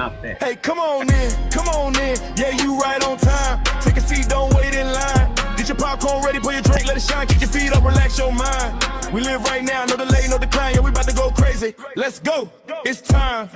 not that. Hey, come on in, yeah, you right on time. Take a seat, don't wait in line. Get your popcorn ready, put your drink, let it shine. Keep your feet up, relax your mind. We live right now, no delay, no decline. Yeah, we about to go crazy. Let's go, it's time.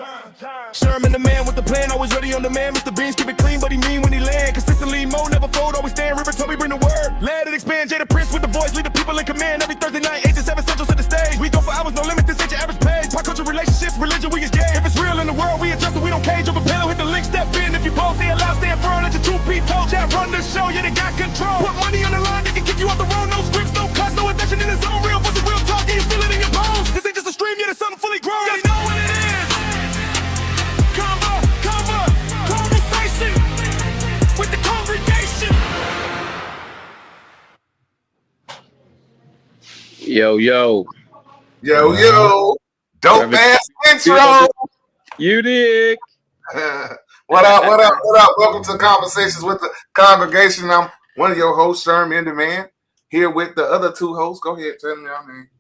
Sherman the man with the plan, always ready on demand. Mr. Beans keep it clean, but he mean when he land. Consistently, Mo never fold, always stand. River Toby bring the word. Let it expand, Jada Prince with the voice, lead the people in command. Every Thursday night, 8 to 7 central to the stage. We go for hours, no limit, this ain't your average page. Pop culture, relationships, religion, we is gay. If it's real in the world, we adjust it, we don't cage. Over pillow, hit the link, step in. If you both say it loud, stand firm, let your truth be told. Chat run the show, yeah, they got control. Put money on the line, they can kick you off the road. No scripts, no cuts, no attention in the zone. Real voice, real talk, yeah, you feel it in your bones. This ain't just a stream, yeah, it's something fully grown. Yeah, they know what it is. Conversation with the congregation. Yo. Dope ass intro. You dig? What up? Welcome to Conversations with the Congregation. I'm one of your hosts, Sherman the Man, here with the other two hosts. Go ahead, tell me your name.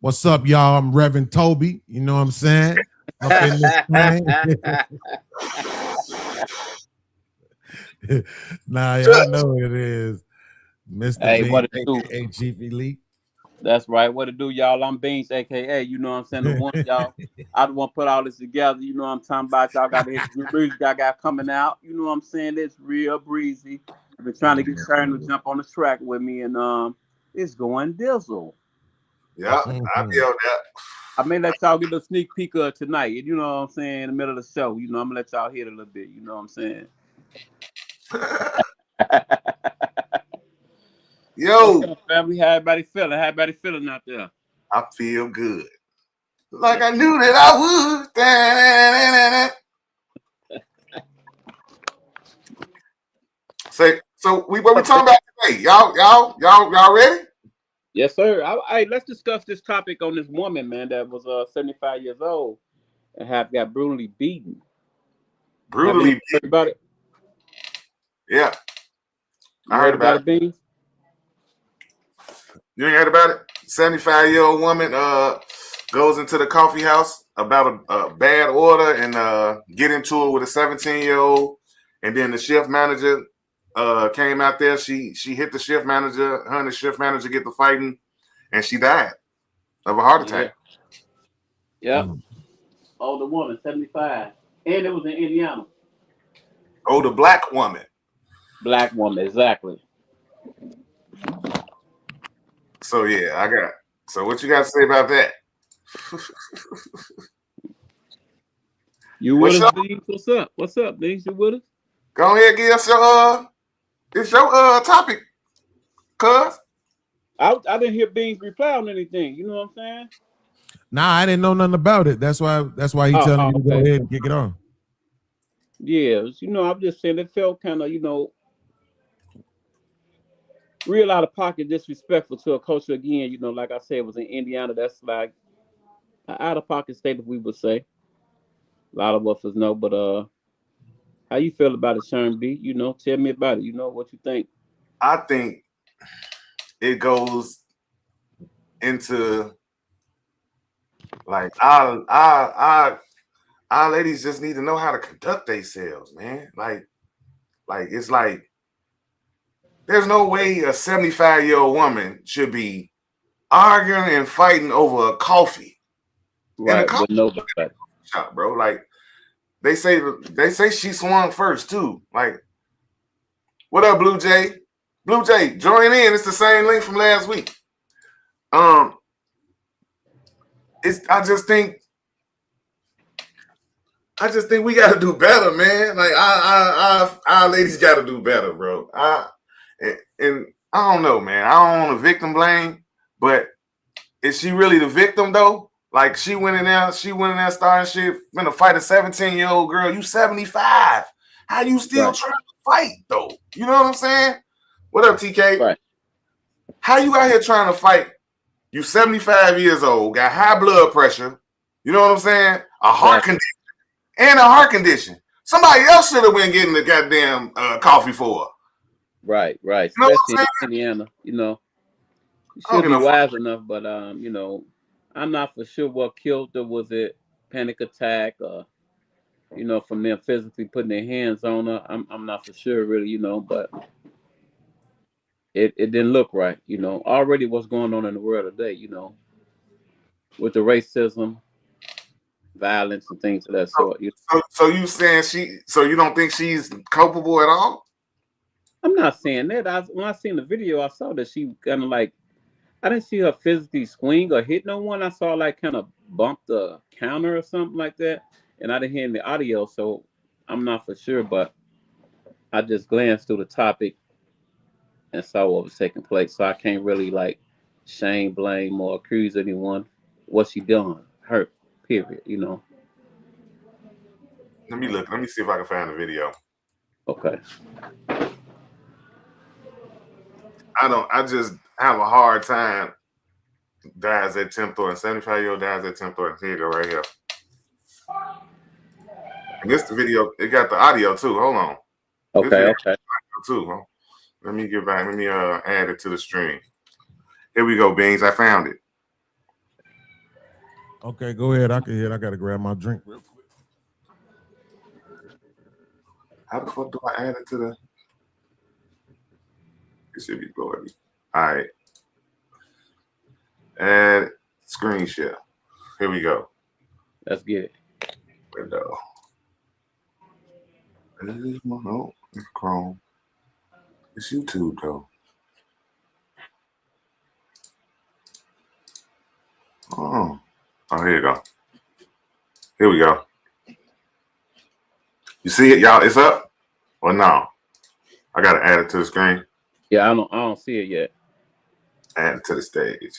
What's up, y'all? I'm Reverend Toby. You know what I'm saying? Up in this thing. Nah, y'all know what it is. Mr. Hey, Beans, what it do? aka Chief Elite. That's right. What it do, y'all? I'm Beans, aka, you know what I'm saying? The one y'all, I don't want to put all this together. You know what I'm talking about? Y'all got to hit the music I got coming out. You know what I'm saying? It's real breezy. I've been trying to get Sharon to jump on the track with me, and it's going dizzle. Yeah, I feel that. I may let y'all get a sneak peek of tonight. You know what I'm saying? In the middle of the show, you know, I'm gonna let y'all hear it a little bit. You know what I'm saying? Yo, family, how everybody feeling? How everybody feeling out there? I feel good. Like I knew that I would. So what we talking about today? Y'all ready? Yes, sir. Hey, let's discuss this topic on this woman, man, that was 75 years old and got brutally beaten. Brutally beaten. Heard about it? Yeah. I heard about it. Beans? You ain't heard about it? 75-year-old woman goes into the coffee house about a bad order and get into it with a 17-year-old, and then the shift manager came out there. She hit the shift manager. Her and the shift manager get to fighting, and she died of a heart attack. Yeah. Older woman, 75, and it was in Indiana. Older black woman. Black woman, exactly. So yeah, So what you got to say about that? You with us, Beans? What's up? What's up, Beans? You with us? Go ahead, give us your it's your topic, cuz. I didn't hear Beans reply on anything. You know what I'm saying? Nah, I didn't know nothing about it. That's why he telling me to go ahead and kick it on. Yeah, you know, I'm just saying it felt kind of, you know, real out of pocket, disrespectful to a culture again. You know, like I said, it was in Indiana. That's like an out of pocket statement, we would say. A lot of us know, but how you feel about it, Sharon B? You know, tell me about it. You know what you think? I think it goes into like our ladies just need to know how to conduct themselves, man. Like it's like there's no way a 75-year-old woman should be arguing and fighting over a coffee. Right, in a coffee nobody shop, bro. Like they say she swung first too. Like, what up, Blue Jay? Blue Jay, join in. It's the same link from last week. I just think we got to do better, man. Like our ladies got to do better, bro. And I don't know, man. I don't want to victim blame, but is she really the victim though? Like she went in there starting shit, gonna fight a 17-year-old girl. You 75. How you still trying to fight though? You know what I'm saying? What up, TK? Right. How you out here trying to fight? You 75 years old, got high blood pressure. You know what I'm saying? A heart condition. Somebody else should have been getting the goddamn coffee for her. Right. You know Especially in Indiana, you know. You should be wise enough, but you know, I'm not for sure what killed her. Was it panic attack or you know, from them physically putting their hands on her. I'm not for sure really, you know, but it didn't look right, you know. Already what's going on in the world today, you know, with the racism, violence and things of that sort. So you saying so you don't think she's culpable at all? I'm not saying that. When I seen the video, I saw that she kind of like, I didn't see her physically swing or hit no one. I saw like kind of bump the counter or something like that, and I didn't hear any audio, so I'm not for sure. But I just glanced through the topic and saw what was taking place, so I can't really like shame, blame, or accuse anyone. What she done, hurt. Period. You know. Let me look. Let me see if I can find the video. Okay. I just have a hard time. Dies at Tim Thornton. 75-year-old dies at Tim Thornton. Here you go, right here. And this the video. It got the audio too. Hold on. Okay. Too. Huh? Let me get back. Let me add it to the stream. Here we go, Beans. I found it. Okay, go ahead. I can hear it. I gotta grab my drink real quick. How the fuck do I add it to the? It should be blurry. All right. Add screen share. Here we go. Let's get it. Window. No, it's Chrome. It's YouTube though. Oh, here you go. Here we go. You see it, y'all? It's up or no? I gotta add it to the screen. Yeah, I don't see it yet. Add it to the stage.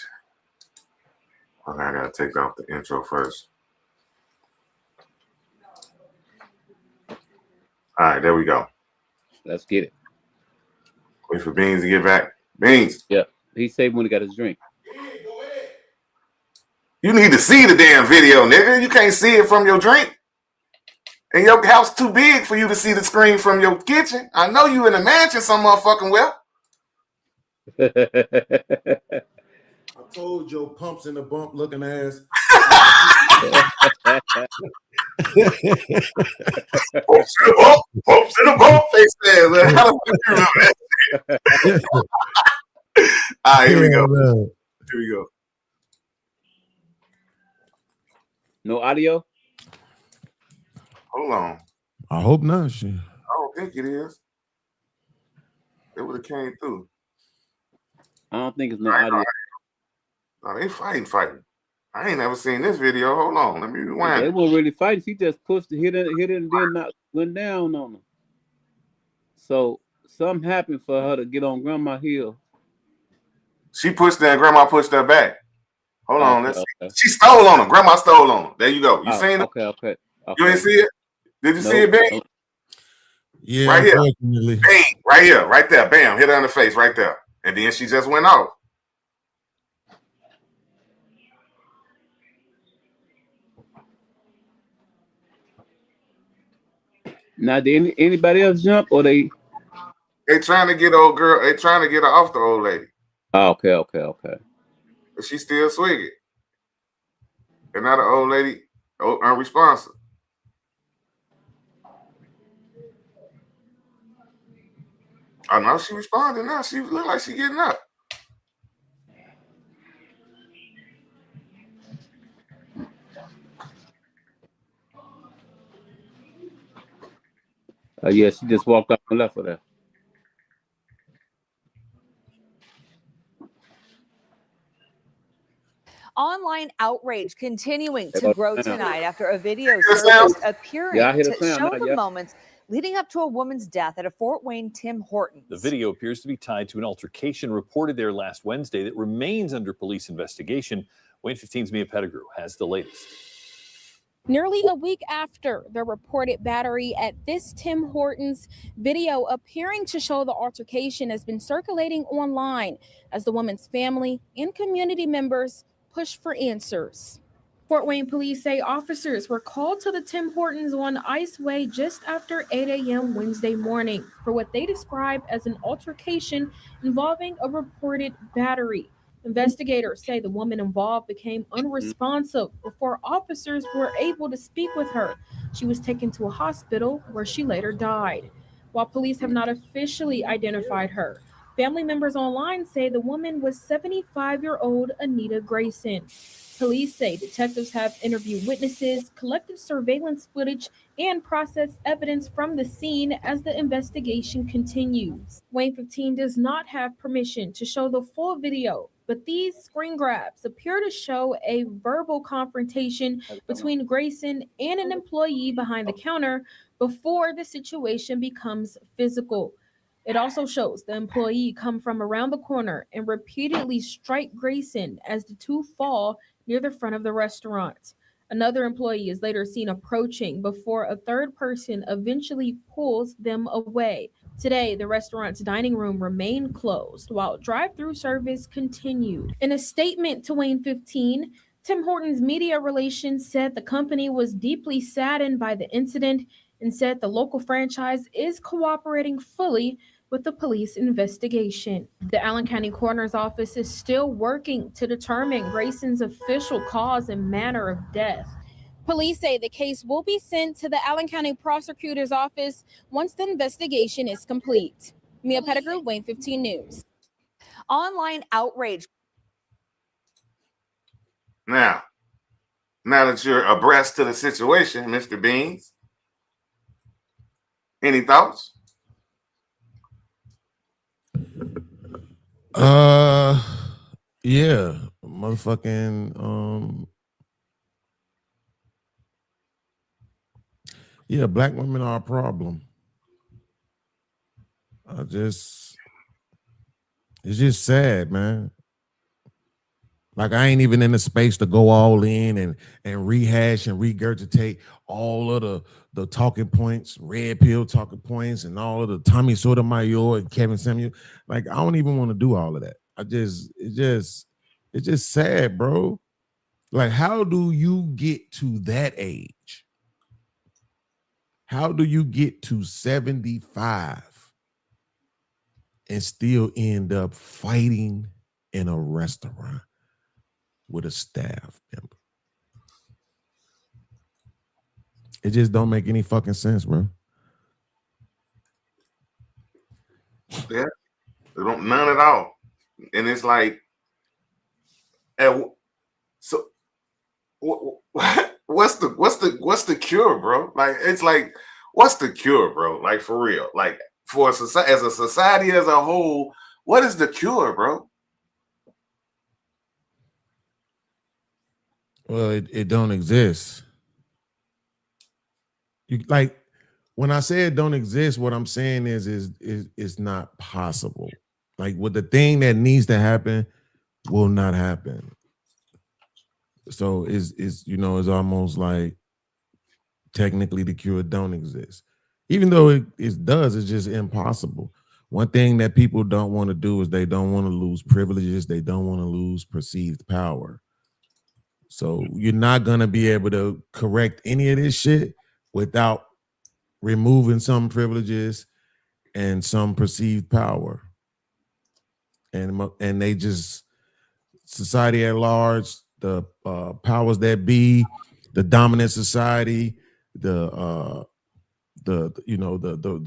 Okay, I gotta take off the intro first. All right, there we go. Let's get it. Wait for Beans to get back. Beans. Yeah, he saved when he got his drink. You need to see the damn video, nigga. You can't see it from your drink. And your house too big for you to see the screen from your kitchen. I know you in a mansion some motherfucking well. I told your pumps in the bump looking ass. Pumps in the bump. They said, man. How the fuck you remember that? All right, here we go. Here we go. No audio? Hold on. I hope not. Shit. I don't think it is. It would have came through. I don't think it's no audio. No, they fighting. I ain't never seen this video. Hold on. Let me rewind. They weren't really fighting. She just pushed it, hit it, and then not went down on them. So something happened for her to get on Grandma Hill. She pushed that. Grandma pushed her back. Hold on. Let's see. Okay. She stole on him. Grandma stole on him. There you go. You seen it? Okay. You ain't see it? Did you see it, Bang? Yeah, right here. Unfortunately. Bang. Right here. Right there. Bam. Hit her in the face right there. And then she just went off. Now, did anybody else jump or they trying to get old girl. They trying to get her off the old lady. Oh, okay. But she still swinging. And now the old lady unresponsive. I know she responded now. She look like she getting up. Yeah, she just walked off and left for that. Online outrage continuing to grow tonight after a video surfaced appearing to show the moments leading up to a woman's death at a Fort Wayne Tim Hortons. The video appears to be tied to an altercation reported there last Wednesday that remains under police investigation. Wayne 15's Mia Pettigrew has the latest. Nearly a week after the reported battery at this Tim Hortons, video appearing to show the altercation has been circulating online as the woman's family and community members push for answers. Fort Wayne police say officers were called to the Tim Hortons on Ice Way just after 8 a.m. Wednesday morning for what they described as an altercation involving a reported battery. Investigators say the woman involved became unresponsive before officers were able to speak with her. She was taken to a hospital where she later died. While police have not officially identified her, family members online say the woman was 75-year-old Anita Grayson. Police say detectives have interviewed witnesses, collected surveillance footage, and processed evidence from the scene as the investigation continues. Wayne 15 does not have permission to show the full video, but these screen grabs appear to show a verbal confrontation between Grayson and an employee behind the counter before the situation becomes physical. It also shows the employee come from around the corner and repeatedly strike Grayson as the two fall near the front of the restaurant. Another employee is later seen approaching before a third person eventually pulls them away. Today, the restaurant's dining room remained closed while drive-through service continued. In a statement to Wayne 15, Tim Hortons Media Relations said the company was deeply saddened by the incident and said the local franchise is cooperating fully with the police investigation. The Allen County Coroner's Office is still working to determine Grayson's official cause and manner of death. Police say the case will be sent to the Allen County Prosecutor's Office once the investigation is complete. Mia Pettigrew, Wayne 15 News. Online outrage. Now that you're abreast to the situation, Mr. Beans, any thoughts? Yeah, motherfucking, yeah, black women are a problem. It's just sad, man. Like, I ain't even in the space to go all in and rehash and regurgitate all of the talking points, red pill talking points, and all of the Tommy Sotomayor and Kevin Samuel. Like, I don't even want to do all of that. It's just sad, bro. Like, how do you get to that age? How do you get to 75 and still end up fighting in a restaurant with a staff member? It just don't make any fucking sense, bro. Yeah, they don't, none at all. And it's like, so what's the cure, bro? Like, it's like, what's the cure, bro? Like, for real, like, for as a society as a whole, what is the cure, bro? Well, it don't exist. You, like, when I say it don't exist, what I'm saying is it's not possible. Like, what the thing that needs to happen will not happen. So it's almost like technically the cure don't exist. Even though it does, it's just impossible. One thing that people don't want to do is they don't want to lose privileges. They don't want to lose perceived power. So you're not going to be able to correct any of this shit without removing some privileges and some perceived power. And they just, society at large, the powers that be, the dominant society, the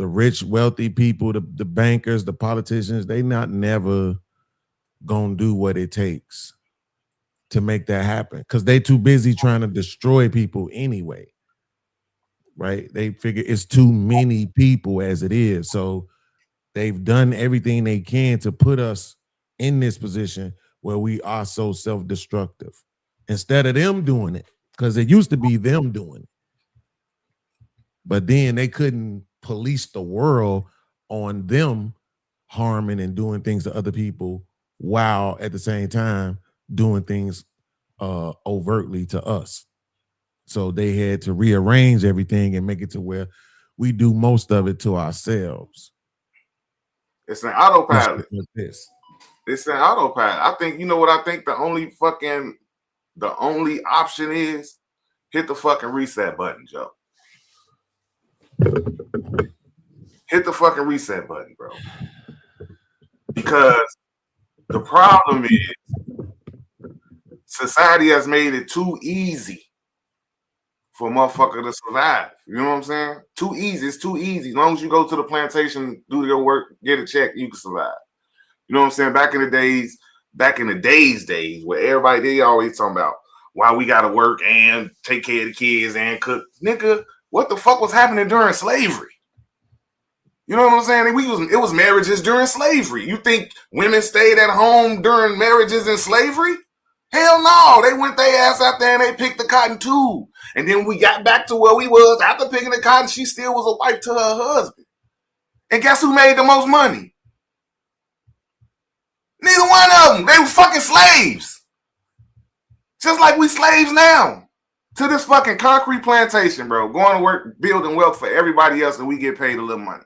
rich, wealthy people, the bankers, the politicians, they not never gonna do what it takes to make that happen, because they too busy trying to destroy people anyway, right? They figure it's too many people as it is, so they've done everything they can to put us in this position where we are so self-destructive instead of them doing it, because it used to be them doing it. But then they couldn't police the world on them harming and doing things to other people while at the same time doing things overtly to us. So they had to rearrange everything and make it to where we do most of it to ourselves. It's an autopilot. It's an autopilot. I think, you know what I think the only option is? Hit the fucking reset button, Joe. Hit the fucking reset button, bro. Because The problem is society has made it too easy for a motherfucker to survive. You know what I'm saying? Too easy. It's too easy. As long as you go to the plantation, do your work, get a check, you can survive. You know what I'm saying? Back in the days where everybody, they always talking about why we got to work and take care of the kids and cook. Nigga, what the fuck was happening during slavery? You know what I'm saying? It was marriages during slavery. You think women stayed at home during marriages in slavery? Hell no. They went their ass out there and they picked the cotton too. And then we got back to where we was after picking the cotton. She still was a wife to her husband. And guess who made the most money? Neither one of them. They were fucking slaves. Just like we slaves now. To this fucking concrete plantation, bro. Going to work, building wealth for everybody else, and we get paid a little money.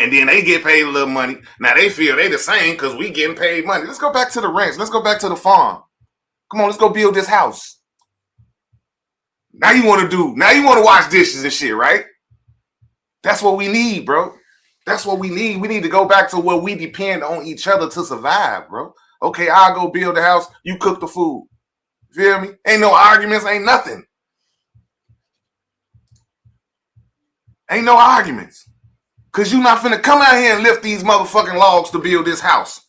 And then they get paid a little money. Now they feel they the same because we getting paid money. Let's go back to the ranch. Let's go back to the farm. Come on, let's go build this house. Now you want to wash dishes and shit, right? That's what we need, bro. That's what we need. We need to go back to where we depend on each other to survive, bro. Okay, I'll go build the house. You cook the food. Feel me? Ain't no arguments. Ain't nothing. Ain't no arguments. Because you not finna come out here and lift these motherfucking logs to build this house.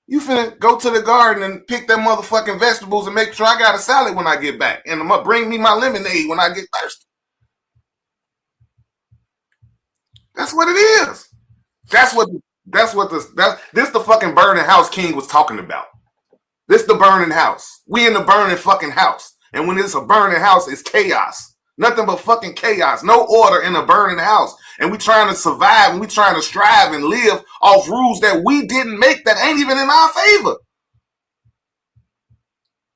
You finna go to the garden and pick them motherfucking vegetables and make sure I got a salad when I get back. And I'm gonna bring me my lemonade when I get thirsty. That's what it is. This the fucking burning house King was talking about. This the burning house. We in the burning fucking house. And when it's a burning house, it's chaos. Nothing but fucking chaos. No order in a burning house. And we trying to survive and we trying to strive and live off rules that we didn't make that ain't even in our favor.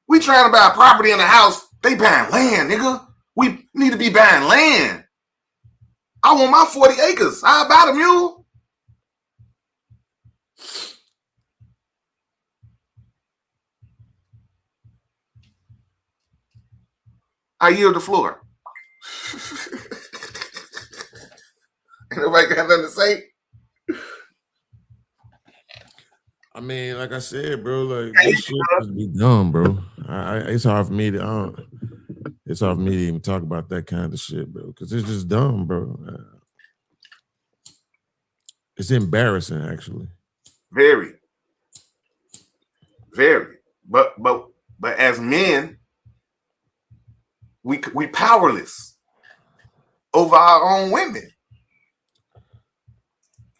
We trying to buy property in a house. They buying land, nigga. We need to be buying land. I want my 40 acres. I'll buy the mule. I yield the floor. Ain't nobody got nothing to say. I mean, like I said, bro, like this shit just be dumb, bro. It's hard for me to even talk about that kind of shit, bro, because it's just dumb, bro. It's embarrassing, actually. Very. But as men, we powerless over our own women.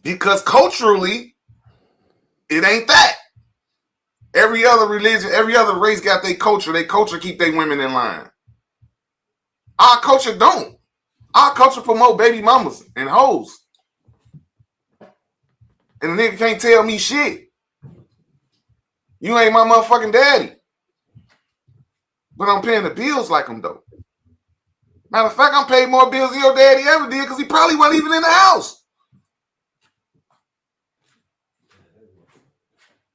Because culturally, it ain't that. Every other religion, every other race got their culture. Their culture keep their women in line. Our culture don't. Our culture promote baby mamas and hoes. And the nigga can't tell me shit. You ain't my motherfucking daddy. But I'm paying the bills like him, though. Matter of fact, I'm paid more bills than your daddy ever did because he probably wasn't even in the house.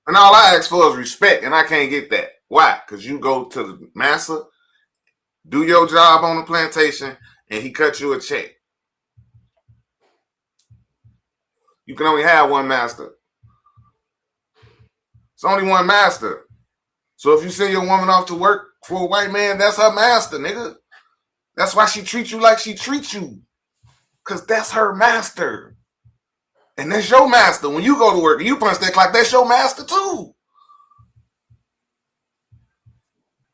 And all I ask for is respect, and I can't get that. Why? Because you go to the master, do your job on the plantation, and he cut you a check. You can only have one master. It's only one master. So if you send your woman off to work for a white man, that's her master, nigga. That's why she treats you like she treats you. Because that's her master. And that's your master. When you go to work and you punch that clock, that's your master too.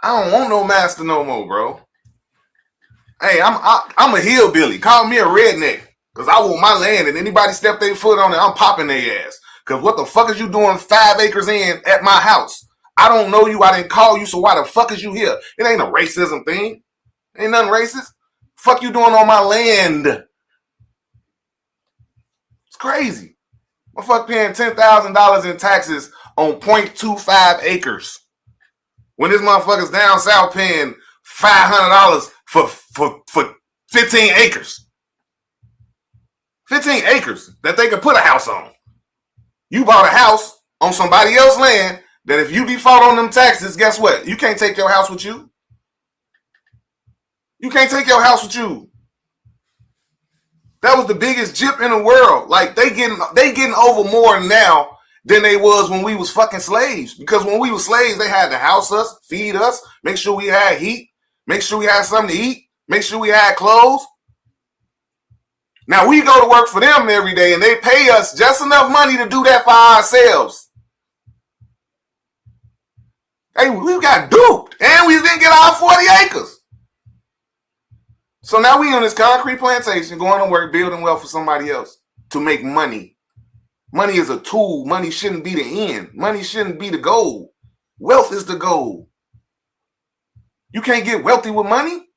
I don't want no master no more, bro. Hey, I'm a hillbilly. Call me a redneck. Because I want my land, and anybody step their foot on it, I'm popping their ass. Because what the fuck is you doing 5 acres in at my house? I don't know you. I didn't call you, so why the fuck is you here? It ain't a racism thing. Ain't nothing racist. Fuck you doing on my land? It's crazy. I'm fuck paying $10,000 in taxes on 0.25 acres. When this motherfucker's down south paying $500 for 15 acres. 15 acres that they could put a house on. You bought a house on somebody else's land that if you default on them taxes, guess what? You can't take your house with you. You can't take your house with you. That was the biggest jip in the world. Like they getting over more now than they was when we was fucking slaves. Because when we was slaves, they had to house us, feed us, make sure we had heat, make sure we had something to eat, make sure we had clothes. Now we go to work for them every day and they pay us just enough money to do that for ourselves. Hey, we got duped and we didn't get our 40 acres. So now we on this concrete plantation going to work, building wealth for somebody else to make money. Money is a tool. Money shouldn't be the end. Money shouldn't be the goal. Wealth is the goal. You can't get wealthy with money,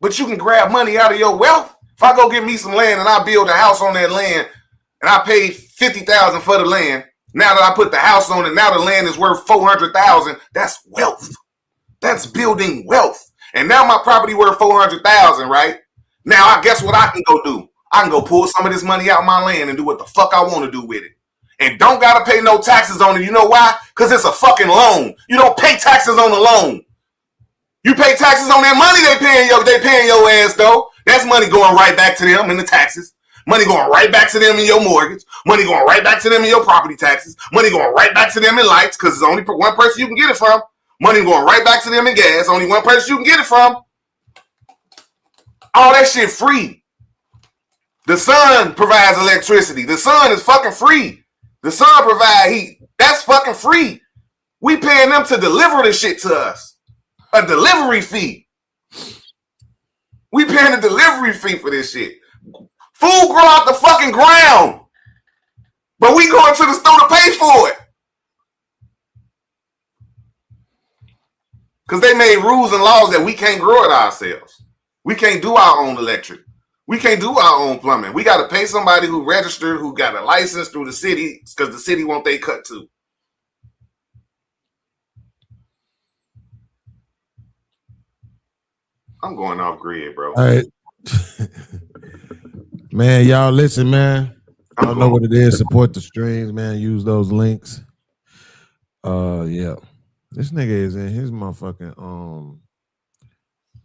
but you can grab money out of your wealth. If I go get me some land and I build a house on that land and I paid $50,000 for the land, now that I put the house on it, now the land is worth $400,000. That's wealth. That's building wealth. And now my property worth $400,000, right? Now I guess what I can go do? I can go pull some of this money out of my land and do what the fuck I want to do with it. And don't gotta pay no taxes on it. You know why? Because it's a fucking loan. You don't pay taxes on the loan. You pay taxes on that money they paying your ass though. That's money going right back to them in the taxes. Money going right back to them in your mortgage. Money going right back to them in your property taxes. Money going right back to them in lights because it's only one person you can get it from. Money going right back to them in gas. Only one person you can get it from. All that shit free. The sun provides electricity. The sun is fucking free. The sun provides heat. That's fucking free. We paying them to deliver this shit to us. A delivery fee. We paying a delivery fee for this shit. Food grow out the fucking ground. But we going to the store to pay for it. Because they made rules and laws that we can't grow it ourselves. We can't do our own electric. We can't do our own plumbing. We got to pay somebody who registered, who got a license through the city because the city want they cut too. I'm going off grid, bro. All right. Man, y'all listen, man. I don't know what it is. Support the streams, man. Use those links. Yeah. This nigga is in his motherfucking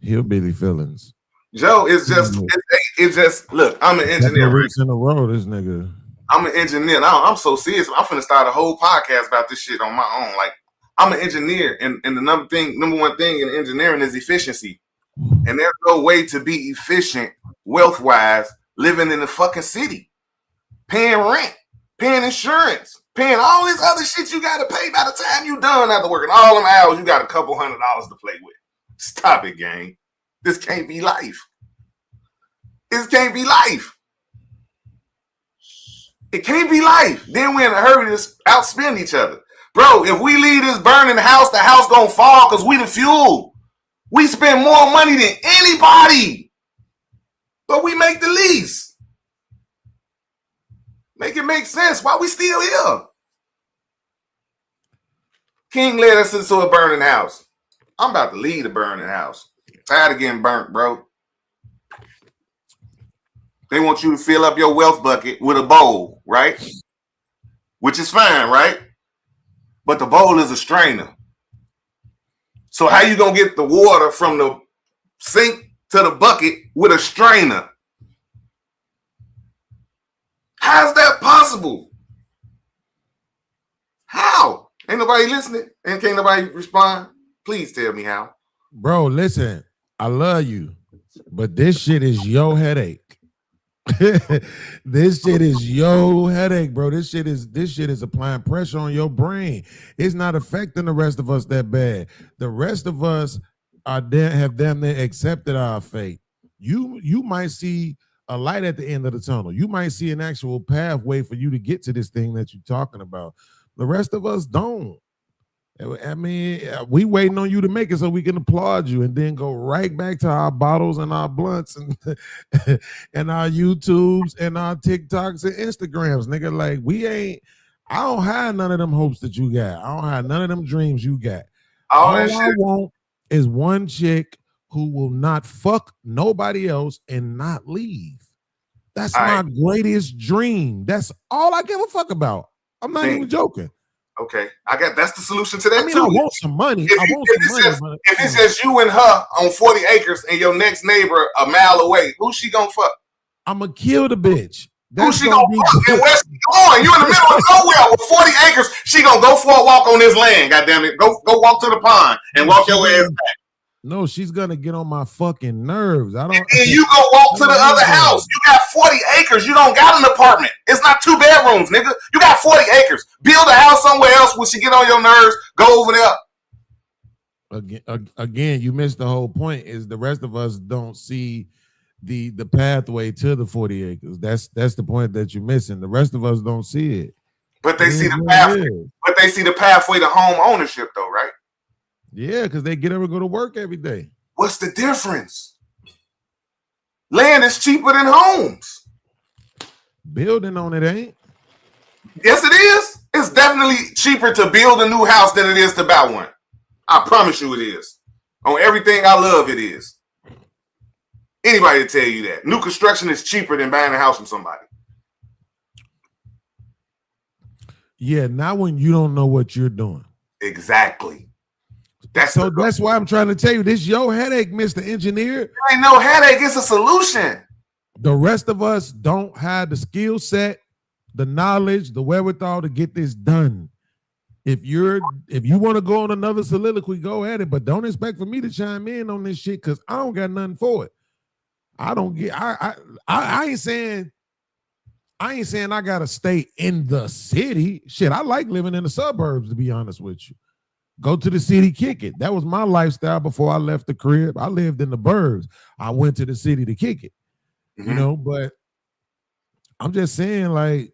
hillbilly feelings. Joe, it's just look, I'm an engineer. Weeks in a row, this nigga. I'm an engineer. I'm so serious. I'm finna start a whole podcast about this shit on my own. Like, I'm an engineer, and the number one thing in engineering is efficiency. And there's no way to be efficient wealth-wise living in the fucking city. Paying rent, paying insurance, paying all this other shit you gotta pay by the time you done after working all them hours, you got a couple $100 to play with. Stop it, gang. This can't be life. This can't be life. It can't be life. Then we're in a hurry to outspend each other. Bro, if we leave this burning house, the house gonna fall because we the fuel. We spend more money than anybody. But we make the lease. Make it make sense. Why we still here? King led us into a burning house. I'm about to leave the burning house. Tired of getting burnt, bro. They want you to fill up your wealth bucket with a bowl, right? Which is fine, right? But the bowl is a strainer. So how you gonna get the water from the sink to the bucket with a strainer? How's that possible? How? Ain't nobody listening? And can't nobody respond? Please tell me how. Bro, listen, I love you, but this shit is your headache. This shit is your headache, bro. This shit is applying pressure on your brain. It's not affecting the rest of us that bad. The rest of us have damn near accepted our fate. You might see a light at the end of the tunnel. You might see an actual pathway for you to get to this thing that you're talking about. The rest of us don't. I mean, we waiting on you to make it so we can applaud you and then go right back to our bottles and our blunts and and our YouTubes and our TikToks and Instagrams, nigga. Like, I don't have none of them hopes that you got. I don't have none of them dreams you got. All I want is one chick who will not fuck nobody else and not leave. That's my greatest dream. That's all I give a fuck about. I'm not even joking. Okay, that's the solution to that. I mean, too. I want some money. If it's just you and her on 40 acres and your next neighbor a mile away, who's she gonna fuck? I'm gonna kill the bitch. Who she gonna fuck and where she going? You in the middle of nowhere with 40 acres. She gonna go for a walk on this land. Goddamn it, go walk to the pond and walk your ass back. No, she's gonna get on my fucking nerves. I don't. And you go walk to the other house. You got 40 acres. You don't got an apartment. It's not 2 bedrooms, nigga. You got 40 acres. Build a house somewhere else. When she get on your nerves, go over there. Again, you missed the whole point. Is the rest of us don't see the pathway to the 40 acres. That's the point that you're missing. The rest of us don't see it. But they see the pathway. But they see the pathway to home ownership, though, right? Yeah, because they get up and go to work every day. What's the difference? Land is cheaper than homes. Building on it ain't. Yes, it is. It's definitely cheaper to build a new house than it is to buy one. I promise you it is. On everything I love, it is. Anybody to tell you that. New construction is cheaper than buying a house from somebody. Yeah, not when you don't know what you're doing. Exactly. That's why I'm trying to tell you, this your headache, Mr. Engineer. There ain't no headache, it's a solution. The rest of us don't have the skill set, the knowledge, the wherewithal to get this done. If you want to go on another soliloquy, go at it, but don't expect for me to chime in on this shit because I don't got nothing for it. I don't get. I ain't saying I gotta stay in the city. Shit, I like living in the suburbs, to be honest with you. Go to the city, kick it. That was my lifestyle before I left the crib. I lived in the burbs. I went to the city to kick it. You know, but I'm just saying, like,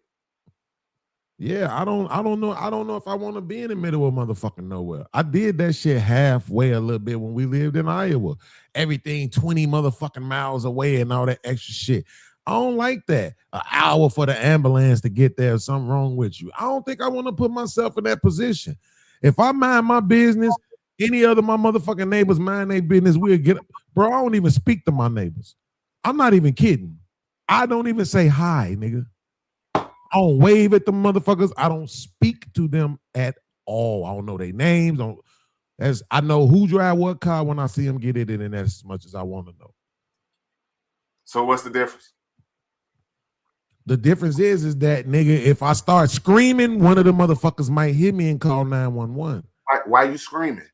yeah, I don't know if I want to be in the middle of motherfucking nowhere. I did that shit halfway a little bit when we lived in Iowa. Everything 20 motherfucking miles away and all that extra shit. I don't like that. An hour for the ambulance to get there, something wrong with you. I don't think I want to put myself in that position. If I mind my business, any other my motherfucking neighbors mind their business, we'll get it. Bro, I don't even speak to my neighbors. I'm not even kidding. I don't even say hi, nigga. I don't wave at the motherfuckers. I don't speak to them at all. I don't know their names. I know who drive what car when I see them get it in, and that's as much as I want to know. So what's the difference? The difference is that, nigga, if I start screaming, one of the motherfuckers might hit me and call 911. Why you screaming?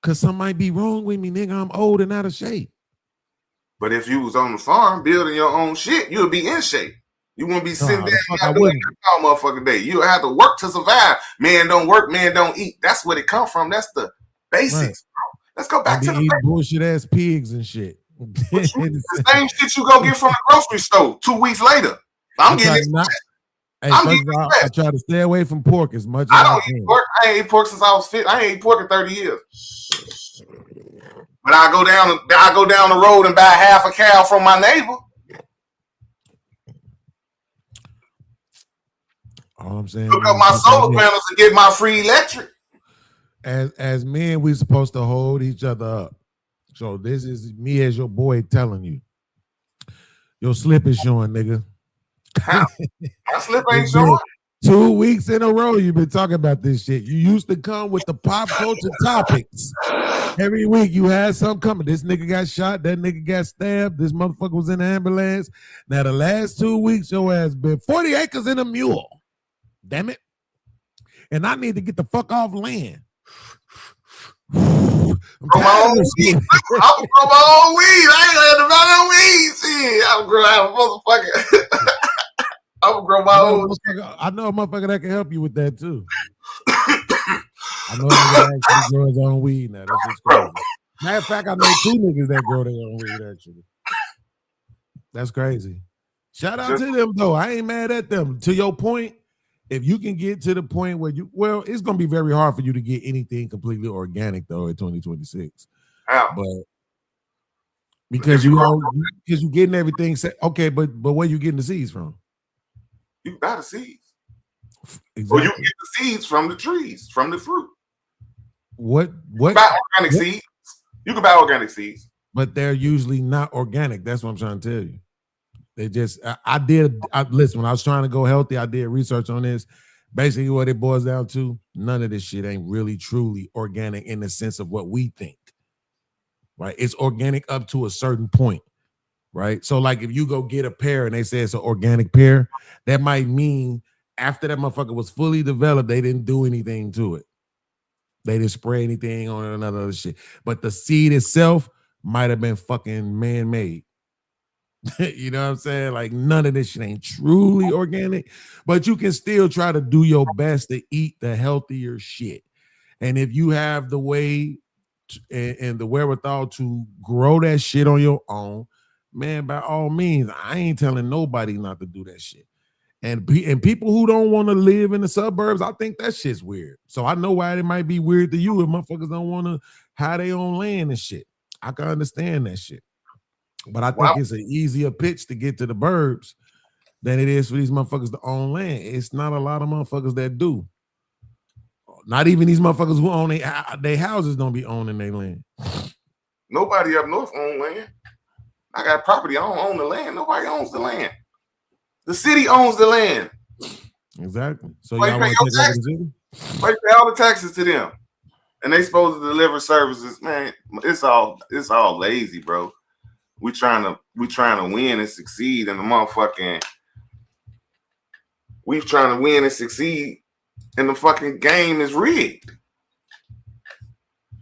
Because something might be wrong with me, nigga. I'm old and out of shape. But if you was on the farm building your own shit, you would be in shape. You wouldn't be sitting there all motherfucking day. You have to work to survive. Man don't work, man don't eat. That's where it come from. That's the basics, bro. Let's go back to the basics. Bullshit ass pigs and shit. The same shit you go get from the grocery store 2 weeks later. I'm getting it. I try to stay away from pork as much as I can. Pork. I ain't ate pork since I was 50. I ain't ate pork in 30 years. But I go down the road and buy half a cow from my neighbor. All I'm saying, hook up my solar panels and get my free electric. As men, we supposed to hold each other up. So this is me as your boy telling you, your slip is showing, nigga. My slip ain't showing. 2 weeks in a row you've been talking about this shit. You used to come with the pop culture topics. Every week you had something coming. This nigga got shot. That nigga got stabbed. This motherfucker was in the ambulance. Now the last 2 weeks your ass been 40 acres in a mule. Damn it. And I need to get the fuck off land. I'm my own weed. I'm from my own weed. I ain't had my own weed. See, I'm growing motherfucker. I'm gonna grow my own. I know a motherfucker that can help you with that too. I know a nigga that actually grow his own weed now. That's just crazy. Matter of fact, I know 2 niggas that grow their own weed actually. That's crazy. Shout out to them though. I ain't mad at them. To your point, if you can get to the point where it's gonna be very hard for you to get anything completely organic though in 2026. How? But because you're getting everything set. Okay, but where you getting the seeds from? You buy the seeds. Exactly. Or you can get the seeds from the trees, from the fruit. What? You buy organic seeds. You can buy organic seeds. But they're usually not organic. That's what I'm trying to tell you. They just, listen, when I was trying to go healthy, I did research on this. Basically what it boils down to, none of this shit ain't really truly organic in the sense of what we think, right? It's organic up to a certain point. right? So like if you go get a pear and they say it's an organic pear, that might mean after that motherfucker was fully developed, they didn't do anything to it. They didn't spray anything on it or none of other shit. But the seed itself might have been fucking man-made. You know what I'm saying? Like none of this shit ain't truly organic, but you can still try to do your best to eat the healthier shit. And if you have the way and the wherewithal to grow that shit on your own, man, by all means, I ain't telling nobody not to do that shit. And people who don't want to live in the suburbs, I think that shit's weird. So I know why it might be weird to you if motherfuckers don't want to have their own land and shit. I can understand that shit. But I think it's an easier pitch to get to the burbs than it is for these motherfuckers to own land. It's not a lot of motherfuckers that do. Not even these motherfuckers who own their houses don't be owning their land. Nobody up north own land. I got property. I don't own the land. Nobody owns the land. The city owns the land. Exactly. So y'all want to take over the city? Why you pay all the taxes to them? And they supposed to deliver services. Man, it's all lazy, bro. We trying to win and succeed, and the motherfucking we trying to win and succeed, and the fucking game is rigged.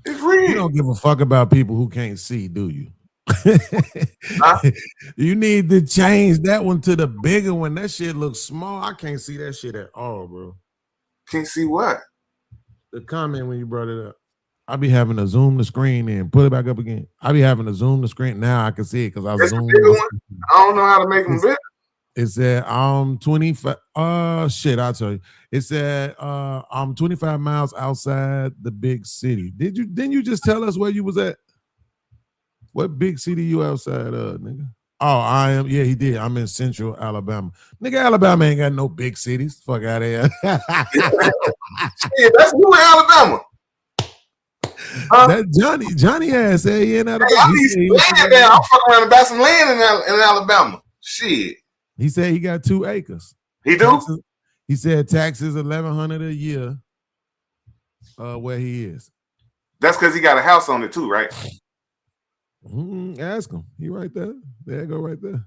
It's rigged. You don't give a fuck about people who can't see, do you? Huh? You need to change that one to the bigger one. That shit looks small. I can't see that shit at all, bro. Can't see what? The comment when you brought it up. I be having to zoom the screen and put it back up again. I be having to zoom the screen. Now I can see it because I zoomed. I don't know how to make them bigger. It said 25. Shit, I'll tell you. It said I'm 25 miles outside the big city. Didn't you just tell us where you was at? What big city you outside of, nigga? Oh, I am. Yeah, he did. I'm in Central Alabama. Nigga, Alabama ain't got no big cities. Fuck out of here. Yeah, that's you in Alabama. That Johnny ass said he in Alabama. I need land there. I'm fucking around and buy some land in Alabama. Shit. He said he got 2 acres. He do? He said taxes $1,100 a year. Where he is. That's because he got a house on it too, right? Ask him. He right there. There you go, right there.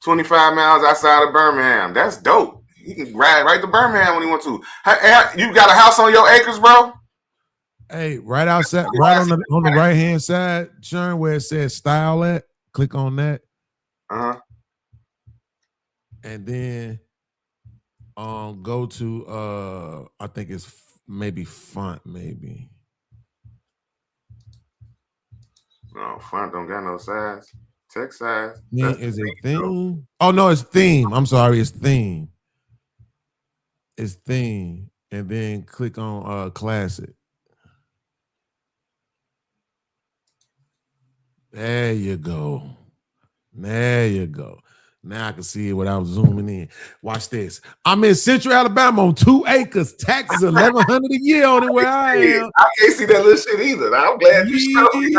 25 miles outside of Birmingham. That's dope. He can ride right to Birmingham when he wants to. You got a house on your acres, bro? Hey, right outside, right on the right hand side, Sharon, where it says style at, click on that. And then go to I think it's maybe font, maybe. No, font don't got no size. Text size. Is it theme? Oh no, it's theme. I'm sorry, it's theme. It's theme. And then click on classic. There you go. There you go. Now I can see it without zooming in. Watch this. I'm in Central Alabama on 2 acres. Taxes $1,100 a year on it where I am. I can't see that little shit either. I'm glad you showed me.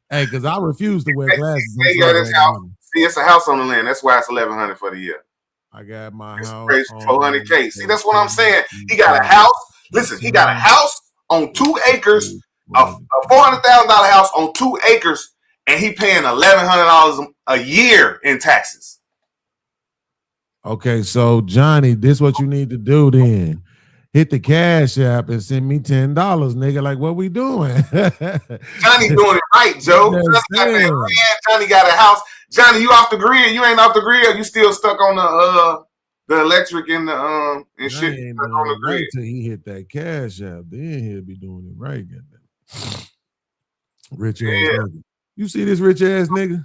Hey, because I refuse to wear glasses. Hey, see, it's a house on the land. That's why it's $1,100 for the year. I got my house. $400K. See, that's what I'm saying. He got a house. Listen, he got a house on 2 acres, a $400,000 house on 2 acres. And he paying $1,100 a year in taxes. Okay, so Johnny, this what you need to do then. Hit the Cash App and send me $10, nigga. Like, what we doing? Johnny doing it right, Joe. Johnny got a house. Johnny, you off the grid? You ain't off the grid? Or you still stuck on the electric and the and shit stuck on the grid? Right till he hit that Cash App, then he'll be doing it right. Goddamn. Rich ass nigga. You see this rich ass nigga?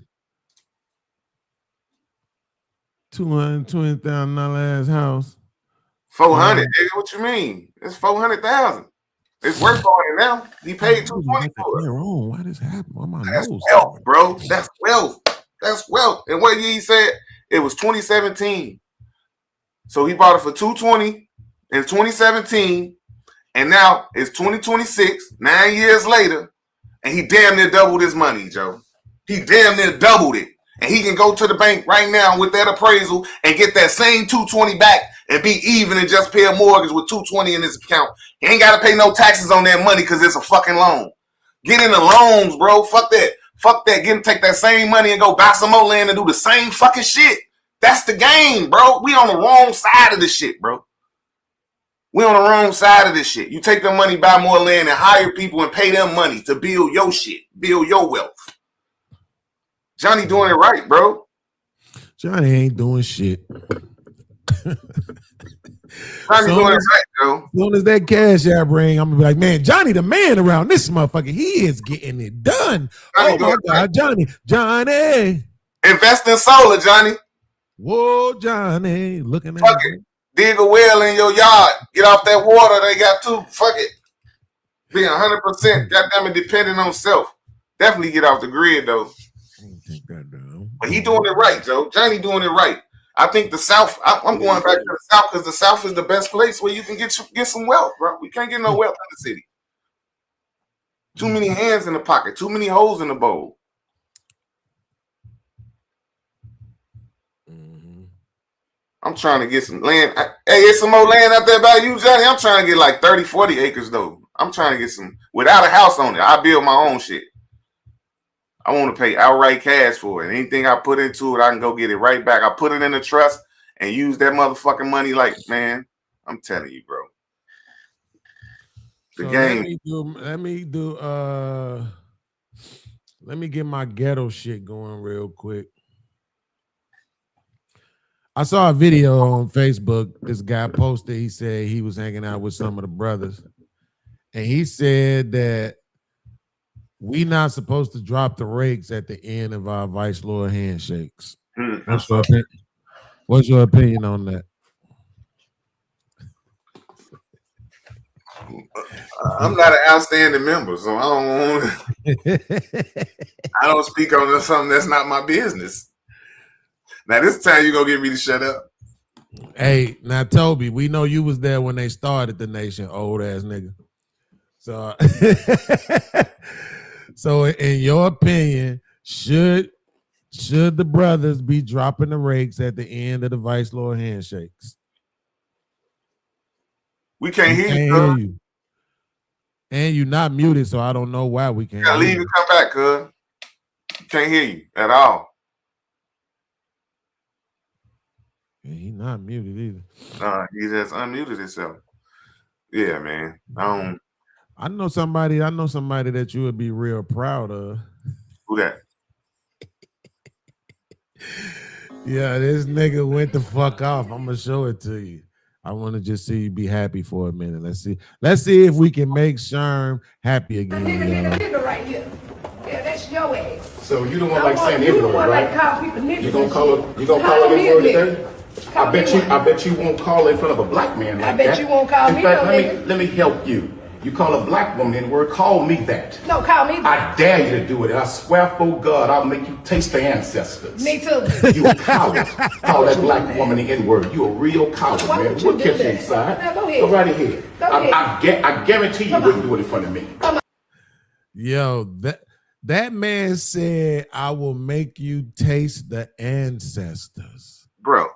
$220,000 ass house. 400, nigga. What you mean? It's 400,000. It's worth on it now. He paid 220 for it. Why this happened? That's wealth, bro. That's wealth. That's wealth. And what he said, it was 2017. So he bought it for 220 in 2017, and now it's 2026, 9 years later. And he damn near doubled his money, Joe. He damn near doubled it. And he can go to the bank right now with that appraisal and get that same 220 back and be even and just pay a mortgage with 220 in his account. He ain't got to pay no taxes on that money because it's a fucking loan. Get in the loans, bro. Fuck that. Fuck that. Take that same money and go buy some more land and do the same fucking shit. That's the game, bro. We on the wrong side of this shit, bro. We on the wrong side of this shit. You take the money, buy more land, and hire people and pay them money to build your shit, build your wealth. Johnny doing it right, bro. Johnny ain't doing shit. Johnny doing it right, bro. As soon as that cash I bring, I'm gonna be like, man, Johnny the man around this motherfucker. He is getting it done. Johnny oh my God, right. Johnny. Invest in solar, Johnny. Whoa, Johnny. Looking at Fuck it. Dig a well in your yard. Get off that water. They got to. Fuck it. Be 100% goddamn it dependent on self. Definitely get off the grid though. But he doing it right, Joe. Johnny doing it right. I think the South. I'm going back to the South because the South is the best place where you can get some wealth, bro. We can't get no wealth in the city. Too many hands in the pocket. Too many holes in the bowl. I'm trying to get some land. Hey, there's some more land out there by you, Johnny. I'm trying to get like 30, 40 acres, though. I'm trying to get some without a house on it. I build my own shit. I want to pay outright cash for it. Anything I put into it, I can go get it right back. I put it in a trust and use that motherfucking money like, man, I'm telling you, bro. The so game. Let me get my ghetto shit going real quick. I saw a video on Facebook. This guy posted, he said he was hanging out with some of the brothers. And he said that we not supposed to drop the rakes at the end of our Vice Lord handshakes. What's your opinion on that? I'm not an outstanding member, so I don't speak on something that's not my business. Now this time you gonna get me to shut up. Hey, now Toby, we know you was there when they started the nation, old ass nigga. So, so in your opinion, should the brothers be dropping the rakes at the end of the Vice Lord handshakes? We can't hear you. And you're not muted, so I don't know why we can't. You gotta leave and come back, cuz. Can't hear you at all. Yeah, he's not muted either. He just unmuted himself. Yeah, man. I know somebody that you would be real proud of. Who that? Yeah, this nigga went the fuck off. I'm gonna show it to you. I want to just see you be happy for a minute. Let's see if we can make Sherm happy again. Nigga right here. Yeah, that's your ass. So you don't want like saying N-word, right? Like call people niggas. You gonna call it N-word today? I bet you won't call in front of a black man like that. I bet you won't call me. In fact, let me help you. You call a black woman N-word, call me that. No, call me that. I dare you to do it. And I swear for God, I'll make you taste the ancestors. Me too. You a coward. Call that black woman the N-word. You a real coward, man. We'll catch you inside. Now, go ahead. Go right ahead. I guarantee you wouldn't do it in front of me. Yo, that man said, I will make you taste the ancestors. Bro,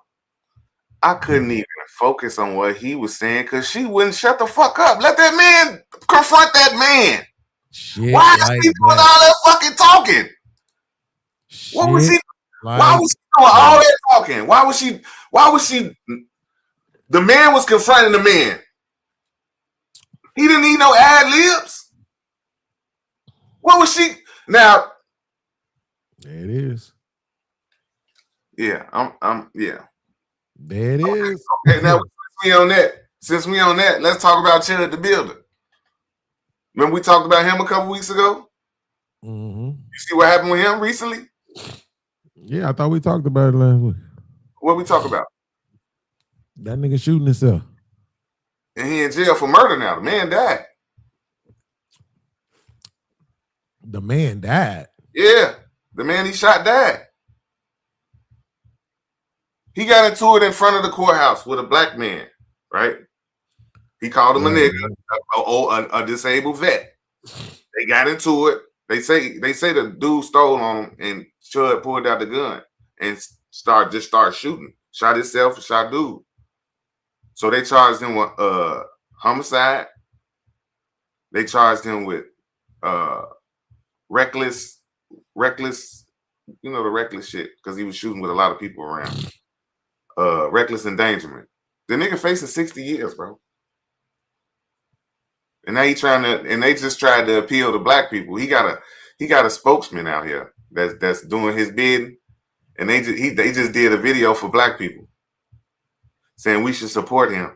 I couldn't even focus on what he was saying because she wouldn't shut the fuck up. Let that man confront that man. Shit, why is he doing all that fucking talking? What was he? Why was she doing all that talking? Why was she? The man was confronting the man. He didn't need no ad libs. What was she? Now, there it is. Yeah, yeah. There it is. Okay, now since we on that, let's talk about Chud the Builder. Remember we talked about him a couple weeks ago? Mm-hmm. You see what happened with him recently? Yeah, I thought we talked about it last week. What we talk about? That nigga shooting himself. And he in jail for murder now. The man died. The man died? Yeah. The man he shot died. He got into it in front of the courthouse with a black man, right? He called him a nigga, a disabled vet. They got into it. They say the dude stole on him and Chud pulled out the gun and started shooting. Shot himself and shot dude. So they charged him with homicide. They charged him with reckless reckless, you know, the reckless shit, because he was shooting with a lot of people around. Reckless endangerment. The nigga facing 60 years, bro. And now they just tried to appeal to black people. He got a spokesman out here that's doing his bidding, and they just did a video for black people saying we should support him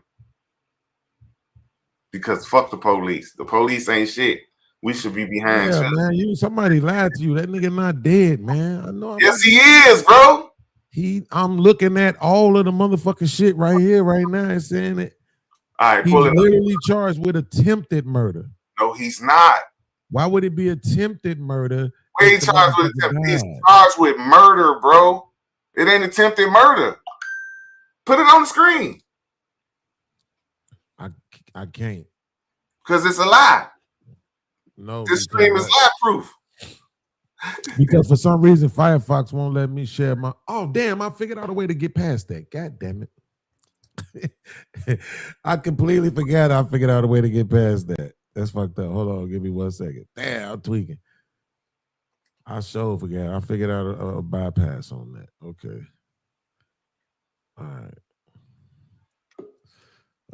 because fuck the police. The police ain't shit. We should be behind. Yeah, man. Somebody lied to you. That nigga not dead, man. I know. Yes, he is, bro. I'm looking at all of the motherfucking shit right here, right now, and saying it. All right, he's literally charged with attempted murder. No, he's not. Why would it be attempted murder? Where he charged with attempted? He's charged with murder, bro. It ain't attempted murder. Put it on the screen. I can't. Because it's a lie. No. This stream is lie proof. Because for some reason Firefox won't let me share my. Oh damn! I figured out a way to get past that. God damn it! I completely forgot. I figured out a way to get past that. That's fucked up. Hold on, give me 1 second. Damn, I'm tweaking. I sure forgot. I figured out a bypass on that. Okay. All right.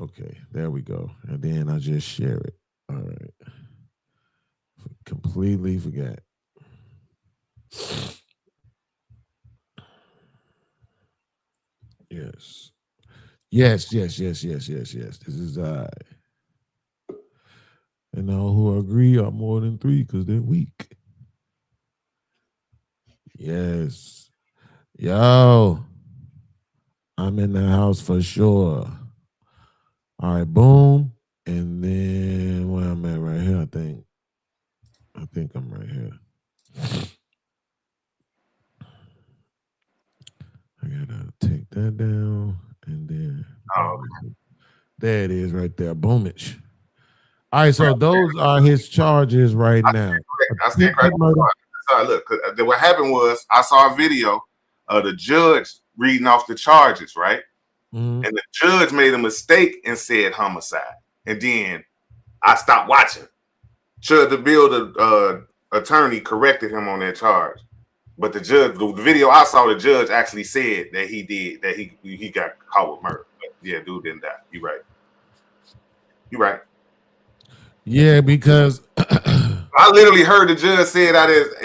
Okay, there we go. And then I just share it. All right. Completely forgot. Yes. Yes. This is I. And all who agree are more than 3 because they're weak. Yes. Yo. I'm in the house for sure. All right, boom. And then where I'm at right here, I think I'm right here. I gotta take that down and then there it is right there. Boomage. All right, so those are his charges right now. I stand corrected. Look, what happened was I saw a video of the judge reading off the charges, right? Mm-hmm. And the judge made a mistake and said homicide. And then I stopped watching. The bill attorney corrected him on that charge. But the video I saw, the judge actually said that he got caught with murder. But yeah, dude didn't die. You right. Yeah, because I literally heard the judge say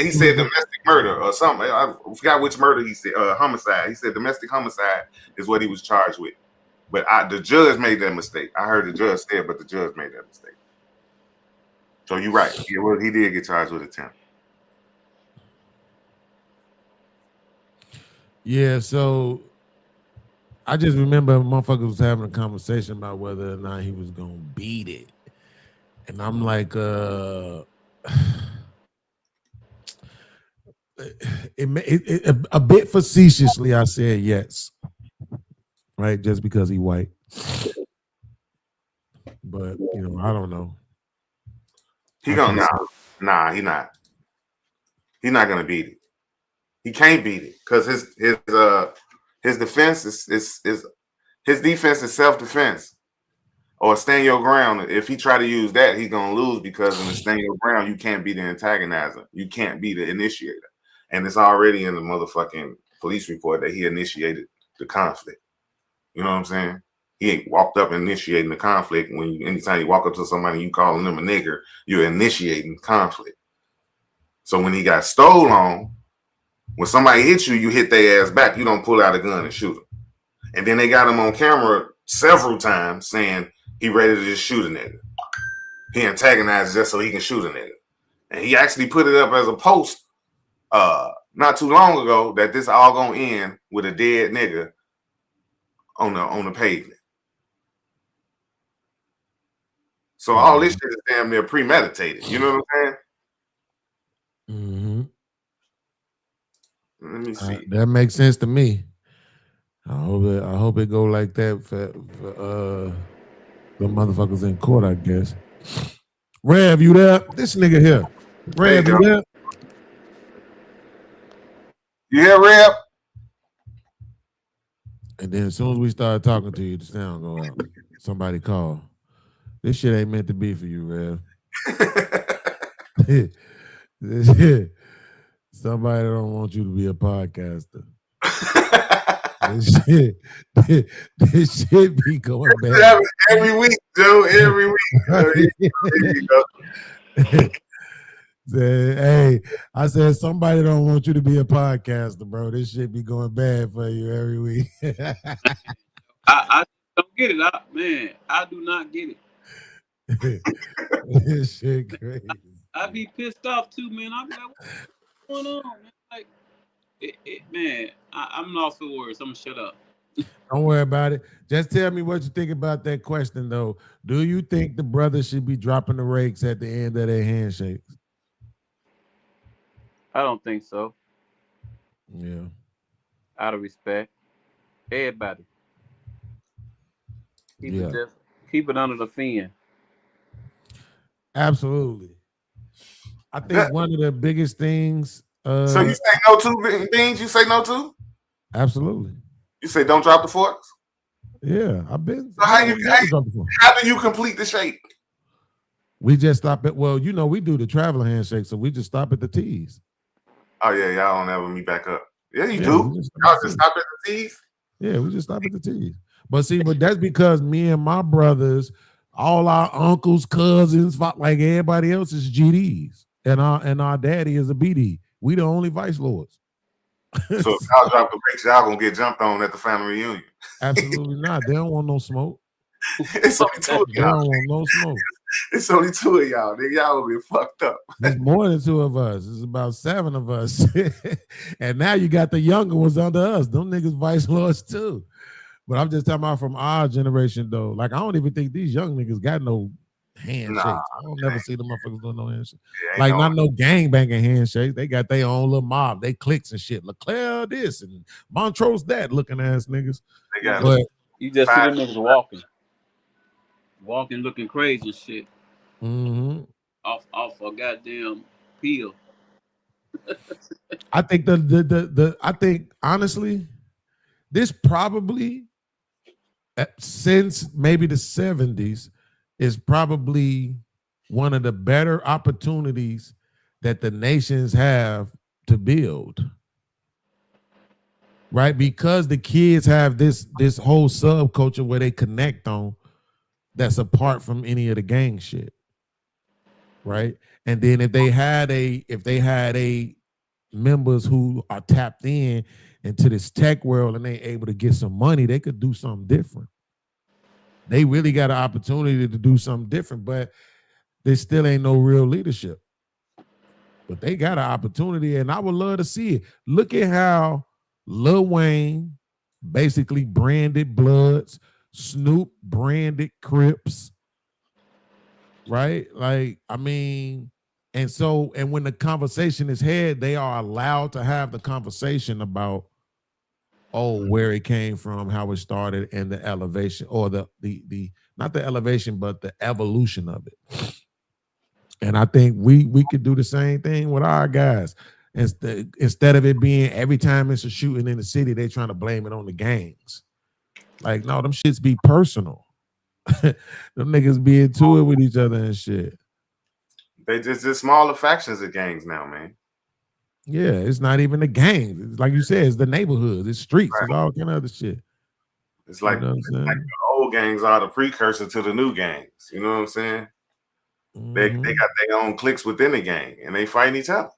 he said domestic murder or something. I forgot which murder he said, homicide. He said domestic homicide is what he was charged with. But the judge made that mistake. I heard the judge say it, but the judge made that mistake. So you're right. He did get charged with attempt. Yeah, so I just remember motherfuckers was having a conversation about whether or not he was gonna beat it. And I'm like, a bit facetiously, I said yes, right? Just because he white, but I don't know. He gonna nah, he not. He's not gonna beat it. He can't beat it because his defense is his defense is self-defense. Or stand your ground. If he try to use that, he's gonna lose because in the stand your ground, you can't be the antagonizer. You can't be the initiator. And it's already in the motherfucking police report that he initiated the conflict. You know what I'm saying? He ain't walked up initiating the conflict. Anytime you walk up to somebody, you calling them a nigger, you're initiating conflict. So when he got stole on, when somebody hits you, you hit their ass back. You don't pull out a gun and shoot them. And then they got him on camera several times saying he ready to just shoot a nigga. He antagonized just so he can shoot a nigga. And he actually put it up as a post not too long ago that this all gonna end with a dead nigga on the pavement. So all this shit is damn near premeditated. You know what I'm saying? Mm-hmm. Let me see. That makes sense to me. I hope it go like that for the motherfuckers in court, I guess. Rev, you there? This nigga here. Rev, you there? You hear Rev? And then as soon as we start talking to you, the sound go out. Somebody call. This shit ain't meant to be for you, Rev. Somebody don't want you to be a podcaster. This shit be going bad. Every week, Joe. Every week. There you go. Hey, I said somebody don't want you to be a podcaster, bro. This shit be going bad for you every week. I don't get it. I do not get it. This shit crazy. I be pissed off too, man. I be like, what's going on, man? Like, man, I'm lost for words. I'm gonna shut up. Don't worry about it. Just tell me what you think about that question, though. Do you think the brothers should be dropping the rakes at the end of their handshakes? I don't think so. Yeah. Out of respect, everybody. Keep it under the fin. Absolutely. I think one of the biggest things. So you say no to Beans? You say no to? Absolutely. You say don't drop the forks? Yeah, I've been. So how do you complete the shake? We just stop at, well, you know, we do the traveler handshake, so we just stop at the T's. Oh, yeah, y'all don't ever meet back up. Yeah, you do. Y'all just stop at the T's? Yeah, we just stop at the T's. But see, but that's because me and my brothers, all our uncles, cousins, like everybody else is GDs. And our daddy is a BD. We the only vice lords. So if y'all drop the brakes, y'all gonna get jumped on at the family reunion. Absolutely not. They don't want no smoke. It's only two of They y'all. don't want no smoke. It's only two of y'all. Nigga, y'all gonna get fucked up. There's more than two of us. It's about 7 of us. And now you got the younger ones under us. Them niggas vice lords too. But I'm just talking about from our generation though. Like I don't even think these young niggas got no handshakes. I don't never see them motherfuckers doing no handshakes. Like not no gangbanging handshakes. They got their own little mob. They cliques and shit. Leclerc this and Montrose that looking ass niggas. But you just see them niggas walking looking crazy and shit. Mm-hmm. Off a goddamn peel. I think I think honestly, this probably since maybe the 70s is probably one of the better opportunities that the nations have to build. Right? Because the kids have this whole subculture where they connect on that's apart from any of the gang shit. Right? And then if they had a members who are tapped into this tech world and they able to get some money, they could do something different. They really got an opportunity to do something different, but there still ain't no real leadership. But they got an opportunity, and I would love to see it. Look at how Lil Wayne basically branded Bloods, Snoop branded Crips, right? Like, I mean, and when the conversation is had, they are allowed to have the conversation about, where it came from, how it started, and the elevation, or the not the elevation, but the evolution of it. And I think we could do the same thing with our guys. Instead of it being every time it's a shooting in the city, they trying to blame it on the gangs. Like, no, them shits be personal. Them niggas be into it with each other and shit. They just smaller factions of gangs now, man. Yeah, it's not even the gangs. It's like you said, it's the neighborhoods, it's streets, It's all kind of other shit. It's like, like the old gangs are the precursor to the new gangs. You know what I'm saying? Mm-hmm. They got their own cliques within the gang, and they fight each other.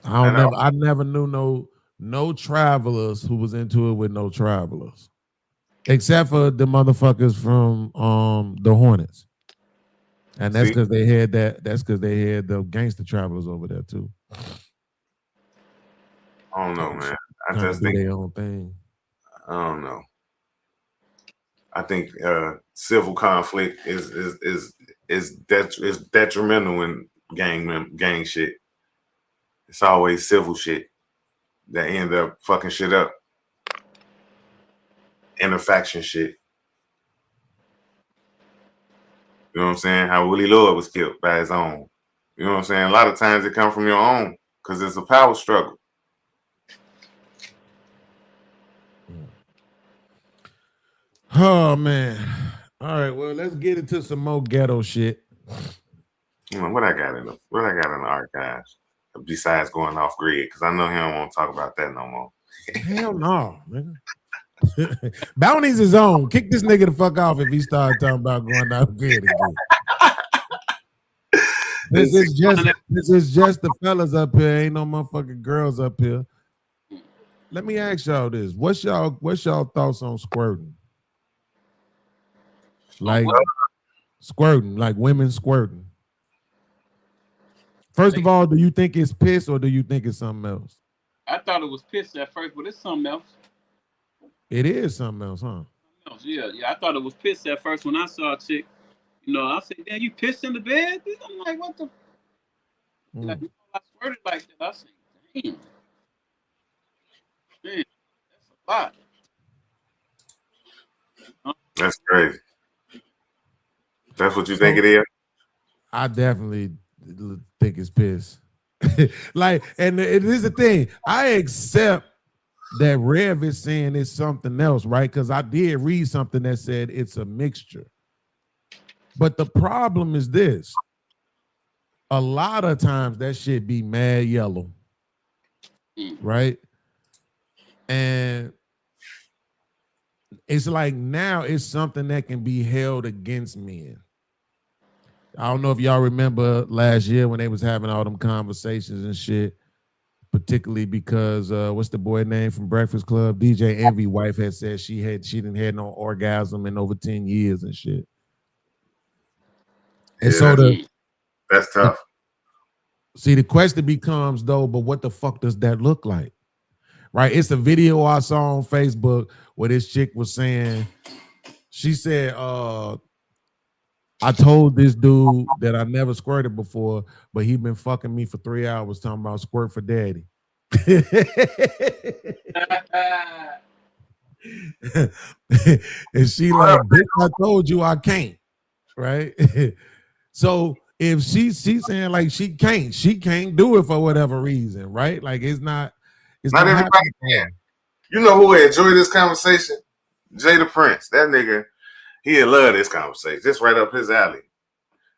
I never knew no travelers who was into it with no travelers, except for the motherfuckers from the Hornets. And that's because they had that's because they had the gangster travelers over there too. I don't know, man. I just think their own thing. I don't know. I think civil conflict is detrimental in gang shit. It's always civil shit that end up fucking shit up. Interfaction shit. You know what I'm saying? How Willie Lloyd was killed by his own. You know what I'm saying? A lot of times it comes from your own because it's a power struggle. Oh, man. All right, well, let's get into some more ghetto shit. What I got in the archives? besides going off grid, because I know he don't want to talk about that no more. Hell no, nigga. Bounty's his own. Kick this nigga the fuck off if he started talking about going off grid again. This is just the fellas up here. Ain't no motherfucking girls up here. Let me ask y'all this: what's y'all thoughts on squirting? Like squirting, like women squirting. First of all, do you think it's piss or do you think it's something else? I thought it was piss at first, but it's something else. It is something else, huh? Yeah. I thought it was piss at first when I saw a chick. You know, I said, "Damn, you pissed in the bed?" I'm like, "What the?" Like, I squirted like that. I said, "Damn, man, that's a lot." That's crazy. That's what you think it is? I definitely think it's piss. Like, and it is the thing. I accept that Rev is saying it's something else, right? Because I did read something that said it's a mixture. But the problem is this. A lot of times that shit be mad yellow, right? And it's like now it's something that can be held against men. I don't know if y'all remember last year when they was having all them conversations and shit, particularly because what's the boy name from Breakfast Club? DJ Envy wife had said she didn't had no orgasm in over 10 years and shit. And so that's tough. See, the question becomes though, but what the fuck does that look like? Right? It's a video I saw on Facebook where this chick was saying, she said, I told this dude that I never squirted before, but he been fucking me for 3 hours talking about squirt for daddy. And she like, bitch, I told you I can't. Right? So if she's saying like she can't do it for whatever reason, right? Like it's not everybody can. You know who would enjoy this conversation? Jada Prince. That nigga, he'd love this conversation. Just right up his alley.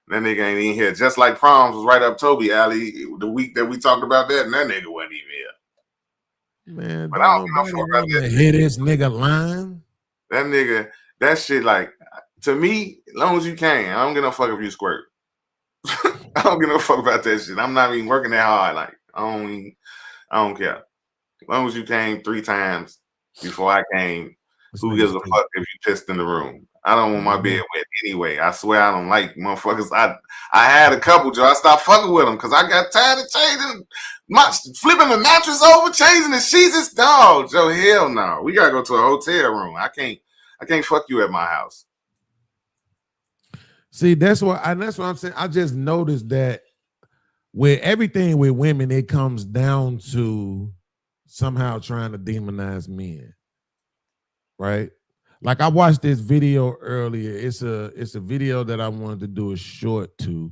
That nigga ain't even here. Just like Proms was right up Toby alley the week that we talked about that, and that nigga wasn't even here. Man, but I don't know about that. Hit this nigga line. That nigga, that shit like, to me, as long as you can, I don't give no fuck if you squirt. I don't give no fuck about that shit. I'm not even working that hard. Like, I don't care. As long as you came 3 times before I came, who gives a fuck if you pissed in the room? I don't want my bed wet anyway. I swear I don't like motherfuckers. I had a couple, Joe. I stopped fucking with them because I got tired of changing, flipping the mattress over, changing the sheets. It's dog, Joe. Hell no. We gotta go to a hotel room. I can't fuck you at my house. See, that's what I'm saying. I just noticed that with everything with women, it comes down to somehow trying to demonize men, right? Like I watched this video earlier. It's a video that I wanted to do a short to,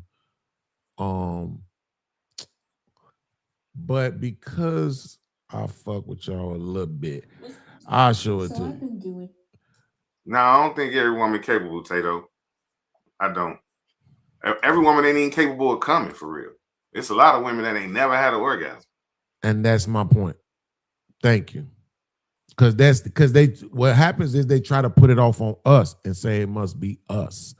but because I fuck with y'all a little bit, I'll show it to you. No, I don't think every woman capable, Tato. I don't. Every woman ain't even capable of coming for real. It's a lot of women that ain't never had an orgasm. And that's my point. Thank you. Because what happens is they try to put it off on us and say it must be us.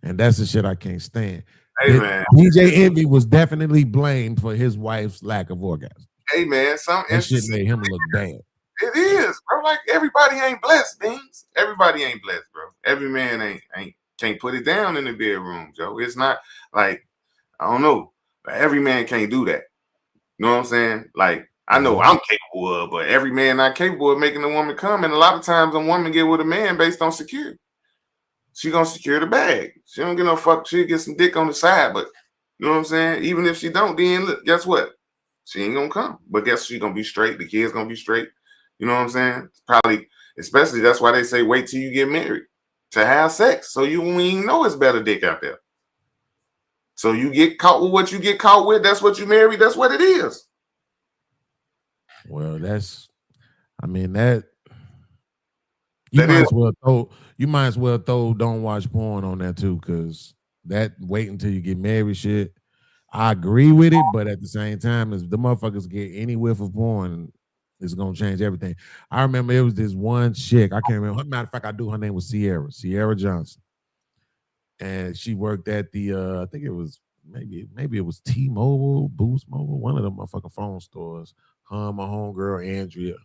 And that's the shit I can't stand. Hey, man. DJ Envy was definitely blamed for his wife's lack of orgasm. Hey, man. That shit made him look bad. It is, bro. Like, everybody ain't blessed, Beans. Everybody ain't blessed, bro. Every man can't put it down in the bedroom, Joe. It's not like, I don't know, but every man can't do that. You know what I'm saying? Like, I know I'm capable of, but every man not capable of making a woman come. And a lot of times a woman get with a man based on security. She gonna secure the bag. She don't get no fuck. She'll get some dick on the side, but you know what I'm saying? Even if she don't, then look, guess what? She ain't gonna come. But guess she gonna be straight. The kid's gonna be straight. You know what I'm saying? Probably, especially that's why they say wait till you get married to have sex. So you won't even know it's better dick out there. So you get caught with what you get caught with. That's what you marry. That's what it is. Well, you might as well throw don't watch porn on that too, because that wait until you get married shit, I agree with it, but at the same time, if the motherfuckers get any whiff of porn, it's gonna change everything. I remember it was this one chick. I can't remember. Matter of fact, I do. Her name was Sierra Johnson, and she worked at the. I think it was maybe it was T-Mobile, Boost Mobile, one of the motherfucking phone stores. My homegirl Andrea,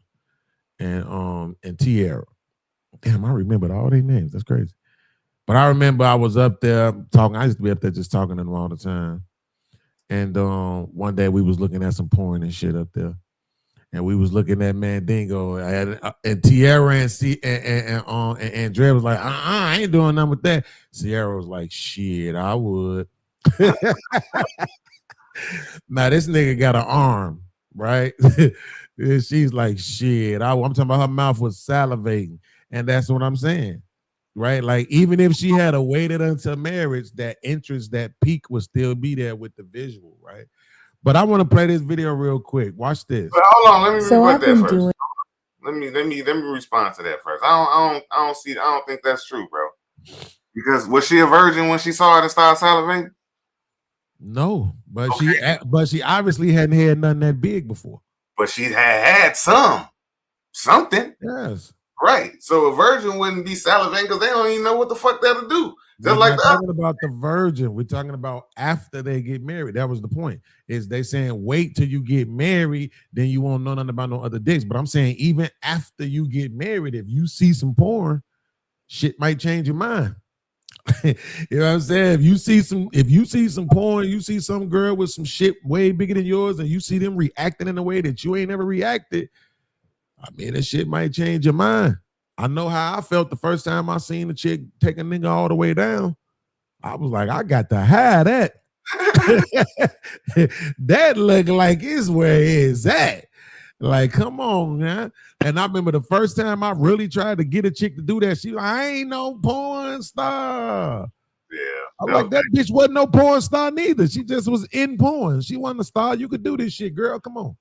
and Tierra. Damn, I remembered all their names. That's crazy. But I remember I was up there talking. I used to be up there just talking to them all the time. And one day we was looking at some porn and shit up there, and we was looking at Mandingo, and Tierra and Andrea was like, I ain't doing nothing with that. Sierra was like, shit, I would. Now this nigga got an arm, right? She's like, shit, I'm talking about her mouth was salivating, and that's what I'm saying. Right, like even if she had waited until marriage, that interest, that peak would still be there with the visual, right? But I want to play this video real quick. Watch this. But hold on, let me rebut that first. Let me respond to that first. I don't think that's true, bro. Because was she a virgin when she saw it and started salivating? No, but she obviously hadn't had nothing that big before. But she had something. Yes. Right. So a virgin wouldn't be salivating because they don't even know what the fuck that'll do. Just We're not talking about the virgin. We're talking about after they get married. That was the point. Is they saying wait till you get married, then you won't know nothing about no other dicks. But I'm saying even after you get married, if you see some porn, shit might change your mind. You know what I'm saying? If you see some porn, you see some girl with some shit way bigger than yours, and you see them reacting in a way that you ain't never reacted, I mean, that shit might change your mind. I know how I felt the first time I seen a chick take a nigga all the way down. I was like, I got to have that. That look like it's where it's at. Like, come on, man. And I remember the first time I really tried to get a chick to do that, she like, I ain't no porn star. Yeah. I'm like, that bitch wasn't no porn star neither. She just was in porn. She wasn't a star. You could do this shit, girl. Come on.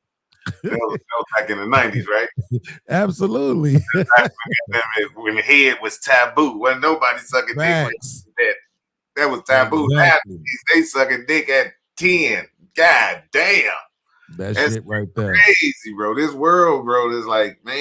That was back in the 90s, right? Absolutely. When the head was taboo, when nobody sucking dick. That was taboo. Exactly. They sucking dick at 10. God damn. That's shit right there. Crazy, bro. This world, bro, is like, bro.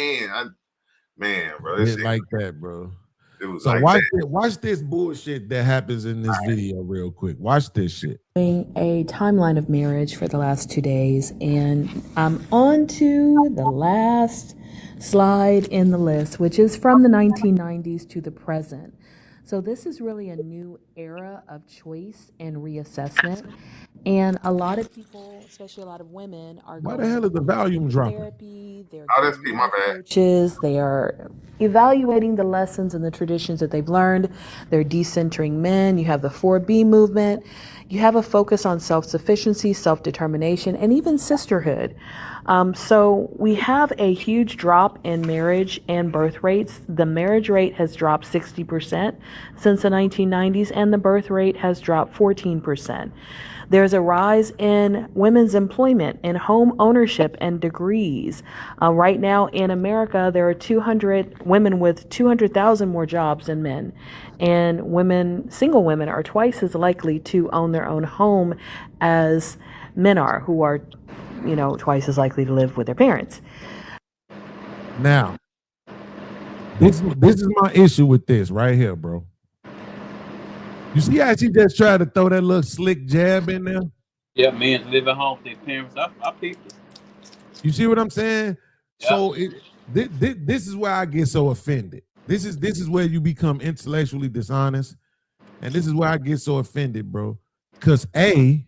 This shit like that, bro. It was so like watch this bullshit that happens in this video real quick. Watch this shit. A timeline of marriage for the last 2 days, and I'm on to the last slide in the list, which is from the 1990s to the present. So this is really a new era of choice and reassessment. And a lot of people, especially a lot of women, are Why the hell is the volume dropping? Therapy, they're that's me, my bad. coaches, they are evaluating the lessons and the traditions that they've learned. They're decentering men. You have the 4B movement. You have a focus on self-sufficiency, self-determination, and even sisterhood. So we have a huge drop in marriage and birth rates. The marriage rate has dropped 60% since the 1990s, and the birth rate has dropped 14%. There's a rise in women's employment and home ownership and degrees. Right now in America, there are 200 women with 200,000 more jobs than men. And single women are twice as likely to own their own home as men are, who are, twice as likely to live with their parents. Now, this is my issue with this right here, bro. You see how she just tried to throw that little slick jab in there? Yeah, men live at home with their parents. I peeped it. You see what I'm saying? Yeah. So this is where I get so offended. This is where you become intellectually dishonest, and this is where I get so offended, bro. Because if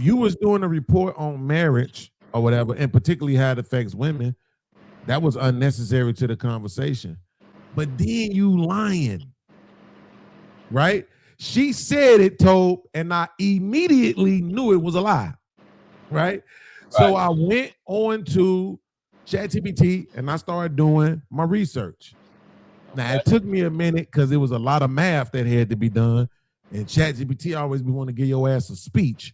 you was doing a report on marriage or whatever, and particularly how it affects women, that was unnecessary to the conversation. But then you lying. Right? She said it, Tobe, and I immediately knew it was a lie. Right? So I went on to ChatGPT and I started doing my research. Now it took me a minute because it was a lot of math that had to be done, and ChatGPT always be wanting to give your ass a speech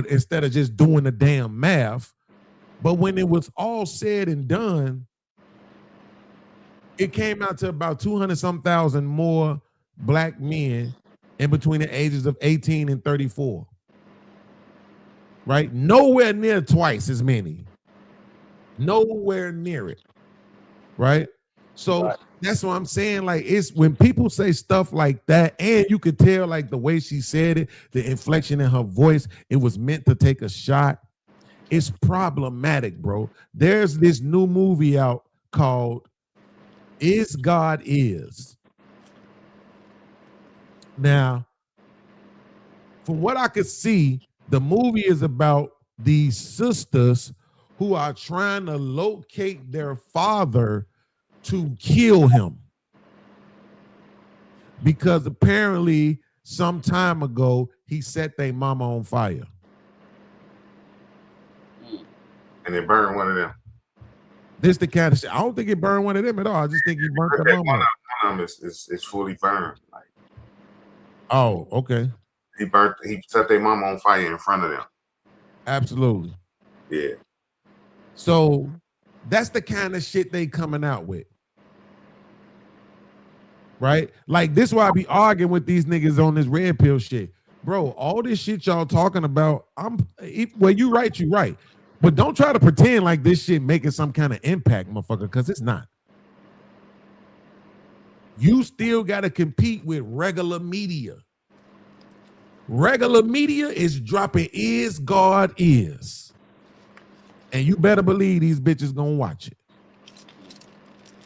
instead of just doing the damn math. But when it was all said and done, it came out to about 200-some thousand more Black men in between the ages of 18 and 34. Right? Nowhere near twice as many. Nowhere near it. Right? So that's what I'm saying. Like, it's when people say stuff like that, and you could tell, like, the way she said it, the inflection in her voice, it was meant to take a shot. It's problematic, bro. There's this new movie out called Is God Is. Now, from what I could see, the movie is about these sisters who are trying to locate their father to kill him. Because apparently some time ago, he set their mama on fire. And they burned one of them. This the kind of shit. I don't think it burned one of them at all. I just think he burnt the mama. One of them is fully burned. Like, oh, okay. He set their mama on fire in front of them. Absolutely. Yeah. So that's the kind of shit they coming out with. Right? Like, this is why I be arguing with these niggas on this red pill shit. Bro, all this shit y'all talking about, well, you right. But don't try to pretend like this shit making some kind of impact, motherfucker, because it's not. You still got to compete with regular media. Regular media is dropping Is God Is. And you better believe these bitches gonna watch it.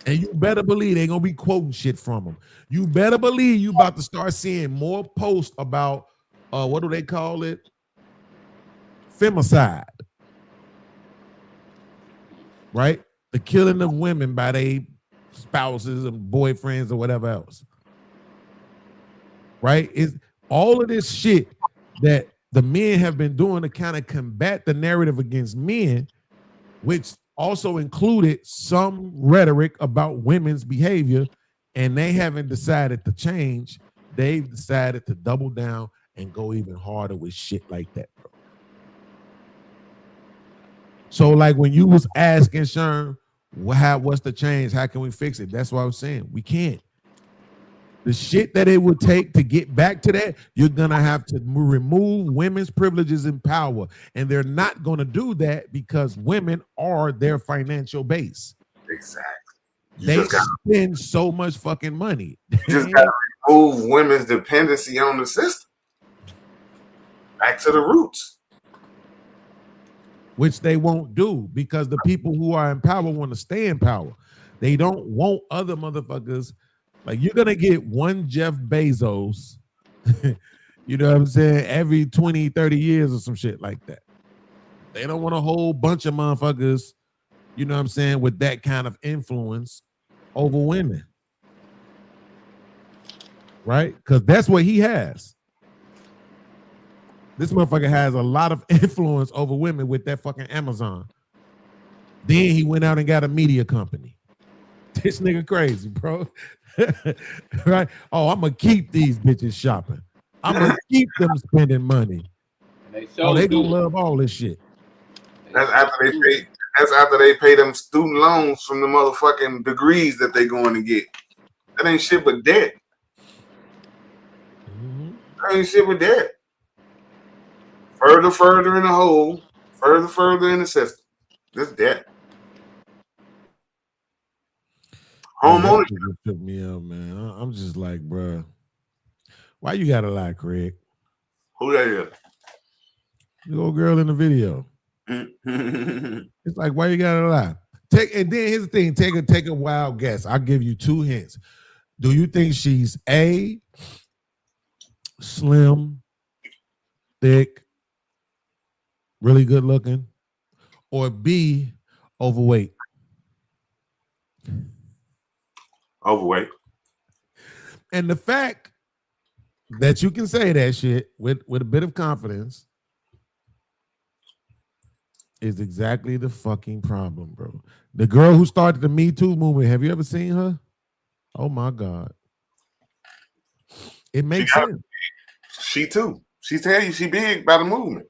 And you better believe they gonna be quoting shit from them. You better believe you about to start seeing more posts about, what do they call it? Femicide. Right? The killing of women by their spouses and boyfriends or whatever else. Right? It's all of this shit that the men have been doing to kind of combat the narrative against men, which also included some rhetoric about women's behavior, and they haven't decided to change. They've decided to double down and go even harder with shit like that, bro. So, like, when you was asking Sherm, what's the change? How can we fix it? That's what I was saying. We can't. The shit that it would take to get back to that, you're going to have to remove women's privileges and power. And they're not going to do that because women are their financial base. Exactly. They spend so much fucking money. You just got to remove women's dependency on the system. Back to the roots. Which they won't do because the people who are in power want to stay in power. They don't want other motherfuckers. Like, you're going to get one Jeff Bezos, you know what I'm saying, every 20, 30 years or some shit like that. They don't want a whole bunch of motherfuckers, you know what I'm saying, with that kind of influence over women. Right? Because that's what he has. This motherfucker has a lot of influence over women with that fucking Amazon. Then he went out and got a media company. This nigga crazy, bro. Right? Oh, I'm gonna keep these bitches shopping. I'm gonna keep them spending money. They gonna love all this shit. That's after they pay them student loans from the motherfucking degrees that they going to get. That ain't shit but debt. That ain't shit but debt. Further in the hole, further in the system. This debt. Home ownership took me up, man. I'm just like, bro, why you gotta lie, Craig? Who that is? The old girl in the video. It's like, why you gotta lie? And then here's the thing: take a wild guess. I'll give you 2 hints. Do you think she's A, slim, thick, really good looking, or B, overweight? Overweight. And the fact that you can say that shit with a bit of confidence is exactly the fucking problem, bro. The girl who started the Me Too movement, have you ever seen her? Oh my God. It makes sense. She too. She tell you she big by the movement.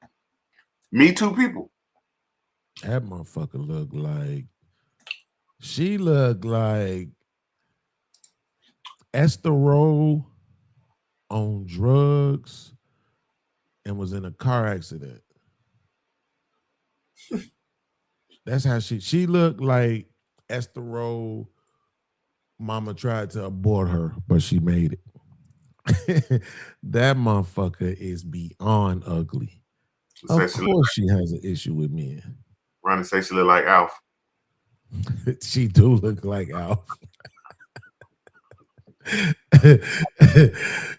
Me Too people. That motherfucker looked like, she looked like Esther Rowe on drugs and was in a car accident. That's how she looked like Esther Rowe. Mama tried to abort her, but she made it. That motherfucker is beyond ugly. Of course she has an issue with men. Ronnie say she look like Alf. She do look like Alf.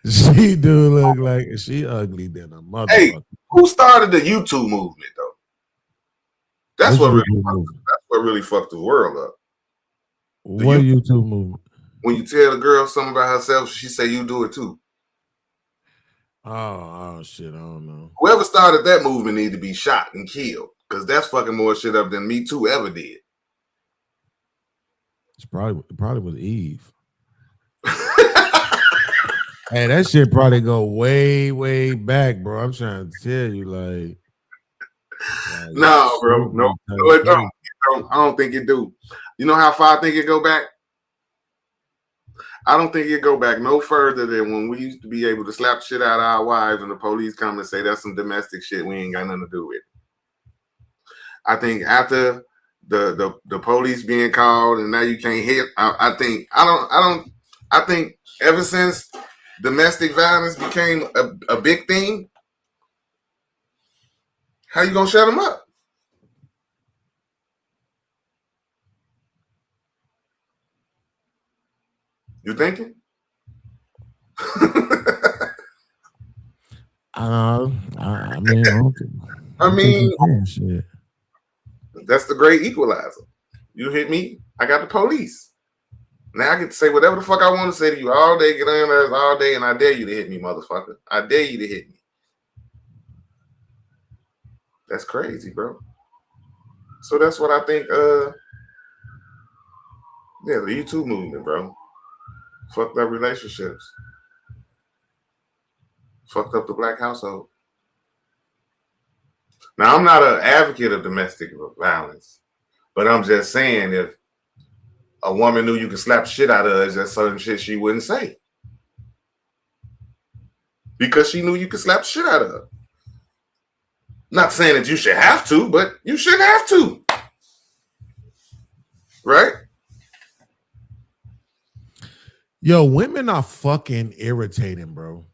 She do look like she ugly than a motherfucker. Hey, who started the YouTube movement though? That's what really fucked the world up. What YouTube movement? When you tell the girl something about herself, she say you do it too. Oh shit, I don't know. Whoever started that movement need to be shot and killed, because that's fucking more shit up than Me Too ever did. It's probably was Eve. Hey, that shit probably go way, way back, bro. I'm trying to tell you, like no, bro. No, it don't. I don't think it do. You know how far I think it go back? I don't think it go back no further than when we used to be able to slap shit out of our wives and the police come and say that's some domestic shit we ain't got nothing to do with. I think after the police being called and now you can't hit, I think ever since domestic violence became a big thing, how you gonna shut them up? You thinking? I mean, shit. That's the great equalizer. You hit me, I got the police. Now I get to say whatever the fuck I want to say to you all day, get on there all day, and I dare you to hit me, motherfucker. I dare you to hit me. That's crazy, bro. So that's what I think. The YouTube movement, bro. Fucked up relationships. Fucked up the black household. Now, I'm not an advocate of domestic violence, but I'm just saying if a woman knew you could slap shit out of her, there's certain shit she wouldn't say. Because she knew you could slap shit out of her. Not saying that you should have to, but you shouldn't have to. Right? Yo, women are fucking irritating, bro.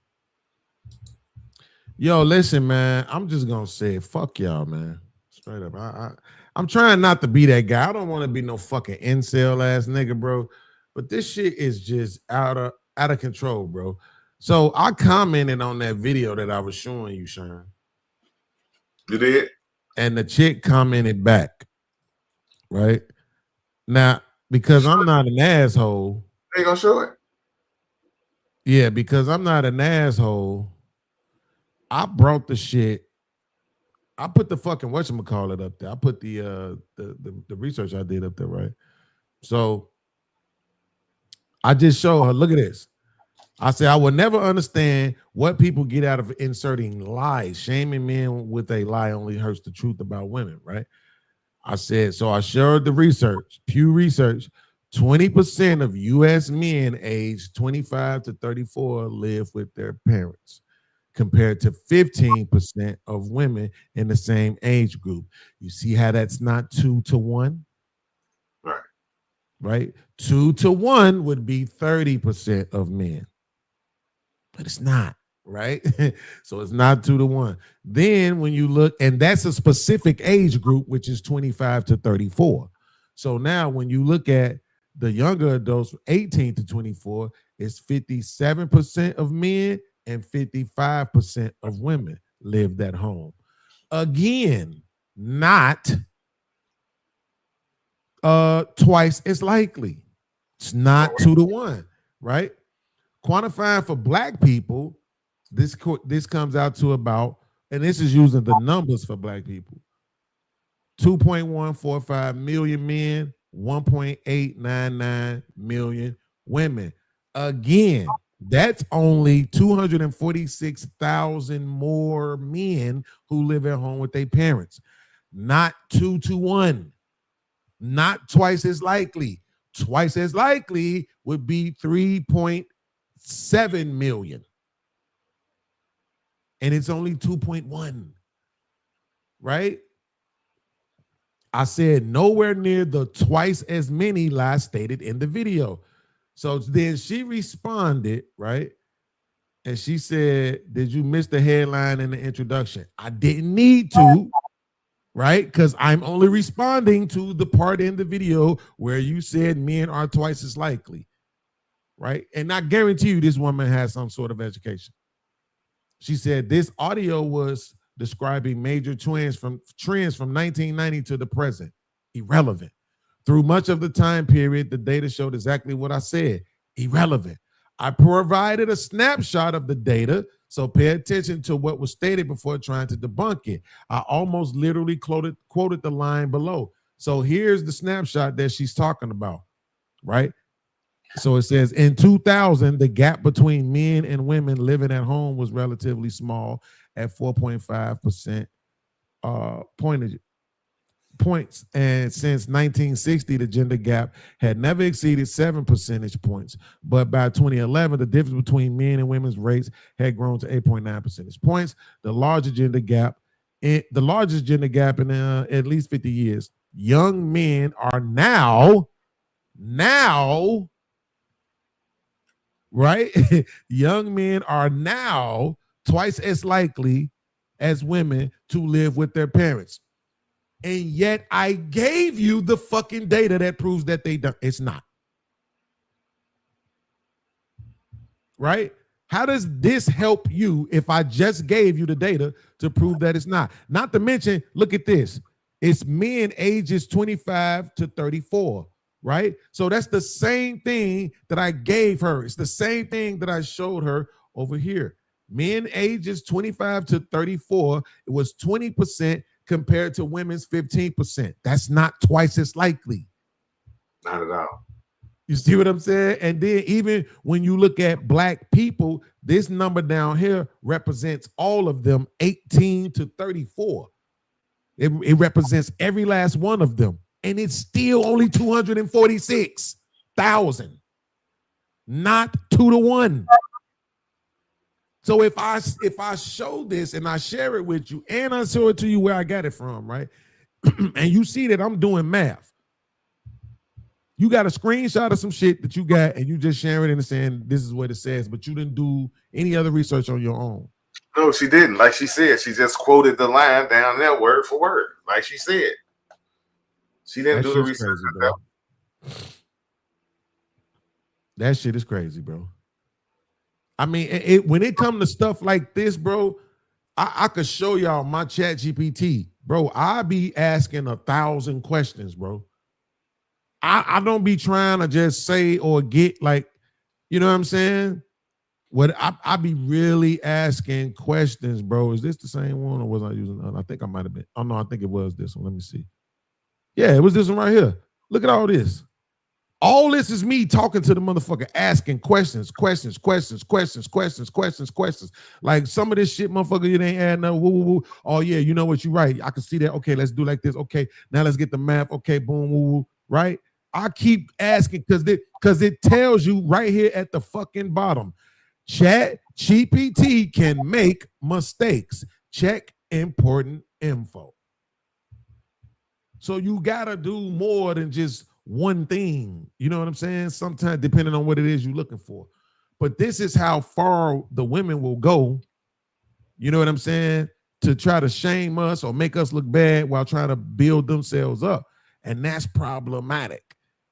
Yo, listen, man. I'm just gonna say, fuck y'all, man. Straight up. I'm trying not to be that guy. I don't want to be no fucking incel ass nigga, bro. But this shit is just out of control, bro. So I commented on that video that I was showing you, Sean. You did? And the chick commented back. Right? Now, because I'm not an asshole. They gonna show it? Yeah, because I'm not an asshole. I brought the shit. I put the fucking whatchamacallit up there. I put the research I did up there, right? So I just show her, look at this. I said, I will never understand what people get out of inserting lies. Shaming men with a lie only hurts the truth about women, right? I said, so I showed the research, Pew Research, 20% of U.S. men aged 25 to 34 live with their parents, compared to 15% of women in the same age group. You see how that's not 2 to 1? Right. Right? 2 to 1 would be 30% of men. But it's not, right? So it's not 2 to 1. Then when you look, and that's a specific age group, which is 25 to 34. So now when you look at the younger adults, 18 to 24, it's 57% of men and 55% of women lived at home. Again, not twice as likely. It's not 2 to 1, right? Quantifying for black people, this comes out to about, and this is using the numbers for black people, 2.145 million men, 1.899 million women. Again, that's only 246,000 more men who live at home with their parents. Not 2 to 1. Not twice as likely. Twice as likely would be 3.7 million. and it's only 2.1, right? I said nowhere near the twice as many lies stated in the video. So then she responded, right? And she said, did you miss the headline in the introduction? I didn't need to, right? Because I'm only responding to the part in the video where you said men are twice as likely, right? And I guarantee you this woman has some sort of education. She said this audio was describing major trends from 1990 to the present. Irrelevant. Through much of the time period, the data showed exactly what I said. Irrelevant. I provided a snapshot of the data, so pay attention to what was stated before trying to debunk it. I almost literally quoted the line below. So here's the snapshot that she's talking about, right? So it says, in 2000, the gap between men and women living at home was relatively small at 4.5% points. And since 1960, the gender gap had never exceeded 7 percentage points. But by 2011, the difference between men and women's rates had grown to 8.9 percentage points. The largest gender gap in at least 50 years. Young men are now, right? Young men are now twice as likely as women to live with their parents. And yet I gave you the fucking data that proves that they don't. It's not. Right? How does this help you if I just gave you the data to prove that it's not? Not to mention, look at this. It's men ages 25 to 34. Right? So that's the same thing that I gave her. It's the same thing that I showed her over here. Men ages 25 to 34, it was 20% compared to women's 15%. That's not twice as likely. Not at all. You see what I'm saying? And then even when you look at black people, this number down here represents all of them 18 to 34. It represents every last one of them. And it's still only 246,000, not 2 to 1. So if I show this and I share it with you and I show it to you where I got it from, right? And you see that I'm doing math. You got a screenshot of some shit that you got and you just share it and saying this is what it says, but you didn't do any other research on your own. No, she didn't. Like she said, she just quoted the line down there word for word, like she said. She didn't do the research. Crazy, that shit is crazy, bro. I mean, when it comes to stuff like this, bro, I could show y'all my ChatGPT, bro. I be asking 1,000 questions, bro. I don't be trying to just say or get like, you know what I'm saying? What I be really asking questions, bro. Is this the same one or was I using? I think I might have been. Oh no, I think it was this one. Let me see. Yeah, it was this one right here. Look at all this. All this is me talking to the motherfucker, asking questions. Like some of this shit, motherfucker, it ain't adding up. Woo. Oh yeah, you know what? You're right. I can see that. Okay, let's do like this. Okay, now let's get the math. Okay, boom, woo. Right? I keep asking because it tells you right here at the fucking bottom. ChatGPT can make mistakes. Check important info. So you gotta do more than just one thing. You know what I'm saying? Sometimes depending on what it is you're looking for. But this is how far the women will go. You know what I'm saying? To try to shame us or make us look bad while trying to build themselves up. And that's problematic,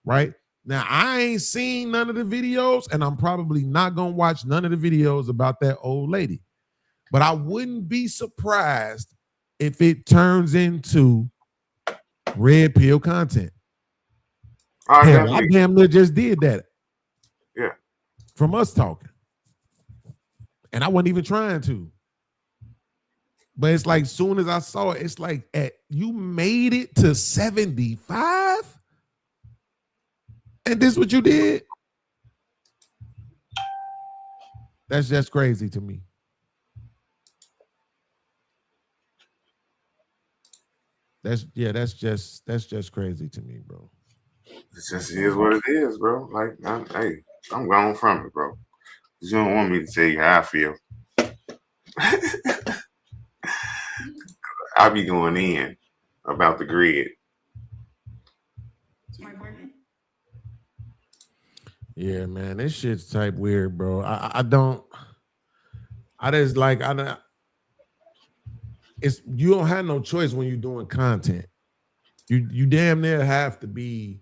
right? Now, I ain't seen none of the videos, and I'm probably not going to watch none of the videos about that old lady. But I wouldn't be surprised if it turns into red pill content. Hell, I damn near just did that. Yeah. From us talking. And I wasn't even trying to. But it's like soon as I saw it, it's like you made it to 75? And this what you did? That's just crazy to me. That's just crazy to me, bro. It just is what it is, bro. Like, I'm gone from it, bro. You don't want me to tell you how I feel. I be going in about the grid. Yeah, man, this shit's type weird, bro. It's you don't have no choice when you're doing content. You damn near have to be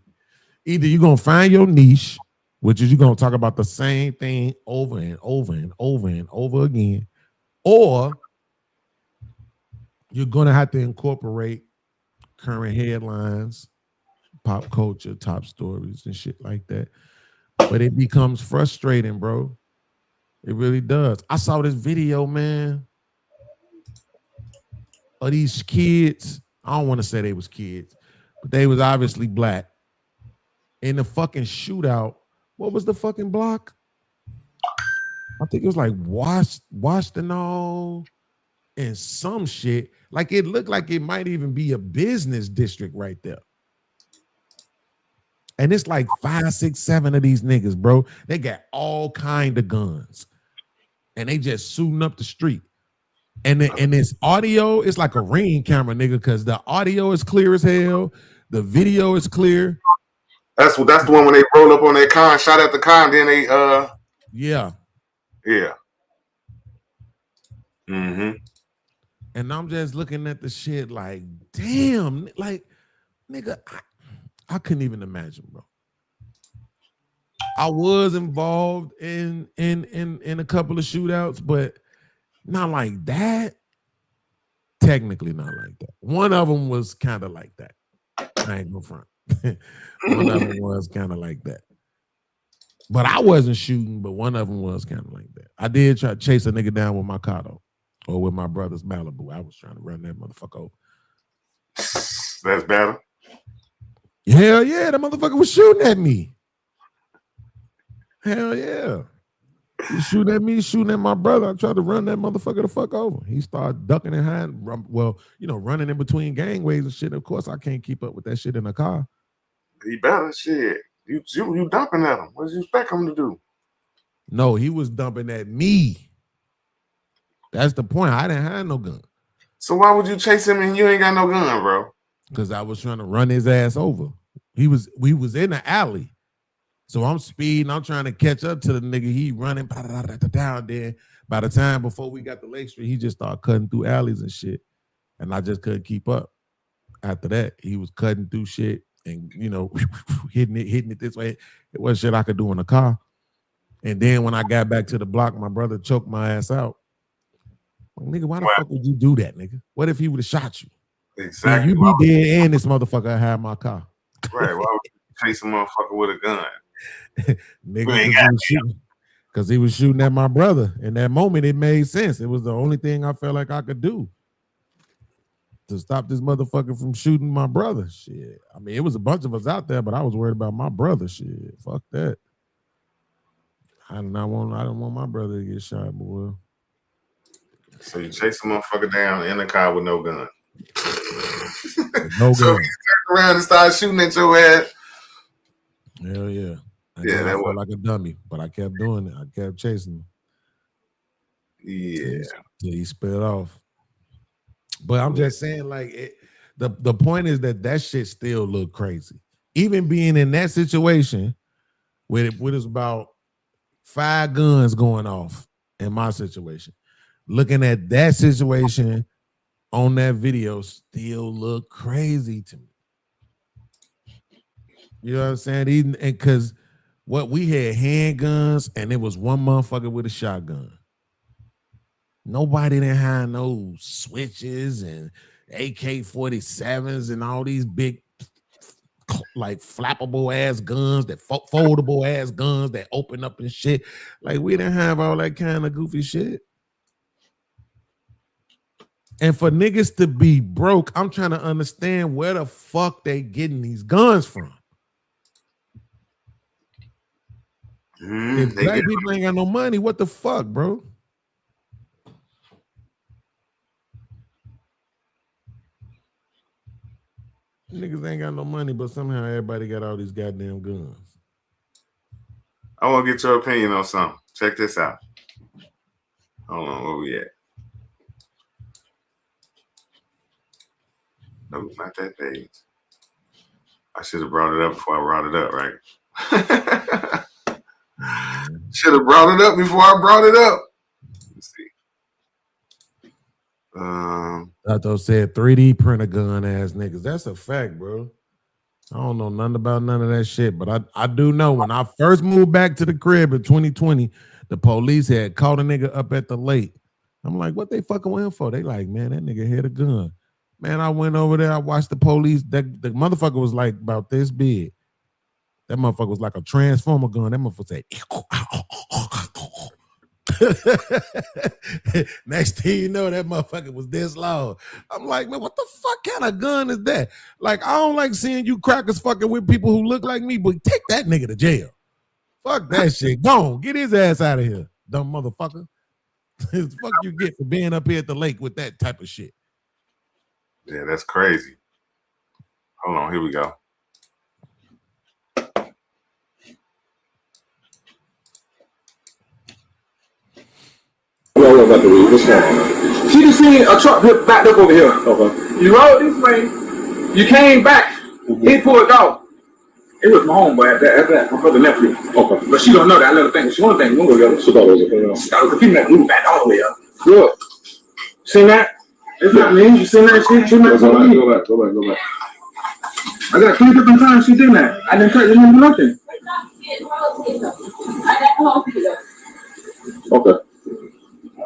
either you're gonna find your niche, which is you're gonna talk about the same thing over and over and over and over again, or you're gonna have to incorporate current headlines, pop culture, top stories, and shit like that. But it becomes frustrating, bro. It really does. I saw this video, man, of these kids. I don't want to say they was kids, but they was obviously black. In the fucking shootout, what was the fucking block? I think it was like Washtenaw and some shit. Like it looked like it might even be a business district right there. And it's like 5, 6, 7 of these niggas, bro. They got all kind of guns. And they just shooting up the street. And this audio is like a Ring camera, nigga, because the audio is clear as hell. The video is clear. That's the one when they roll up on their car, shot at the car, and then they Yeah. Mm-hmm. And I'm just looking at the shit like, damn, like, nigga, I couldn't even imagine, bro. I was involved in a couple of shootouts, but not like that. Technically not like that. One of them was kind of like that. I ain't no front. One of them was kind of like that. But I wasn't shooting, but one of them was kind of like that. I did try to chase a nigga down with my car, though, or with my brother's Malibu. I was trying to run that motherfucker over. That's better. Hell yeah, that motherfucker was shooting at me. Hell yeah. He shooting at me, shooting at my brother. I tried to run that motherfucker the fuck over. He started ducking and hiding. Well, running in between gangways and shit. Of course, I can't keep up with that shit in a car. He better shit. You dumping at him. What did you expect him to do? No, he was dumping at me. That's the point. I didn't have no gun. So why would you chase him and you ain't got no gun, bro? Because I was trying to run his ass over. We was in the alley. So I'm speeding. I'm trying to catch up to the nigga. He running down there. By the time before we got to Lake Street, he just started cutting through alleys and shit. And I just couldn't keep up. After that, he was cutting through shit and, hitting it this way. It wasn't shit I could do in the car. And then when I got back to the block, my brother choked my ass out. Like, nigga, why the fuck would you do that, nigga? What if he would have shot you? Exactly. You be dead and this motherfucker had my car. Right. Why would you chase a motherfucker with a gun? Nigga, because he was shooting at my brother. In that moment, it made sense. It was the only thing I felt like I could do to stop this motherfucker from shooting my brother. Shit. I mean, it was a bunch of us out there, but I was worried about my brother. Shit. Fuck that. I don't want my brother to get shot, boy. So you chase a motherfucker down in a car with no gun. No gun. So he turned around and started shooting at your ass. Hell yeah. I felt like a dummy, but I kept doing it. I kept chasing him. Yeah. Till he sped off. But I'm just saying, like, the point is that shit still look crazy. Even being in that situation with us about 5 guns going off in my situation. Looking at that situation on that video still look crazy to me. You know what I'm saying? Even because what we had handguns and it was one motherfucker with a shotgun. Nobody didn't have no switches and AK-47s and all these big like flappable ass guns, that foldable ass guns that open up and shit. Like we didn't have all that kind of goofy shit. And for niggas to be broke, I'm trying to understand where the fuck they getting these guns from. If black people ain't got no money, what the fuck, bro? Niggas ain't got no money, but somehow everybody got all these goddamn guns. I want to get your opinion on something. Check this out. Hold on, where we at? No, not that page. I should have brought it up before I brought it up, right? Should have brought it up before I brought it up. Let's see. I thought said 3D printer gun ass niggas. That's a fact, bro. I don't know nothing about none of that shit, but I do know when I first moved back to the crib in 2020, the police had caught a nigga up at the lake. I'm like, what they fucking with him for? They like, man, that nigga had a gun. Man, I went over there. I watched the police. The motherfucker was like about this big. That motherfucker was like a transformer gun. That motherfucker said, next thing you know, that motherfucker was this long. I'm like, man, what the fuck kind of gun is that? Like, I don't like seeing you crackers fucking with people who look like me, but take that nigga to jail. Fuck that shit. Go on, get his ass out of here, dumb motherfucker. Fuck you get for being up here at the lake with that type of shit. Yeah, that's crazy. Hold on, here we go. About to read. What's going on? She just seen a truck backed up over here. Okay. You rode this way. You came back. He pulled off. It was my homeboy at that. My brother nephew. Okay. But she don't know that. I let her think. She want to think we'll go together. She thought it was a female. She thought it was a female. We back all the way up. Good. Seen that? It's not me. You seen that shit? She go back. I got 3 different times she did that. I didn't touch nothing. Okay.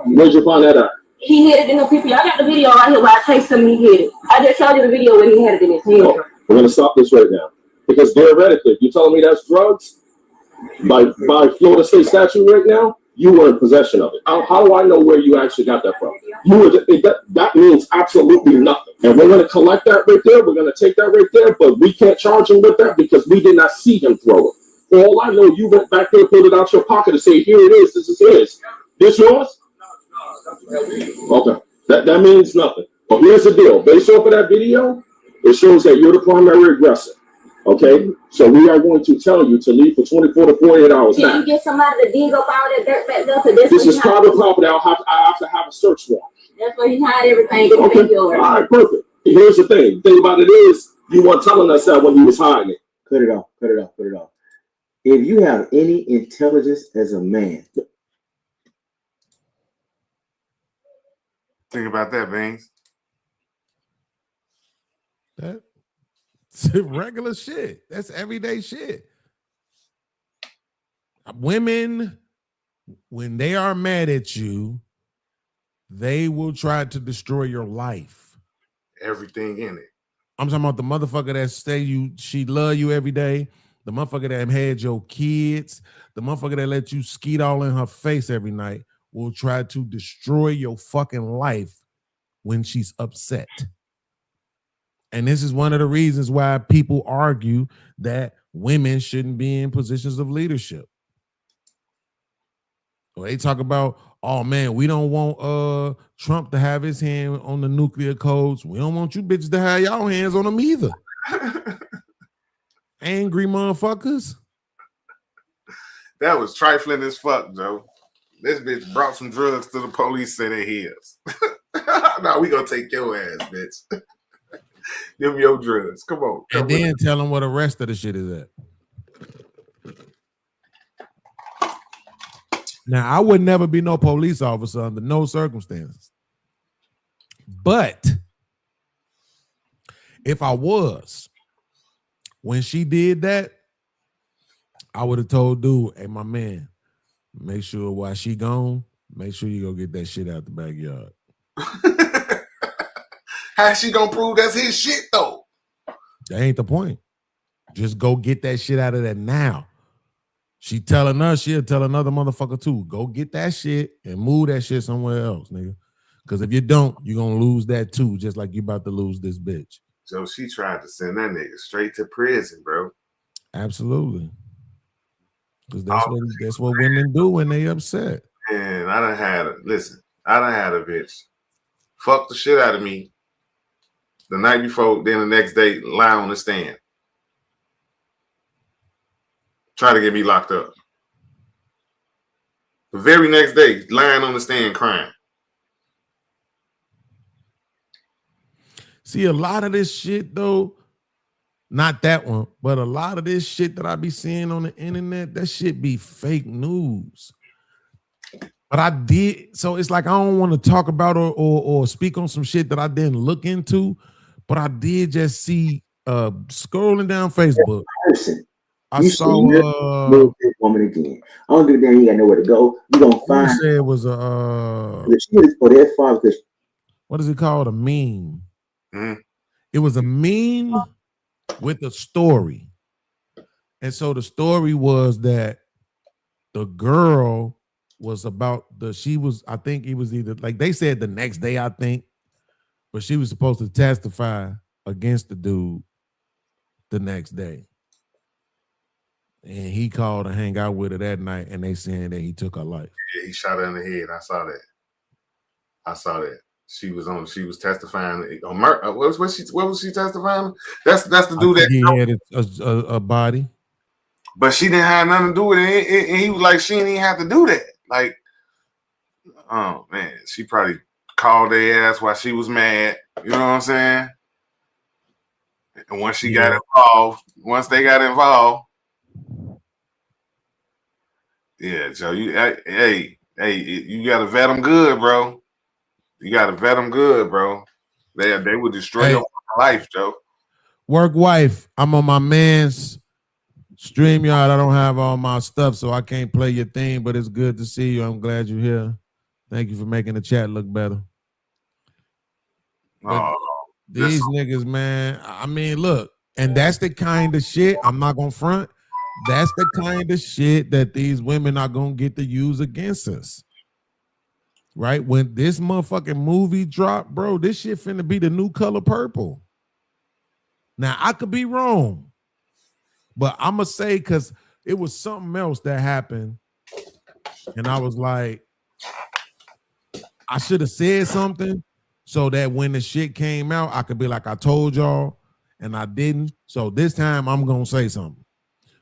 Where'd you find that at? He hid it in the PP. I got the video right here where I chased him and he hid it. I just showed you the video where he had it in his hand. Oh, we're going to stop this right now. Because theoretically, if you're telling me that's drugs, by Florida State statute right now, you were in possession of it. How do I know where you actually got that from? That means absolutely nothing. And we're going to collect that right there. We're going to take that right there. But we can't charge him with that because we did not see him throw it. For all I know, you went back there, pulled it out your pocket and say, here it is. This is his. This yours? Okay. That means nothing. But here's the deal. Based off of that video, it shows that you're the primary aggressor. Okay? So we are going to tell you to leave for 24 to 48 hours. Can you get somebody to dig up all that dirt back up? This is private property. I have to have a search warrant. That's where he hide everything. Okay. All right, perfect. Here's the thing. The thing about it is, you weren't telling us that when you was hiding it. Cut it off. If you have any intelligence as a man, think about that, Beans. That's regular shit. That's everyday shit. Women, when they are mad at you, they will try to destroy your life. Everything in it. I'm talking about the motherfucker that say she love you every day, the motherfucker that had your kids, the motherfucker that let you skeet all in her face every night will try to destroy your fucking life when she's upset. And this is one of the reasons why people argue that women shouldn't be in positions of leadership. Or they talk about, oh man, we don't want Trump to have his hand on the nuclear codes. We don't want you bitches to have y'all hands on them either. Angry motherfuckers. That was trifling as fuck, Joe. This bitch brought some drugs to the police, said they're his. Nah, we gonna take your ass, bitch. Give me your drugs. Come on. And then tell them where the rest of the shit is at. Now, I would never be no police officer under no circumstances. But if I was, when she did that, I would have told dude, hey, my man, make sure while she gone, make sure you go get that shit out the backyard. How's she gonna prove that's his shit, though? That ain't the point. Just go get that shit out of there now. She telling us, she'll tell another motherfucker too. Go get that shit and move that shit somewhere else, nigga. Because if you don't, you're going to lose that too, just like you about to lose this bitch. So she tried to send that nigga straight to prison, bro. Absolutely. Because that's what women do when they upset. And I done had a bitch fuck the shit out of me the night before, then the next day lie on the stand. Try to get me locked up. The very next day, lying on the stand crying. See, a lot of this shit though, not that one, but a lot of this shit that I be seeing on the internet, that shit be fake news. But I did, so it's like I don't want to talk about or speak on some shit that I didn't look into, but I did just see scrolling down Facebook. I saw this woman again. I don't give a damn. You got nowhere to go. You gonna find. Say it was what is it called? A meme. It was a meme with a story, and so the story was that the girl was about I think it was either like they said the next day, I think, but she was supposed to testify against the dude the next day. And he called to hang out with her that night, and they saying that he took her life. Yeah, he shot her in the head. I saw that. She was testifying on murder. What was she testifying? That's the dude that he had a body. But she didn't have nothing to do with it. And he was like, she didn't even have to do that. Like, oh man, she probably called their ass while she was mad. You know what I'm saying? And once they got involved, yeah, Joe, you gotta vet them good, bro. You gotta vet them good, bro. They would destroy your life, Joe. Work wife, I'm on my man's StreamYard. I don't have all my stuff, so I can't play your thing, but it's good to see you. I'm glad you're here. Thank you for making the chat look better. These niggas, man, I mean, look, and that's the kind of shit, I'm not gonna front, that's the kind of shit that these women are gonna get to use against us. Right? When this motherfucking movie dropped, bro, this shit finna be the new color purple. Now, I could be wrong, but I'm gonna say, because it was something else that happened, and I was like, I should have said something so that when the shit came out, I could be like, I told y'all, and I didn't. So this time I'm gonna say something.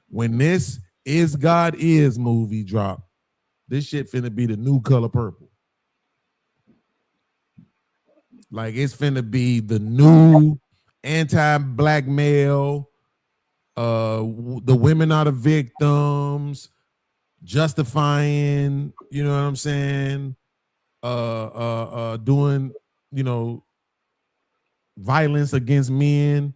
When this Is God Is movie drop, this shit finna be the new color purple. Like, it's finna be the new anti-black male, the women are the victims, justifying, you know what I'm saying, doing, you know, violence against men.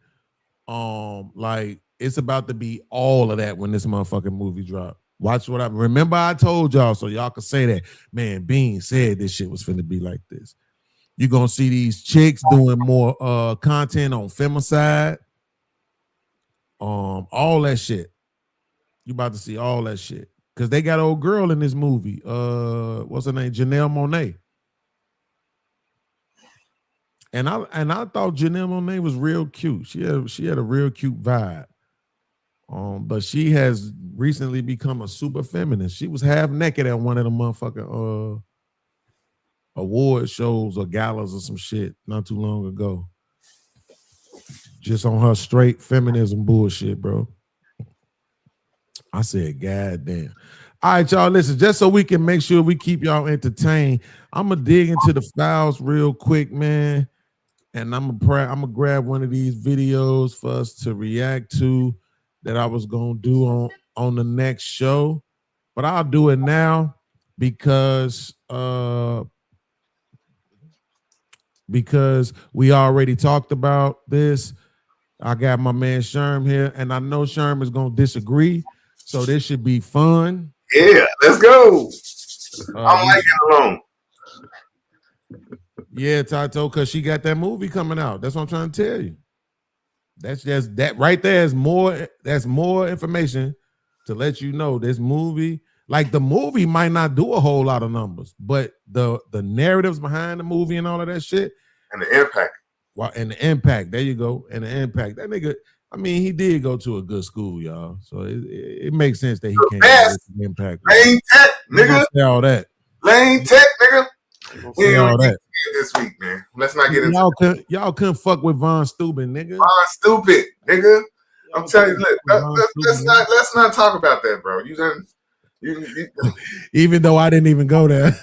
Like, it's about to be all of that when this motherfucking movie drop. Watch what I remember. I told y'all, so y'all can say that, man, Bean said this shit was finna be like this. You're gonna see these chicks doing more content on femicide, all that shit. You about to see all that shit. Because they got an old girl in this movie. What's her name? Janelle Monáe. And I thought Janelle Monáe was real cute. She had a real cute vibe. But she has recently become a super feminist. She was half naked at one of the motherfucking award shows or galas or some shit not too long ago. Just on her straight feminism bullshit, bro. I said, God damn. All right, y'all, listen, just so we can make sure we keep y'all entertained, I'm gonna dig into the files real quick, man. And I'm gonna grab one of these videos for us to react to that I was gonna do on the next show. But I'll do it now because we already talked about this. I got my man Sherm here, and I know Sherm is gonna disagree, so this should be fun. Yeah, let's go. I'm like it alone. Yeah, Tato, because she got that movie coming out. That's what I'm trying to tell you. That's just that right there is more. That's more information to let you know this movie. Like, the movie might not do a whole lot of numbers, but the narratives behind the movie and all of that shit, and the impact. Well, and the impact. There you go. And the impact. That nigga. I mean, he did go to a good school, y'all. So it makes sense that he can't get the impact. Lane Tech, nigga. Say all that. Lane Tech, nigga. Say all that. This week, man. Let's not get into y'all couldn't fuck with Von Steuben, nigga. Von Stupid, nigga. I'm telling you, let's not talk about that, bro. You done Even though I didn't even go there.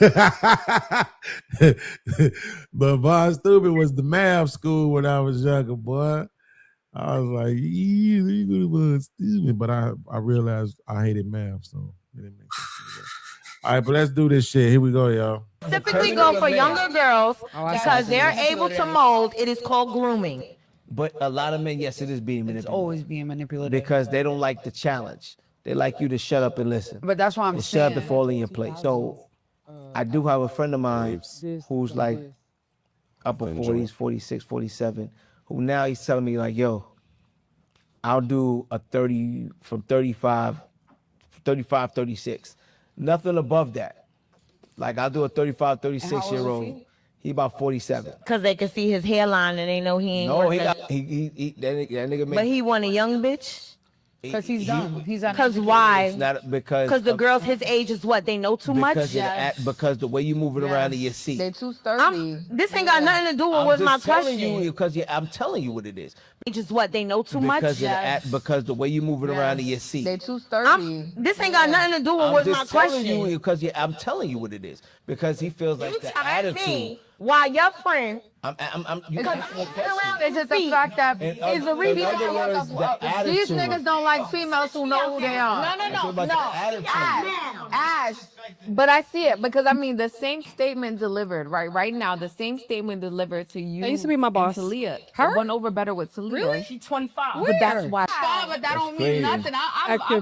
But Von Steuben was the math school when I was younger, boy. I was like, you go to Von Steuben. But I realized I hated math, so it didn't make sense. All right, but let's do this shit. Here we go, y'all. Specifically go for younger girls because they're able to mold. It is called grooming. But a lot of men, yes, it is being manipulated. It's always being manipulated. Because they don't like the challenge. They like you to shut up and listen. But that's why I'm saying. Shut up and fall in your place. So I do have a friend of mine who's like upper 40s, 46, 47, who now he's telling me like, yo, I'll do a 30 from 35, 36. Nothing above that. Like I'll do a 35, 36-year-old. He about 47. Because they can see his hairline and they know he ain't. No, that nigga But he want a young bitch? Because he's young. He's Because why? It's not because the girls his age is what? They know too much? Because the way you move it around in your seat. They're too sturdy. This ain't got nothing to do with what my question. Because I'm telling you what it is. Age is what? They know too much? Because the way you move it around in your seat. They're too sturdy. This ain't got nothing to do with what my question. Because I'm telling you what it is. Because he feels like the attitude. Why your friend? It's just the fact that it's the reason these niggas don't like females who know who they are. No. Ash. But I see it because I mean the same statement delivered right now. The same statement delivered to you. That used to be my boss. To Leah. Her went over better with Talia. Really? She's 25. But that's why. But that don't mean nothing.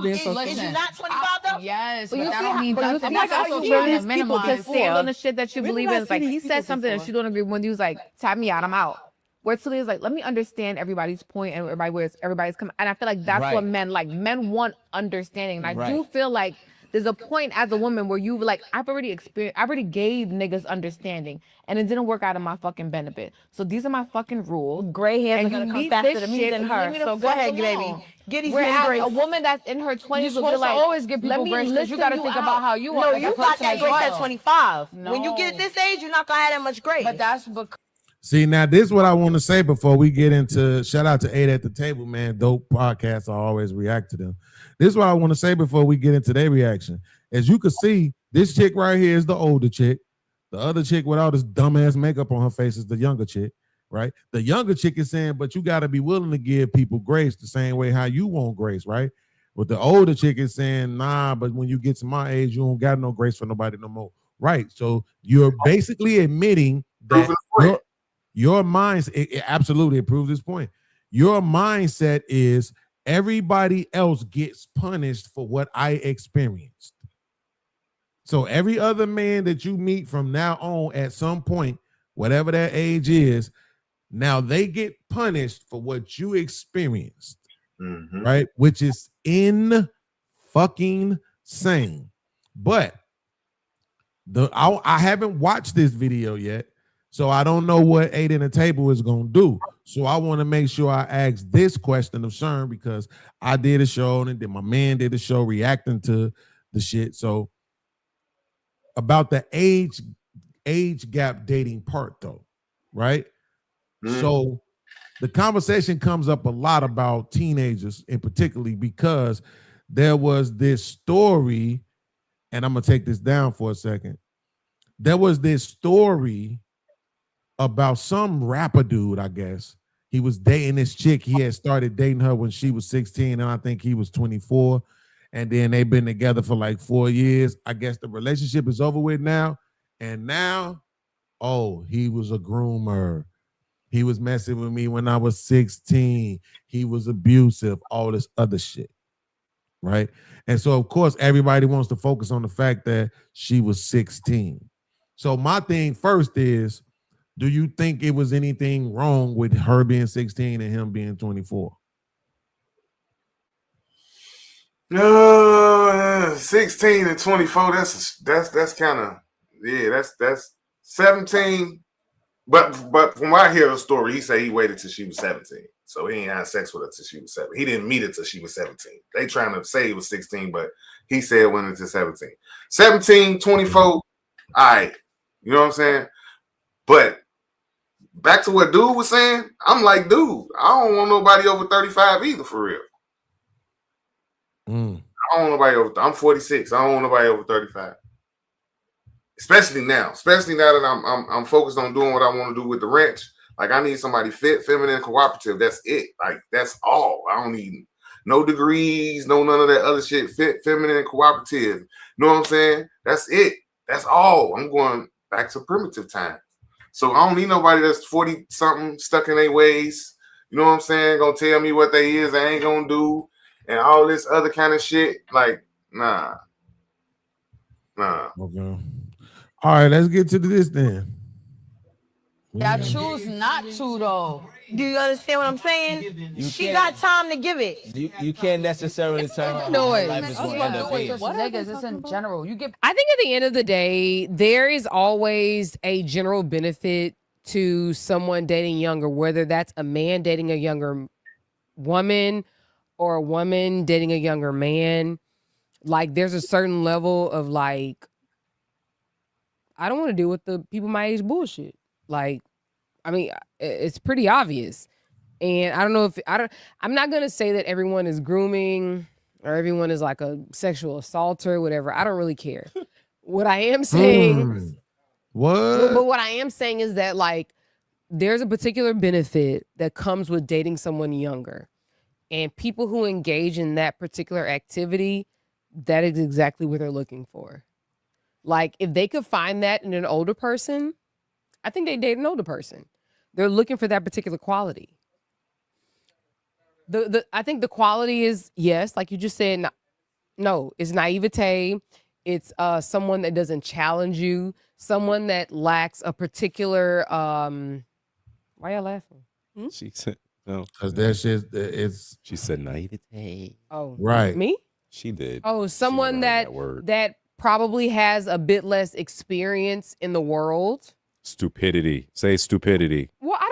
Is you not 25 though? Yes, but that don't mean nothing. That's also really people can stand on the shit that you believe in. It's like he said something and she don't agree. When he was like, "Tap me out, I'm out." Where Talia's like, let me understand everybody's point and everybody's coming. And I feel like that's what men like. Men want understanding. And I do feel like there's a point as a woman where you like, I already gave niggas understanding and it didn't work out in my fucking benefit. So these are my fucking rules. Gray hairs are gonna come faster to me than her. So go ahead, baby. Get these men a woman that's in her 20s will be like, always give people grace because you gotta think about how you are. No, you got that grace at 25. When you get at this age, you're not gonna have that much grace. But that's because See, now this is what I want to say before we get into shout out to 8 at the Table, man. Dope podcasts. I always react to them. This is what I want to say before we get into their reaction. As you can see, this chick right here is the older chick. The other chick with all this dumbass makeup on her face is the younger chick, right? The younger chick is saying, but you got to be willing to give people grace the same way how you want grace, right? But the older chick is saying, nah, but when you get to my age, you don't got no grace for nobody no more. Right. So you're basically admitting that your mindset, it absolutely proves this point. Your mindset is everybody else gets punished for what I experienced. So every other man that you meet from now on at some point, whatever that age is, now they get punished for what you experienced, right? Which is in fucking sane. But I haven't watched this video yet. So I don't know what 8 in the Table is going to do. So I want to make sure I ask this question of Sherm because I did a show and then my man did a show reacting to the shit. So about the age gap dating part though, right? So the conversation comes up a lot about teenagers in particularly because there was this story, and I'm going to take this down for a second. There was this story about some rapper dude, I guess. He was dating this chick. He had started dating her when she was 16, and I think he was 24. And then they've been together for like 4 years. I guess the relationship is over with now. And now, oh, he was a groomer. He was messing with me when I was 16. He was abusive, all this other shit, right? And so, of course, everybody wants to focus on the fact that she was 16. So my thing first is, do you think it was anything wrong with her being 16 and him being 24? 16 and 24. That's kind of that's 17. But from what I hear the story, he said he waited till she was 17. So he ain't had sex with her till she was 17. He didn't meet her till she was 17. They trying to say he was 16, but he said it went into 17. 17, 24, all right. You know what I'm saying? But back to what dude was saying, I'm like, dude, I don't want nobody over 35 either, for real. I I don't want nobody over. I'm 46. I don't want nobody over 35. Especially now that I'm focused on doing what I want to do with the wrench. Like I need somebody fit, feminine, cooperative. That's it. Like that's all. I don't need no degrees, none of that other shit. Fit, feminine, cooperative. You know what I'm saying? That's it. That's all. I'm going back to primitive time. So I don't need nobody that's 40 something stuck in their ways. You know what I'm saying? Gonna tell me what they is, I ain't gonna do, and all this other kind of shit. Like, nah. Okay. All right, let's get to this then. I choose not to though. Do you understand what I'm saying? She got time to give it. You can't necessarily tell her No how life is going to end up being. What niggas? It's in general. You get. I think at the end of the day, there is always a general benefit to someone dating younger, whether that's a man dating a younger woman or a woman dating a younger man. Like there's a certain level of like, I don't want to deal with the people my age bullshit. Like, I mean, it's pretty obvious. And I don't know if I'm not going to say that everyone is grooming or everyone is like a sexual assaulter, whatever. I don't really care. What I am saying, but what I am saying is that like, there's a particular benefit that comes with dating someone younger, and people who engage in that particular activity, that is exactly what they're looking for. Like if they could find that in an older person, I think they date an older person. They're looking for that particular quality. I think the quality is, yes, like you just said, no, it's naivete. It's someone that doesn't challenge you, someone that lacks a particular why y'all laughing? She said no. Because that shit it's she said naivete. Oh, right. Me? She did. Oh, someone that probably has a bit less experience in the world. Stupidity. Say stupidity. Well, I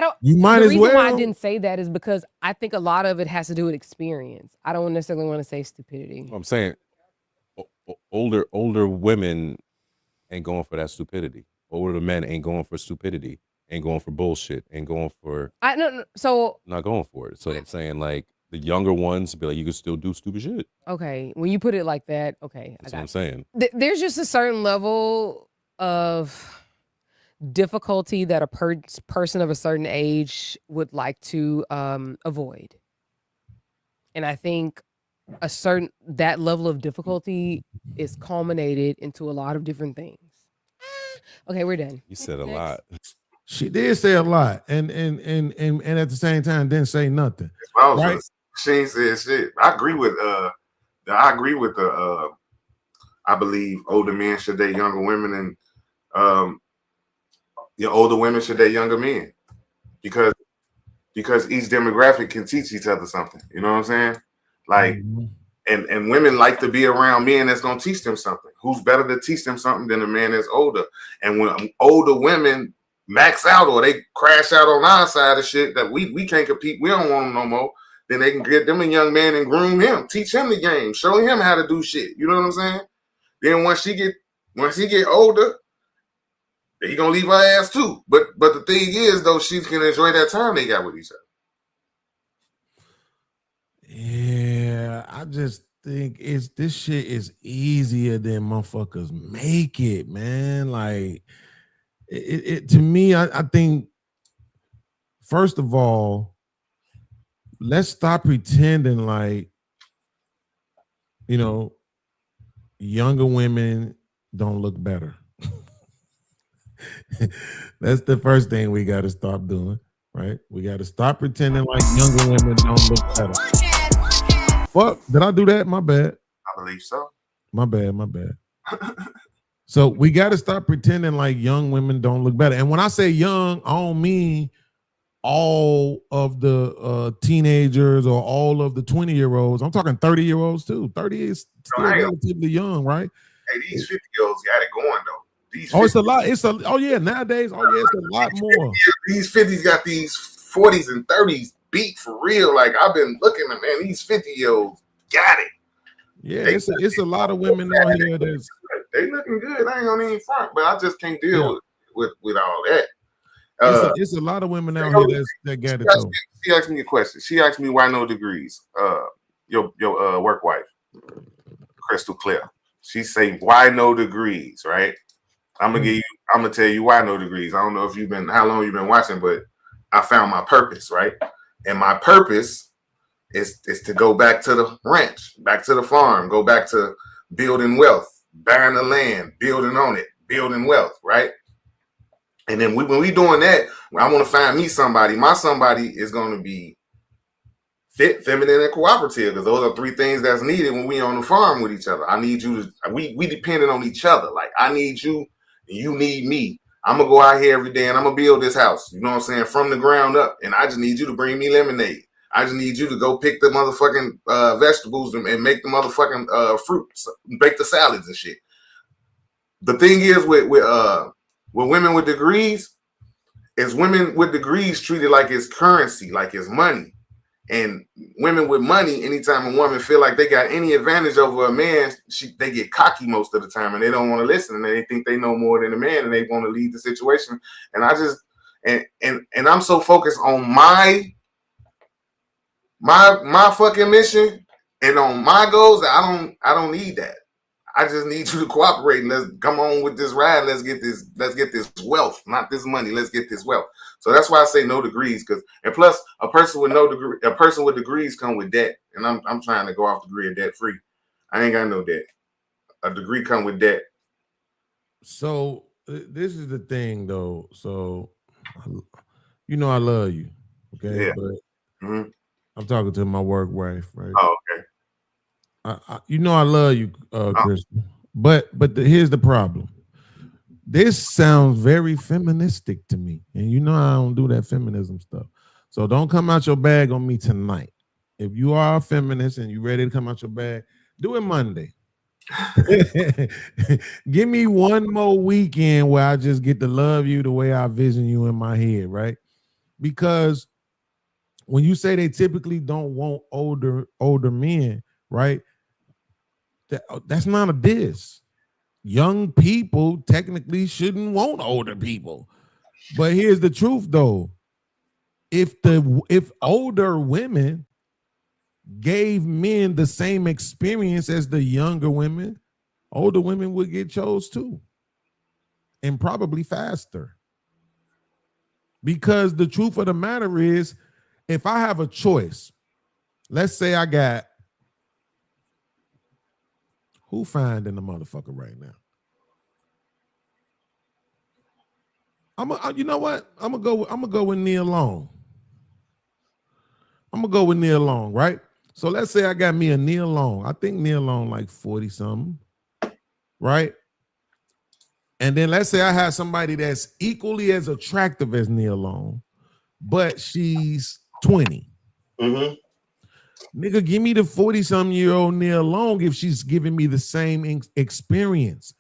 don't. You might the as reason well. why I didn't say that is because I think a lot of it has to do with experience. I don't necessarily want to say stupidity. I'm saying older women ain't going for that stupidity. Older men ain't going for stupidity. Ain't going for bullshit. Ain't going for. So not going for it. So I'm saying like the younger ones be like, you can still do stupid shit. Okay, when you put it like that, okay, That's what I'm saying. There's just a certain level of difficulty that a person of a certain age would like to avoid, and I think that level of difficulty is culminated into a lot of different things. Okay, we're done. You said a lot. She did say a lot, and at the same time didn't say nothing. Right? She ain't said shit. I agree with the I believe older men should date younger women, and older women should date younger men, because each demographic can teach each other something. You know what I'm saying? Like, and women like to be around men that's gonna teach them something. Who's better to teach them something than a man that's older? And when older women max out or they crash out on our side of shit that we can't compete, we don't want them no more, then they can get them a young man and groom him, teach him the game, show him how to do shit. You know what I'm saying? Then once he get older, he gonna leave her ass too. But the thing is though, she can enjoy that time they got with each other. Yeah, I just think this shit is easier than motherfuckers make it, man. Like it to me, I think first of all, let's stop pretending like, younger women don't look better. That's the first thing we got to stop doing, right? We got to stop pretending like younger women don't look better. What? Did I do that? My bad. I believe so. My bad. So we got to stop pretending like young women don't look better. And when I say young, I don't mean all of the teenagers or all of the 20-year-olds. I'm talking 30-year-olds too. 30 is still relatively young, right? Hey, these 50-year-olds got it going though. It's a lot. Nowadays. It's a lot more. These 50s got these 40s and 30s beat for real. Like I've been looking at, man, these 50-year-olds got it. Yeah, it's a lot of women out here that's they looking good. I ain't gonna even front, but I just can't deal with all that. It's a lot of women out here that got it though. She asked me a question. She asked me why no degrees. your work wife, Crystal Clear. She say, "Why no degrees?" Right? I'm gonna tell you why no degrees. I don't know if how long you've been watching, but I found my purpose, right? And my purpose is to go back to the ranch, back to the farm, go back to building wealth, buying the land, building on it, building wealth, right? And then when we doing that, I want to find me somebody. My somebody is going to be fit, feminine, and cooperative, because those are three things that's needed when we on the farm with each other. I need you to, we dependent on each other. Like, I need you, and you need me. I'm going to go out here every day and I'm going to build this house. You know what I'm saying? From the ground up. And I just need you to bring me lemonade. I just need you to go pick the motherfucking vegetables and make the motherfucking fruits, bake the salads and shit. The thing is with women with degrees, is women with degrees treated like it's currency, like it's money. And women with money, anytime a woman feel like they got any advantage over a man, they get cocky most of the time, and they don't want to listen, and they think they know more than a man, and they want to lead the situation. And I just and I'm so focused on my fucking mission and on my goals that I don't need that. I just need you to cooperate and let's come on with this ride. Let's get this wealth, not this money. Let's get this wealth. So that's why I say no degrees, and plus a person with degrees come with debt, and I'm trying to go off the grid debt free. I ain't got no debt. A degree come with debt. So this is the thing, though. So I love you, okay? Yeah. But I'm talking to my work wife, right? Oh, okay. I love you, Crystal. But here's the problem. This sounds very feministic to me, and I don't do that feminism stuff. So don't come out your bag on me tonight. If you are a feminist and you ready to come out your bag, do it Monday. Give me one more weekend where I just get to love you the way I vision you in my head, right? Because when you say they typically don't want older men, right? That's not a diss. Young people technically shouldn't want older people. But here's the truth, though. If older women gave men the same experience as the younger women, older women would get chose too. And probably faster. Because the truth of the matter is, if I have a choice, let's say I got who finding the motherfucker right now? You know what? I'm gonna go with Nia Long. I'm gonna go with Nia Long, right? So let's say I got me a Nia Long. I think Nia Long like 40 something, right? And then let's say I have somebody that's equally as attractive as Nia Long, but she's 20. Mm-hmm. Nigga, give me the 40-something-year-old Nia Long if she's giving me the same experience.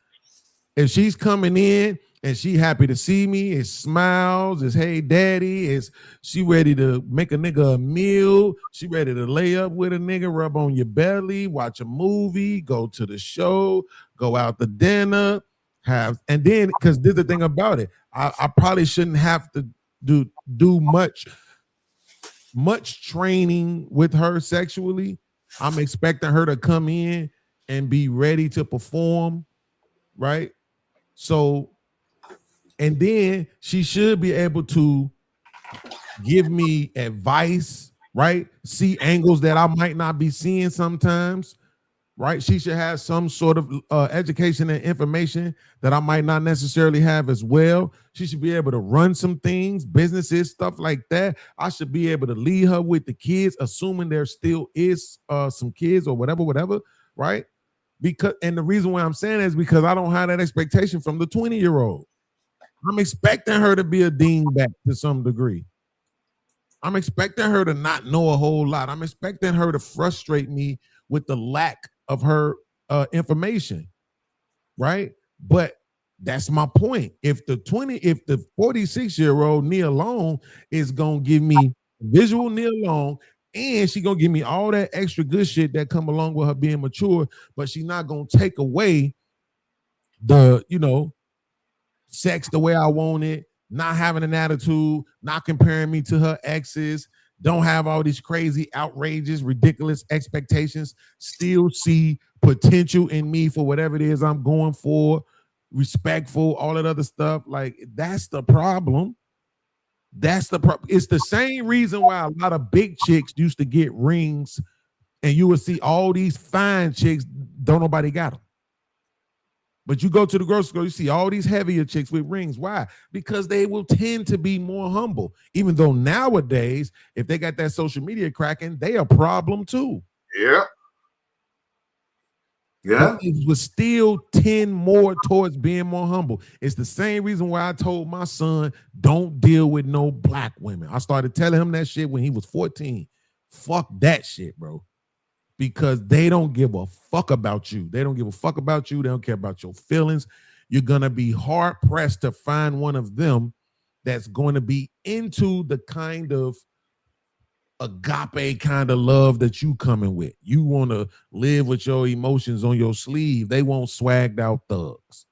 If she's coming in and she happy to see me, it smiles, it's hey daddy, it's she ready to make a nigga a meal, she ready to lay up with a nigga, rub on your belly, watch a movie, go to the show, go out to dinner, and then, because this is the thing about it, I probably shouldn't have to do much training with her sexually. I'm expecting her to come in and be ready to perform, right? So, and then she should be able to give me advice, right? See angles that I might not be seeing sometimes, right? She should have some sort of education and information that I might not necessarily have as well. She should be able to run some things, businesses, stuff like that. I should be able to lead her with the kids, assuming there still is some kids or whatever, right? And the reason why I'm saying is because I don't have that expectation from the 20-year-old. I'm expecting her to be a dingbat to some degree. I'm expecting her to not know a whole lot. I'm expecting her to frustrate me with the lack of her information, right? But that's my point. If the 46-year-old Nia Long is gonna give me visual Nia Long, and she gonna give me all that extra good shit that come along with her being mature, but she's not gonna take away the, sex the way I want it, not having an attitude, not comparing me to her exes, don't have all these crazy, outrageous, ridiculous expectations, still see potential in me for whatever it is I'm going for, respectful, all that other stuff. Like, that's the problem. That's the problem. It's the same reason why a lot of big chicks used to get rings, and you would see all these fine chicks, don't nobody got them. But you go to the grocery store, you see all these heavier chicks with rings. Why? Because they will tend to be more humble. Even though nowadays, if they got that social media cracking, they a problem too. Yeah. Yeah. But it would still tend more towards being more humble. It's the same reason why I told my son, don't deal with no black women. I started telling him that shit when he was 14. Fuck that shit, bro. Because they don't give a fuck about you. They don't give a fuck about you. They don't care about your feelings. You're going to be hard pressed to find one of them that's going to be into the kind of agape kind of love that you coming with. You want to live with your emotions on your sleeve. They want swagged out thugs.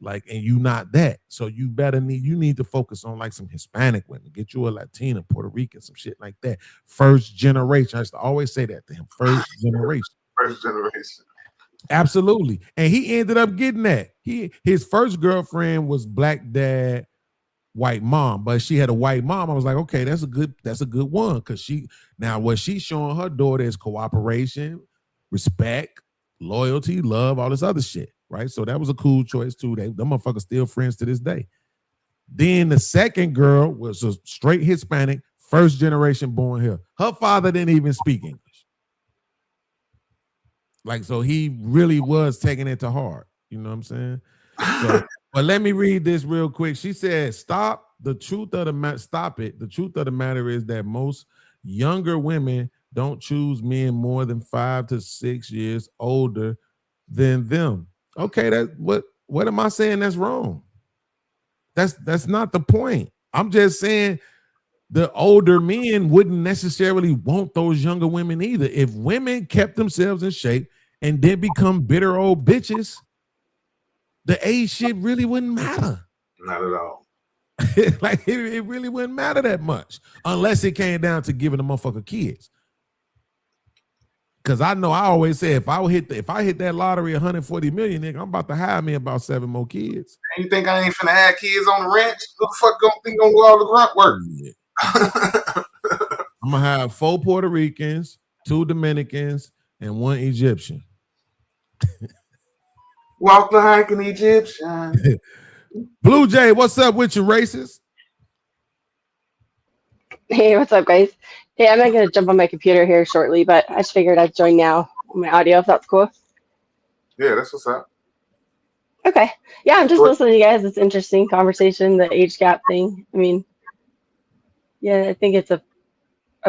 Like, and you not that. So you need to focus on like some Hispanic women. Get you a Latina, Puerto Rican, some shit like that. First generation. I used to always say that to him. First generation. First generation. Absolutely. And he ended up getting that. His first girlfriend was black dad, white mom, but she had a white mom. I was like, okay, that's a good one. Cause what she's showing her daughter is cooperation, respect, loyalty, love, all this other shit. Right. So that was a cool choice too. Them motherfuckers still friends to this day. Then the second girl was a straight Hispanic, first generation born here. Her father didn't even speak English. Like, so he really was taking it to heart. You know what I'm saying? So, but let me read this real quick. She said, stop. The truth of the matter, stop it. The truth of the matter is that most younger women don't choose men more than 5 to 6 years older than them. Okay, what am I saying that's wrong? That's not the point. I'm just saying the older men wouldn't necessarily want those younger women either. If women kept themselves in shape and then become bitter old bitches, the age shit really wouldn't matter. Not at all. Like it really wouldn't matter that much unless it came down to giving a motherfucker kids. Cause I know I always say if I hit that lottery 140 million, nigga, I'm about to hire me about 7 more kids. And you think I ain't finna have kids on the ranch? Who the fuck gonna do all the grunt work? I'm gonna have 4 Puerto Ricans, 2 Dominicans, and 1 Egyptian. Walk like an Egyptian. Blue Jay, what's up with you, racist? Hey, what's up, guys? Hey, I'm not going to jump on my computer here shortly, but I just figured I'd join now on my audio, if that's cool. Yeah, that's what's up. Okay. Yeah, I'm just listening to you guys. It's interesting conversation, the age gap thing. I mean, yeah, I think it's a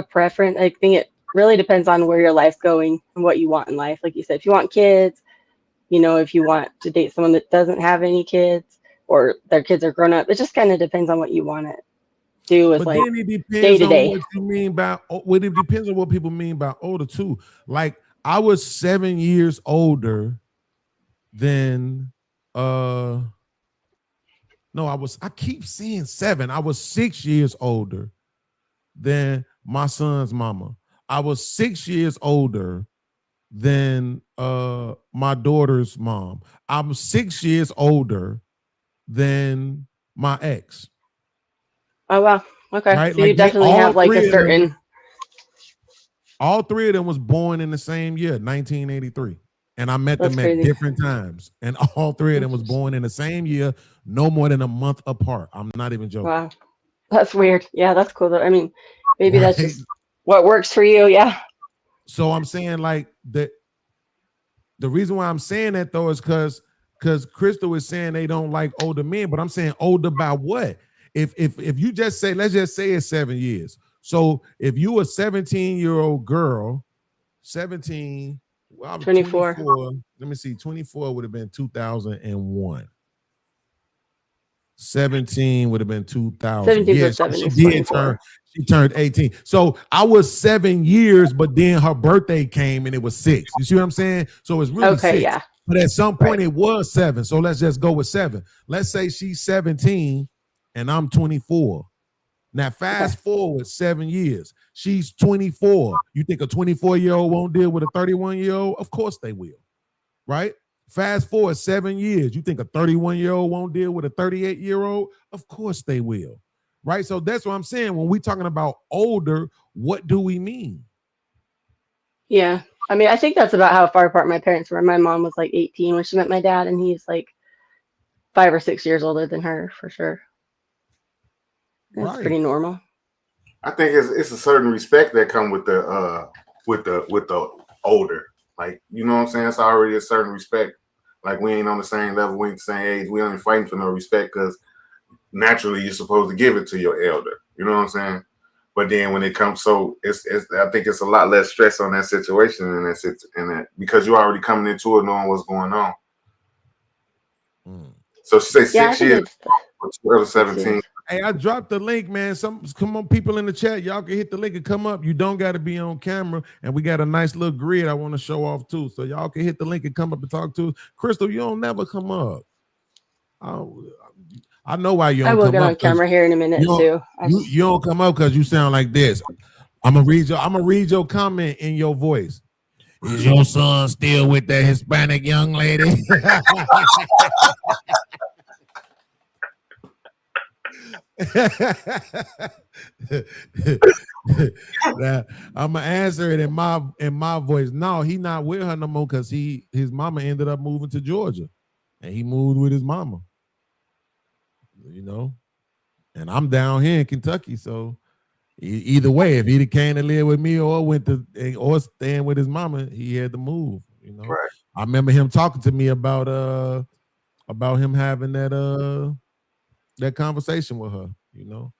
preference. I think it really depends on where your life's going and what you want in life. Like you said, if you want kids, you know, if you want to date someone that doesn't have any kids or their kids are grown up, it just kind of depends on what you want to do with like day to day. What you mean by it depends on what people mean by older too. Like I was 7 years older than I keep seeing 7. I was 6 years older than my son's mama. I was 6 years older than my daughter's mom. I'm 6 years older than my ex. Oh wow. Okay. Right? So you definitely have like a certain. All 3 of them was born in the same year, 1983. And I met them at different times. And all 3 of them was born in the same year, no more than a month apart. I'm not even joking. Wow. That's weird. Yeah, that's cool though. I mean, maybe that's just what works for you. Yeah. So I'm saying like that. The reason why I'm saying that though is because Crystal is saying they don't like older men, but I'm saying older by what? If you just say, let's just say it's 7 years. So if you a 17-year-old girl, 17, well, I'm 24. 24. Let me see, 24 would have been 2001. 17 would have been 2000. 17 yes, plus 7 she turned 18. So I was 7 years, but then her birthday came and it was 6. You see what I'm saying? So it's really 6. Yeah. But at some point it was 7. So let's just go with 7. Let's say she's 17 and I'm 24. Now, fast forward 7 years. She's 24. You think a 24-year-old won't deal with a 31-year-old? Of course they will, right? Fast forward 7 years. You think a 31-year-old won't deal with a 38-year-old? Of course they will, right? So that's what I'm saying. When we're talking about older, what do we mean? Yeah. I mean, I think that's about how far apart my parents were. My mom was like 18 when she met my dad, and he's like 5 or 6 years older than her for sure. That's pretty normal. I think it's a certain respect that come with the older. Like, you know what I'm saying? It's already a certain respect. Like, we ain't on the same level, we ain't the same age. We ain't fighting for no respect because naturally you're supposed to give it to your elder. You know what I'm saying? But then when it comes, so it's I think it's a lot less stress on that situation and that because you're already coming into it knowing what's going on. So she say 6 years, 17. Hey, I dropped the link, man. Come on, people in the chat. Y'all can hit the link and come up. You don't got to be on camera. And we got a nice little grid I want to show off too. So y'all can hit the link and come up and talk to us. Crystal, you don't never come up. I know why you don't come up. I will get on camera here in a minute too. You don't come up because you sound like this. I'm gonna read your comment in your voice. Is your son still with that Hispanic young lady? Now, I'm gonna answer it in my voice. No, he not with her no more because his mama ended up moving to Georgia, and he moved with his mama. You know, and I'm down here in Kentucky, so either way, if he came to live with me or staying with his mama, he had to move. You know, right. I remember him talking to me about him having that conversation with her. You know,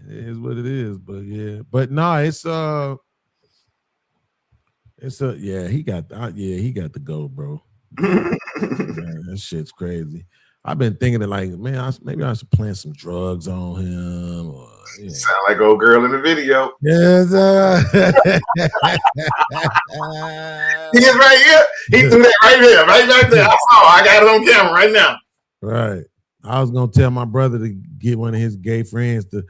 it is what it is. But yeah, but no, he got to go, bro. Man, that shit's crazy. I've been thinking that, like, man, maybe I should plant some drugs on him. Or, sound like old girl in the video. Yes, he is right here. He threw that right there, right there. I got it on camera right now. Right. I was gonna tell my brother to get one of his gay friends to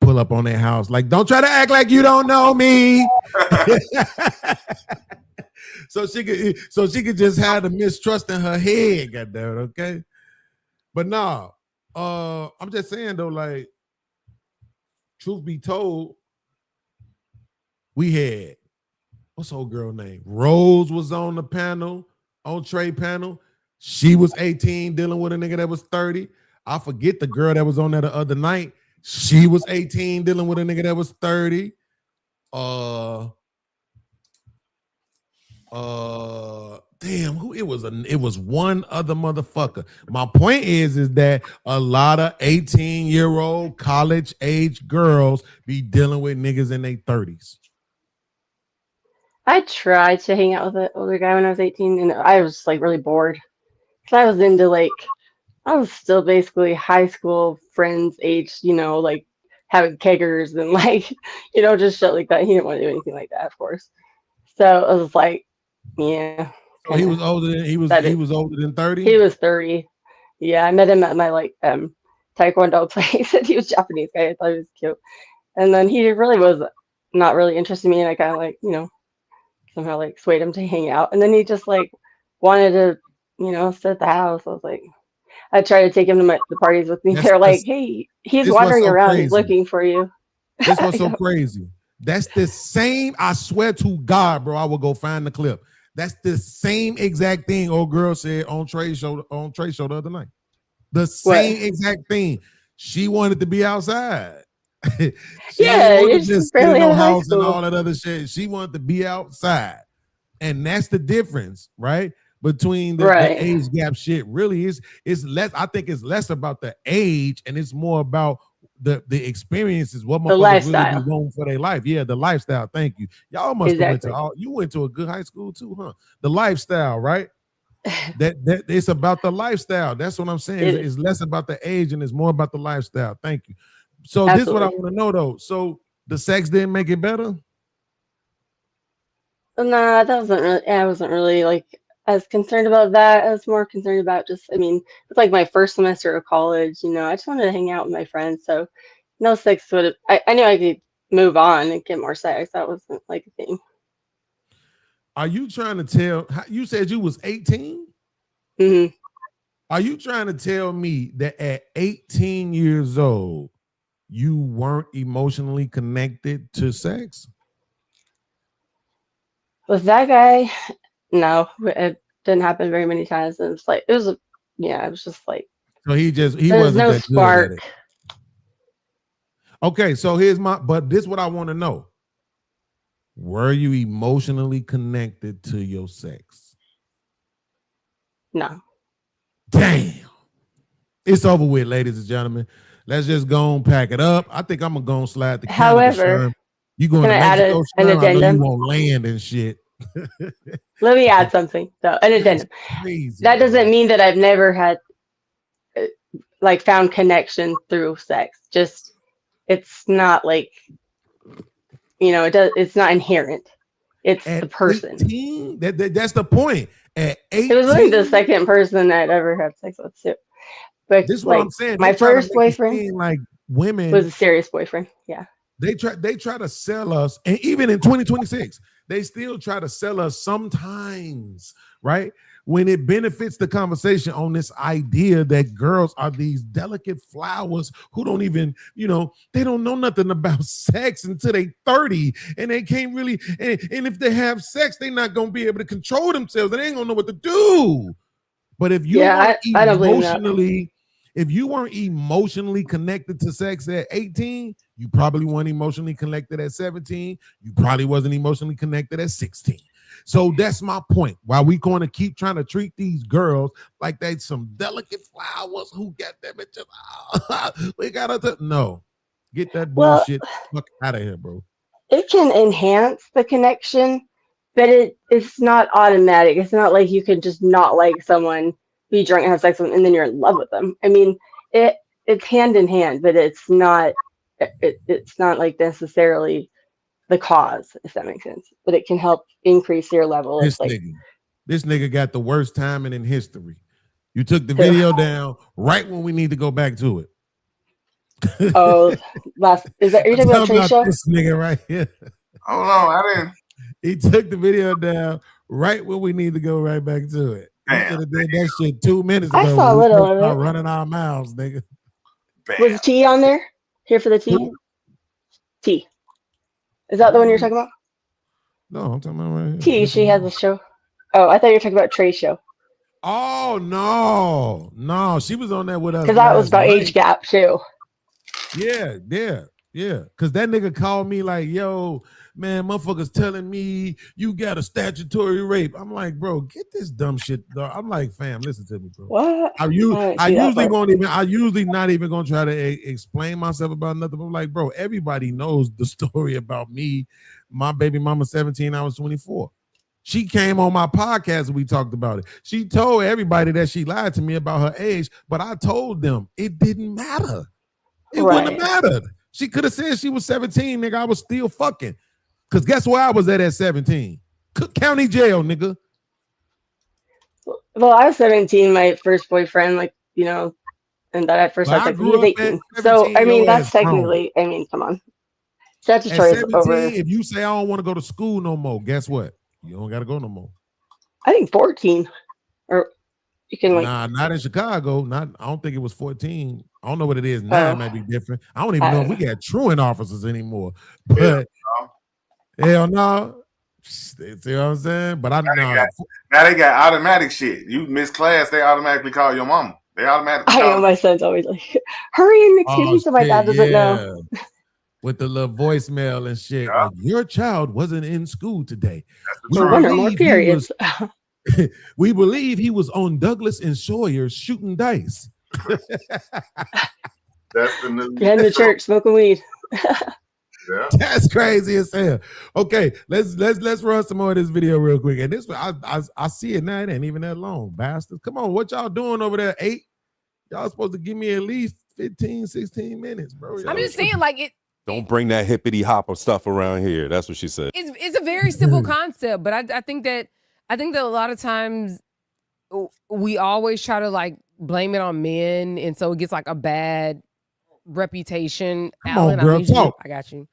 pull up on their house. Like, don't try to act like you don't know me. So she could just have the mistrust in her head, goddamn it, okay? But nah, I'm just saying though, like, truth be told, we had, what's old girl name? Rose was on the panel, on Trey panel. She was 18 dealing with a nigga that was 30. I forget the girl that was on there the other night. She was 18 dealing with a nigga that was 30. Damn, who it was one other motherfucker. My point is that a lot of 18-year-old college age girls be dealing with niggas in their 30s. I tried to hang out with an older guy when I was 18, and I was like really bored. Cause I was into I was still basically high school friends age, you know, like having keggers and like, you know, just shit like that. He didn't want to do anything like that, of course. So I was like, yeah. So he was older than he was older than 30? He was 30. Yeah, I met him at my taekwondo place, and he was a Japanese guy. I thought he was cute. And then he really was not really interested in me, and I kind of like, you know, somehow like swayed him to hang out. And then he just like wanted to, you know, sit at the house. I was like, I tried to take him to the parties with me. They're like, hey, he's wandering around. Crazy. He's looking for you. This was so crazy. That's the same. I swear to God, bro, I will go find the clip. That's the same exact thing old girl said on Trey's show the other night. The same exact thing. She wanted to be outside. Yeah, you're just barely in the house and all that other shit. She wanted to be outside, and that's the difference, right? Between the age gap shit really is less. I think it's less about the age and it's more about the experiences, what the lifestyle really be going for their life. Yeah, the lifestyle. Thank you. Y'all must have went to a good high school too, huh? The lifestyle, right? that it's about the lifestyle. That's what I'm saying. It's less about the age and it's more about the lifestyle. Thank you. So This is what I want to know though. So the sex didn't make it better? Nah, that wasn't really. I wasn't really like as concerned about that. I was more concerned about just. I mean, it's like my first semester of college. You know, I just wanted to hang out with my friends. So, no sex would have. I knew I could move on and get more sex. That wasn't like a thing. Are you trying to tell? You said you was 18. Mm-hmm. Are you trying to tell me that at 18 years old you weren't emotionally connected to sex? With that guy, no, it didn't happen very many times. And it's like it was just like. So he there was wasn't no that spark. good at it. Okay, so but this is what I want to know. Were you emotionally connected to your sex? No. Damn. It's over with, ladies and gentlemen. Let's just go and pack it up. I think I'm gonna go and slide the However, you going can to I add Mexico? an Sherm? I know addendum? you won't land and shit. Let me add something though. An addendum. Crazy, That doesn't mean that I've never had like found connection through sex. Just it's not like it's not inherent. It's the person. 18? That's the point. At 18, it was only the second person I'd ever had sex with too. But this is what I'm saying. My first boyfriend like women was a serious boyfriend. Yeah. They try to sell us, and even in 2026, they still try to sell us sometimes, right? When it benefits the conversation on this idea that girls are these delicate flowers who don't even, they don't know nothing about sex until they 30, and they can't really, and if they have sex, they're not going to be able to control themselves. They ain't going to know what to do. But if you weren't emotionally, if you weren't emotionally connected to sex at 18, you probably weren't emotionally connected at 17. You probably wasn't emotionally connected at 16. So that's my point. Why we going to keep trying to treat these girls like they some delicate flowers who got them bitches. We gotta no. Get that bullshit fuck out of here, bro. It can enhance the connection, but it's not automatic. It's not like you can just not like someone, be drunk and have sex with them, and then you're in love with them. I mean, it's hand in hand, but it's not like necessarily the cause, if that makes sense. But it can help increase your level. This nigga got the worst timing in history. You took the video down right when we need to go back to it. Oh, are you talking about Trey Show? This nigga right here. Hold on, I didn't. He took the video down right when we need to go right back to it. He could have did that shit 2 minutes ago. I saw a little of it. Running our mouths, nigga. Was T on there? Here for the T? T. Is that the one you're talking about? No, I'm talking about right here. T, she has a show. Oh, I thought you were talking about Trey's show. Oh, no. She was on there with us. Because that was about age gap, too. Yeah. Because that nigga called me like, yo, man, motherfuckers telling me you got a statutory rape. I'm like, bro, get this dumb shit, dog. I'm like, fam, listen to me, bro. What? I usually not even gonna try to explain myself about nothing. But I'm like, bro, everybody knows the story about me. My baby mama 17, I was 24. She came on my podcast and we talked about it. She told everybody that she lied to me about her age, but I told them it didn't matter. It wouldn't have mattered. She could have said she was 17, nigga. I was still fucking. Because guess where I was at 17? Cook County Jail, nigga. Well, I was 17, my first boyfriend, and that at first I was like, he's 18. So, I mean, that's technically, come on. Statutory is over. If you say I don't want to go to school no more, guess what? You don't got to go no more. I think 14. Or you can Nah, not in Chicago. I don't think it was 14. I don't know what it is now. It might be different. I don't even know if we got truant officers anymore. But hell no. See what I'm saying? But I know. Now they got automatic shit. You miss class, they automatically call your mama. They automatically I know my son's always like, hurry in the kitchen so my dad doesn't know. With the little voicemail and shit. Yeah. Like, your child wasn't in school today. One or more periods. We believe he was on Douglas and Sawyer shooting dice. That's the news. Heading to church, smoking weed. Yeah. That's crazy as hell. Okay, let's run some more of this video real quick. And this I see it now. It ain't even that long, bastards. Come on, what y'all doing over there? 8? Y'all supposed to give me at least 15, 16 minutes, bro. I'm just saying, like it. Don't bring that hippity hopper stuff around here. That's what she said. It's a very simple concept, but I think that a lot of times we always try to like blame it on men, and so it gets like a bad reputation. Come Alan, on, girl, I need you. talk. I got you.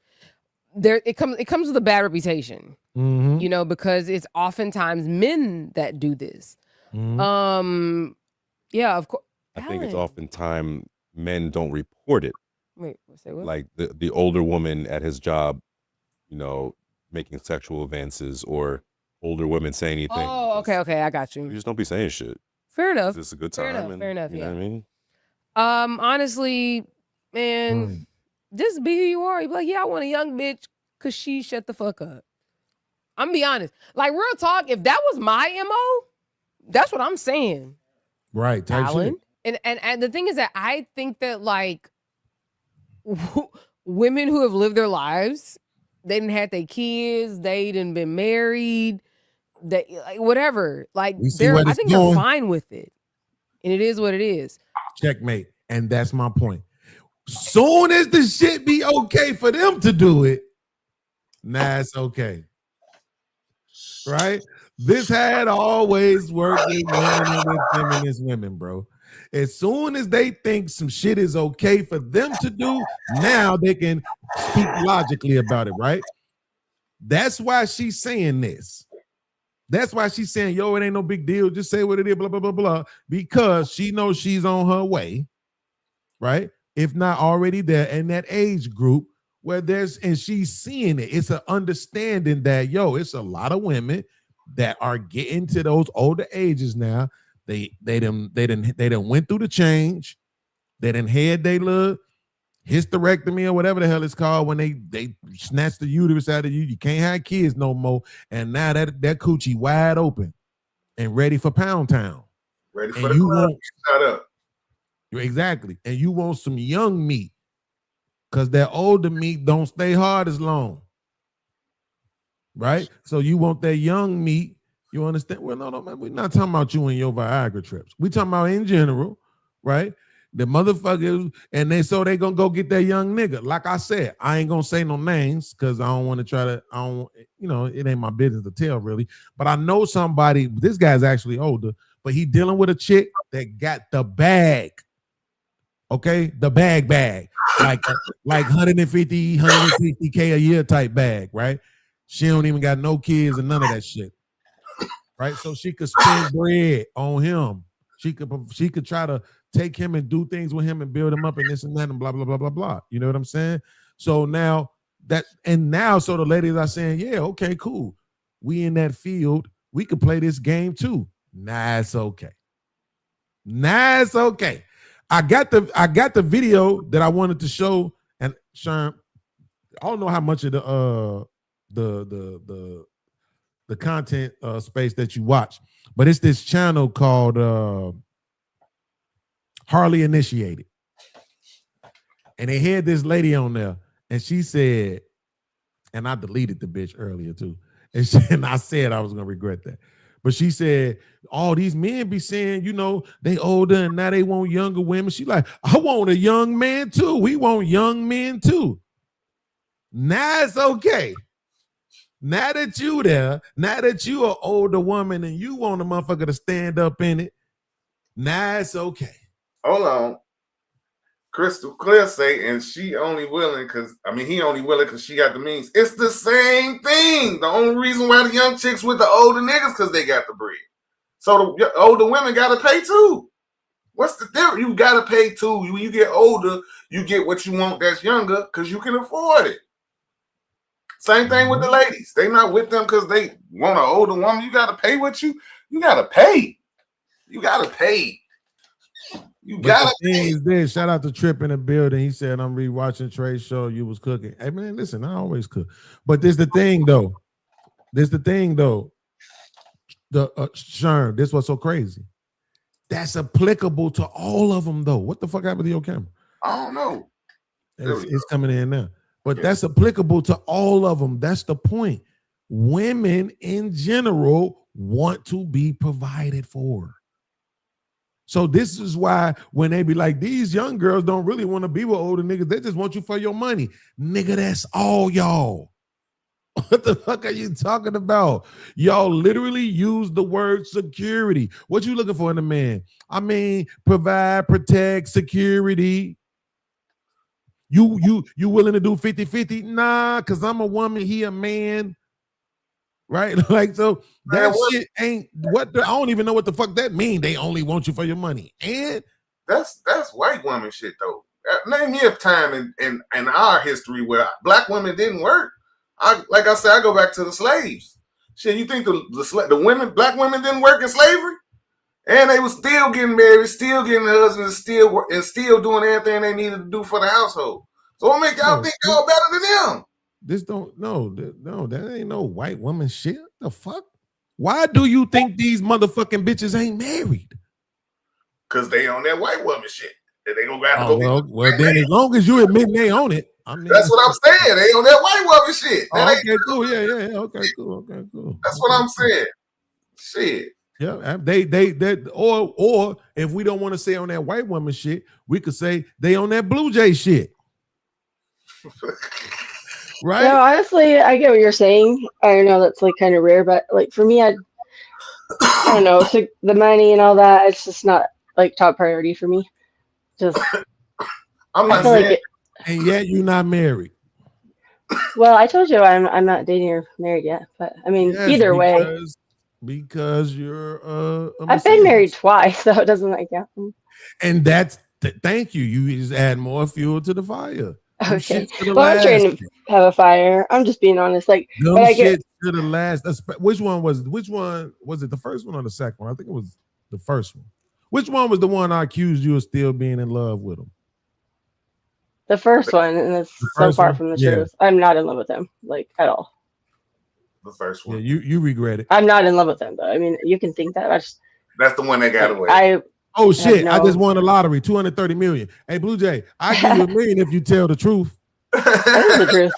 There, it comes with a bad reputation. Mhm. You know, because it's oftentimes men that do this. Mhm. Yeah, of course. I think it's oftentimes men don't report it. Wait, say what? Like the older woman at his job, you know, making sexual advances, or older women saying anything. Oh, okay, I got You you. just don't be saying shit. Fair enough. It's just a good Fair time. enough. And, Fair enough. you know Yeah. what I mean? Honestly, man, just be who you are. You be like, yeah, I want a young bitch because she shut the fuck up. I'm gonna be honest. Like, real talk, if that was my MO, that's what I'm saying. Right, type Alan. shit. And the thing is that I think that, like, women who have lived their lives, they didn't have their kids, they didn't been married, they like whatever. Like, We see where I it's think going. they're fine with it. And it is what it is. Checkmate. And that's my point. Soon as the shit be okay for them to do it, nah, it's okay. Right? This had always worked with women and with feminist women, bro. As soon as they think some shit is okay for them to do, now they can speak logically about it, right? That's why she's saying this. That's why she's saying, yo, it ain't no big deal. Just say what it is, blah, blah, blah, blah. Because she knows she's on her way, right? If not already there in that age group where and she's seeing it. It's an understanding that, yo, it's a lot of women that are getting to those older ages now. They done went through the change. They done had their little hysterectomy or whatever the hell it's called when they snatch the uterus out of you. You can't have kids no more. And now that coochie wide open and ready for Pound Town. Ready for the club. Shut up. Exactly. And you want some young meat because that older meat don't stay hard as long. Right? So you want that young meat. You understand? Well, no, man, we're not talking about you and your Viagra trips. We talking about in general, right? The motherfuckers, and they gonna go get that young nigga. Like I said, I ain't gonna say no names because I don't want to try to, it ain't my business to tell really. But I know somebody, this guy's actually older, but he dealing with a chick that got the bag. Okay, the bag, like 150, 150K a year type bag, right? She don't even got no kids and none of that shit, right? So she could spend bread on him. She could try to take him and do things with him and build him up and this and that and blah blah blah blah blah. You know what I'm saying? So now so the ladies are saying, yeah, okay, cool. We in that field. We could play this game too. Nah, it's okay. I got the video that I wanted to show, and Sherm, I don't know how much of the content space that you watch, but it's this channel called Harley Initiated, and they had this lady on there, and she said, and I deleted the bitch earlier too, and I said I was gonna regret that. But she said, all these men be saying, they older and now they want younger women. She like, I want a young man too. We want young men too. Now it's okay. Now that you there, now that you an older woman and you want a motherfucker to stand up in it, now it's okay. Hold on. Crystal Clear say, and he only willing because she got the means. It's the same thing. The only reason why the young chicks with the older niggas because they got the bread. So the older women got to pay too. What's the difference? You got to pay too. When you get older, you get what you want that's younger because you can afford it. Same thing with the ladies. They not with them because they want an older woman. You got to pay what you got to pay. You got to pay. You got the thing is this. Shout out to Trip in the building. He said, I'm rewatching Trey's show. You was cooking. Hey, man, listen, I always cook. But there's the thing, though. Sherm, this was so crazy. That's applicable to all of them, though. What the fuck happened to your camera? I don't know. It's coming in now. But that's applicable to all of them. That's the point. Women in general want to be provided for. So this is why when they be like, these young girls don't really want to be with older niggas. They just want you for your money. Nigga, that's all y'all. What the fuck are you talking about? Y'all literally use the word security. What you looking for in a man? I mean, provide, protect, security. You willing to do 50-50? Nah, because I'm a woman, he a man. Right? Like, so that shit ain't what I don't even know what the fuck that mean. They only want you for your money. And that's white woman shit though. Name me a time in our history where black women didn't work. Like I said, I go back to the slaves. Shit, you think the women, black women didn't work in slavery? And they was still getting married, still getting husbands, still doing everything they needed to do for the household. So what make y'all think y'all better than them? That ain't no white woman shit. The fuck? Why do you think these motherfucking bitches ain't married? Because they on that white woman shit. And they gonna grab well, then as long as you admit they own it. I mean, that's what I'm saying. They on that white woman shit. Okay, cool. Yeah. Okay, cool. That's what I'm saying. Shit. Yeah, or if we don't want to say on that white woman shit, we could say they on that Blue Jay shit. Right? No, honestly, I get what you're saying. I know that's like kind of rare, but like for me, I don't know. So the money and all that, it's just not like top priority for me. Just I'm not saying, like and yet you're not married. Well, I told you I'm not dating or married yet, but I mean, either way. Because you're I've been married twice, so it doesn't like count. And that's thank you. You just add more fuel to the fire. Okay. Well, I'm trying to have a fire. I'm just being honest. Like, but I get to the last. Which one was it? The first one or the second one? I think it was the first one. Which one was the one I accused you of still being in love with him? The first one, and it's so far from the truth. I'm not in love with him, like at all. The first one. Yeah, you regret it. I'm not in love with him, though. I mean, you can think that. That's the one that got away. Oh shit! I just won the lottery, 230 million. Hey, Blue Jay, I give you $1 million if you tell the truth. That is the truth.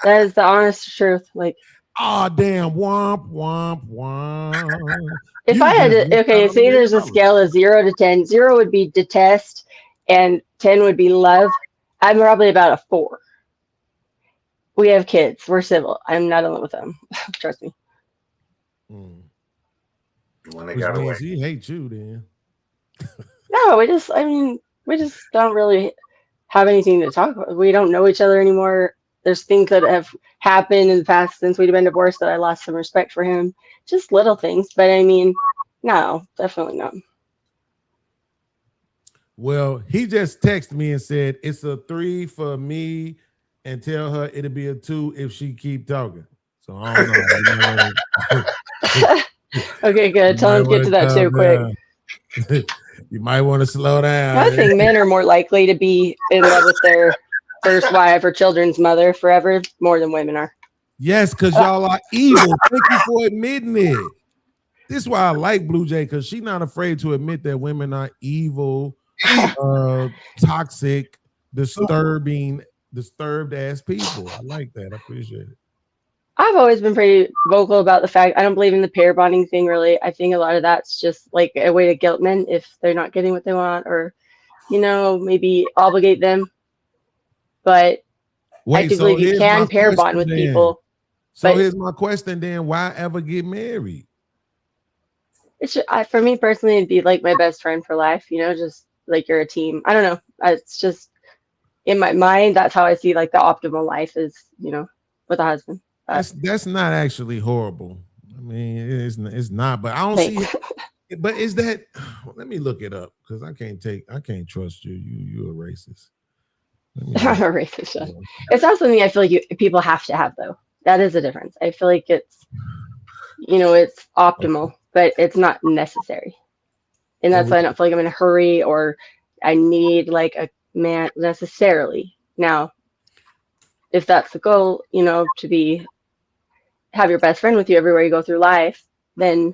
That is the honest truth. Like, oh damn, womp womp womp. If I had to, say there's a scale of 0 to 10. 0 would be detest, and 10 would be love. I'm probably about a 4. We have kids. We're civil. I'm not in love with them. Trust me. When they got away, he hates you then. No, we just don't really have anything to talk about. We don't know each other anymore. There's things that have happened in the past since we've been divorced that I lost some respect for him. Just little things, but I mean, no, definitely not. Well, he just texted me and said it's a 3 for me, and tell her it'll be a 2 if she keep talking. So I don't know. Okay, good. Tell him to get to that too quick. You might want to slow down. I think men are more likely to be in love with their first wife or children's mother forever more than women are. Yes, because y'all are evil. Thank you for admitting it. This is why I like Blue Jay, because she's not afraid to admit that women are evil, toxic, disturbed ass people. I like that. I appreciate it. I've always been pretty vocal about the fact I don't believe in the pair bonding thing, really. I think a lot of that's just like a way to guilt men if they're not getting what they want, or, maybe obligate them. But I do believe you can pair bond with people. So here's my question then. Why ever get married? It's just, for me personally, it'd be like my best friend for life, just like you're a team. I don't know. It's just in my mind, that's how I see like the optimal life is, with a husband. That's not actually horrible. I mean, it's not, but I don't see it. But is that, let me look it up, because I can't trust you. You're a racist. I'm a racist. It's not something I feel like people have to have, though. That is a difference. I feel like it's, it's optimal, but it's not necessary. And that's why I don't feel like I'm in a hurry or I need like a man necessarily. Now, if that's the goal, to have your best friend with you everywhere you go through life, then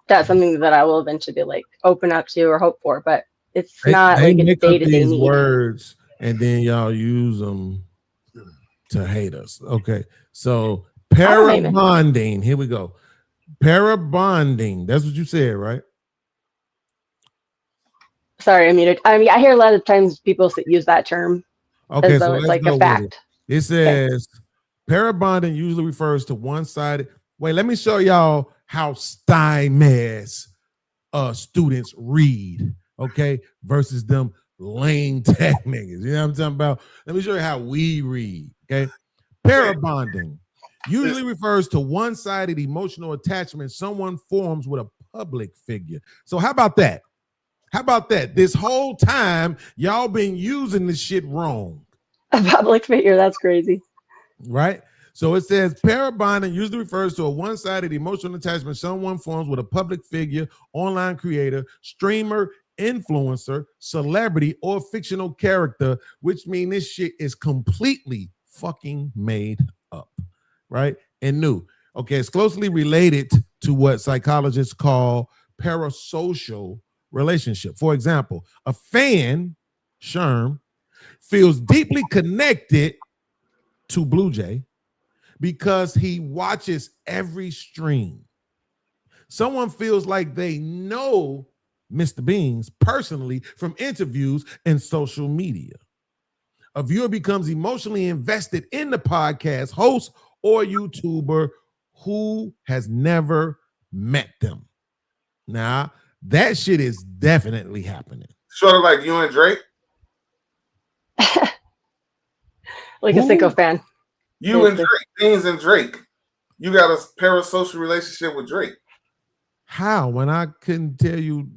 that's something that I will eventually like open up to or hope for. But it's not like a day-to-day need. Words and then y'all use them to hate us. Okay, so para-bonding. Here we go. Para-bonding. That's what you said, right? Sorry, I muted. I mean, I hear a lot of times people use that term as though it's like a fact. It says para-bonding usually refers to one-sided. Wait, let me show y'all how STEM students read, okay, versus them lame tech niggas. You know what I'm talking about? Let me show you how we read. Okay. Parabonding usually refers to one-sided emotional attachment someone forms with a public figure. So how about that? How about that? This whole time, y'all been using this shit wrong. A public figure, that's crazy. Right? So it says parabonding usually refers to a one-sided emotional attachment someone forms with a public figure, online creator, streamer, influencer, celebrity, or fictional character, which means this shit is completely fucking made up, right? And new. Okay, it's closely related to what psychologists call parasocial relationship. For example, a fan, Sherm, feels deeply connected to Blue Jay because he watches every stream. Someone feels like they know Mr. Beans personally from interviews and social media. A viewer becomes emotionally invested in the podcast host or YouTuber who has never met them. Now, that shit is definitely happening. Sort of like you and Drake. Like a sicko fan. You and Drake, Beans and Drake. You got a parasocial relationship with Drake. How? When I couldn't tell you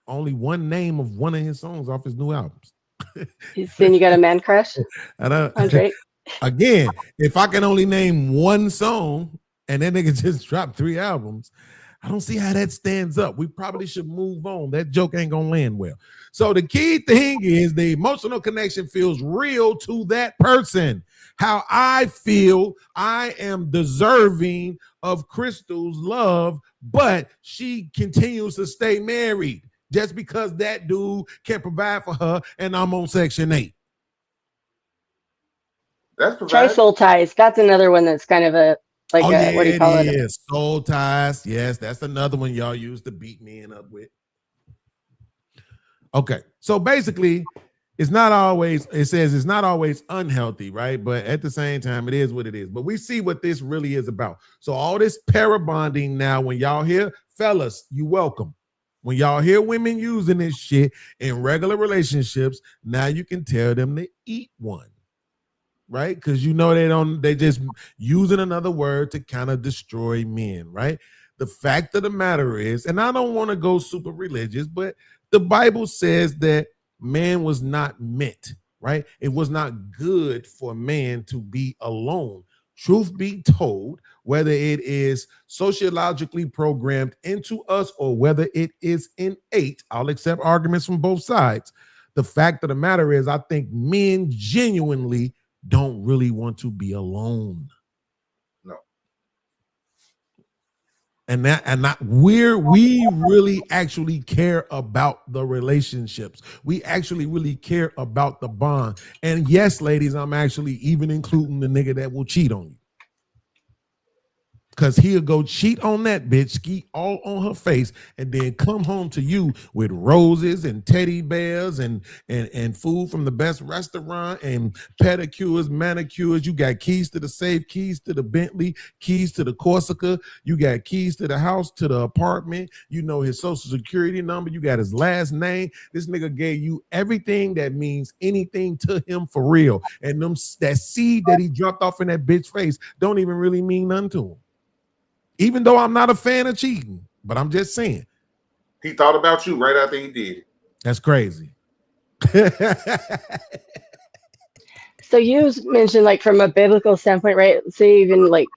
only one name of one of his songs off his new albums. Then you got a man crush on Drake? Again, if I can only name one song and that nigga just dropped 3 albums, I don't see how that stands up. We probably should move on. That joke ain't gonna land well. So the key thing is the emotional connection feels real to that person. How I feel I am deserving of Crystal's love, but she continues to stay married just because that dude can provide for her and I'm on Section 8. Try Soul Ties. That's another one that's kind of a like yeah, what do you call it? Soul Ties. Yes, that's another one y'all use to beat men up with. Okay, so basically, it says it's not always unhealthy, right? But at the same time, it is what it is. But we see what this really is about. So all this parabonding now, when y'all hear, fellas, you welcome. When y'all hear women using this shit in regular relationships, now you can tell them to eat one. Right? Because you know they just using another word to kind of destroy men, right? The fact of the matter is, and I don't want to go super religious, but the Bible says that man was not meant, right? It was not good for man to be alone. Truth be told, whether it is sociologically programmed into us or whether it is innate, I'll accept arguments from both sides. The fact of the matter is, I think men genuinely don't really want to be alone. No. We really actually care about the relationships. We actually really care about the bond. And yes, ladies, I'm actually even including the nigga that will cheat on you. Because he'll go cheat on that bitch, ski all on her face, and then come home to you with roses and teddy bears and food from the best restaurant and pedicures, manicures. You got keys to the safe, keys to the Bentley, keys to the Corsica. You got keys to the house, to the apartment. You know his social security number. You got his last name. This nigga gave you everything that means anything to him for real. And that seed that he dropped off in that bitch face don't even really mean nothing to him. Even though I'm not a fan of cheating, but I'm just saying. He thought about you right after he did it. That's crazy. So you mentioned, like, from a biblical standpoint, right? So even like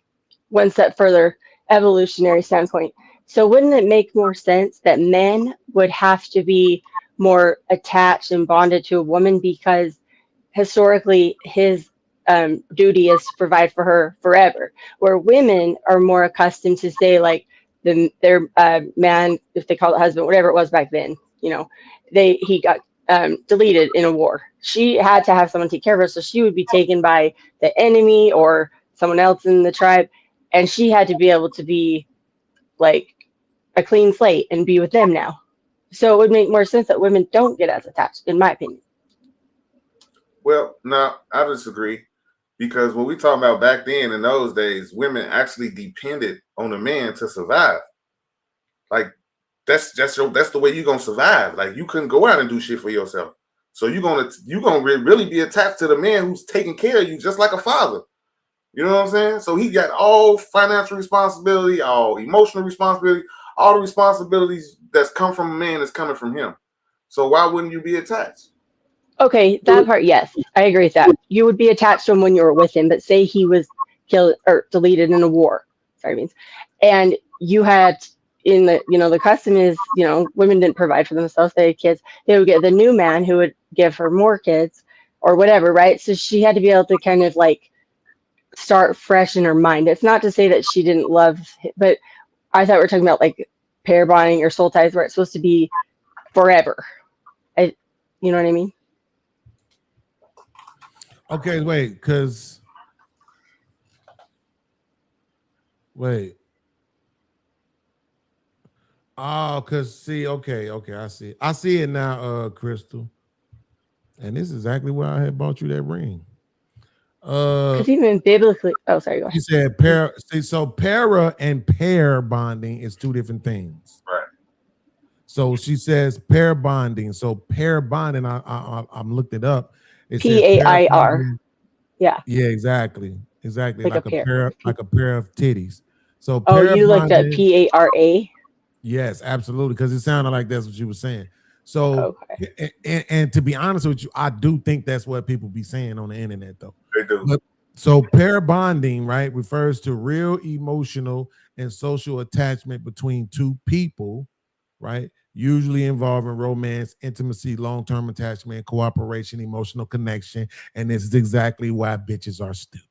one step further, evolutionary standpoint. So wouldn't it make more sense that men would have to be more attached and bonded to a woman because historically his duty is to provide for her forever, where women are more accustomed to say like their man, if they call it husband, whatever it was back then, you know, he got deleted in a war. She had to have someone take care of her, so she would be taken by the enemy or someone else in the tribe, and she had to be able to be like a clean slate and be with them now. So it would make more sense that women don't get as attached, in my opinion. Well, no, I disagree. Because when we talk about back then in those days, women actually depended on a man to survive. Like that's the way you're gonna survive. Like you couldn't go out and do shit for yourself. So you're gonna really be attached to the man who's taking care of you, just like a father. You know what I'm saying? So he got all financial responsibility, all emotional responsibility, all the responsibilities that's come from a man that's coming from him. So why wouldn't you be attached? Okay, that part, yes, I agree with that. You would be attached to him when you were with him, but say he was killed or deleted in a war. And you had in the, the custom is, women didn't provide for themselves. They had kids. They would get the new man who would give her more kids or whatever, right? So she had to be able to kind of like start fresh in her mind. It's not to say that she didn't love, but I thought we were talking about like pair bonding or soul ties where it's supposed to be forever. You know what I mean? Okay, wait. Oh, see, okay, I see it now, Crystal. And this is exactly why I had bought you that ring. Because even biblically, oh, sorry, go ahead. He said para. See, so para and pair bonding is two different things. Right. So she says pair bonding. So pair bonding, I'm looked it up. It PAIR. Yeah. Yeah, exactly. Like a pair of titties. So you looked at PARA? Yes, absolutely. Because it sounded like that's what you were saying. So, and to be honest with you, I do think that's what people be saying on the internet, though. They do. So pair bonding, right, refers to real emotional and social attachment between two people, right? Usually involving romance, intimacy, long-term attachment, cooperation, emotional connection. And this is exactly why bitches are stupid.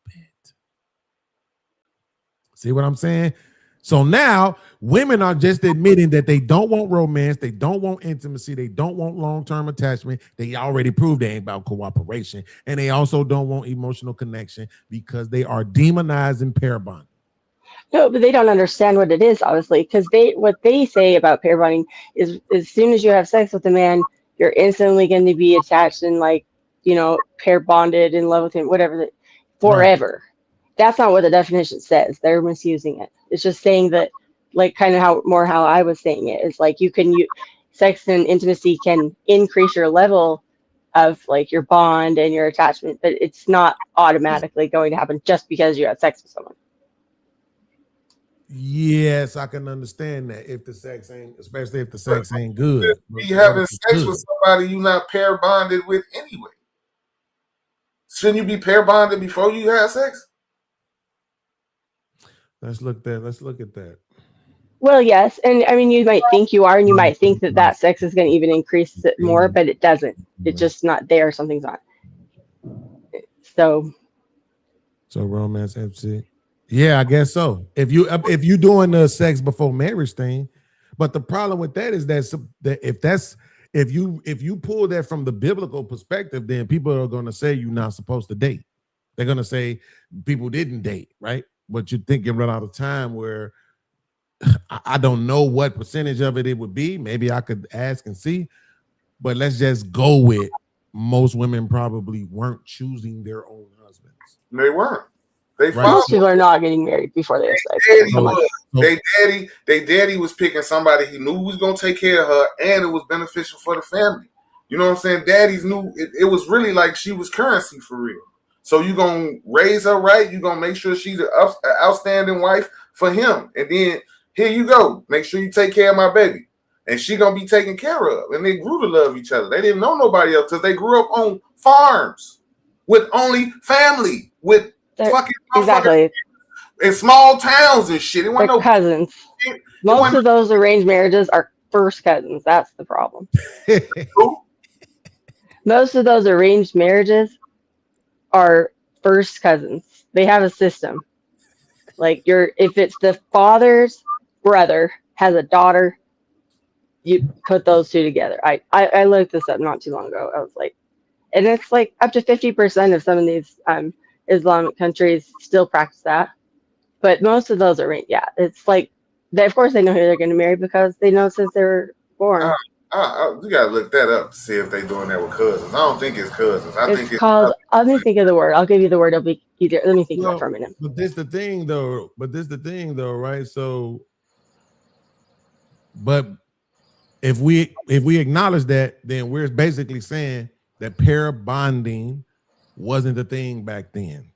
See what I'm saying? So now women are just admitting that they don't want romance, they don't want intimacy, they don't want long-term attachment. They already proved they ain't about cooperation. And they also don't want emotional connection because they are demonizing pair bonding. No, but they don't understand what it is, obviously, because what they say about pair bonding is as soon as you have sex with a man, you're instantly going to be attached and pair bonded in love with him, whatever, forever. Right. That's not what the definition says. They're misusing it. It's just saying that, like, kind of how I was saying it. It's like sex and intimacy can increase your level of like your bond and your attachment, but it's not automatically going to happen just because you had sex with someone. Yes, I can understand that if the sex ain't, especially if the sex ain't good. You having sex with somebody you're not pair bonded with anyway. Shouldn't you be pair bonded before you have sex? Let's look at that. Well, yes, and I mean, you might think you are, and you might think that sex is going to even increase it more, but it doesn't. It's just not there. Something's not. So romance MC. Yeah, I guess so. If you doing the sex before marriage thing, but the problem with that is that if you pull that from the biblical perspective, then people are going to say you're not supposed to date. They're going to say people didn't date, right? But you think you run out of time where I don't know what percentage of it would be. Maybe I could ask and see, but let's just go with most women probably weren't choosing their own husbands. They weren't. Most people are not getting married before they have sex. They daddy was picking somebody he knew was going to take care of her, and it was beneficial for the family. You know what I'm saying? Daddies knew it was really like she was currency for real. So you're going to raise her right. You're going to make sure she's an outstanding wife for him. And then here you go. Make sure you take care of my baby. And she going to be taken care of. And they grew to love each other. They didn't know nobody else because they grew up on farms with only family, with exactly in small towns and shit. It wasn't cousins. Most of those arranged marriages are first cousins. That's the problem. Most of those arranged marriages are first cousins. They have a system. Like if it's the father's brother has a daughter, you put those two together. I looked this up not too long ago. I was like, and it's like up to 50% of some of these Islamic countries still practice that. But most of those are, it's like, of course they know who they're going to marry because they know since they were born. You gotta look that up to see if they're doing that with cousins. I don't think it's cousins. I think it's called. Let me think of the word. I'll give you the word. It'll be easier. Let me think of it for a minute. But this the thing though. Right? So, but if we acknowledge that, then we're basically saying that pair bonding wasn't the thing back then,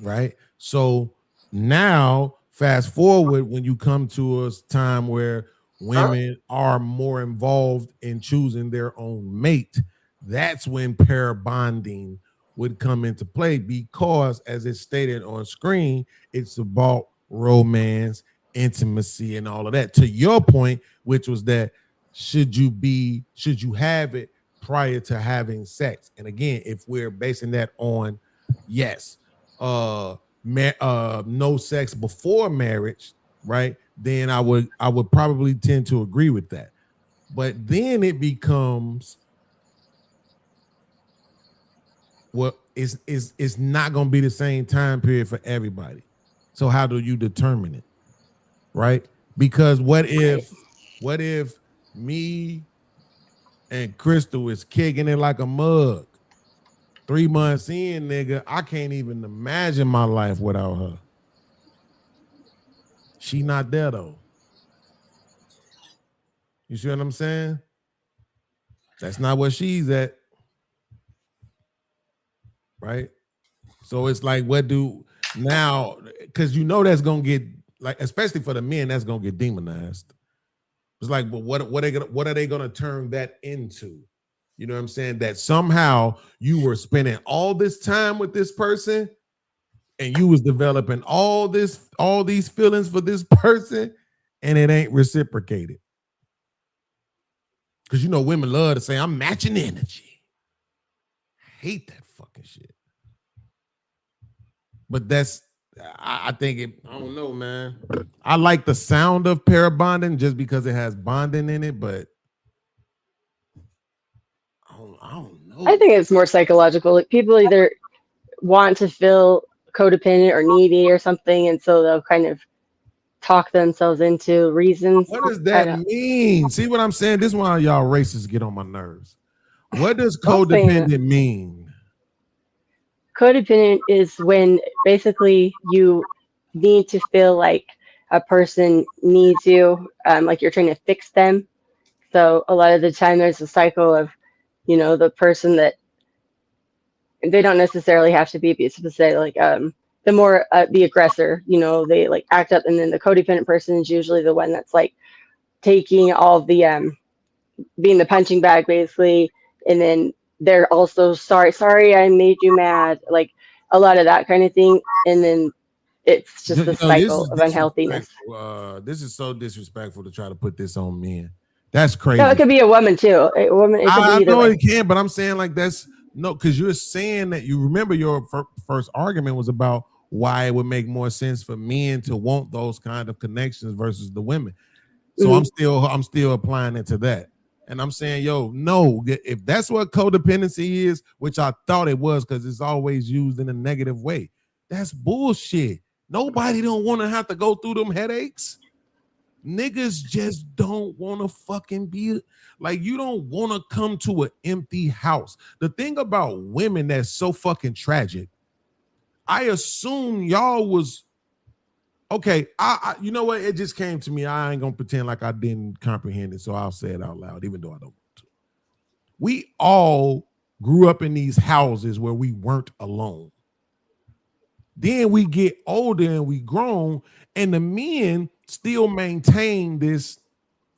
right? So now, fast forward, when you come to a time where women are more involved in choosing their own mate, that's when pair bonding would come into play, because as it's stated on screen, it's about romance, intimacy, and all of that. To your point, which was that should you have it prior to having sex? And again, if we're basing that on yes, no sex before marriage, right? Then I would probably tend to agree with that. But then it becomes what is not going to be the same time period for everybody. So how do you determine it, right? Because what if me and Crystal is kicking it like a mug? 3 months in, nigga, I can't even imagine my life without her. She not there though. You see what I'm saying? That's not where she's at. Right? So it's like, what do now, because you know that's gonna get, like, especially for the men, that's gonna get demonized. It's like, but what are they gonna turn that into? You know what I'm saying? That somehow you were spending all this time with this person and you was developing all these feelings for this person, and it ain't reciprocated. Because you know women love to say, I'm matching energy. I hate that fucking shit. But I think I don't know, man. I like the sound of pair bonding just because it has bonding in it, but I don't know. I think it's more psychological. Like, people either want to feel codependent or needy or something, and so they'll kind of talk themselves into reasons. What does that mean? See what I'm saying? This is why y'all racists get on my nerves. What does codependent mean? Codependent is when basically you need to feel like a person needs you, like you're trying to fix them. So a lot of the time there's a cycle of, you know, the person that they don't necessarily have to be abusive, say like the more the aggressor, you know, they like act up, and then the codependent person is usually the one that's like taking all the being the punching bag basically, and then they're also sorry I made you mad, like a lot of that kind of thing, and then it's just a cycle of unhealthiness. This is so disrespectful to try to put this on men. That's crazy. No, it could be a woman too. A woman. I know it can, but I'm saying like that's no, because you're saying that you remember your first argument was about why it would make more sense for men to want those kind of connections versus the women. So I'm still applying it to that. And I'm saying, yo, no, if that's what codependency is, which I thought it was because it's always used in a negative way, that's bullshit. Nobody don't want to have to go through them headaches. Niggas just don't want to fucking be like, you don't want to come to an empty house. The thing about women that's so fucking tragic, I assume y'all was okay. I you know what? It just came to me. I ain't gonna pretend like I didn't comprehend it, so I'll say it out loud, even though I don't want to. We all grew up in these houses where we weren't alone. Then we get older and we grown, and the men still maintain this,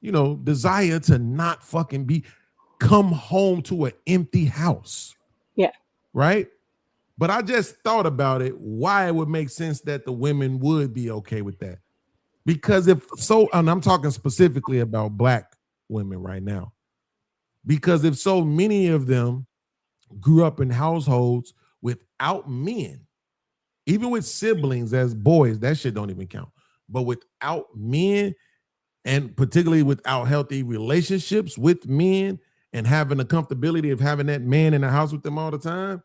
you know, desire to not fucking come home to an empty house. Yeah. Right? But I just thought about it, why it would make sense that the women would be okay with that. Because and I'm talking specifically about Black women right now. Because if so many of them grew up in households without men, even with siblings as boys, that shit don't even count. But without men, and particularly without healthy relationships with men and having the comfortability of having that man in the house with them all the time,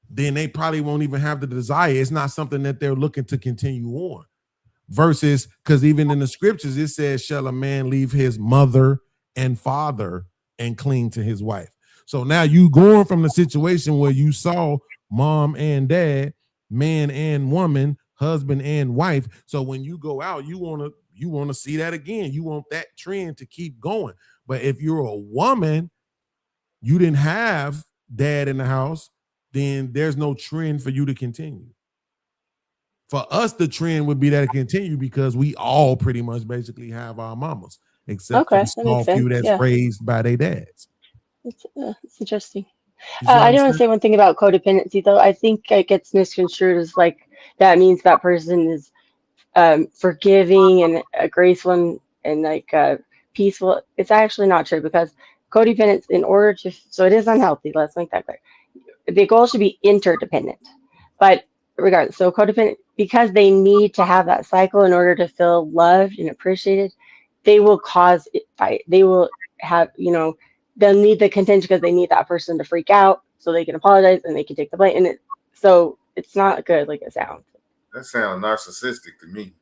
then they probably won't even have the desire. It's not something that they're looking to continue on. Versus, because even in the scriptures, it says, shall a man leave his mother and father and cling to his wife? So now you going from the situation where you saw mom and dad, man and woman, husband and wife. So when you go out, you want to see that again. You want that trend to keep going. But if you're a woman you didn't have dad in the house, then there's no trend for you to continue. For us, the trend would be that it continue because we all pretty much basically have our mamas, except for the small few that's raised by their dads. It's interesting. I do want to say one thing about codependency, though. I think it gets misconstrued as like that means that person is forgiving and graceful and like peaceful. It's actually not true, because codependence, in order to, so it is unhealthy. Let's make that clear. The goal should be interdependent, but regardless, so codependent, because they need to have that cycle in order to feel loved and appreciated, they will cause fight. They will have, they'll need the contention because they need that person to freak out so they can apologize and they can take the blame. And so it's not good like it sounds. That sounds narcissistic to me.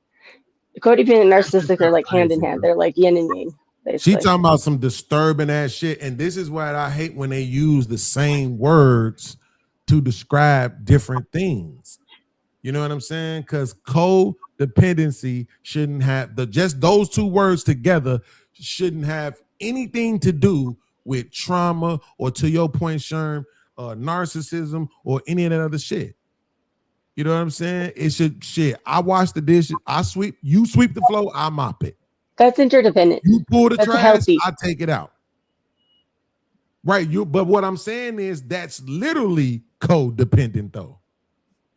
Codependent and narcissistic are like hand in hand. They're like yin and yang. Basically. She talking about some disturbing ass shit. And this is what I hate, when they use the same words to describe different things. You know what I'm saying? Because codependency shouldn't have just those two words together shouldn't have anything to do with trauma or, to your point, Sherm, narcissism or any of that other shit. You know what I'm saying? It should I wash the dishes, I sweep, you sweep the floor, I mop it. That's interdependent. You pull the trash, healthy. I take it out. Right. But what I'm saying is that's literally codependent, though.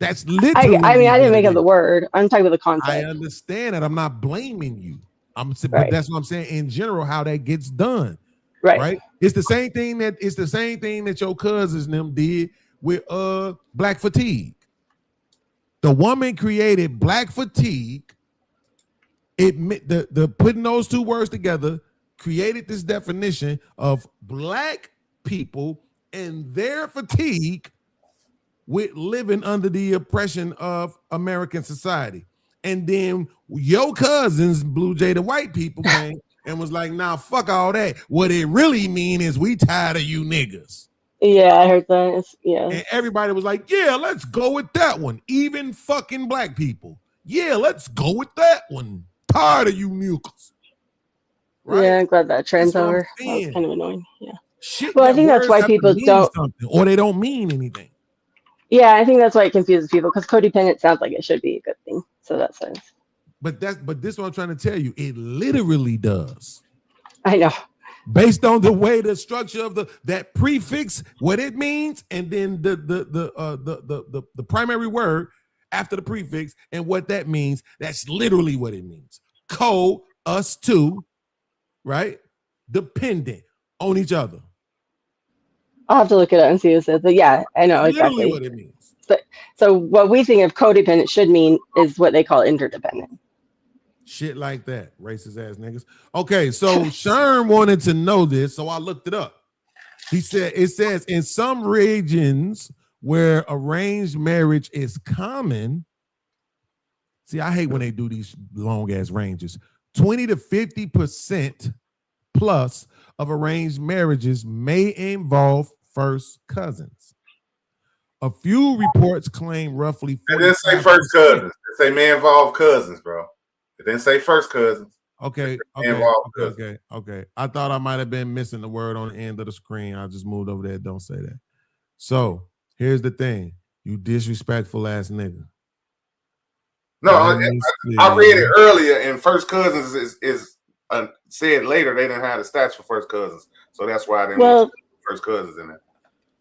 That's literally. I mean, I didn't make up the word. I'm talking about the concept. I understand that. I'm not blaming you. But that's what I'm saying in general, how that gets done. Right. It's the same thing that your cousins them did with black fatigue. The woman created black fatigue. The putting those two words together created this definition of black people and their fatigue with living under the oppression of American society. And then your cousins, Blue Jay, the white people, came and was like, nah, fuck all that. What it really mean is we tired of you niggas. Yeah, I heard that. And everybody was like, yeah, let's go with that one. Even fucking black people. Yeah, let's go with that one. Tired of you niggas. Right? Yeah, I'm glad that trend's over. That was kind of annoying. Yeah. Shit, well, I think that's why people don't. Or they don't mean anything. Yeah, I think that's why it confuses people, because codependent sounds like it should be a good thing. So that's sense. But this is what I'm trying to tell you. It literally does. I know. Based on the way the structure of that prefix, what it means, and then the primary word after the prefix and what that means, that's literally what it means. Us two, right? Dependent on each other. I'll have to look it up and see what it says. But yeah, I know exactly what it means. So what we think of codependent should mean is what they call interdependent. Shit like that. Racist ass niggas. Okay, so Sherm wanted to know this, so I looked it up. He said, it says in some regions where arranged marriage is common. See, I hate when they do these long ass ranges. 20 to 50% plus of arranged marriages may involve first cousins. A few reports claim roughly. It didn't say first cousins. It say may involve cousins, bro. It didn't say first cousins. Okay. I thought I might have been missing the word on the end of the screen. I just moved over there. Don't say that. So here's the thing. You disrespectful ass nigga. No, I read it earlier, and first cousins is said later they didn't have the stats for first cousins, so that's why they didn't first cousins in there.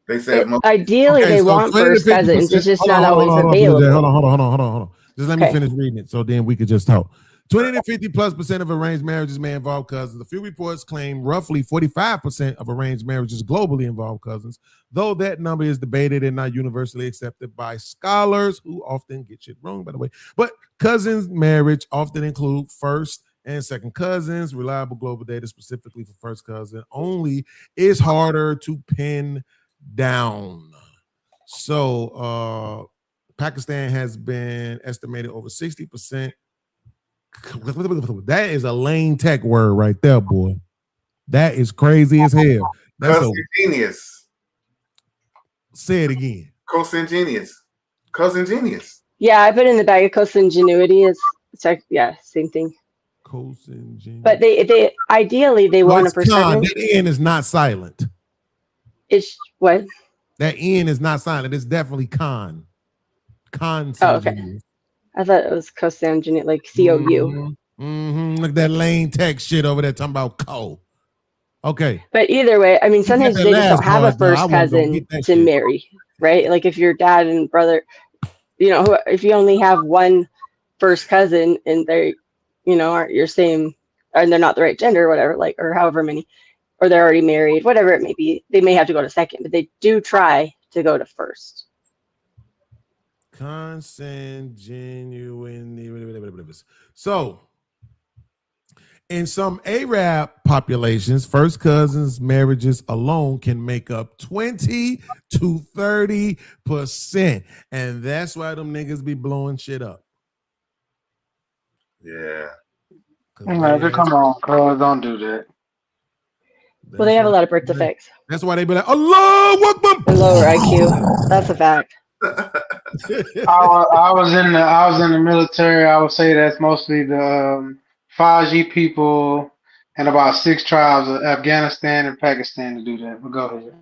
They said ideally they want first cousins. It's just not always available. Hold on. Just let me finish reading it, so then we could just talk. 20 to 50+% of arranged marriages may involve cousins. A few reports claim roughly 45% of arranged marriages globally involve cousins, though that number is debated and not universally accepted by scholars who often get shit wrong, by the way. But cousins marriage often include first and second cousins. Reliable global data specifically for first cousin only is harder to pin down. So Pakistan has been estimated over 60%. That is a lame tech word right there, boy. That is crazy as hell. That's Consanguineous. Say it again. Consanguineous. Yeah, I put in the bag of consanguinity is same thing. Consanguinity. But they ideally they want a percentage. The N is not silent. It's what? That N is not silent. It's definitely con. Oh, okay. I thought it was consanguinous, like COU. Look at that lane text shit over there talking about co. Okay. But either way, I mean, sometimes they just don't have a first cousin to marry, right? Like if your dad and brother, you know, if you only have one first cousin and they, you know, aren't your same, and they're not the right gender or whatever, like, or however many, or they're already married, whatever it may be, they may have to go to second, but they do try to go to first. Consanguinity. So, in some Arab populations, first cousins marriages alone can make up 20 to 30%. And that's why them niggas be blowing shit up. Yeah. Man, come on, cuz don't do that. Well, they have a lot of birth defects. That's why they be like, Allah Akbar. And lower IQ. That's a fact. I was in the military. I would say that's mostly the Faji people and about 6 tribes of Afghanistan and Pakistan to do that. But go ahead.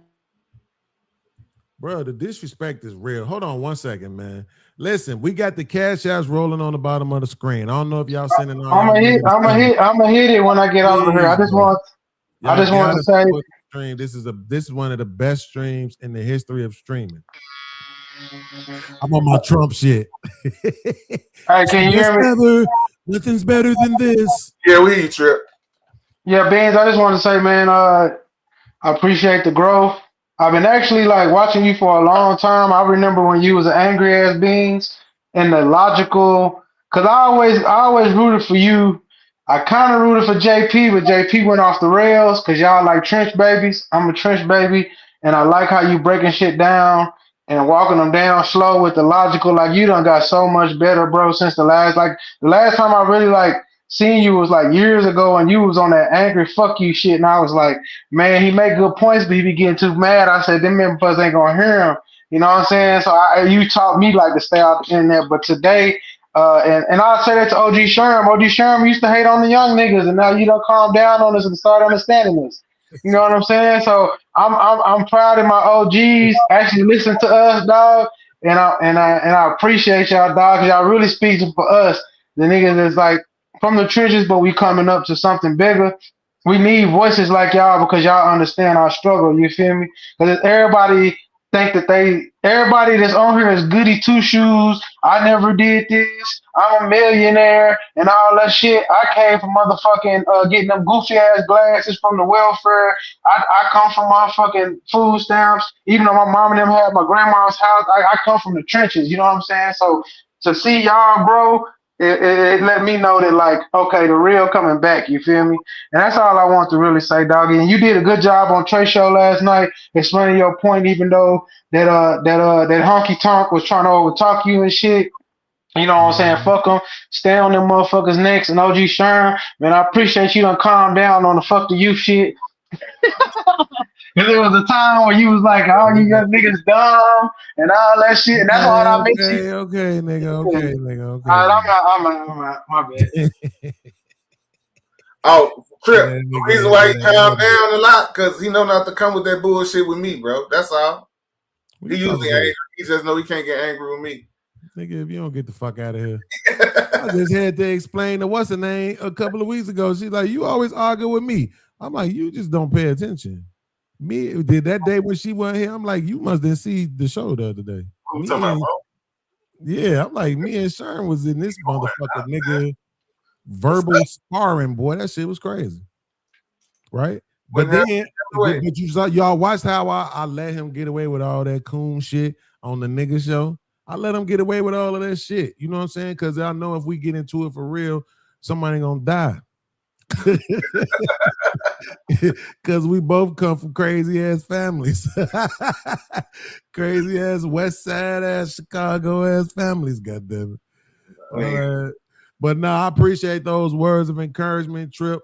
Bro, the disrespect is real. Hold on one second, man. Listen, we got the cash apps rolling on the bottom of the screen. I don't know if y'all sending on. I'm gonna hit it when I get over here. I just want to say this is one of the best streams in the history of streaming. I'm on my Trump shit. Hey, can you hear me? Nothing's better than this. Yeah, we eat Trip. Yeah, Beans, I just want to say, man, I appreciate the growth. I've been actually like watching you for a long time. I remember when you was an angry ass Beans and the logical, cause I always rooted for you. I kind of rooted for JP, but JP went off the rails because y'all like trench babies. I'm a trench baby, and I like how you breaking shit down and walking them down slow with the logical. Like you done got so much better, bro, since the last time I really like seen you was like years ago, and you was on that angry fuck you shit, and I was like, man, he make good points, but he be getting too mad. I said, them members ain't gonna hear him. You know what I'm saying? So you taught me like to stay out the internet, but today, and I'll say that to OG Sherm. OG Sherm used to hate on the young niggas, and now you don't calm down on us and start understanding us. You know what I'm saying? So I'm proud of my OGs actually listen to us, dog, and I appreciate y'all, dog, because y'all really speaking for us. The niggas that's like from the trenches, but we coming up to something bigger. We need voices like y'all because y'all understand our struggle. You feel me? Because everybody think that everybody that's on here is goody two shoes. I never did this. I'm a millionaire and all that shit. I came from motherfucking getting them goofy ass glasses from the welfare. I come from motherfucking food stamps. Even though my mom and them had my grandma's house, I come from the trenches. You know what I'm saying? So to see y'all, bro, it let me know that like, okay, the real coming back. You feel me? And that's all I want to really say, doggy. And you did a good job on Trey Show last night explaining your point, even though that honky tonk was trying to overtalk you and shit. You know what I'm saying? Fuck them. Stay on them motherfuckers' necks. And OG Sherm, man, I appreciate you done calm down on the fuck the youth shit. Because there was a time where you was like, oh, you young niggas dumb and all that shit. And that's all I make you. Okay, nigga. Okay. All right, I'm out. My bad. Oh, Trip. The reason why he calmed down a lot, because he know not to come with that bullshit with me, bro. That's all. He usually angry. He just know he can't get angry with me. Nigga, if you don't get the fuck out of here. I just had to explain to what's her name a couple of weeks ago. She's like, you always argue with me. I'm like, you just don't pay attention. Me did that day when she wasn't here. I'm like, you must didn't see the show the other day. Yeah, I'm like, me and Sharon was in this motherfucker nigga verbal sparring, boy. That shit was crazy. Right? But then but you saw y'all watched how I let him get away with all that coon shit on the nigga show. I let him get away with all of that shit. You know what I'm saying? Because I know if we get into it for real, somebody gonna die. Because we both come from crazy ass families. Crazy ass West Side ass Chicago ass families, goddamn it. But no, I appreciate those words of encouragement, Trip.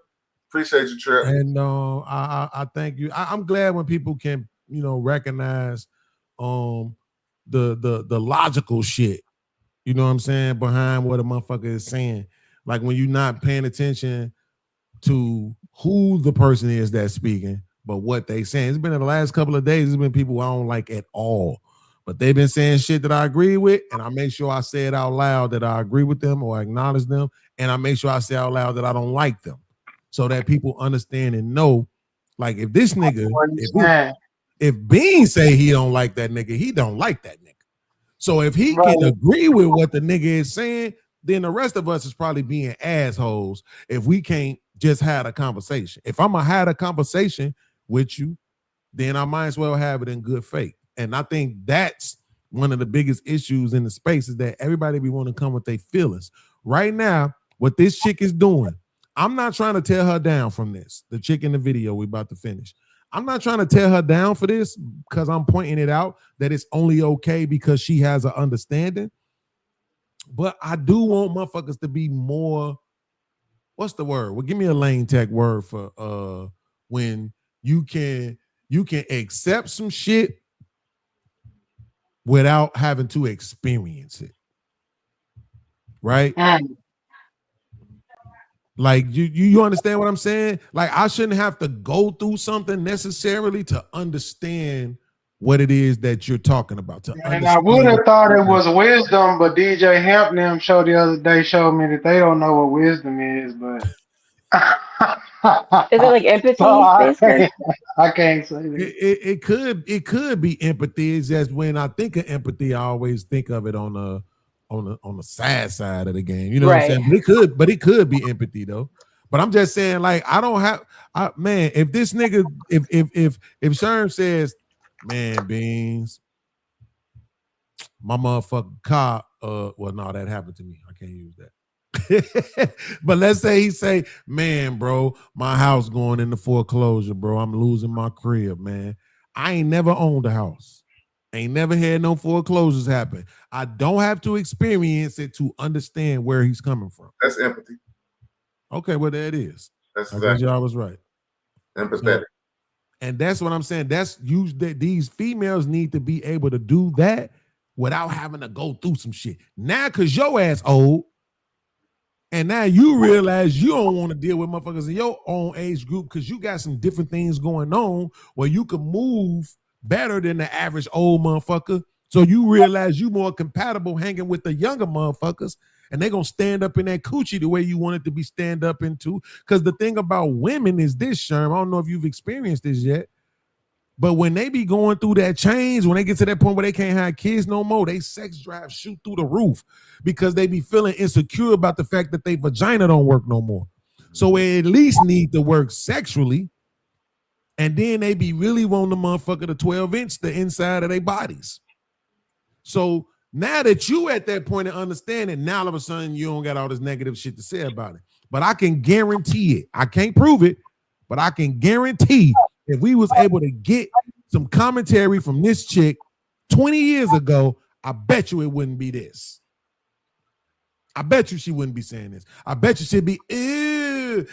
Appreciate you, Trip. And I thank you. I'm glad when people can, recognize the logical shit, you know what I'm saying, behind what a motherfucker is saying. Like when you're not paying attention to who the person is that's speaking, but what they saying. It's been in the last couple of days, there's been people I don't like at all. But they've been saying shit that I agree with, and I make sure I say it out loud that I agree with them or acknowledge them, and I make sure I say out loud that I don't like them, so that people understand and know. Like if this nigga, if Bean say he don't like that nigga, he don't like that nigga. So if he can agree with what the nigga is saying, then the rest of us is probably being assholes if we can't just have a conversation. If I'm gonna have a conversation with you, then I might as well have it in good faith. And I think that's one of the biggest issues in the space is that everybody be wanting to come with their feelings. Right now, what this chick is doing, I'm not trying to tear her down from this. The chick in the video we about to finish. I'm not trying to tear her down for this because I'm pointing it out that it's only okay because she has an understanding. But I do want motherfuckers to be more, what's the word? Well, give me a Lane Tech word for when you can accept some shit without having to experience it. Right? Like you understand what I'm saying? Like I shouldn't have to go through something necessarily to understand what it is that you're talking about. And I would have thought it was wisdom, but DJ Hemp them show the other day showed me that they don't know what wisdom is, but is it like empathy? I can't say that. It could be empathy. It's just when I think of empathy, I always think of it on the sad side of the game. You know what I'm saying? But it could be empathy though. But I'm just saying, like, man, if this nigga, if Sherm says, man, Beans, my motherfucking car, well, no, that happened to me. I can't use that. But let's say he say, man, bro, my house going into foreclosure, bro. I'm losing my crib, man. I ain't never owned a house. Ain't never had no foreclosures happen. I don't have to experience it to understand where he's coming from. That's empathy. Okay, well, there it is. That's exactly. I was right. Empathetic. And that's what I'm saying. That's used that these females need to be able to do that without having to go through some shit. Now, cause your ass old, and now you realize you don't want to deal with motherfuckers in your own age group because you got some different things going on where you can move better than the average old motherfucker. So you realize you more compatible hanging with the younger motherfuckers, and they're going to stand up in that coochie the way you want it to be stand up into. Because the thing about women is this, Sherm, I don't know if you've experienced this yet, but when they be going through that change, when they get to that point where they can't have kids no more, they sex drive shoot through the roof because they be feeling insecure about the fact that their vagina don't work no more. So they at least need to work sexually, and then they be really wanting the motherfucker to 12-inch the inside of their bodies. So now that you at that point of understanding, now all of a sudden you don't got all this negative shit to say about it. But I can guarantee it. I can't prove it, but I can guarantee if we was able to get some commentary from this chick 20 years ago, I bet you it wouldn't be this. I bet you she wouldn't be saying this. I bet you she'd be, ew,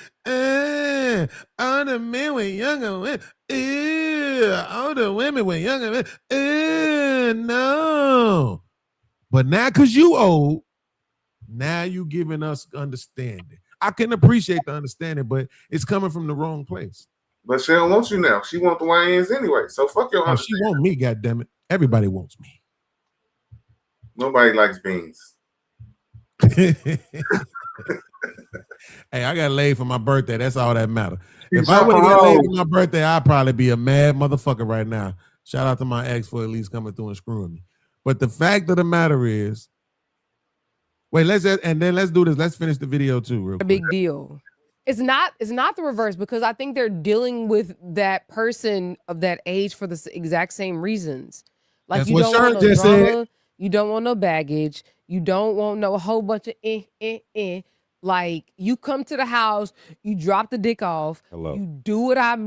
all the men with younger women, ew, all the women with younger men, ew, no. But now because you old, now you giving us understanding. I can appreciate the understanding, but it's coming from the wrong place. But she don't want you now. She want the YNs anyway. So fuck your she want me, goddammit. Everybody wants me. Nobody likes Beans. Hey, I got laid for my birthday. That's all that matters. If I would have got laid for my birthday, I'd probably be a mad motherfucker right now. Shout out to my ex for at least coming through and screwing me. But the fact of the matter is, wait, let's do this. Let's finish the video too, real quick. A big deal. It's not the reverse, because I think they're dealing with that person of that age for the exact same reasons. Like that's you don't want no drama, you don't want no baggage, you don't want no whole bunch of Like you come to the house, you drop the dick off, you do what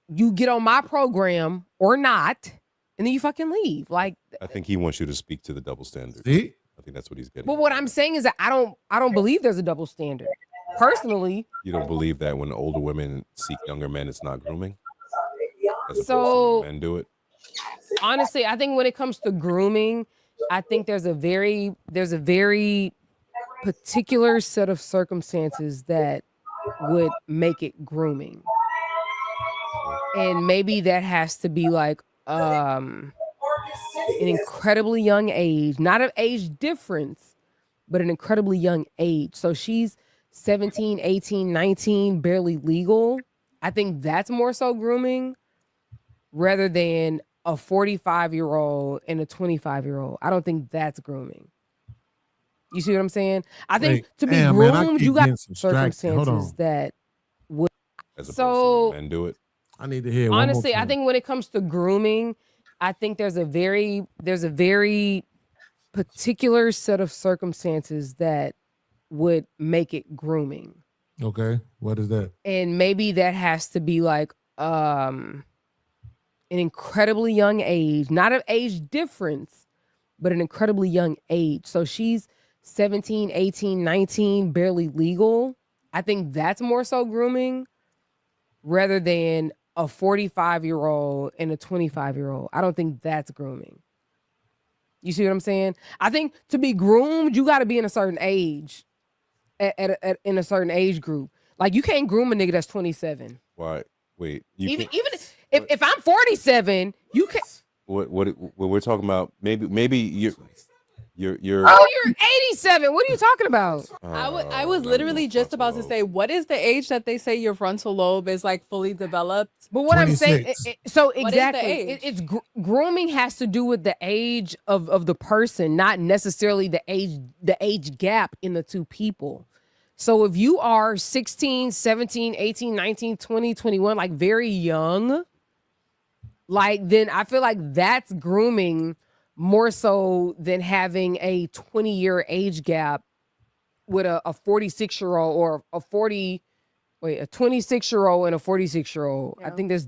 you get on my program or not, and then you fucking leave. Like I think he wants you to speak to the double standard. See? I think that's what he's getting. But what I'm saying is that I don't believe there's a double standard. Personally. You don't believe that when older women seek younger men, it's not grooming? As so men do it? Honestly, I think when it comes to grooming, I think there's a very particular set of circumstances that would make it grooming. And maybe that has to be like an incredibly young age, not an age difference, but an incredibly young age. So she's 17, 18, 19, barely legal. I think that's more so grooming rather than a 45-year-old and a 25-year-old. I don't think that's grooming. You see what I'm saying? I think to be groomed, you got circumstances that would. As opposed to men do it. I need to hear. Honestly, I think when it comes to grooming, I think there's a very particular set of circumstances that would make it grooming. Okay, what is that? And maybe that has to be like an incredibly young age, not an age difference, but an incredibly young age. So she's 17, 18, 19, barely legal. I think that's more so grooming rather than a 45-year-old and a 25-year-old. I don't think that's grooming. You see what I'm saying? I think to be groomed, you got to be in a certain age, in a certain age group. Like you can't groom a nigga that's 27. Why? Wait. Even if I'm 47, you can. What we're talking about? Maybe you're. Oh, you're 87. What are you talking about? I was literally just about to say, what is the age that they say your frontal lobe is like fully developed? But what 26. I'm saying, so exactly, it's grooming has to do with the age of the person, not necessarily the age gap in the two people. So if you are 16, 17, 18, 19, 20, 21, like very young, like then I feel like that's grooming more so than having a 20-year age gap with a 46-year-old or a 26-year-old and a 46-year-old. Yeah. I think there's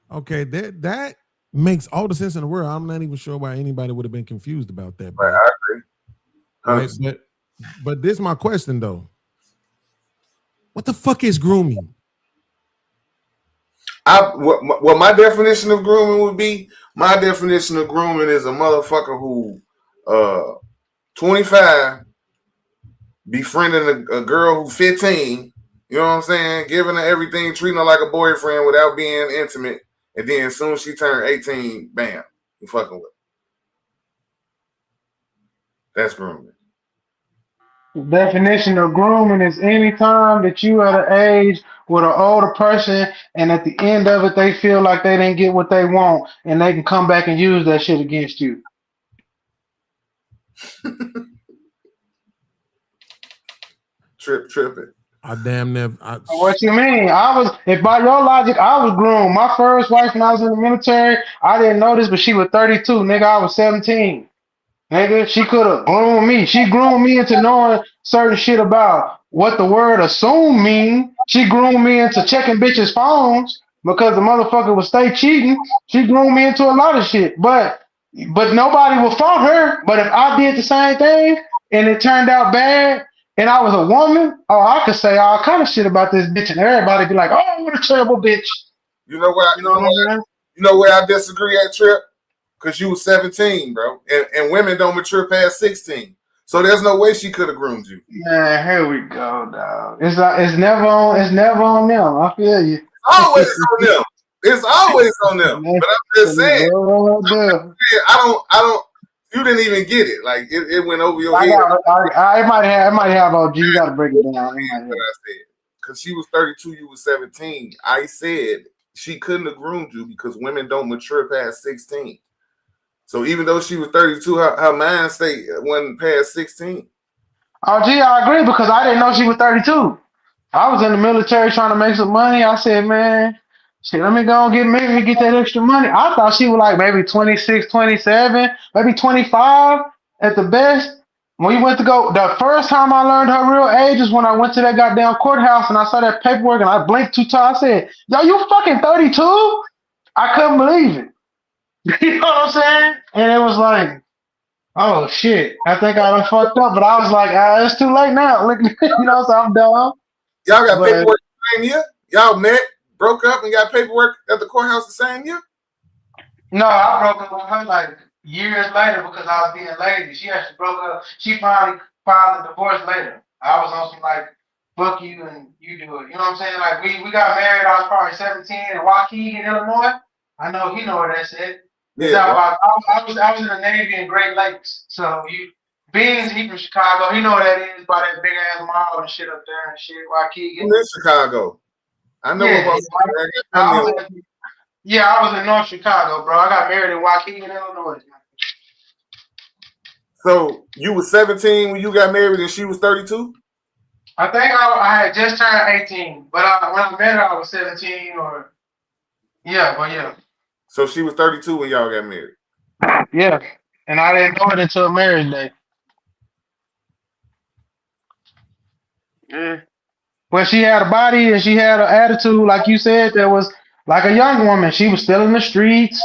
okay. That makes all the sense in the world. I'm not even sure why anybody would have been confused about that. Right, I agree. Right, but this is my question though. What the fuck is grooming? What my definition of grooming would be, my definition of grooming is a motherfucker who 25 befriending a girl who's 15, you know what I'm saying, giving her everything, treating her like a boyfriend without being intimate, and then as soon as she turned 18, bam, you fucking with her. That's grooming. The definition of grooming is any time that you at an age with an older person and at the end of it they feel like they didn't get what they want and they can come back and use that shit against you. Tripping. I damn near. What you mean? If by your logic, I was groomed. My first wife when I was in the military, I didn't know this, but she was 32. Nigga, I was 17. Nigga, she could have groomed me. She groomed me into knowing certain shit about what the word assume mean. She groomed me into checking bitches' phones because the motherfucker would stay cheating. She groomed me into a lot of shit. But nobody will fault her. But if I did the same thing and it turned out bad and I was a woman, I could say all kind of shit about this bitch and everybody be like, oh, what a terrible bitch. You know where I disagree at, Trip? Because you was 17, bro. And women don't mature past 16. So there's no way she could have groomed you. Yeah, here we go, dog. It's never on them. I feel you. Always on them. It's always on them. But I'm just saying. I don't. You didn't even get it. Like it went over your head. I might have OG. You got to break it down. What I said. Because she was 32, you was 17. I said she couldn't have groomed you because women don't mature past 16. So even though she was 32, her mind state wasn't past 16. Oh, gee, I agree because I didn't know she was 32. I was in the military trying to make some money. I said, man, shit, let me go and get that extra money. I thought she was like maybe 26, 27, maybe 25 at the best. When we went to go, the first time I learned her real age is when I went to that goddamn courthouse and I saw that paperwork and I blinked 2 times. I said, yo, you fucking 32? I couldn't believe it. You know what I'm saying? And it was like, oh shit, I think I done fucked up, but I was like, it's too late now. Look, you know, so I'm dumb. Y'all got paperwork the same year? Y'all met, broke up, and got paperwork at the courthouse the same year? No, I broke up with her like years later because I was being lazy. She actually broke up. She finally filed a divorce later. I was on some like fuck you and you do it. You know what I'm saying? Like we got married, I was probably 17 in Waukegan, Illinois. I know he know where that's at. Yeah, I was in the Navy in Great Lakes. So Beans, he from Chicago. He know what that is by that big ass mall and shit up there and shit. Waukegan. I'm in Chicago. I know about I was in North Chicago, bro. I got married in Waukegan, Illinois. So you were 17 when you got married and she was 32? I think I had just turned 18, but when I met her, I was 17 or yeah. So she was 32 when y'all got married. Yeah, and I didn't know it until marriage day. Yeah. But she had a body and she had an attitude, like you said, that was like a young woman. She was still in the streets.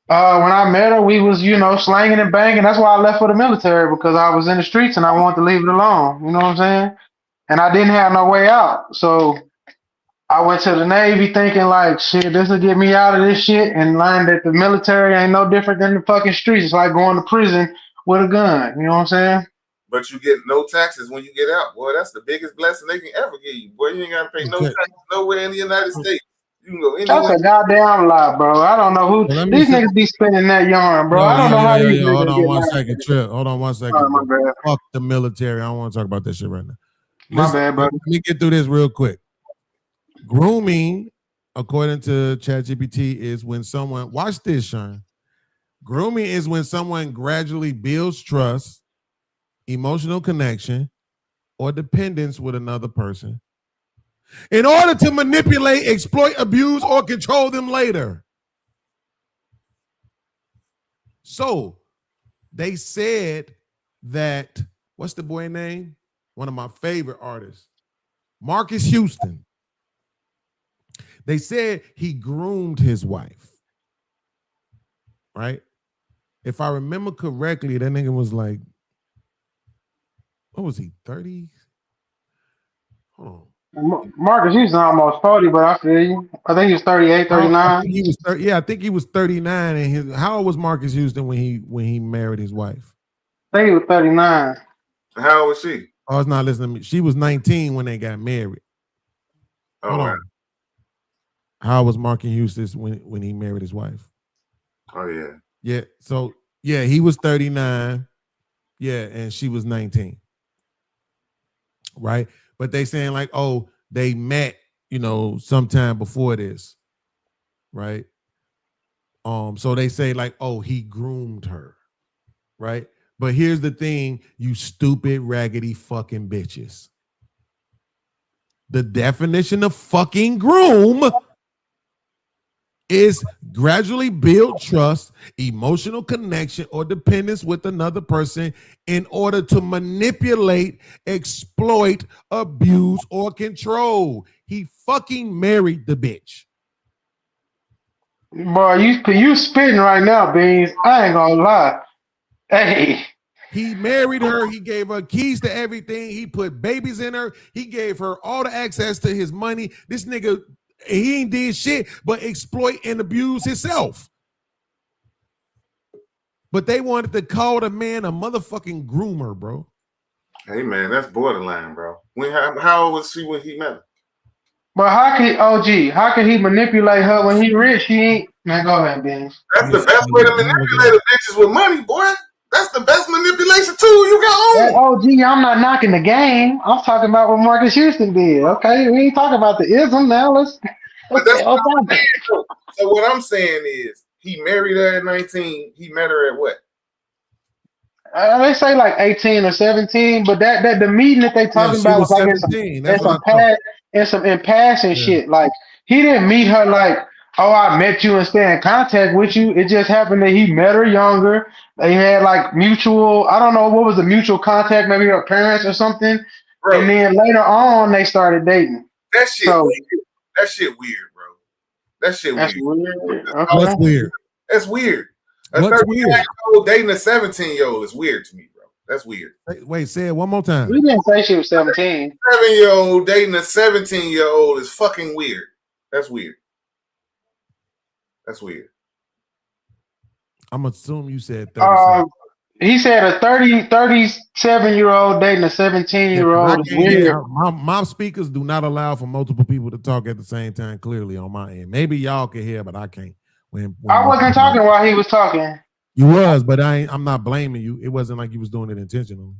When I met her, we was, slanging and banging. That's why I left for the military, because I was in the streets and I wanted to leave it alone. You know what I'm saying? And I didn't have no way out. So I went to the Navy thinking like, shit, this will get me out of this shit, and learned that the military ain't no different than the fucking streets. It's like going to prison with a gun. You know what I'm saying? But you get no taxes when you get out. Boy, that's the biggest blessing they can ever give you. Boy, you ain't got to pay no taxes nowhere in the United States. You can go anywhere. That's a goddamn lie, bro. I don't know who these niggas be spending that yarn, bro. I don't know how these niggas Hold on get one mad. second, Trip. Hold on one second. Oh, my bad. Fuck the military. I don't want to talk about that shit right now. My bad, bro. Let me get through this real quick. Grooming, according to ChatGPT, is when someone, watch this, Sean. Grooming is when someone gradually builds trust, emotional connection, or dependence with another person in order to manipulate, exploit, abuse, or control them later. So they said that, what's the boy name? One of my favorite artists, Marcus Houston. They said he groomed his wife, right? If I remember correctly, that nigga was like, what was he, 30? Hold on. Marcus Houston almost 40, but I feel you. I think he was 38, 39. I think he was I think he was 39. And how old was Marcus Houston when he married his wife? I think he was 39. How old was she? I was not listening to me. She was 19 when they got married. Oh, wow. How was Marcus Houston when he married his wife? Oh, yeah. Yeah. So, yeah, he was 39. Yeah, and she was 19. Right? But they saying like, oh, they met, sometime before this. Right? So they say like, oh, he groomed her. Right? But here's the thing, you stupid, raggedy fucking bitches. The definition of fucking groom is gradually build trust, emotional connection, or dependence with another person in order to manipulate, exploit, abuse, or control. He fucking married the bitch. Boy, you spitting right now, Beans. I ain't gonna lie. Hey. He married her. He gave her keys to everything. He put babies in her. He gave her all the access to his money. This nigga, he ain't did shit but exploit and abuse himself. But they wanted to call the man a motherfucking groomer, bro. Hey, man, that's borderline, bro. How old was she when he met her? But how could he manipulate her when he rich? He ain't. Man, go ahead, Beans. That's the best way to manipulate bitches with money, boy. That's the best manipulation tool you got on. I'm not knocking the game. I'm talking about what Marcus Houston did. Okay, we ain't talking about the ism now. Let's. So what I'm saying is, he married her at 19. He met her at what? They say like 18 or 17, but that the meeting that they talking about was like in some impasse and shit. Like he didn't meet her like, oh, I met you and stay in contact with you. It just happened that he met her younger. They had like mutual, I don't know what was the mutual contact, maybe her parents or something. Bro. And then later on they started dating. That shit weird. That shit weird, bro. That shit That's weird. Okay. What's weird? That's weird. A What's 13-year-old dating a 17-year-old is weird to me, bro. That's weird. Wait, say it one more time. We didn't say she was 17. 7-year-old dating a 17-year-old is fucking weird. That's weird. That's weird. I'm assuming you said 37. He said a 37-year-old dating a 17-year-old is weird. My speakers do not allow for multiple people to talk at the same time clearly on my end. Maybe y'all can hear, but I can't. When I wasn't talking while he was talking. You was, but I'm not blaming you. It wasn't like you was doing it intentionally.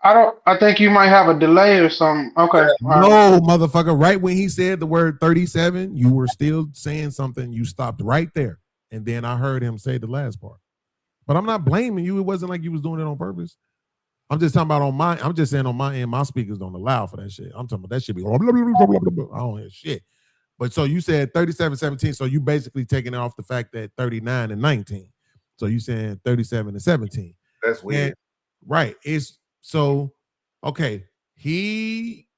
I think you might have a delay or something. Okay. No, motherfucker. Right when he said the word 37, you were still saying something. You stopped right there. And then I heard him say the last part. But I'm not blaming you. It wasn't like you was doing it on purpose. I'm just talking about I'm just saying on my end, my speakers don't allow for that shit. I'm talking about that should be blah, blah, blah, blah, blah, blah. I don't hear shit. But so you said 37, 17. So you basically taking it off the fact that 39 and 19. So you saying 37 and 17. That's weird. And, right. It's so okay. He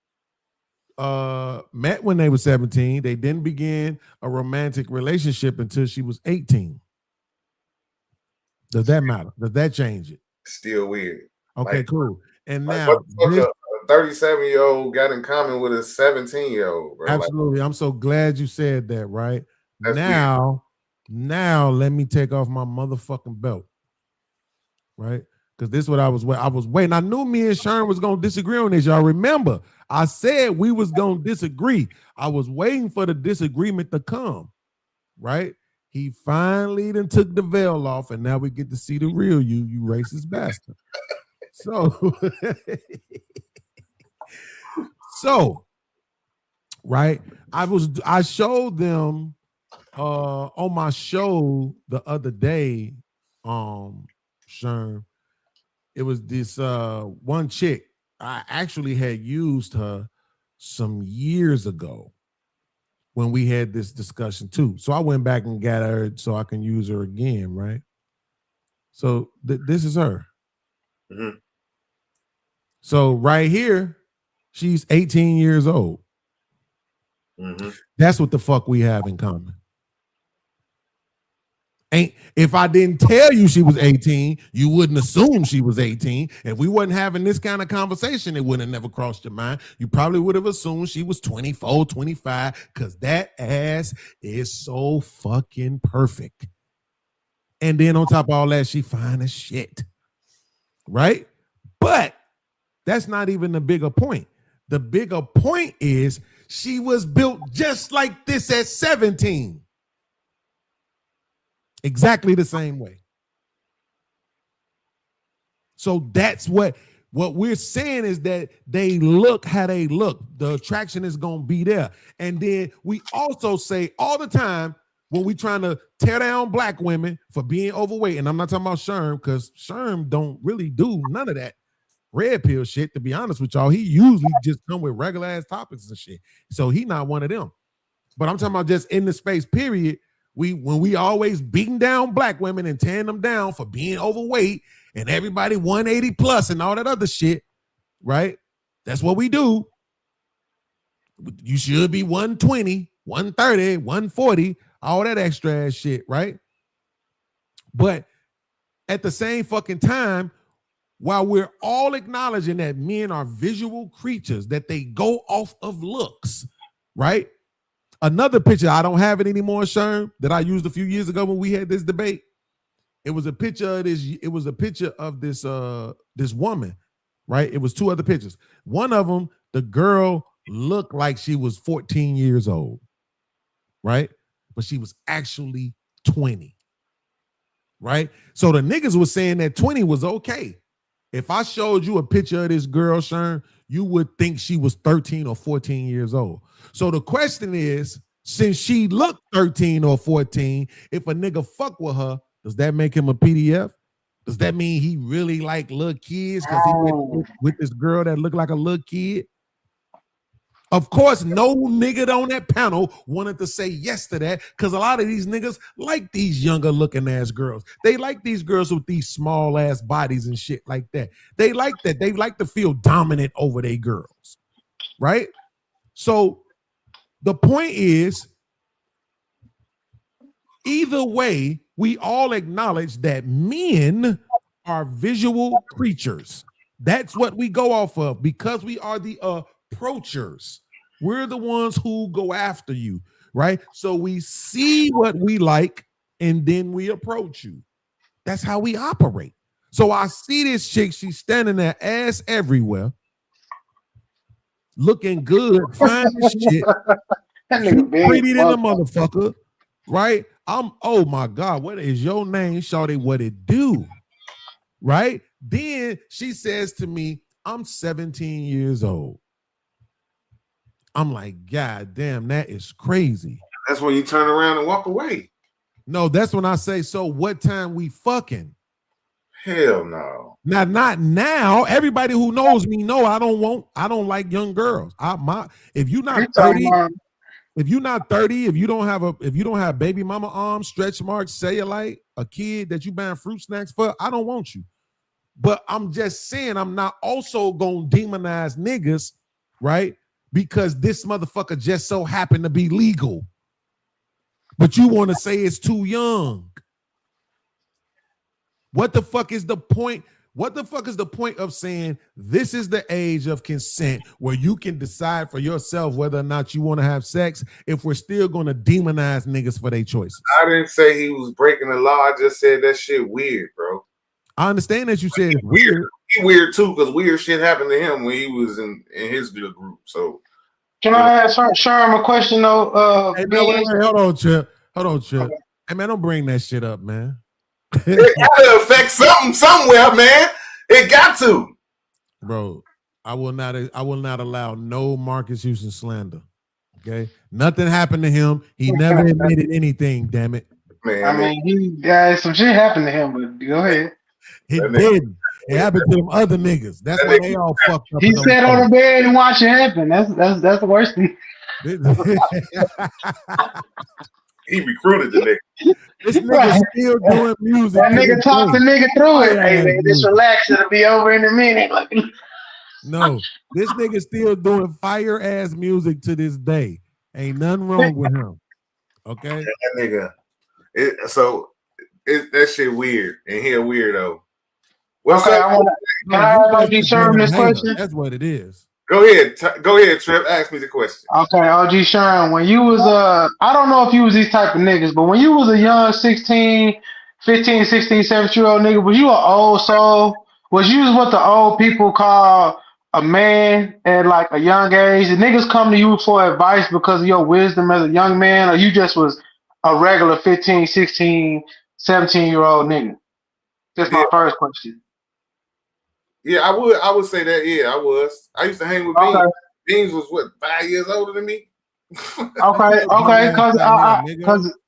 met when they were 17. They didn't begin a romantic relationship until she was 18. Does that matter? Does that change it? Still weird. Okay, like, cool. And like, now what a 37-year-old got in common with a 17-year-old, bro? Absolutely. I'm so glad you said that, right? That's Now let me take off my motherfucking belt. Right? Because this is what I was waiting. I knew me and Sharon was gonna disagree on this. Y'all remember, I said we was gonna disagree. I was waiting for the disagreement to come, right? He finally then took the veil off, and now we get to see the real you racist bastard. So, right, I showed them on my show the other day, Sherm, it was this one chick. I actually had used her some years ago when we had this discussion too. So I went back and got her so I can use her again, right? So this is her. Mm-hmm. So right here, she's 18 years old. Mm-hmm. That's what the fuck we have in common. If I didn't tell you she was 18, you wouldn't assume she was 18. If we wasn't having this kind of conversation, it would have never crossed your mind. You probably would have assumed she was 24, 25, because that ass is so fucking perfect. And then on top of all that, she fine as shit. Right? But that's not even the bigger point. The bigger point is she was built just like this at 17. Exactly the same way. So that's what we're saying is that they look how they look. The attraction is going to be there. And then we also say all the time when we trying to tear down black women for being overweight, and I'm not talking about Sherm because Sherm don't really do none of that red pill shit, to be honest with y'all. He usually just come with regular ass topics and shit. So he not one of them. But I'm talking about just in the space, period. When we always beating down black women and tearing them down for being overweight and everybody 180 plus and all that other shit, right? That's what we do. You should be 120, 130, 140, all that extra ass shit, right? But at the same fucking time, while we're all acknowledging that men are visual creatures, that they go off of looks, right? Another picture, I don't have it anymore, Sherm, that I used a few years ago when we had this debate. It was a picture of this. It was a picture of this this woman, right? It was two other pictures. One of them, the girl looked like she was 14 years old, right? But she was actually 20, right? So the niggas was saying that 20 was okay. If I showed you a picture of this girl, Sherm, you would think she was 13 or 14 years old. So the question is, since she looked 13 or 14, if a nigga fuck with her, does that make him a PDF? Does that mean he really like little kids because he went with this girl that looked like a little kid? Of course, no nigga on that panel wanted to say yes to that because a lot of these niggas like these younger looking ass girls. They like these girls with these small ass bodies and shit like that. They like that. They like to feel dominant over their girls, right? So the point is, either way, we all acknowledge that men are visual creatures. That's what we go off of because we are the approachers. We're the ones who go after you, right? So we see what we like and then we approach you. That's how we operate. So I see this chick, she's standing there, ass everywhere, looking good, fine as shit, pretty than a motherfucker, right? Oh my God, what is your name? Shawty, what it do? Right? Then she says to me, I'm 17 years old. I'm like, God damn, that is crazy. That's when you turn around and walk away. No, that's when I say, so what time we fucking? Hell no. Now, not now. Everybody who knows me know I don't like young girls. If you're not 30, if you're not 30, if you don't have baby mama arms, stretch marks, cellulite, a kid that you buying fruit snacks for, I don't want you. But I'm just saying, I'm not also gonna demonize niggas, right? Because this motherfucker just so happened to be legal. But you want to say it's too young. What the fuck is the point? What the fuck is the point of saying this is the age of consent where you can decide for yourself whether or not you want to have sex if we're still going to demonize niggas for their choices? I didn't say he was breaking the law. I just said that shit weird, bro. I understand that you said it's weird. He weird too, because weird shit happened to him when he was in his little group. So can I ask Sherm a question though? Hey, man, wait, hold on, Chip. Okay. Hey man, don't bring that shit up, man. It gotta affect something somewhere, man. It got to. Bro, I will not allow no Marcus Houston slander. Okay? Nothing happened to him. He never admitted anything, damn it. Man, I mean, some shit happened to him, but go ahead. It didn't. It happened to them other niggas. That's why they all fucked up. He sat on the bed and watched it happen. That's the worst thing. He recruited the nigga. This nigga still doing music. That nigga talked the nigga through it. Hey man, just relax. It'll be over in a minute. No, this nigga still doing fire ass music to this day. Ain't nothing wrong with him. Okay, that nigga. That shit weird, and he a weirdo. What's up? Can I OG Sherm this question? That's what it is. Go ahead, Trip. Ask me the question. Okay, OG Sherm, when you was I don't know if you was these type of niggas, but when you was a young 15, 16, 17-year-old nigga, was you an old soul? Was you what the old people call a man at like a young age? Did niggas come to you for advice because of your wisdom as a young man, or you just was a regular 15, 16, 17-year-old nigga? That's my first question. Yeah, I would say that. Yeah, I was. I used to hang with Beans. Beans was what, 5 years older than me? Okay, because I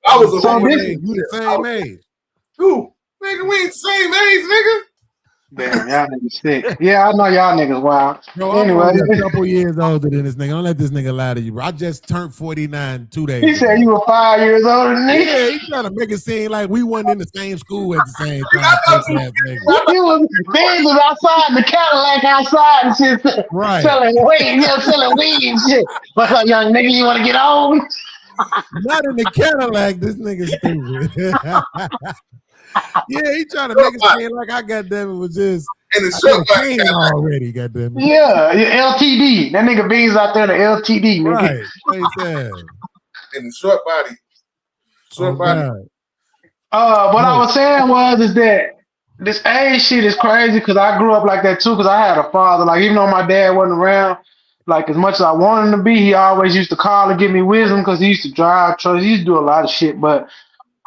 was a you the same age. Who? Nigga, we ain't the same age, nigga. Damn, y'all niggas sick. Yeah, I know y'all niggas wild. Bro, anyway, I'm a couple years older than this nigga. Don't let this nigga lie to you, bro. I just turned 49 2 days. He said you were 5 years older than me. Yeah, he trying to make it seem like we wasn't in the same school at the same time. Beans was outside in the Cadillac outside and shit, right? Selling weed, selling weed and shit. What's up, young nigga? You want to get on? Not in the Cadillac. This nigga stupid. Yeah, he trying to make it seem like I goddamn it was just in the short already, goddamn it. Yeah, LTD. That nigga Beans out there, the LTD, nigga. Right. In the short body. What I was saying is that this age shit is crazy because I grew up like that too, because I had a father. Like, even though my dad wasn't around, like as much as I wanted him to be, he always used to call and give me wisdom because he used to drive trucks. He used to do a lot of shit, but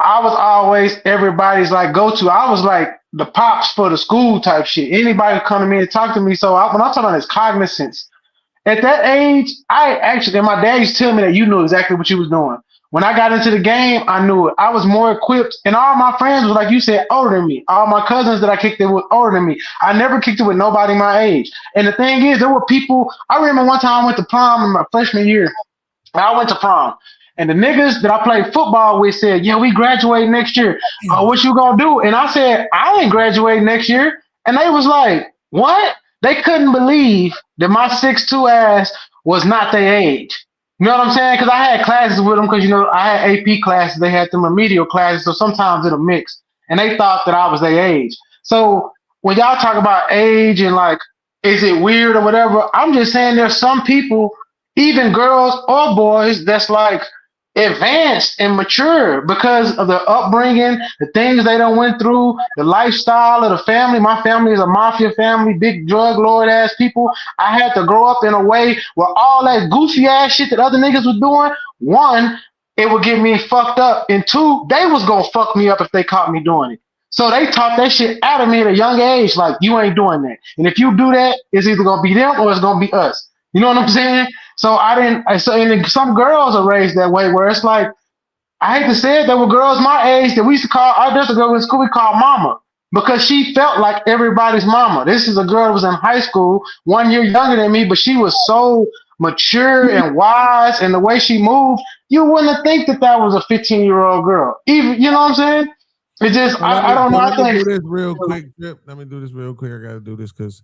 I was always everybody's like go-to. I was like the pops for the school type shit. Anybody come to me and talk to me. So when I'm talking about this cognizance, at that age, and my dad used to tell me that you knew exactly what you was doing. When I got into the game, I knew it. I was more equipped, and all my friends was, like you said, older than me. All my cousins that I kicked it with older than me. I never kicked it with nobody my age. And the thing is, there were people. I remember one time I went to prom in my freshman year. I went to prom. And the niggas that I played football with said, yeah, we graduate next year. What you gonna do? And I said, I ain't graduating next year. And they was like, what? They couldn't believe that my 6'2" ass was not their age. You know what I'm saying? Because I had classes with them because, I had AP classes. They had them remedial classes. So sometimes it'll mix. And they thought that I was their age. So when y'all talk about age and like, is it weird or whatever? I'm just saying there's some people, even girls or boys, that's like, advanced and mature because of the upbringing, the things they done went through, the lifestyle of the family. My family is a mafia family, big drug lord ass people. I had to grow up in a way where all that goofy ass shit that other niggas was doing, one, it would get me fucked up, and two, they was gonna fuck me up if they caught me doing it. So they taught that shit out of me at a young age, like, you ain't doing that. And if you do that, it's either gonna be them or it's gonna be us. You know what I'm saying? So and some girls are raised that way, where it's like, I hate to say it, there were girls my age that we used to call, there's a girl in school we called mama, because she felt like everybody's mama. This is a girl that was in high school, 1 year younger than me, but she was so mature and wise, and the way she moved, you wouldn't think that was a 15-year-old girl. Even, you know what I'm saying? It's just, I don't know. Let me do this real quick, Trip. Let me do this real quick. I got to do this because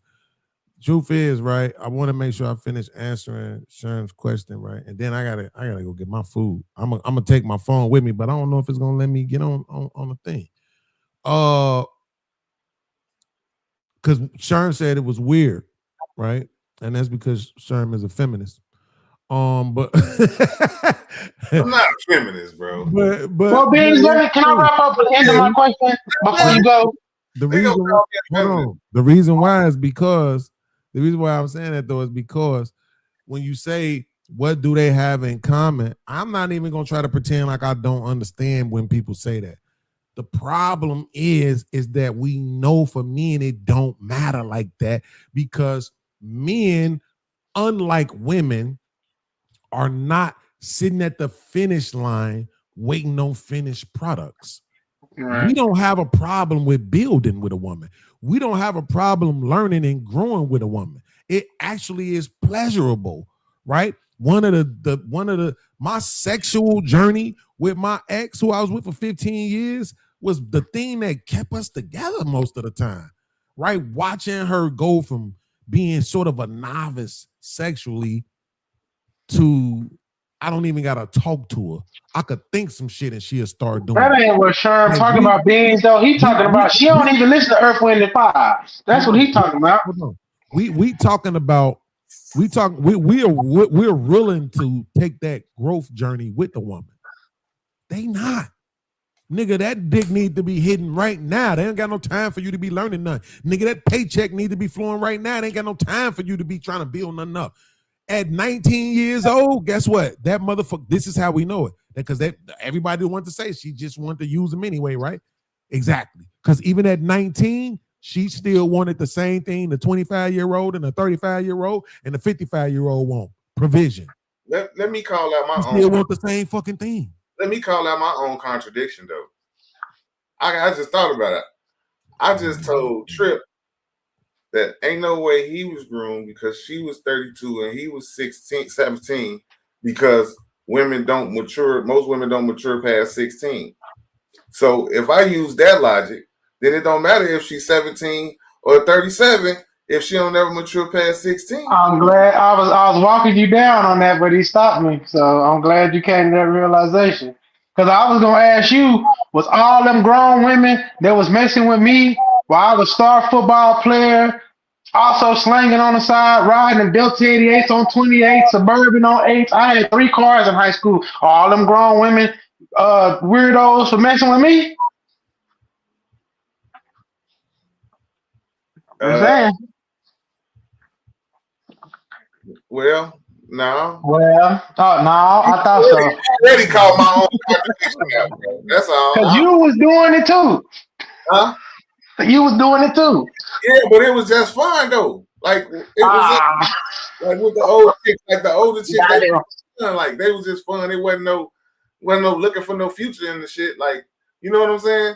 truth is, right, I want to make sure I finish answering Sherm's question, right? And then I gotta go get my food. I'm gonna take my phone with me, but I don't know if it's gonna let me get on the thing. Because Sherm said it was weird, right? And that's because Sherm is a feminist. But I'm not a feminist, bro. But well, Beans, can I wrap up the end of my question before you go? The reason why is because the reason why I'm saying that though is because when you say what do they have in common, I'm not even gonna try to pretend like I don't understand when people say that. The problem is that we know for men it don't matter like that, because men, unlike women, are not sitting at the finish line waiting on finished products. Right. We don't have a problem with building with a woman. We don't have a problem learning and growing with a woman. It actually is pleasurable, right? My sexual journey with my ex, who I was with for 15 years, was the thing that kept us together most of the time, right? Watching her go from being sort of a novice sexually to I don't even gotta talk to her. I could think some shit and she'll start doing that. Ain't what Sherm talking about, Beans, though. He talking about she don't even listen to Earth, Wind, and Fire. That's what he talking about. We talking about we're willing to take that growth journey with the woman. They not. Nigga, that dick need to be hidden right now. They ain't got no time for you to be learning nothing. Nigga, that paycheck need to be flowing right now. They ain't got no time for you to be trying to build nothing up. At 19 years old, guess what? That motherfucker, this is how we know it. Because everybody wanted to say she just wanted to use them anyway, right? Exactly. Because even at 19, she still wanted the same thing the 25-year-old and the 35-year-old and the 55-year-old want. Provision. Let me call out my own. Still want the same fucking thing. Let me call out my own contradiction, though. I just thought about it. I just told Trip that ain't no way he was groomed because she was 32 and he was 16, 17, because women don't mature. Most women don't mature past 16. So if I use that logic, then it don't matter if she's 17 or 37 if she don't ever mature past 16. I'm glad I was walking you down on that, but he stopped me. So I'm glad you came to that realization. Because I was gonna ask you, was all them grown women that was messing with me while I was a star football player, also slanging on the side, riding in Delta 88s on 28, Suburban on 8s. I had 3 cars in high school. All them grown women, weirdos for messing with me? I'm saying. Well, no. Well, no, I thought so. I already called my own contradiction out, bro. That's all. Because you was doing it too. Huh? You was doing it too. Yeah, but it was just fun though. Like it was like with the old chicks, like the older chicks, they was just fun. It wasn't no looking for no future in the shit. Like, you know what I'm saying?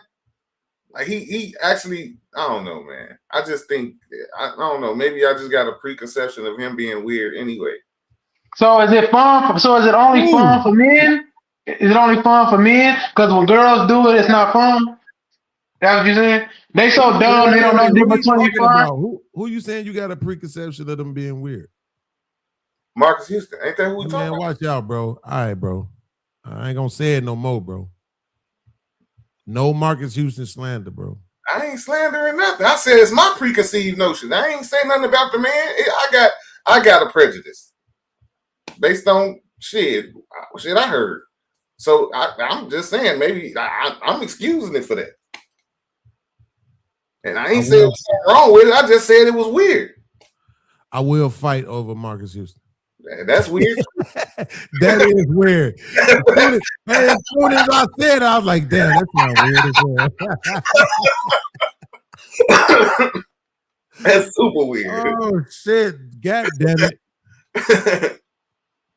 Like he actually, I don't know, man. I just think I don't know. Maybe I just got a preconception of him being weird anyway. So is it fun? So is it only fun for men? Is it only fun for men? Because when girls do it, it's not fun. That's what you're saying? They so dumb, they don't know the difference between fun. Who you saying you got a preconception of them being weird? Marcus Houston. Ain't that who we talking about? Watch out, bro. All right, bro. I ain't gonna say it no more, bro. No Marcus Houston slander, bro. I ain't slandering nothing. I said it's my preconceived notion. I ain't saying nothing about the man. I got a prejudice based on shit I heard. So I'm just saying, maybe I'm excusing it for that. And I ain't saying something wrong with it. I just said it was weird. I will fight over Marcus Houston. That's weird. That is weird. As soon as I said it, I was like, damn, that's not weird as well. That's super weird. Oh, shit. God damn it.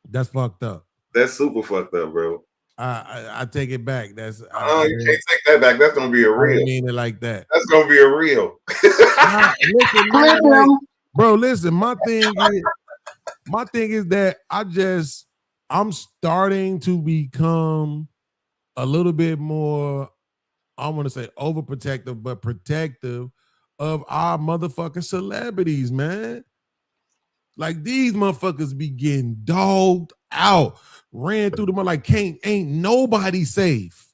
That's fucked up. That's super fucked up, bro. I take it back. That's you can't take that back. That's gonna be a real. I mean it like that. That's gonna be a real. Listen, man, bro. Listen, my thing is that I'm starting to become a little bit more, I want to say overprotective, but protective of our motherfucking celebrities, man. Like these motherfuckers be getting dogged out, ran through them like ain't nobody safe.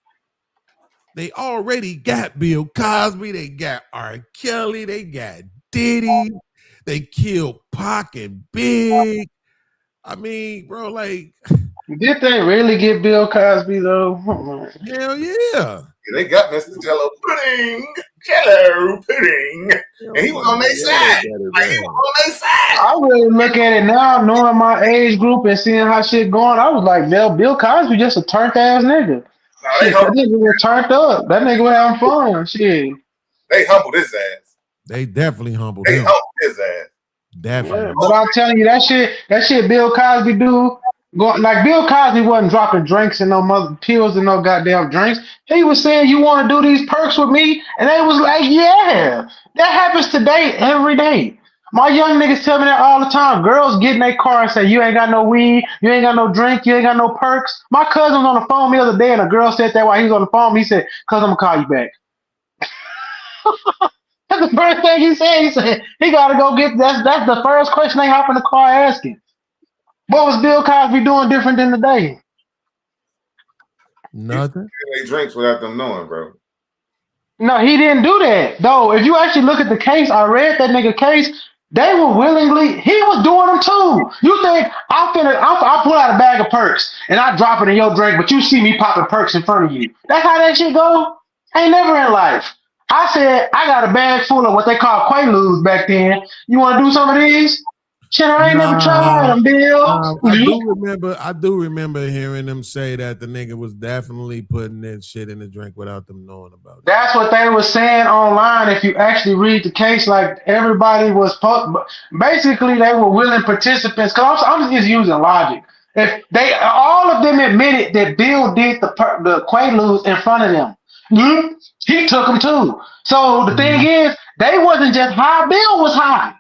They already got Bill Cosby, they got R. Kelly, they got Diddy, they killed Pac and Big. I mean, bro, like, did they really get Bill Cosby though? Hell yeah. They got Mr. Jello Pudding, and he was on their side. Like, he was on their side. I really look at it now, knowing my age group and seeing how shit going. I was like, Bill Cosby just a turned ass nigga. Shit, that nigga was turned up. That nigga was having fun. Shit. They humbled his ass. They definitely humbled him. They humbled his ass. Definitely. Yeah, but I'm telling you, that shit Bill Cosby do. Like Bill Cosby wasn't dropping drinks and no mother pills and no goddamn drinks. He was saying, "You want to do these perks with me?" And they was like, "Yeah." That happens today, every day. My young niggas tell me that all the time. Girls get in their car and say, "You ain't got no weed, you ain't got no drink, you ain't got no perks." My cousin was on the phone the other day, and a girl said that while he was on the phone. He said, "Cuz I'm gonna call you back." That's the first thing he said. He said he gotta go get. That's the first question they hop in the car asking. What was Bill Cosby doing different than today? Nothing. They drinks without them knowing, bro. No, he didn't do that. Though, if you actually look at the case, I read that nigga case. They were willingly. He was doing them too. You think I pull out a bag of perks and I drop it in your drink, but you see me popping perks in front of you? That's how that shit go. Ain't never in life. I said I got a bag full of what they call Quaaludes back then. You want to do some of these? Shit, I ain't never tried them, Bill. I do remember hearing them say that the nigga was definitely putting that shit in the drink without them knowing about it. That's what they were saying online. If you actually read the case, like everybody was basically they were willing participants. Cause I'm just using logic. If they all of them admitted that Bill did the Quaaludes in front of them, he took them too. So the thing is, they wasn't just high. Bill was high.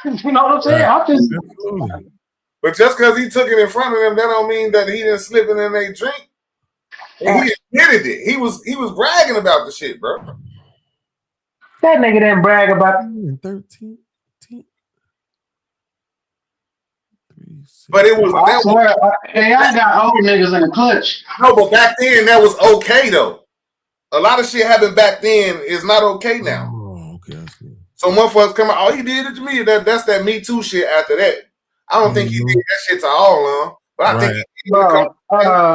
You know what I'm saying? But just because he took it in front of them, that don't mean that he didn't slip it in their drink. And he admitted it. He was bragging about the shit, bro. That nigga didn't brag about it. 13. But it was. Hey, I got old niggas in the clutch. No, but back then that was okay though. A lot of shit happened back then is not okay now. Oh, okay. I see. So motherfuckers come out, oh, he did it to me. That's that Me Too shit after that. I don't think he did that shit to all of them. But I think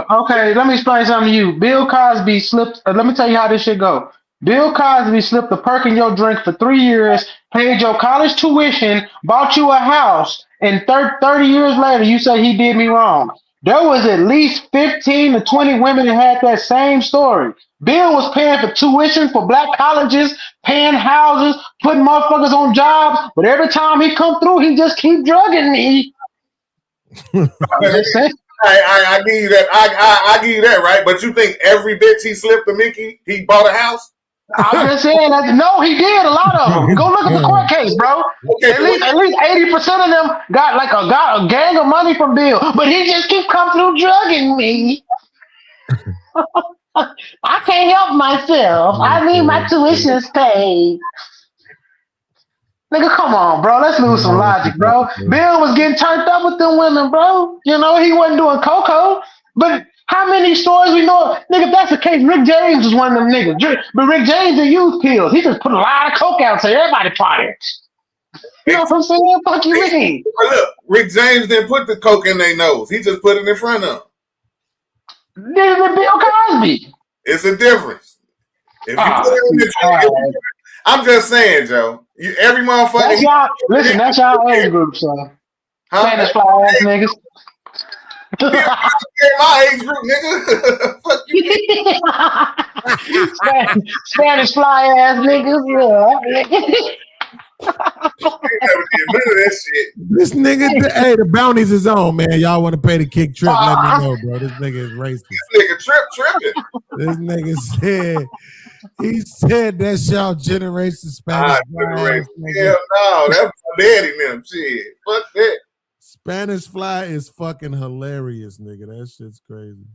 okay, let me explain something to you. Bill Cosby slipped, let me tell you how this shit go. Bill Cosby slipped a perk in your drink for 3 years, paid your college tuition, bought you a house, and 30 years later, you say he did me wrong. There was at least 15 to 20 women that had that same story. Bill was paying for tuition for black colleges, paying houses, putting motherfuckers on jobs, but every time he come through, he just keep drugging me. I give you that. I give you that, right? But you think every bitch he slipped to Mickey, he bought a house? I'm just saying that. No, he did a lot of them. Go look at the court case, bro. Okay, at least 80% of them got a gang of money from Bill, but he just keep coming through drugging me. I can't help myself. I need my tuitions paid. Nigga, come on, bro. Let's lose some logic, bro. Bill was getting turned up with them women, bro. You know, he wasn't doing cocoa. But how many stories we know? Nigga, if that's the case, Rick James was one of them niggas. But Rick James didn't use pills. He just put a lot of coke out so everybody party. You know what I'm saying? Fuck you mean? Look, Rick James didn't put the coke in their nose. He just put it in front of them. This is Bill Cosby. It's a difference. If you put it in the truth, I'm just saying, Joe. Every motherfucker. That's y'all. Listen, that's y'all age group, so. Spanish fly ass niggas. My age group, nigga. Fuck you. Spanish fly ass niggas. Yeah. This nigga, hey, the bounty's his own, man. Y'all want to pay the kick trip? Let me know, bro. This nigga is racist. This nigga tripping. This nigga said that's y'all generation Spanish. Hell no, that's my daddy them. Shit, fuck that. Spanish fly is fucking hilarious, nigga. That shit's crazy.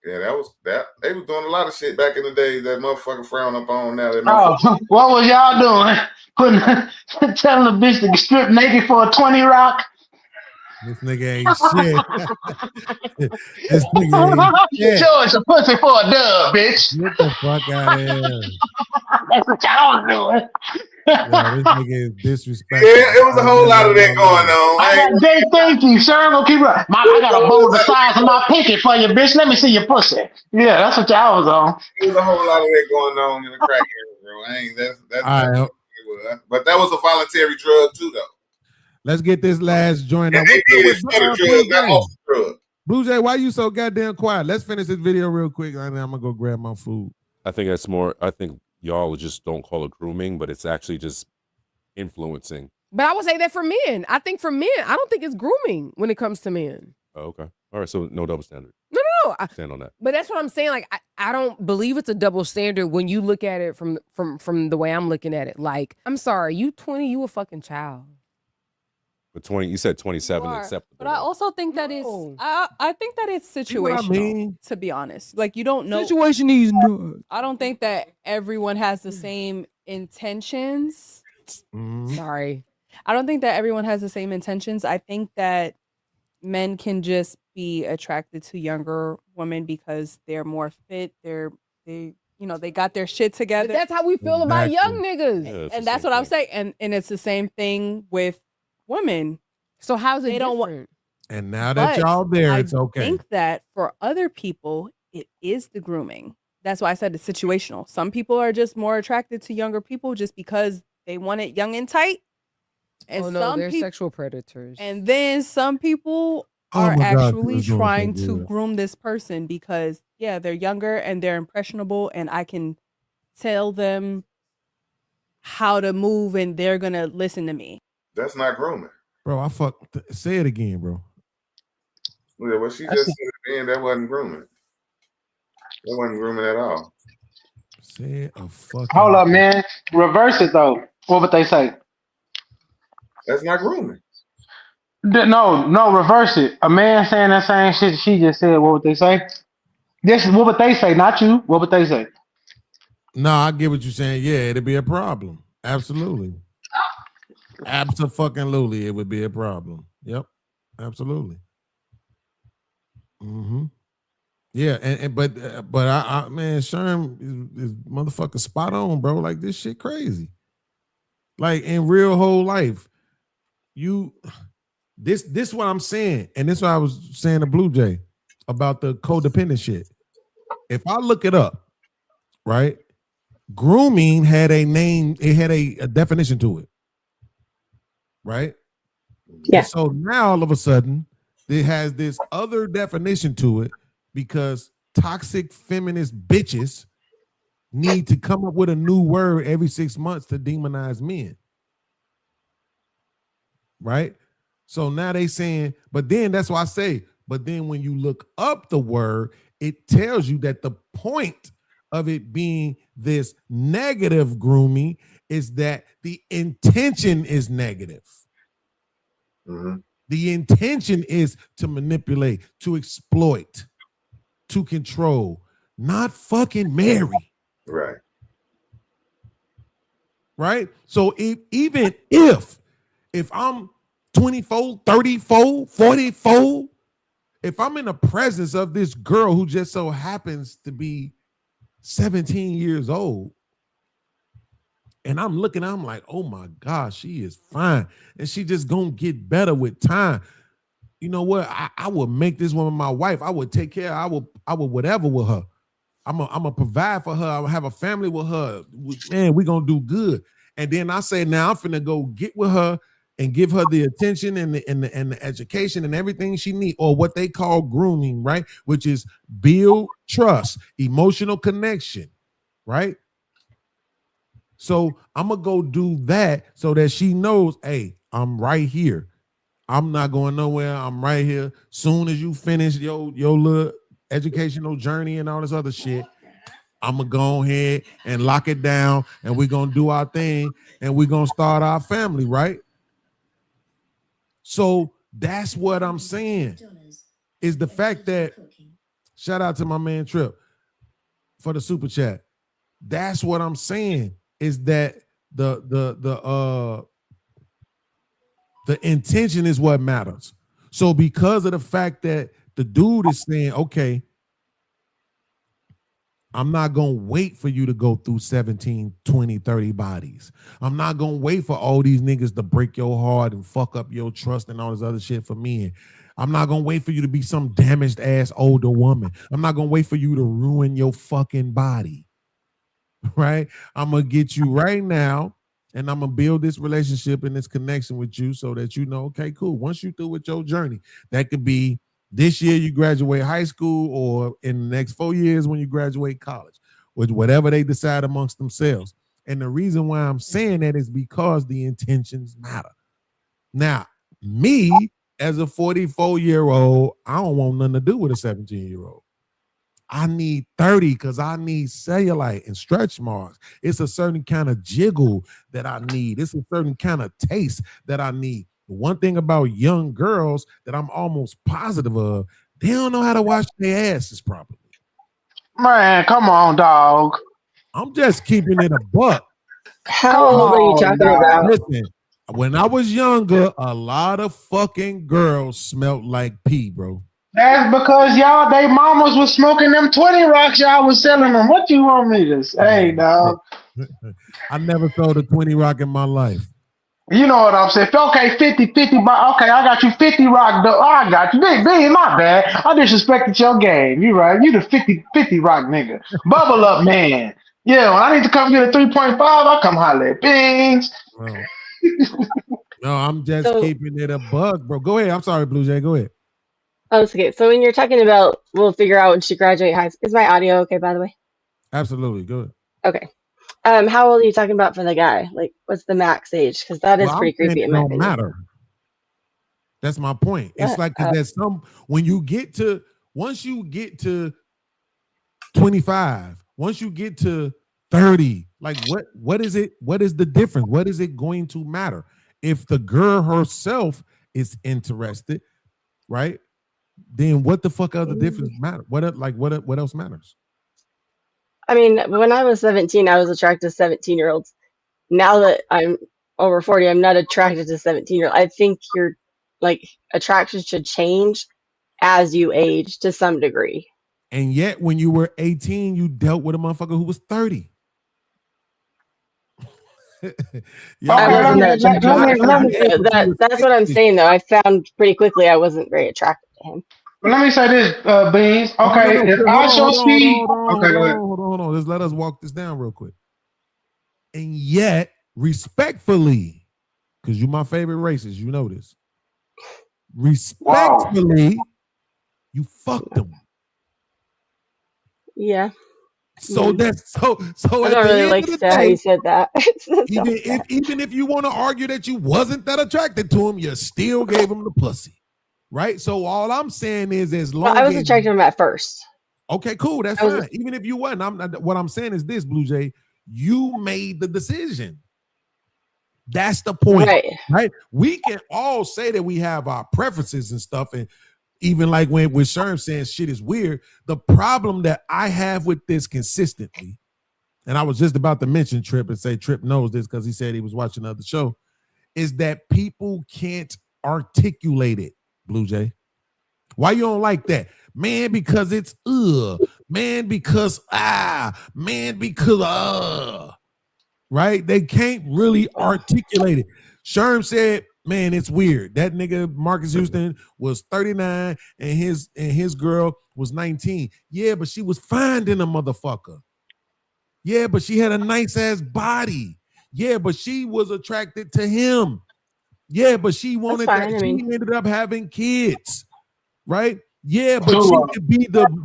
Yeah, that was that. They was doing a lot of shit back in the day that motherfucker frown up on now. What was y'all doing? Telling the bitch to strip naked for a 20 rock? This nigga ain't shit. This nigga ain't shit. George a pussy for a dub, bitch. Get the fuck out of here. That's what y'all was doing. Yo, this nigga is disrespectful. Yeah, it was a whole lot of that going on. Thank you, sir. I'm gonna keep right. I got a bowl the size of my pinky for you, bitch. Let me see your pussy. Yeah, that's what y'all was on. There was a whole lot of that going on in the crack era, bro. That's all right. But that was a voluntary drug too, though. Let's get this last joint up. Blue Jay, why you so goddamn quiet? Let's finish this video real quick, and then I'm gonna go grab my food. I think that's more. I think y'all just don't call it grooming, but it's actually just influencing. But I would say that for men. I think for men, I don't think it's grooming when it comes to men. Oh, okay. All right. So no double standard. No. Stand on that. But that's what I'm saying. Like, I don't believe it's a double standard when you look at it from the way I'm looking at it. Like, I'm sorry, you 20, you a fucking child. But 20, you said 27 acceptable. But I also think that is I think that it's situational, to be honest. Like, you don't know. Situation is not. I don't think that everyone has the same intentions. Sorry. I don't think that everyone has the same intentions. I think that men can just be attracted to younger women because they're more fit. They got their shit together. But that's how we feel about young niggas. Yeah, and that's what I'm saying. And it's the same thing with women. So how's it different? Don't want. And now that y'all there, it's okay. I think that for other people, it is the grooming. That's why I said it's situational. Some people are just more attracted to younger people just because they want it young and tight. And they're sexual predators. And then some people are actually trying to groom this person because, yeah, they're younger and they're impressionable, and I can tell them how to move and they're going to listen to me. That's not grooming. Bro, say it again, bro. Yeah, what she just said again, that wasn't grooming. That wasn't grooming at all. Say a fucking. Hold up, man. Reverse it, though. What would they say? That's not grooming. No, reverse it. A man saying that same shit she just said, what would they say? What would they say? Not you. What would they say? No, I get what you're saying. Yeah, it'd be a problem. Absolutely. Absolutely, it would be a problem. Yep, absolutely. Yeah, but I man, Sherm is motherfucker spot on, bro. Like, this shit crazy. Like, in real whole life, this what I'm saying, and this what I was saying to Blue Jay about the codependent shit. If I look it up, right, grooming had a name, it had a definition to it, right? Yeah. And so now all of a sudden it has this other definition to it because toxic feminist bitches need to come up with a new word every 6 months to demonize men. Right? So now they saying, but then that's why I say, but then when you look up the word, it tells you that the point of it being this negative grooming is that the intention is negative. The intention is to manipulate, to exploit, to control, not fucking marry. Right. Right? So even if I'm 24, 34, 44, if I'm in the presence of this girl who just so happens to be 17 years old, and I'm looking, I'm like, oh my God, she is fine. And she just gonna get better with time. you know what? I would make this woman my wife. I would take care. I would whatever with her. I'm a provide for her. I'm gonna have a family with her. Man, we gonna do good. And then I say, now I'm finna go get with her and give her the attention and the education and everything she needs, or what they call grooming, right? Which is build trust, emotional connection, right? So I'm gonna go do that so that she knows, hey, I'm right here. I'm not going nowhere. I'm right here. Soon as you finish your little educational journey and all this other shit, I'm gonna go ahead and lock it down, and we're gonna do our thing, and we're gonna start our family, right? So that's what I'm saying, is the fact that, shout out to my man Trip for the super chat. That's what I'm saying, is that the intention is what matters. So because of the fact that the dude is saying, okay, I'm not going to wait for you to go through 17, 20, 30 bodies. I'm not going to wait for all these niggas to break your heart and fuck up your trust and all this other shit for men. I'm not going to wait for you to be some damaged ass older woman. I'm not going to wait for you to ruin your fucking body. Right? I'm going to get you right now, and I'm going to build this relationship and this connection with you so that you know, okay, cool. Once you're through with your journey, that could be this year you graduate high school, or in the next 4 years when you graduate college, with whatever they decide amongst themselves. And the reason why I'm saying that is because the intentions matter. Now, me as a 44-year-old, I don't want nothing to do with a 17-year-old. I need 30 because I need cellulite and stretch marks. It's a certain kind of jiggle that I need. It's a certain kind of taste that I need. The one thing about young girls that I'm almost positive of, they don't know how to wash their asses properly. Man, come on, dog. I'm just keeping it a buck. How old are you talking about? Listen, when I was younger, a lot of fucking girls smelled like pee, bro. That's because y'all, they mamas was smoking them 20 rocks y'all was selling them. What you want me to say, dog? I never sold a 20 rock in my life. You know what I'm saying? Okay, 50, but okay, I got you 50 rock. I got you. Big, my bad. I disrespected your game. You right. You the 50 rock nigga. Bubble up, man. Yeah, when I need to come get a 3.5, I come holler at Bings. No, I'm just keeping it a bug, bro. Go ahead. I'm sorry, Blue Jay. Go ahead. Oh, it's okay. So when you're talking about, we'll figure out when she graduates high school. Is my audio okay, by the way? Absolutely. Go ahead. Okay. How old are you talking about for the guy? Like, what's the max age? Because that is pretty creepy in my opinion. Matter. That's my point. It's like there's some, when you get to, once you get to 25, once you get to 30, like what is it? What is the difference? What is it going to matter? If the girl herself is interested, right? Then what the fuck other difference matter? What else matters? I mean, when I was 17, I was attracted to 17-year-olds. Now that I'm over 40, I'm not attracted to 17-year-olds. I think your attraction should change as you age to some degree. And yet, when you were 18, you dealt with a motherfucker who was 30. That's what I'm saying, though. I found pretty quickly I wasn't very attracted to him. But let me say this, Beans. Okay, if I show speed, okay, go ahead. Hold on. Let us walk this down real quick. And yet, respectfully, because you're my favorite racist, you know this. Respectfully, you fucked them. Yeah. So that's so. I don't really like how you said that. even if you want to argue that you wasn't that attracted to him, you still gave him the pussy. Right, so all I'm saying is, as long I was attracted to him at first. Okay, cool, that's fine. Even if you wasn't, what I'm saying is this, Blue Jay, you made the decision. That's the point, right? We can all say that we have our preferences and stuff, and even like when Sherm saying shit is weird. The problem that I have with this consistently, and I was just about to mention Trip and say Trip knows this because he said he was watching another show, is that people can't articulate it. Blue Jay, why you don't like that? Man, because it's man, because man, because right? They can't really articulate it. Sherm said, Man, it's weird. That nigga Marcus Houston was 39 and his girl was 19. Yeah, but she was finding a motherfucker. Yeah, but she had a nice ass body. Yeah, but she was attracted to him. Yeah, but she wanted fine, that. I mean. She ended up having kids, right? Yeah, but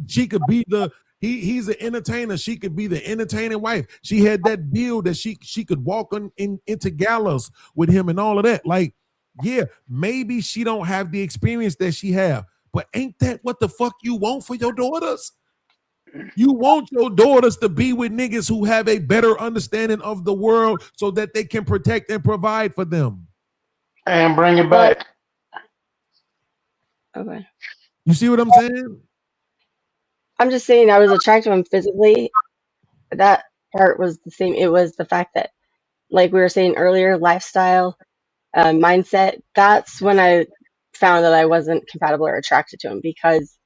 she could be the he's an entertainer. She could be the entertaining wife. She had that build that she could walk into galas with him and all of that. Like, yeah, maybe she don't have the experience that she have, but ain't that what the fuck you want for your daughters? You want your daughters to be with niggas who have a better understanding of the world so that they can protect and provide for them. And bring it back. Okay. You see what I'm saying? I'm just saying I was attracted to him physically. That part was the same. It was the fact that, like we were saying earlier, lifestyle, mindset. That's when I found that I wasn't compatible or attracted to him, because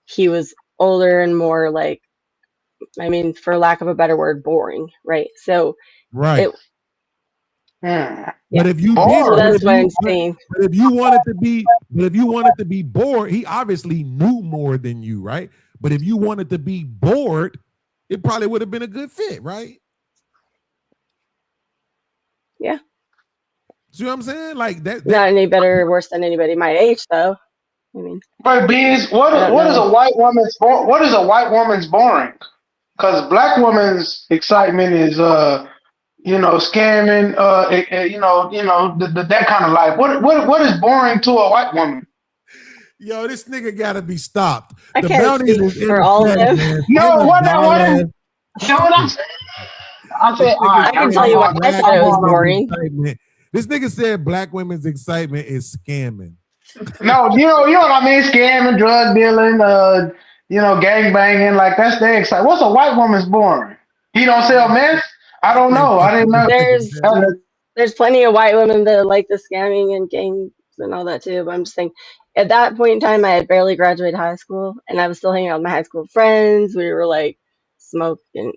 he was older and more like, I mean, for lack of a better word, boring, right? So, right. But if you did, so that's what I'm saying. But if you wanted to be bored, he obviously knew more than you, right? But if you wanted to be bored, it probably would have been a good fit, right? Yeah. See what I'm saying? Like that. Not any better or worse than anybody my age, though. I mean, But Beans, what is a white woman's boring? Because black woman's excitement is scamming, that kind of life. What is boring to a white woman? Yo, this nigga gotta be stopped. I can't speak for all of them. No, what I'm saying. I can tell you why I thought it was boring. This nigga said black women's excitement is scamming. No, you know what I mean? Scamming, drug dealing, gang banging, like that's their excitement. What's a white woman's boring? He don't sell meth? I don't know. I didn't know. There's plenty of white women that like the scamming and gangs and all that too. But I'm just saying, at that point in time, I had barely graduated high school, and I was still hanging out with my high school friends. We were like smoking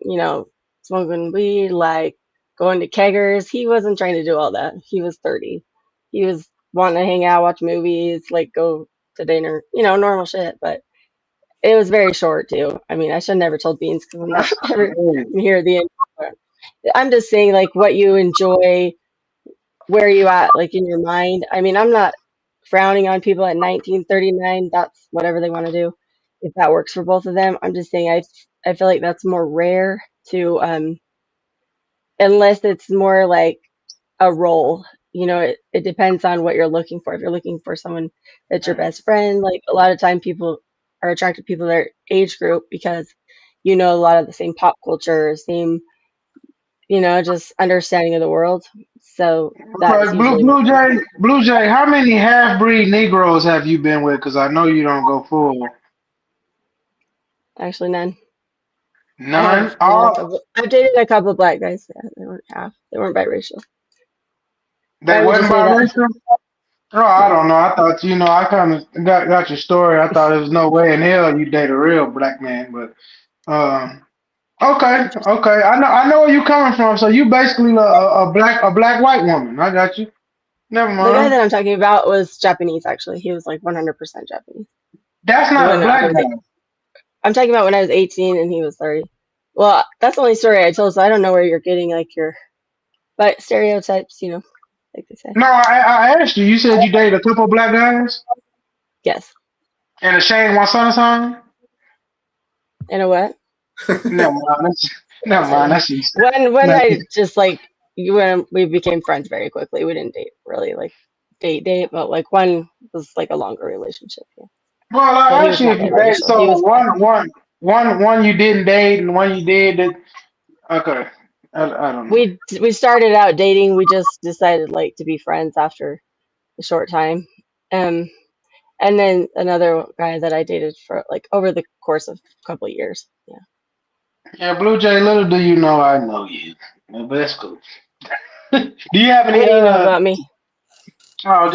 weed, like going to keggers. He wasn't trying to do all that. He was 30. He was wanting to hang out, watch movies, like go to dinner, normal shit. But it was very short too. I mean, I should have never told Beans because I'm not ever here at the end. But I'm just saying, like, what you enjoy, where you at, like, in your mind. I mean, I'm not frowning on people at 19, 39. That's whatever they want to do. If that works for both of them. I'm just saying, I feel like that's more rare to, unless it's more like a role. It depends on what you're looking for. If you're looking for someone that's your best friend, like a lot of time people are attracted to people their age group because a lot of the same pop culture, same just understanding of the world. So that's Blue Jay, how many half-breed Negroes have you been with? Because I know you don't go full. Actually, none. None? I've dated a couple of black guys. Yeah, they weren't half. They weren't biracial. They weren't biracial? Oh, I don't know. I thought, I kind of got your story. I thought there was no way in hell you date a real black man, but okay. I know where you coming from. So you basically a black white woman. I got you. Never mind. The guy that I'm talking about was Japanese. Actually, he was like 100% Japanese. That's not a black guy. I'm talking about when I was 18 and he was 30. Well, that's the only story I told, so I don't know where you're getting but stereotypes, like they say. No, I asked you. You said you dated a couple of black guys? Yes. And a Shane Wasana-san? And a what? Never mind. That's easy. When I just when we became friends very quickly. We didn't date really date, but like one was like a longer relationship. Yeah. Well, I actually, if you date, so one you didn't date and one you did. Okay, I don't know. We started out dating. We just decided to be friends after a short time, and then another guy that I dated for over the course of a couple of years. Yeah. Yeah, Blue Jay. Little do you know, I know you. But that's cool. Do you have any? What do you know about me? Oh,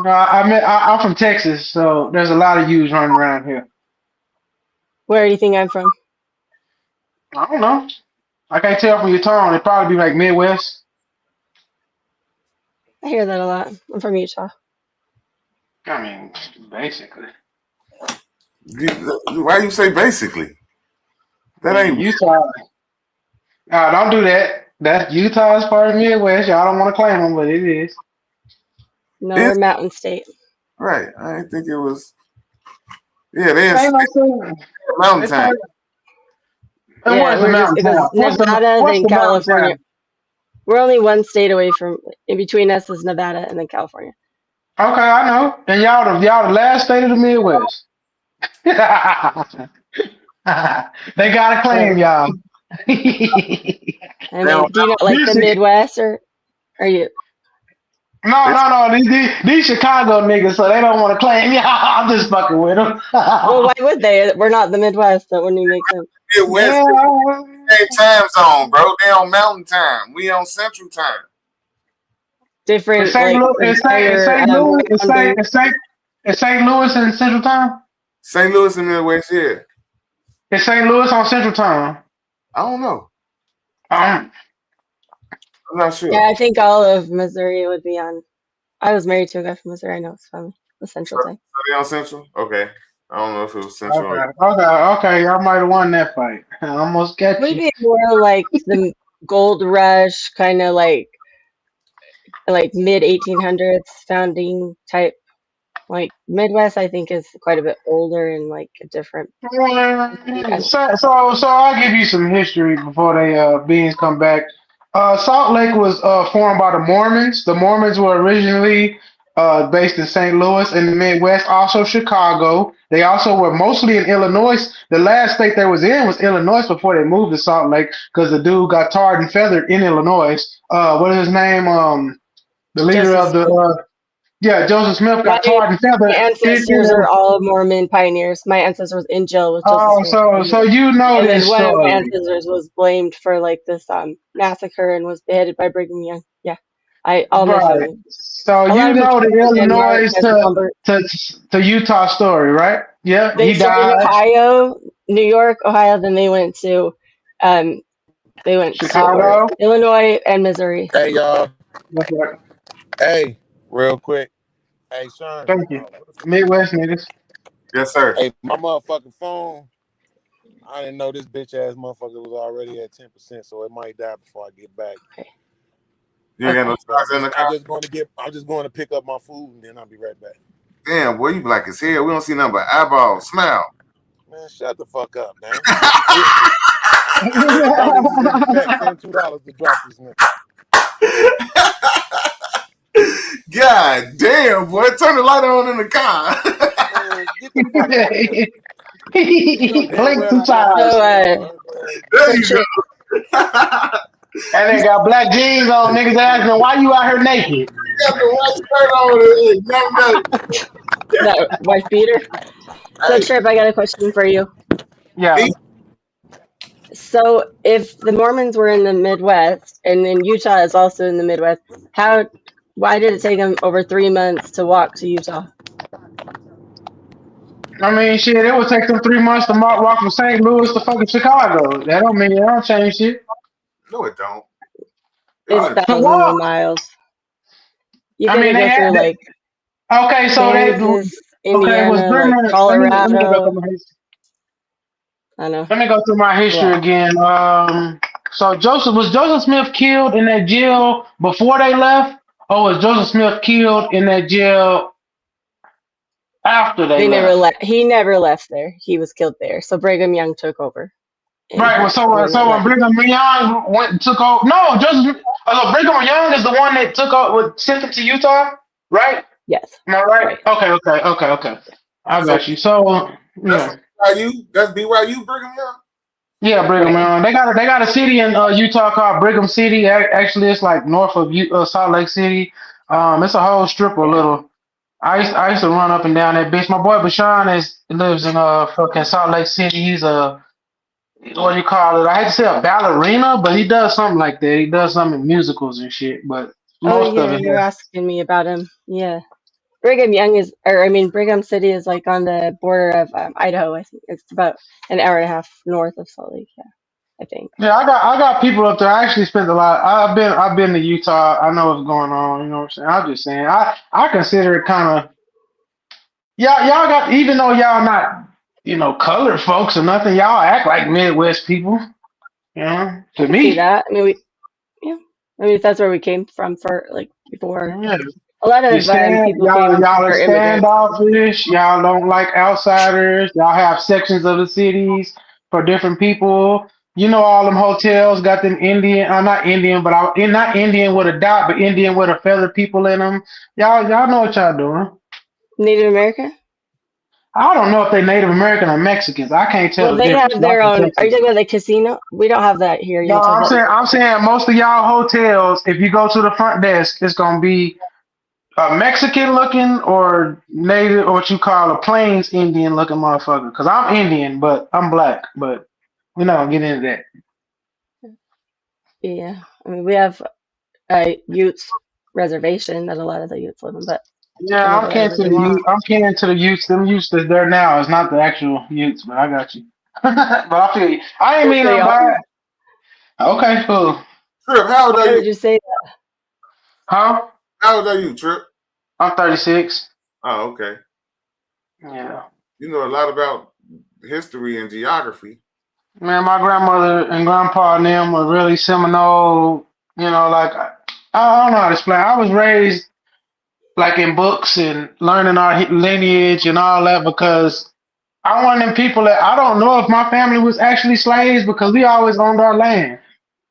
I'm from Texas, so there's a lot of yous running around here. Where do you think I'm from? I don't know. I can't tell from your tone. It'd probably be like Midwest. I hear that a lot. I'm from Utah. I mean, basically. Why you say basically? That ain't Utah. Don't do that. That Utah is part of Midwest. Y'all don't want to claim them, but it is. No, we're mountain state. Right. I didn't think it was. Yeah, there's Ain't no mountain time. And where's the mountain town? Nevada, What's then the mountain California. town? We're only one state away from. In between us is Nevada and then California. Okay, I know. And y'all the last state of the Midwest. They gotta claim y'all. I mean, do you not like the Midwest or are you? No. These Chicago niggas, so they don't want to claim y'all. I'm just fucking with them. Well, why would they? We're not the Midwest. That wouldn't even make sense. Midwest, same time zone, bro. They on mountain time. We on central time. Different. Is St. Louis in Central Time? St. Louis in Midwest, yeah. Is St. Louis on Central Time? I don't know. I'm not sure. Yeah, I think all of Missouri would be on. I was married to a guy from Missouri. I know it's from the Central Time. So they on Central? Okay. I don't know if it was Central. Okay. Y'all might have won that fight. I almost got you. Maybe more like the gold rush, kind of like mid 1800s founding type. Like Midwest, I think is quite a bit older and like a different. So I'll give you some history before they beans come back. Salt Lake was formed by the Mormons. The Mormons were originally based in St. Louis in the Midwest, also Chicago. They also were mostly in Illinois. The last state they was in was Illinois before they moved to Salt Lake because the dude got tarred and feathered in Illinois. What is his name? The leader of the Joseph Smith got tarred and feathered. My ancestors are all Mormon pioneers. My ancestor was in jail with Joseph Smith. So you know and this then one story. of my ancestors was blamed for like this massacre and was beheaded by Brigham Young. Yeah, all my family. So you know the Illinois to Utah story, right? Yeah, They started in Ohio, New York, Ohio. Then they went to Chicago, Illinois, and Missouri. Hey y'all. Hey, real quick. Hey, Sean. Thank you. Midwest niggas. Yes, sir. Hey, my motherfucking phone. I didn't know this bitch ass motherfucker was already at 10%, so it might die before I get back. You ain't got no charge in the car? I'm just going to pick up my food and then I'll be right back. Damn, boy, you black as hell. We don't see nothing but eyeballs. Smile. Man, shut the fuck up, man. $2 to drop this nigga. God damn, boy. Turn the light on in the car. Blink 2 times. There you go. And they got black jeans on. Niggas asking, why you out here naked? You got the white shirt on. That white beater. So, Trip, I got a question for you. Yeah. So, if the Mormons were in the Midwest and then Utah is also in the Midwest, why did it take them over 3 months to walk to Utah? I mean, shit, it would take them 3 months to walk from St. Louis to fucking Chicago. That don't mean it don't change shit. No, it don't. It's thousands of miles. You gotta go through like okay, so Kansas, Indiana, Colorado. I know. Let me go through my history again. So was Joseph Smith killed in that jail before they left, or was Joseph Smith killed in that jail after they left? He never left there. He was killed there. So Brigham Young took over. Right. Well, so when Brigham Young took over, no, Brigham Young is the one that took over, sent him to Utah, right? Yes. Am I right? Okay. I got you. So yeah. That's BYU, Brigham Young. Yeah, Brigham Young. They got a city in Utah called Brigham City. Actually, it's like north of Salt Lake City. It's a whole strip of little. I used to run up and down that bitch. My boy Bashan lives in fucking Salt Lake City. He's what do you call it? I hate to say a ballerina, but he does something like that. He does something in musicals and shit. But most of it. You're asking me about him. Yeah. Brigham City is like on the border of Idaho. I think it's about an hour and a half north of Salt Lake. Yeah. I think. Yeah, I got people up there. I actually spent a lot. I've been to Utah. I know what's going on. You know what I'm saying? I'm just saying. I consider it kind of. Y'all got, even though y'all not, colored folks or nothing, y'all act like Midwest people. You know, I can see that. I mean, if that's where we came from for like before. Yeah. A lot of people y'all are are immigrants. standoffish. Y'all don't like outsiders. Y'all have sections of the cities for different people. You know, all them hotels got them Indian. I'm not Indian, but not Indian with a dot, but Indian with a feather people in them. Y'all know what y'all doing. Native American? I don't know if they're Native American or Mexicans. I can't tell. Well, they have their own. Are you talking about the casino? We don't have that here. No, I'm saying most of y'all hotels, if you go to the front desk, it's gonna be a Mexican looking or native, or what you call a Plains Indian looking motherfucker. Cause I'm Indian, but I'm black. But we're not gonna get into that. Yeah, I mean, we have a Utes reservation that a lot of the Utes live in, but yeah, I'm kin to the Utes. I'm kin to the Utes. Them Utes that's there now is not the actual Utes, but I got you. But I feel you. I ain't mean no bad. Okay, cool. Trip, how old are you? Why would you say that? Huh? How old are you, Trip? I'm 36. Oh, okay. Yeah. You know a lot about history and geography. Man, my grandmother and grandpa and them were really Seminole. Like I don't know how to explain. I was raised like in books and learning our lineage and all that because I'm one of them people that I don't know if my family was actually slaves because we always owned our land.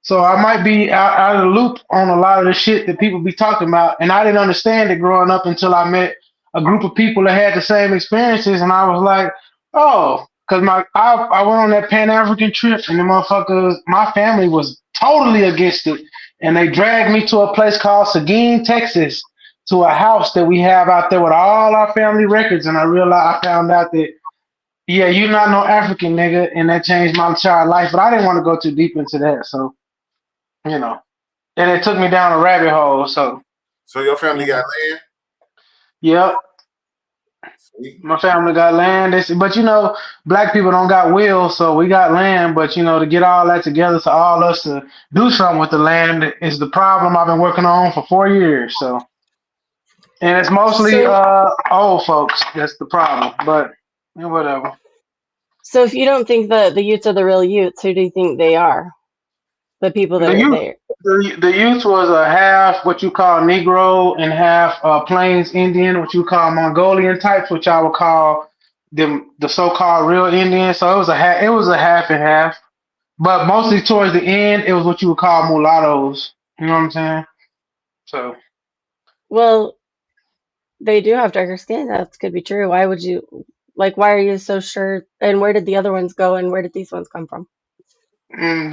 So I might be out of the loop on a lot of the shit that people be talking about. And I didn't understand it growing up until I met a group of people that had the same experiences. And I was like, oh, because I went on that Pan-African trip and the motherfuckers, my family was totally against it. And they dragged me to a place called Seguin, Texas, to a house that we have out there with all our family records. And I found out that, yeah, you're not no African nigga. And that changed my entire life. But I didn't want to go too deep into that. So, and it took me down a rabbit hole. So your family got land? Yep. Sweet. My family got land. But black people don't got will, so we got land. But to get all that together, so all us to do something with the land is the problem I've been working on for 4 years. So, and it's mostly old folks. That's the problem. But whatever. So if you don't think the Utes are the real Utes, who do you think they are? The people that were there. The Utes was a half what you call Negro and half Plains Indian, what you call Mongolian types, which I would call them the so-called real Indians. So it was a half and half, but mostly towards the end, it was what you would call mulattoes. You know what I'm saying? So, well, they do have darker skin. That could be true. Why would you why are you so sure? And where did the other ones go? And where did these ones come from? During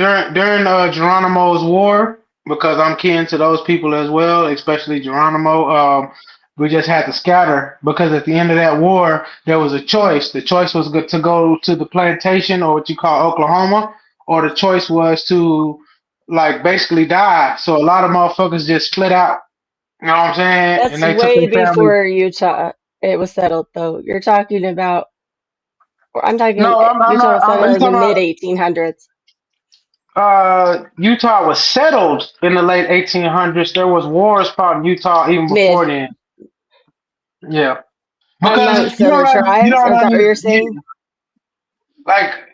Geronimo's war, because I'm kin to those people as well, especially Geronimo. We just had to scatter because at the end of that war, there was a choice. The choice was to go to the plantation or what you call Oklahoma, or the choice was to basically die. So a lot of motherfuckers just split out. You know what I'm saying? That's and they way before Utah. It was settled, though. You're talking about. I'm talking. Utah was settled in the mid 1800s. Utah was settled in the late 1800s. There was wars fought in Utah even before then. Yeah, because you know what you're saying.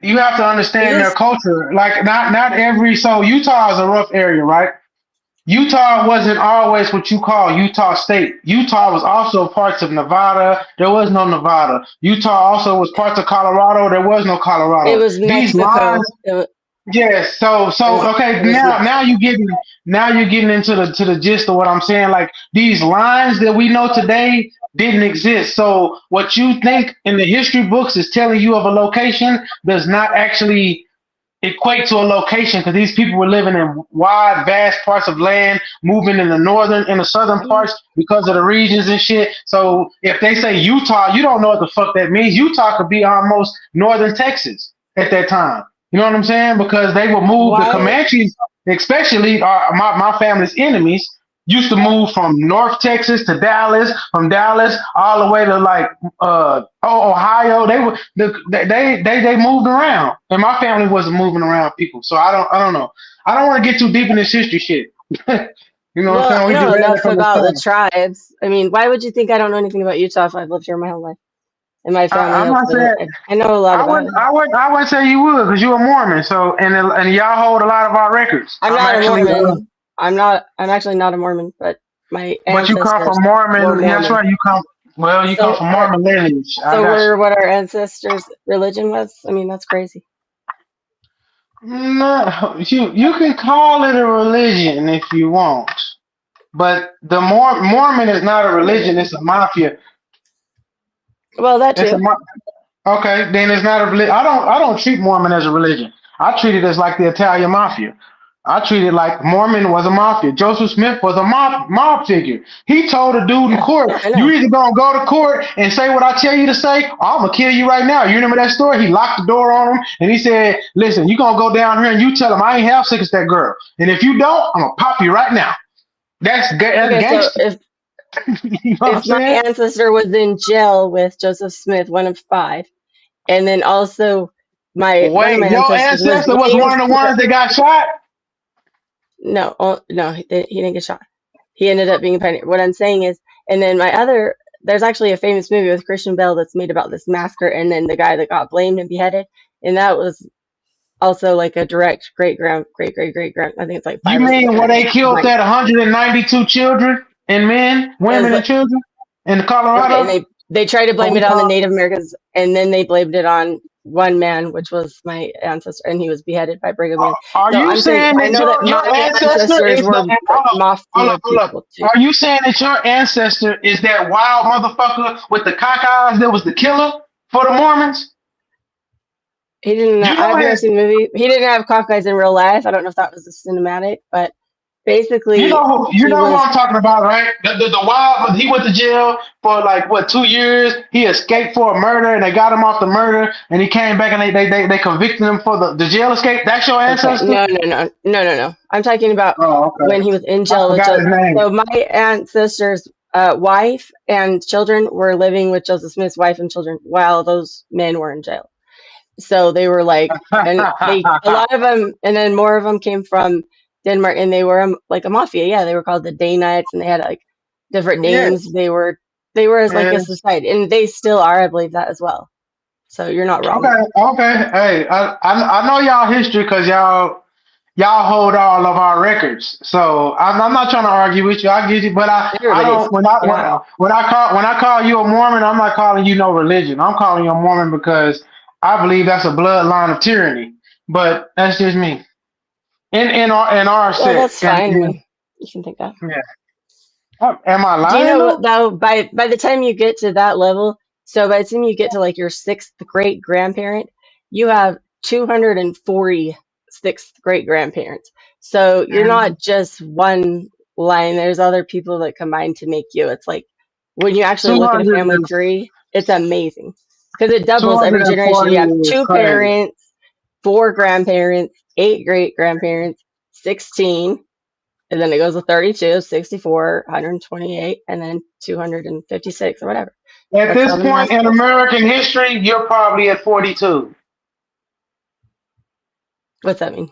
You have to understand their culture. Not every. So Utah is a rough area, right? Utah wasn't always what you call Utah State. Utah was also parts of Nevada. There was no Nevada. Utah also was parts of Colorado. There was no Colorado. It was Mexico. Yes. So okay. Now you're getting into the gist of what I'm saying. These lines that we know today didn't exist. So what you think in the history books is telling you of a location does not actually equate to a location, because these people were living in wide, vast parts of land, moving in the southern parts because of the regions and shit. So if they say Utah, you don't know what the fuck that means. Utah could be almost northern Texas at that time. You know what I'm saying? Because they would move the Comanches, especially my family's enemies. used to move from North Texas to Dallas, from Dallas all the way to like Ohio. They moved around, and my family wasn't moving around people. So I don't know. I don't want to get too deep in this history shit. You know what I'm saying? Well, We I know derailed enough from the about the start. tribes. I mean, why would you think I don't know anything about Utah if I've lived here my whole life? And my family I'm not knows saying I know a lot I about it. wouldn't say you would because you're a Mormon. So and y'all hold a lot of our records. I'm not a Mormon. I'm actually not a Mormon, but my But you come ancestors from Mormon. were That's Mormon. right. You come from Mormon lineage. So we're what our ancestors' religion was. I mean, that's crazy. No, you can call it a religion if you want, but the Mormon is not a religion; it's a mafia. Well, that too. Okay, then it's not a religion. I don't treat Mormon as a religion. I treat it as like the Italian mafia. I treat it like Mormon was a mafia. Joseph Smith was a mob figure. He told a dude in court, "You either gonna go to court and say what I tell you to say, or I'm gonna kill you right now." You remember that story? He locked the door on him and he said, "Listen, you gonna go down here and you tell him I ain't half sick as that girl, and if you don't, I'm gonna pop you right now." That's gangster. So if my ancestor was in jail with Joseph Smith, one of 5, and then also one of my your ancestor was one of the ones that got shot? No, he didn't get shot. He ended up being a pioneer. What I'm saying is, and then there's actually a famous movie with Christian Bale that's made about this massacre, and then the guy that got blamed and beheaded, and that was also like a direct great grand. I think it's like 5. You mean where they killed that 192 children and men, women, and children in Colorado? Right, and they tried to blame it on the Native Americans, and then they blamed it on one man, which was my ancestor, and he was beheaded by Brigham Young. Are you saying that your ancestor is Are you saying that your ancestor is that wild motherfucker with the cock eyes that was the killer for the Mormons? He didn't. I've never seen the movie. He didn't have cock eyes in real life. I don't know if that was a cinematic, but basically, you know who I'm talking about, right? The wild. He went to jail for like 2 years. He escaped for a murder, and they got him off the murder, and he came back, and they convicted him for the jail escape. That's your ancestor? No. I'm talking about when he was in jail with Joseph. So my ancestor's wife and children were living with Joseph Smith's wife and children while those men were in jail. So they were like, and a lot of them, and then more of them came from Denmark, and they were like a mafia. Yeah, they were called the Danites, and they had like different names. Yes. They were as like a society, and they still are. I believe that as well. So you're not wrong. Okay. Hey, I know y'all history because y'all hold all of our records. So I'm not trying to argue with you. I get you, but I don't. When I call you a Mormon, I'm not calling you no religion. I'm calling you a Mormon because I believe that's a bloodline of tyranny. But that's just me. In our set. That's fine. You can think that. Yeah. Am I lying? Do you know though? By the time you get to that level, so by the time you get to like your 6th great grandparent, you have 240 6th great grandparents. So you're not just one line. There's other people that combine to make you. It's like when you actually look at a family tree, it's amazing because it doubles every generation. You have 2 parents, 4 grandparents, 8 great grandparents, 16, and then it goes to 32, 64, 128, and then 256 or whatever. At this point in American history, you're probably at 42. What's that mean?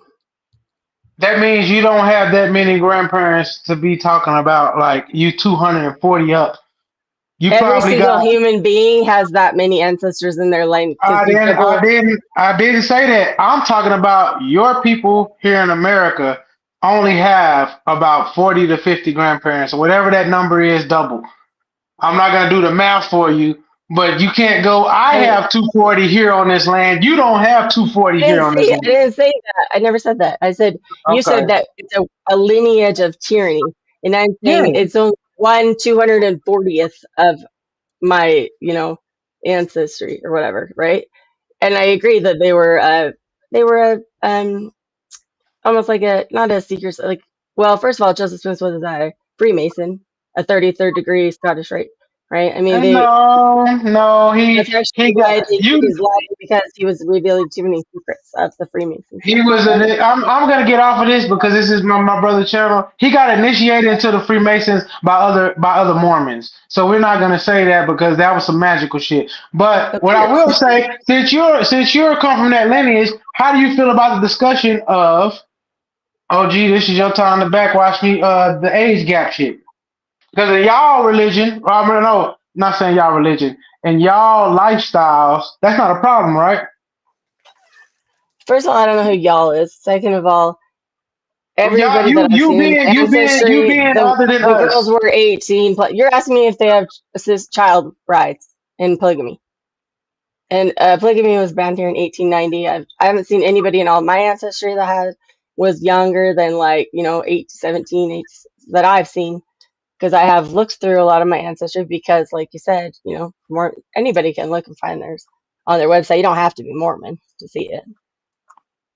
That means you don't have that many grandparents to be talking about, like you 240 up. Every single human being has that many ancestors in their line. I didn't say that. I'm talking about your people here in America only have about 40 to 50 grandparents, or whatever that number is, double. I'm not gonna do the math for you, but you can't go, I have 240 here on this land. You don't have 240 here on this land. I didn't say that. I never said that. I said you said that it's a lineage of tyranny, and I'm saying it's only 1/240th of my ancestry or whatever, right? And I agree that they were almost like not a secret, like, well, first of all, Joseph Smith was a Freemason, a 33rd degree Scottish Rite. right? I mean, No, that's actually why they think he's lying, because he was revealing too many secrets of the Freemasons. He was. I'm gonna get off of this because this is my brother's channel. He got initiated into the Freemasons by other Mormons. So we're not gonna say that because that was some magical shit. But what I will say, since you're come from that lineage, how do you feel about the discussion of, oh gee, this is your time to backwash me, the age gap shit? Because in y'all religion, no, not saying y'all religion, and y'all lifestyles, that's not a problem, right? First of all, I don't know who y'all is. Second of all, everybody you that I've seen, being other than the us. girls were 18. You're asking me if they have child brides in polygamy. And polygamy was banned here in 1890. I haven't seen anybody in all my ancestry that was younger than 8 to 17 that I've seen. Because I have looked through a lot of my ancestry because, like you said, anybody can look and find theirs on their website. You don't have to be Mormon to see it.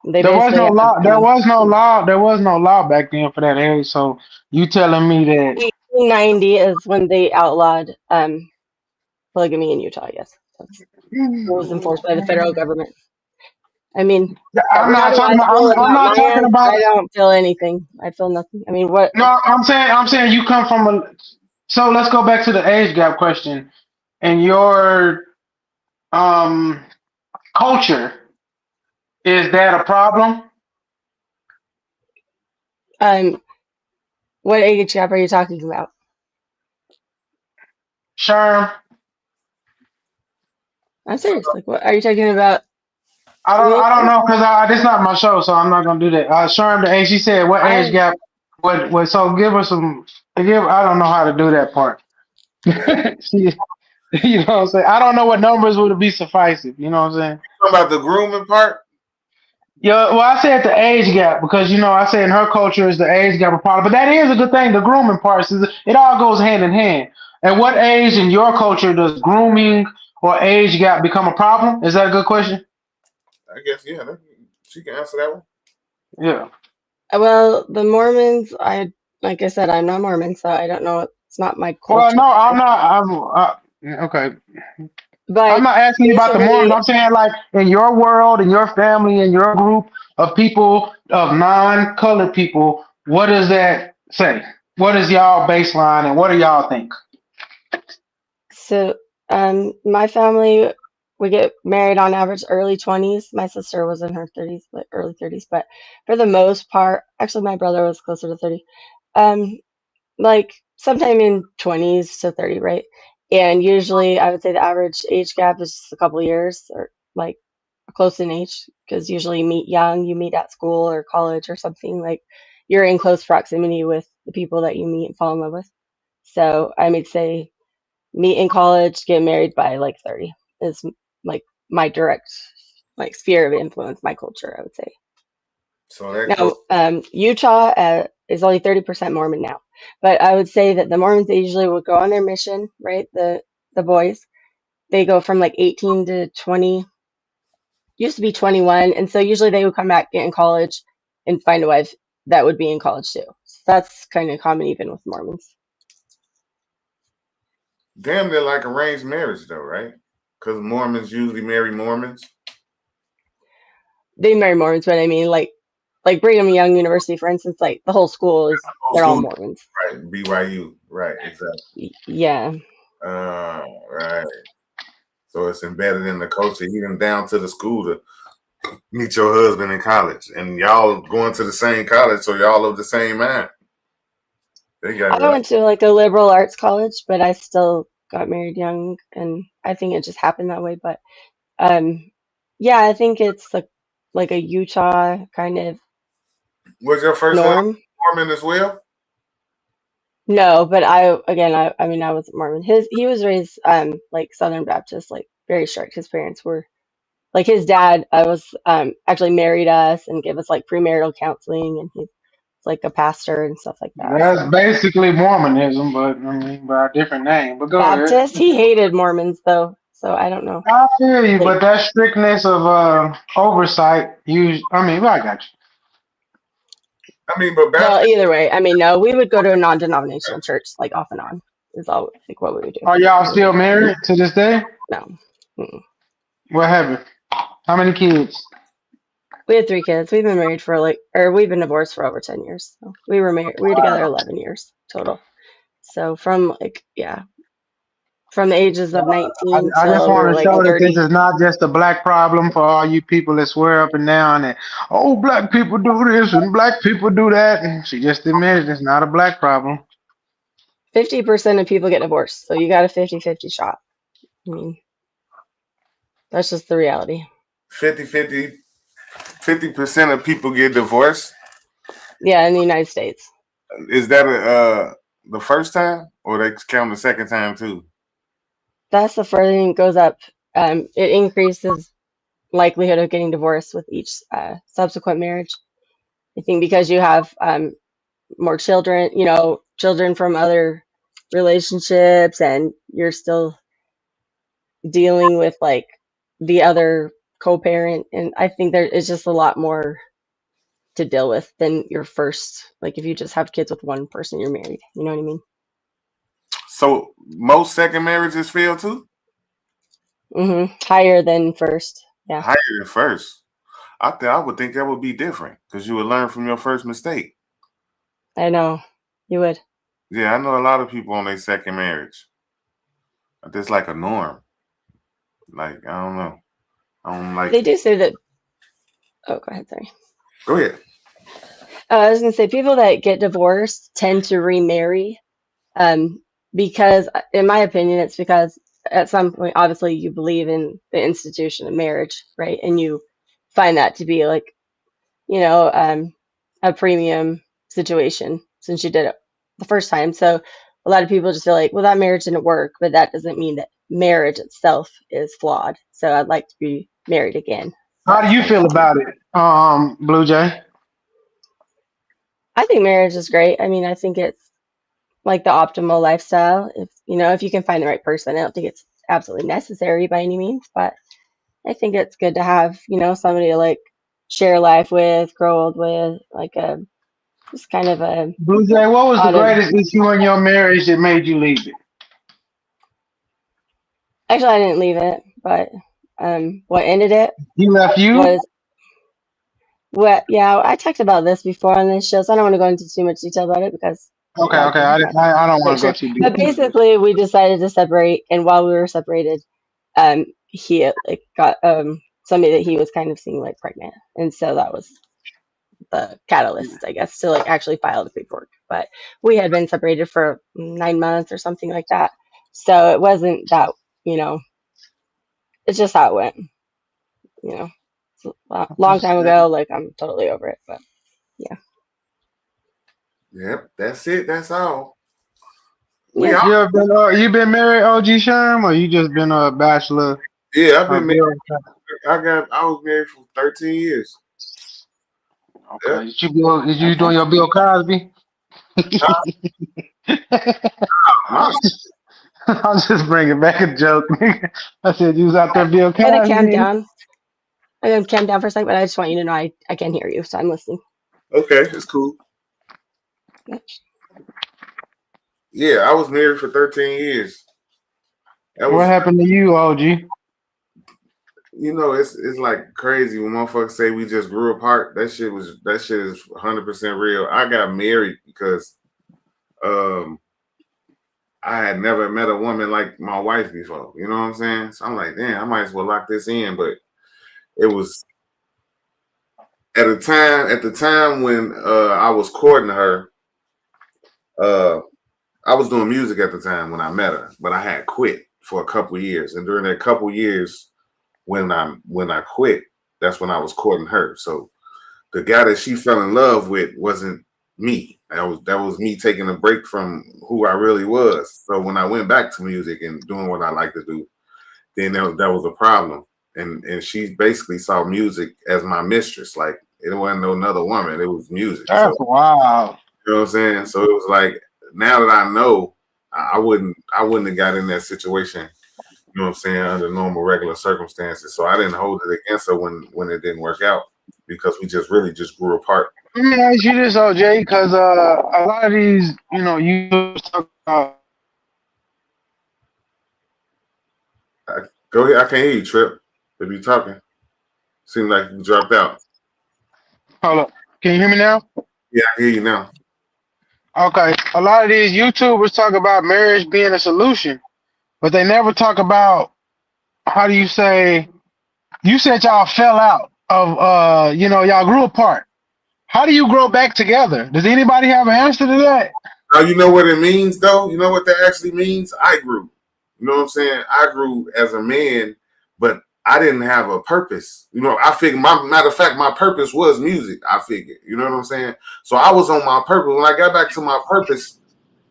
There was no law. There was no law. There was no law back then for that age. So you telling me that 1890 is when they outlawed polygamy in Utah? Yes, it was enforced by the federal government. I mean, I'm not talking about. I don't feel anything. I feel nothing. I mean, what? No, I'm saying you come from a. So let's go back to the age gap question. And your culture, is that a problem? What age gap are you talking about? Sherm. I'm serious. Like, what are you talking about? I don't know because this is not my show, so I'm not gonna do that. Sherm, the age, she said, what age gap? What? So give her some. I don't know how to do that part. You know what I'm saying? I don't know what numbers would be sufficient. You know what I'm saying? Talking about the grooming part? Yeah, well, I said the age gap because I said in her culture is the age gap a problem, but that is a good thing. The grooming part, it all goes hand in hand. At what age in your culture does grooming or age gap become a problem? Is that a good question? I guess she can answer that one. Yeah. Well, the Mormons, like I said, I'm not Mormon, so I don't know. It's not my culture. Well, no, I'm not. Okay. But I'm not asking you about the Mormons. I'm saying like in your world, in your family, in your group of people, of non-colored people, what does that say? What is y'all baseline and what do y'all think? So, my family, we get married on average early 20s. My sister was in her 30s, but early 30s. But for the most part, actually, my brother was closer to 30. Like sometime in 20s to 30, right? And usually, I would say the average age gap is just a couple of years, or like close in age, because usually you meet young, you meet at school or college or something. Like you're in close proximity with the people that you meet and fall in love with. So I would say meet in college, get married by like 30 is like my direct sphere of influence, my culture, I would say. So that now, Utah is only 30% Mormon now, but I would say that the Mormons, they usually would go on their mission, right? The boys, they go from like 18 to 20, used to be 21, and so usually they would come back, get in college, and find a wife that would be in college too. So that's kind of common even with Mormons. Damn, they're like arranged marriage though, right? Because Mormons usually marry Mormons. They marry Mormons, but I mean like Brigham Young University, for instance, like the whole school they're all Mormons. Right, BYU, right, exactly. Yeah. Right. So it's embedded in the culture, even down to the school to meet your husband in college, and y'all going to the same college, so y'all of the same mind. I went to like a liberal arts college, but I still got married young, and I think it just happened that way. But yeah, I think it's like a Utah kind of. Was your first norm Mormon as well? No, but I mean I wasn't Mormon. He was raised like Southern Baptist, like very strict. His parents were like his dad was actually married us and gave us like premarital counseling, and he's like a pastor and stuff like that. That's basically Mormonism, but I mean by a different name. But go Baptist, ahead. he hated Mormons though, so I don't know. I feel you, but that strictness of oversight, I got you. I mean, but well, either way, I mean, no, we would go to a non-denominational church like off and on. is all like what we would do. Are y'all still married to this day? No. Mm-mm. What happened? How many kids? We had 3 kids. We've been married for we've been divorced for over 10 years. So we were married. We were together 11 years total. So from from the ages of 19 I just till want to show that 30. this is not just a black problem for all you people that swear up and down that, oh, black people do this and black people do that. And she just admitted it's not a black problem. 50% of people get divorced. So you got a 50-50 shot. I mean, that's just the reality. 50% of people get divorced. Yeah, in the United States. Is that the first time, or they count the second time too? That's the first thing goes up. It increases likelihood of getting divorced with each subsequent marriage. I think because you have more children, children from other relationships, and you're still dealing with like the other co-parent, and I think there is just a lot more to deal with than your first. Like if you just have kids with one person you're married, you know what I mean? So most second marriages fail too? Higher than first. Yeah. Higher than first. I would think that would be different because you would learn from your first mistake. I know. You would. Yeah, I know a lot of people on their second marriage. That's like a norm. Like, I don't know. I don't like They do say that. Oh, go ahead. Sorry. Go ahead. I was going to say people that get divorced tend to remarry. Because in my opinion, it's because at some point, obviously you believe in the institution of marriage, right? And you find that to be like, a premium situation since you did it the first time. So a lot of people just feel like, well, that marriage didn't work, but that doesn't mean that marriage itself is flawed. So I'd like to be married again. How do you feel about it, Blue Jay? I think marriage is great. I mean, I think it's like the optimal lifestyle. If you can find the right person. I don't think it's absolutely necessary by any means, but I think it's good to have, somebody to like share life with, grow old with, like just kind of a. Blue Jay, what was the greatest issue in your marriage that made you leave it? Actually, I didn't leave it, but what ended it? You left you? Was yeah, I talked about this before on this show, so I don't want to go into too much detail about it because. Okay. I don't want to go too deep. But basically, we decided to separate, and while we were separated, he got somebody that he was kind of seeing like pregnant, and so that was the catalyst, I guess, to like actually file the paperwork. But we had been separated for 9 months or something like that, so it wasn't that it's just how it went. It's a long time ago. Like I'm totally over it, but yeah. Yep, that's it. That's all. You been married, OG Sherm, or you just been a bachelor? Yeah, I've been married. I was married for 13 years. Okay. Yeah. Did you doing your Bill Cosby? I was just bringing back a joke. I said you was out there Bill Cosby. I'm gonna calm down for a second, but I just want you to know I can hear you, so I'm listening. Okay, it's cool. Yeah, I was married for 13 years. What happened to you, OG? It's like crazy when motherfuckers say we just grew apart. That shit is 100% real. I got married because I had never met a woman like my wife before. You know what I'm saying? So I'm like, damn, I might as well lock this in. But it was at the time when I was courting her. I was doing music at the time when I met her, but I had quit for a couple of years. And during that couple of years, when I quit, that's when I was courting her. So the guy that she fell in love with wasn't me. That was me taking a break from who I really was. So when I went back to music and doing what I like to do, then that was a problem. And she basically saw music as my mistress. Like it wasn't no another woman. It was music. That's wow. You know what I'm saying? So it was like, now that I know, I wouldn't have got in that situation, you know what I'm saying, under normal, regular circumstances. So I didn't hold it against her when it didn't work out because we just really grew apart. Let me ask you this, OJ, because a lot of these, you talk about Go ahead. I can't hear you, Trip. If you talking, seems like you dropped out. Hold up. Can you hear me now? Yeah, I hear you now. Okay. A lot of these YouTubers talk about marriage being a solution, but they never talk about, how do you say, you said y'all fell out of, y'all grew apart. How do you grow back together? Does anybody have an answer to that? Now, you know what it means, though? You know what that actually means? I grew. You know what I'm saying? I grew as a man, but I didn't have a purpose. You know, I figured, matter of fact, my purpose was music, I figured. You know what I'm saying? So I was on my purpose. When I got back to my purpose,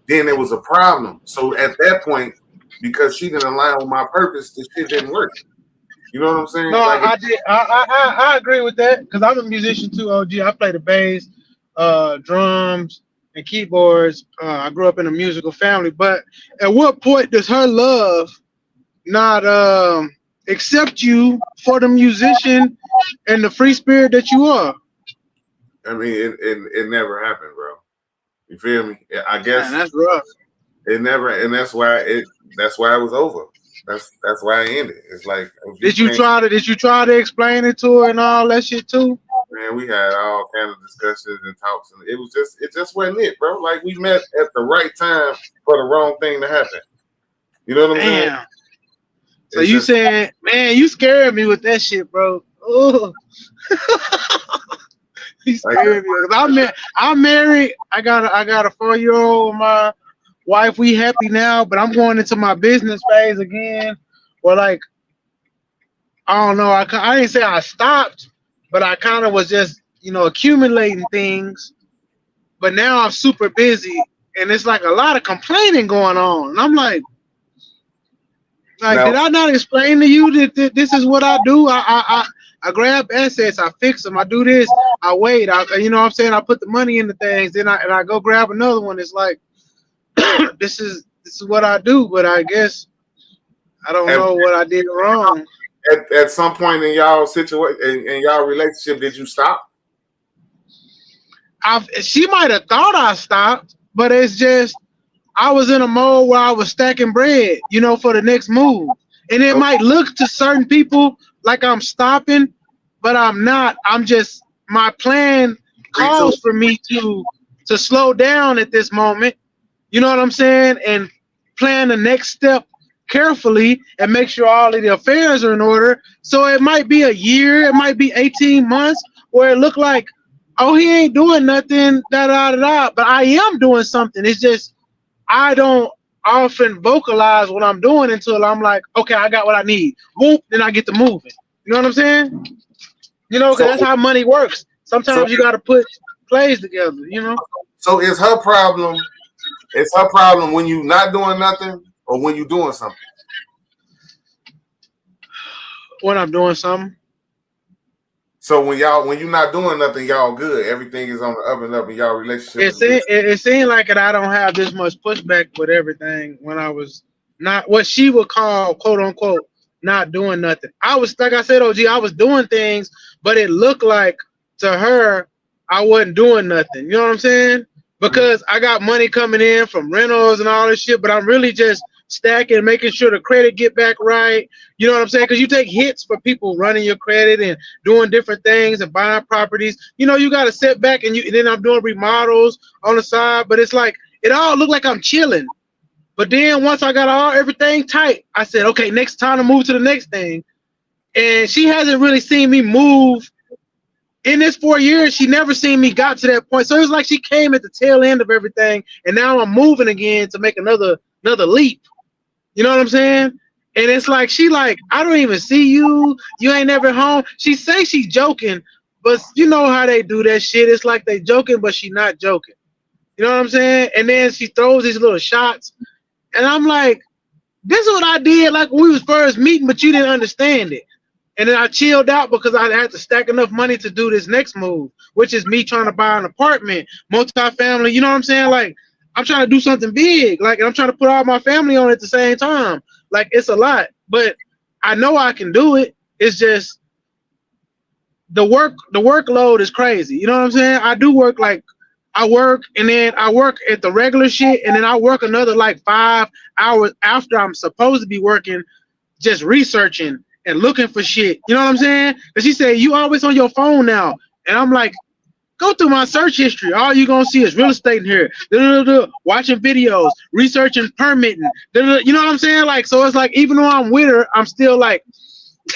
then there was a problem. So at that point, because she didn't align with my purpose, the shit didn't work. You know what I'm saying? No, I did. I agree with that because I'm a musician too, OG. I play the bass, drums, and keyboards. I grew up in a musical family. But at what point does her love not accept you for the musician and the free spirit that you are? I mean, it never happened, bro. You feel me? I guess. Man, that's rough. It never, and that's why it was over. That's why I ended. It's like, did you try to explain it to her and all that shit too? Man, we had all kind of discussions and talks, and it just wasn't it, bro. Like, we met at the right time for the wrong thing to happen. You know what I'm saying? So you saying, man, you scared me with that shit, bro. Oh. You scared me. I'm married. I got a 4-year-old with my wife. We happy now, but I'm going into my business phase again. Or like, I don't know. I didn't say I stopped, but I kind of was just, accumulating things. But now I'm super busy, and it's like a lot of complaining going on. And I'm like, did I not explain to you that this is what I do? I grab assets, I fix them, I do this, I wait, you know what I'm saying? I put the money into things, then I go grab another one. It's like, this is what I do, but I guess I don't know what I did wrong. At some point in y'all situation, in y'all relationship, did you stop? She might have thought I stopped, but it's just I was in a mode where I was stacking bread, for the next move. And it might look to certain people like I'm stopping, but I'm not. I'm just, my plan calls for me to slow down at this moment. You know what I'm saying? And plan the next step carefully and make sure all of the affairs are in order. So it might be a year, it might be 18 months where it look like, oh, he ain't doing nothing, but I am doing something. It's just, I don't often vocalize what I'm doing until I'm like, okay, I got what I need. Whoop, then I get to moving. You know what I'm saying? Because that's how money works. Sometimes you got to put plays together, So is her problem when you not doing nothing or when you doing something? When I'm doing something. So when you're not doing nothing, y'all good. Everything is on the up and up in y'all relationship. It seemed like I don't have this much pushback with everything when I was not what she would call, quote unquote, not doing nothing. I was, like I said, OG, I was doing things, but it looked like to her I wasn't doing nothing. You know what I'm saying? Because I got money coming in from rentals and all this shit, but I'm really just stacking, making sure the credit get back right. You know what I'm saying? Because you take hits for people running your credit and doing different things and buying properties. You got to sit back and then I'm doing remodels on the side. But it's like, it all looked like I'm chilling. But then once I got everything tight, I said, okay, next time to move to the next thing. And she hasn't really seen me move. In this 4 years, she never seen me got to that point. So it was like she came at the tail end of everything. And now I'm moving again to make another leap. You know what I'm saying? And it's like, I don't even see you. You ain't never home. She say she's joking, but you know how they do that shit. It's like they joking, but she not joking. You know what I'm saying? And then she throws these little shots. And I'm like, this is what I did like when we was first meeting, but you didn't understand it. And then I chilled out because I had to stack enough money to do this next move, which is me trying to buy an apartment, multifamily. You know what I'm saying? Like, I'm trying to do something big, and I'm trying to put all my family on at the same time. Like, it's a lot, but I know I can do it. It's just the workload is crazy. You know what I'm saying? I do work, I work and then I work at the regular shit, and then I work another 5 hours after I'm supposed to be working just researching and looking for shit. You know what I'm saying? Because she said, you always on your phone now. And I'm like, go through my search history. All you're going to see is real estate in here. Watching videos, researching, permitting. You know what I'm saying? Like, so it's like, even though I'm with her, I'm still like,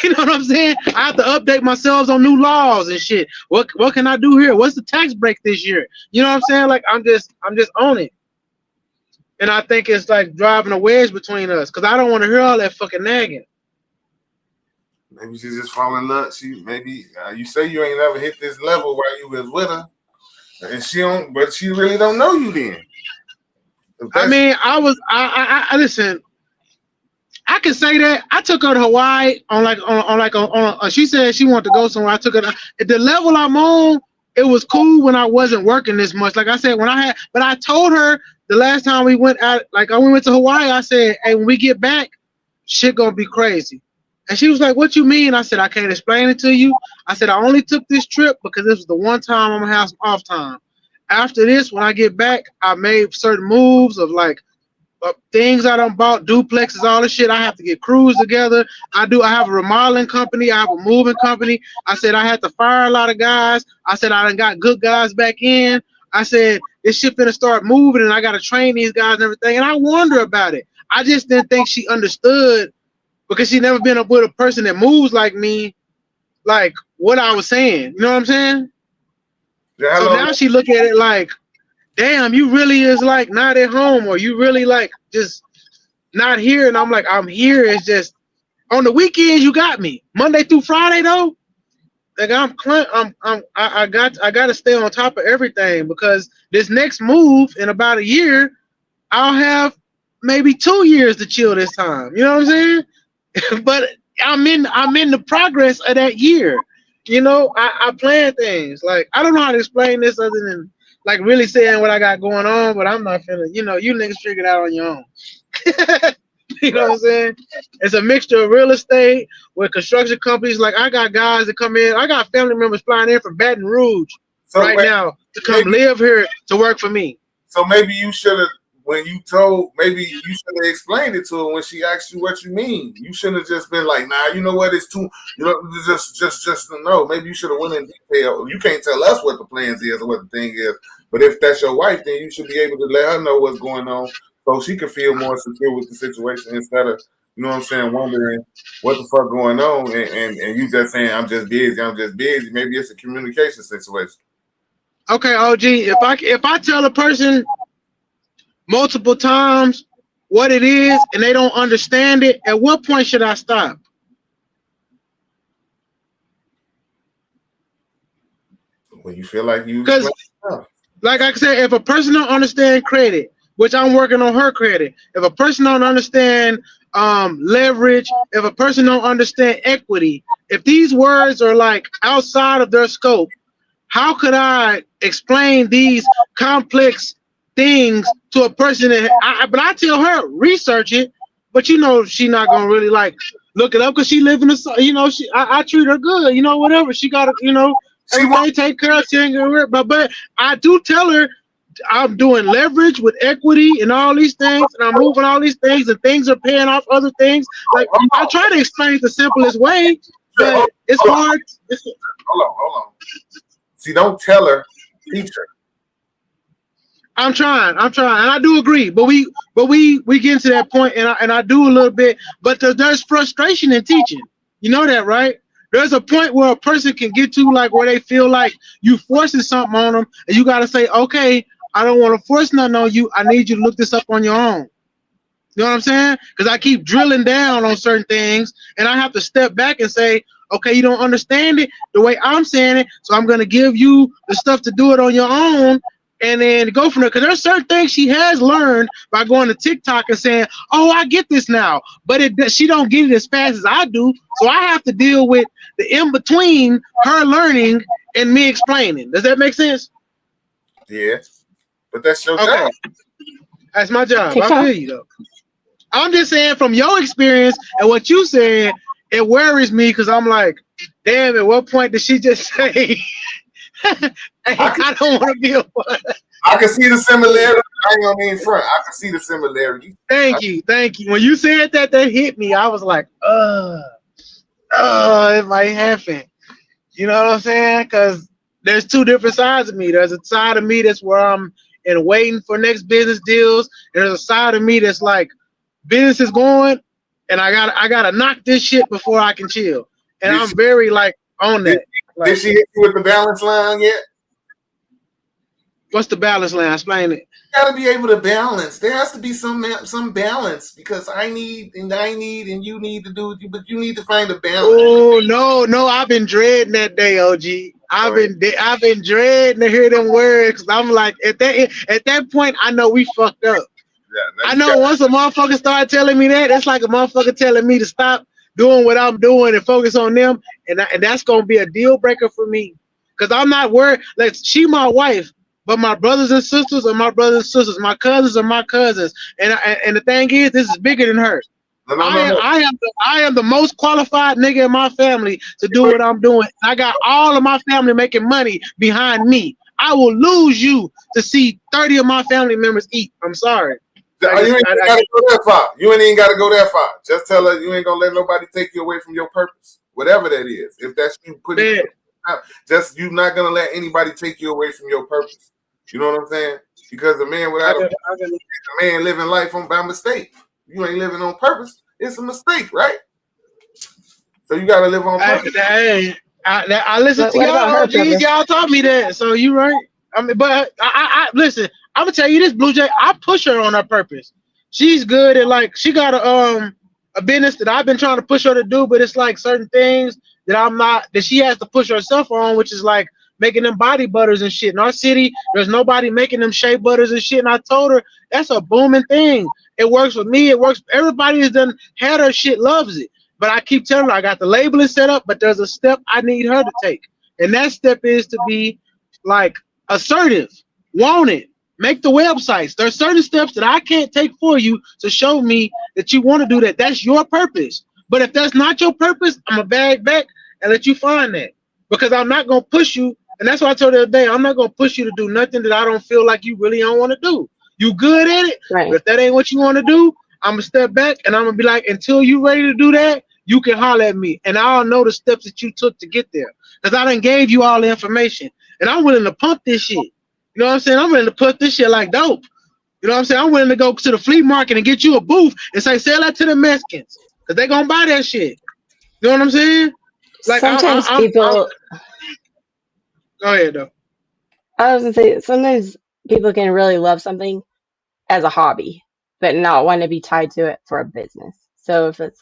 you know what I'm saying? I have to update myself on new laws and shit. What can I do here? What's the tax break this year? You know what I'm saying? Like, I'm just on it. And I think it's like driving a wedge between us because I don't want to hear all that fucking nagging. Maybe she's just falling in love. You say you ain't never hit this level while you was with her, and but she really don't know you then. I mean, I listen. I can say that I took her to Hawaii on she said she wanted to go somewhere. I took her at the level I'm on. It was cool when I wasn't working this much. Like I said, but I told her the last time we went out, we went to Hawaii. I said, hey, when we get back, shit gonna be crazy. And she was like, what you mean? I said, I can't explain it to you. I said, I only took this trip because this was the one time I'm gonna have some off time. After this, when I get back, I made certain moves of things I done bought, duplexes, all this shit. I have to get crews together. I have a remodeling company. I have a moving company. I said I had to fire a lot of guys. I said I done got good guys back in. I said this shit finna start moving and I gotta train these guys and everything. And I wonder about it. I just didn't think she understood because she never been up with a person that moves like me, like what I was saying. You know what I'm saying? Yeah, so now she look at it like, damn, you really is like not at home, or you really like just not here. And I'm like, I'm here. It's just on the weekends you got me. Monday through Friday though, like I got to stay on top of everything because this next move in about a year, I'll have maybe 2 years to chill this time. You know what I'm saying? But I'm in the progress of that year. You know, I plan things. Like I don't know how to explain this other than like really saying what I got going on, but I'm not feeling, you niggas figure it out on your own. You know what I'm saying? It's a mixture of real estate with construction companies. Like I got guys that come in. I got family members flying in from Baton Rouge now to come live here to work for me. So maybe you should have, maybe you should have explained it to her when she asked you what you mean. You shouldn't have just been like, nah, you know what, it's too, just no. Maybe you should have went in detail. You can't tell us what the plans is or what the thing is, but if that's your wife, then you should be able to let her know what's going on so she can feel more secure with the situation instead of, you know what I'm saying, wondering what the fuck going on and you just saying, I'm just busy. Maybe it's a communication situation. Okay, OG, if I tell a person multiple times what it is and they don't understand it, at what point should I stop? When you feel like you, because like I said, if a person don't understand credit, which I'm working on her credit, if a person don't understand leverage, if a person don't understand equity, if these words are like outside of their scope, how could I explain these complex things to a person but I tell her research it, but she not gonna really like look it up because she live in the I treat her good, whatever she got everybody take care of, she ain't gonna work, but I do tell her I'm doing leverage with equity and all these things, and I'm moving all these things, and things are paying off other things. Like I try to explain it the simplest way, but it's hard. Hold on. See, don't tell her, teach her. I'm trying, and I do agree, but we get to that point, and I do a little bit, but there's frustration in teaching. You know that, right? There's a point where a person can get to like where they feel like you forcing something on them, and you got to say, okay, I don't want to force nothing on you. I need you to look this up on your own. You know what I'm saying? Because I keep drilling down on certain things, and I have to step back and say, okay, you don't understand it the way I'm saying it, so I'm going to give you the stuff to do it on your own, and then go from there. Because there's certain things she has learned by going to TikTok and saying, oh, I get this now. But she don't get it as fast as I do, so I have to deal with the in-between her learning and me explaining. Does that make sense? Yeah. But that's your job. That's my job. I feel you, though. I'm just saying from your experience and what you said, it worries me because I'm like, damn, at what point did she just say, hey, I don't want to be a part? I can see the similarity ain't gonna in front. I can see the similarity. Thank you. When you said that hit me. I was like, it might happen. You know what I'm saying? Because there's two different sides of me. There's a side of me that's where I'm and waiting for next business deals. And there's a side of me that's like, business is going, and I gotta knock this shit before I can chill. And I'm very like on that. Did she hit you with the balance line yet? What's the balance line? Explain it. You gotta be able to balance. There has to be some balance because I need and you need to do, but you need to find a balance. Oh no! I've been dreading that day, OG. I've been dreading to hear them words. I'm like, at that point, I know we fucked up. Yeah, I know once a motherfucker start telling me that, it's like a motherfucker telling me to stop doing what I'm doing and focus on them, and that's gonna be a deal breaker for me. Cause I'm not worried. Like, she my wife, but my brothers and sisters are my brothers and sisters. My cousins are my cousins, and the thing is, this is bigger than her. No. I am the most qualified nigga in my family to do what I'm doing. I got all of my family making money behind me. I will lose you to see 30 of my family members eat. I'm sorry. You ain't gotta go that far. You ain't even gotta go that far. Just tell her you ain't gonna let nobody take you away from your purpose, whatever that is. If that's you putting it out, just you not gonna let anybody take you away from your purpose. You know what I'm saying? Because a man without a man living life by mistake. You ain't living on purpose. It's a mistake, right? So you gotta live on purpose. I listen to y'all. Y'all taught me that. So you right. I mean, but I listen. I'm gonna tell you this, Blue Jay. I push her on her purpose. She's good at, like, she got a business that I've been trying to push her to do, but it's like certain things that she has to push herself on, which is like making them body butters and shit. In our city, there's nobody making them shea butters and shit. And I told her that's a booming thing. It works for me. It works. Everybody has had her shit, loves it. But I keep telling her I got the labeling set up, but there's a step I need her to take. And that step is to be like assertive, want it, make the websites. There are certain steps that I can't take for you to show me that you want to do that. That's your purpose. But if that's not your purpose, I'm going to bag back and let you find that. Because I'm not going to push you. And that's why I told her the other day, I'm not going to push you to do nothing that I don't feel like you really don't want to do. You good at it, right? But if that ain't what you want to do, I'm going to step back and I'm going to be like, until you ready to do that, you can holler at me. And I'll know the steps that you took to get there. Because I done gave you all the information. And I'm willing to pump this shit. You know what I'm saying? I'm willing to put this shit like dope. You know what I'm saying? I'm willing to go to the flea market and get you a booth and say, sell that to the Mexicans. Because they're going to buy that shit. You know what I'm saying? Like, sometimes people... Go ahead, though. I was going to say, sometimes people can really love something as a hobby, but not want to be tied to it for a business. So if it's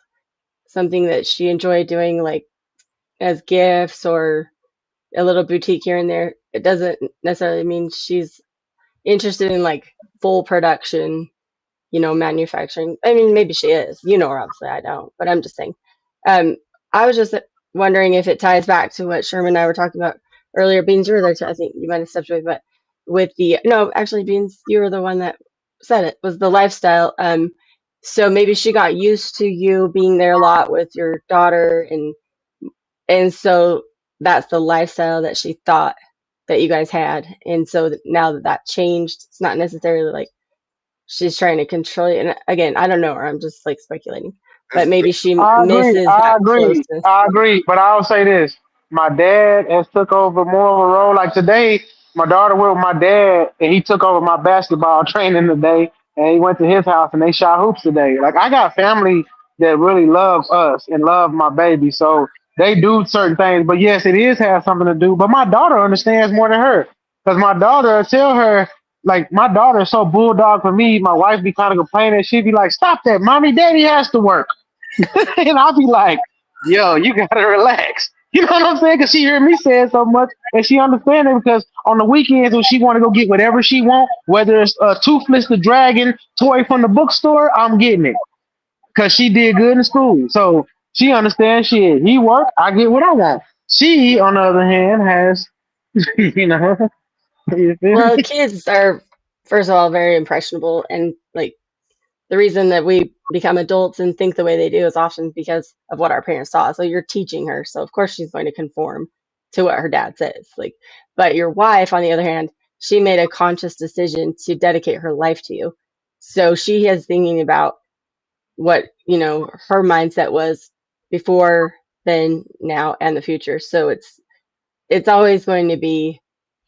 something that she enjoyed doing, like as gifts or a little boutique here and there, it doesn't necessarily mean she's interested in like full production, manufacturing. I mean, maybe she is, obviously I don't, but I'm just saying. I was just wondering if it ties back to what Sherman and I were talking about earlier. Beans, you were there too. I think you might have stepped away, but actually, Beans, you were the one that said it, was the lifestyle. So maybe she got used to you being there a lot with your daughter, and so that's the lifestyle that she thought that you guys had. And so now that changed, it's not necessarily like she's trying to control you. And again, I don't know her. I'm just like speculating. But maybe she misses that closeness. I agree. But I'll say this. My dad has took over more of a role. Like today, my daughter went with my dad, and he took over my basketball training today. And he went to his house, and they shot hoops today. Like, I got family that really love us and love my baby. So they do certain things. But yes, it is has something to do. But my daughter understands more than her. Because my daughter, tell her, like, my daughter is so bulldog for me. My wife be kind of complaining. She'd be like, stop that. Mommy, daddy has to work. And I'll be like, yo, you got to relax. You know what I'm saying? Because she heard me say it so much, and she understands it because on the weekends when she want to go get whatever she want, whether it's a Toothless the Dragon toy from the bookstore, I'm getting it because she did good in school. So she understands shit. He work, I get what I want. She, on the other hand, has, Well, kids are, first of all, very impressionable, and like the reason that we become adults and think the way they do is often because of what our parents saw. So you're teaching her, so of course she's going to conform to what her dad says. Like, but your wife, on the other hand, she made a conscious decision to dedicate her life to you. So she is thinking about what, you know, her mindset was before, then, now, and the future. So it's always going to be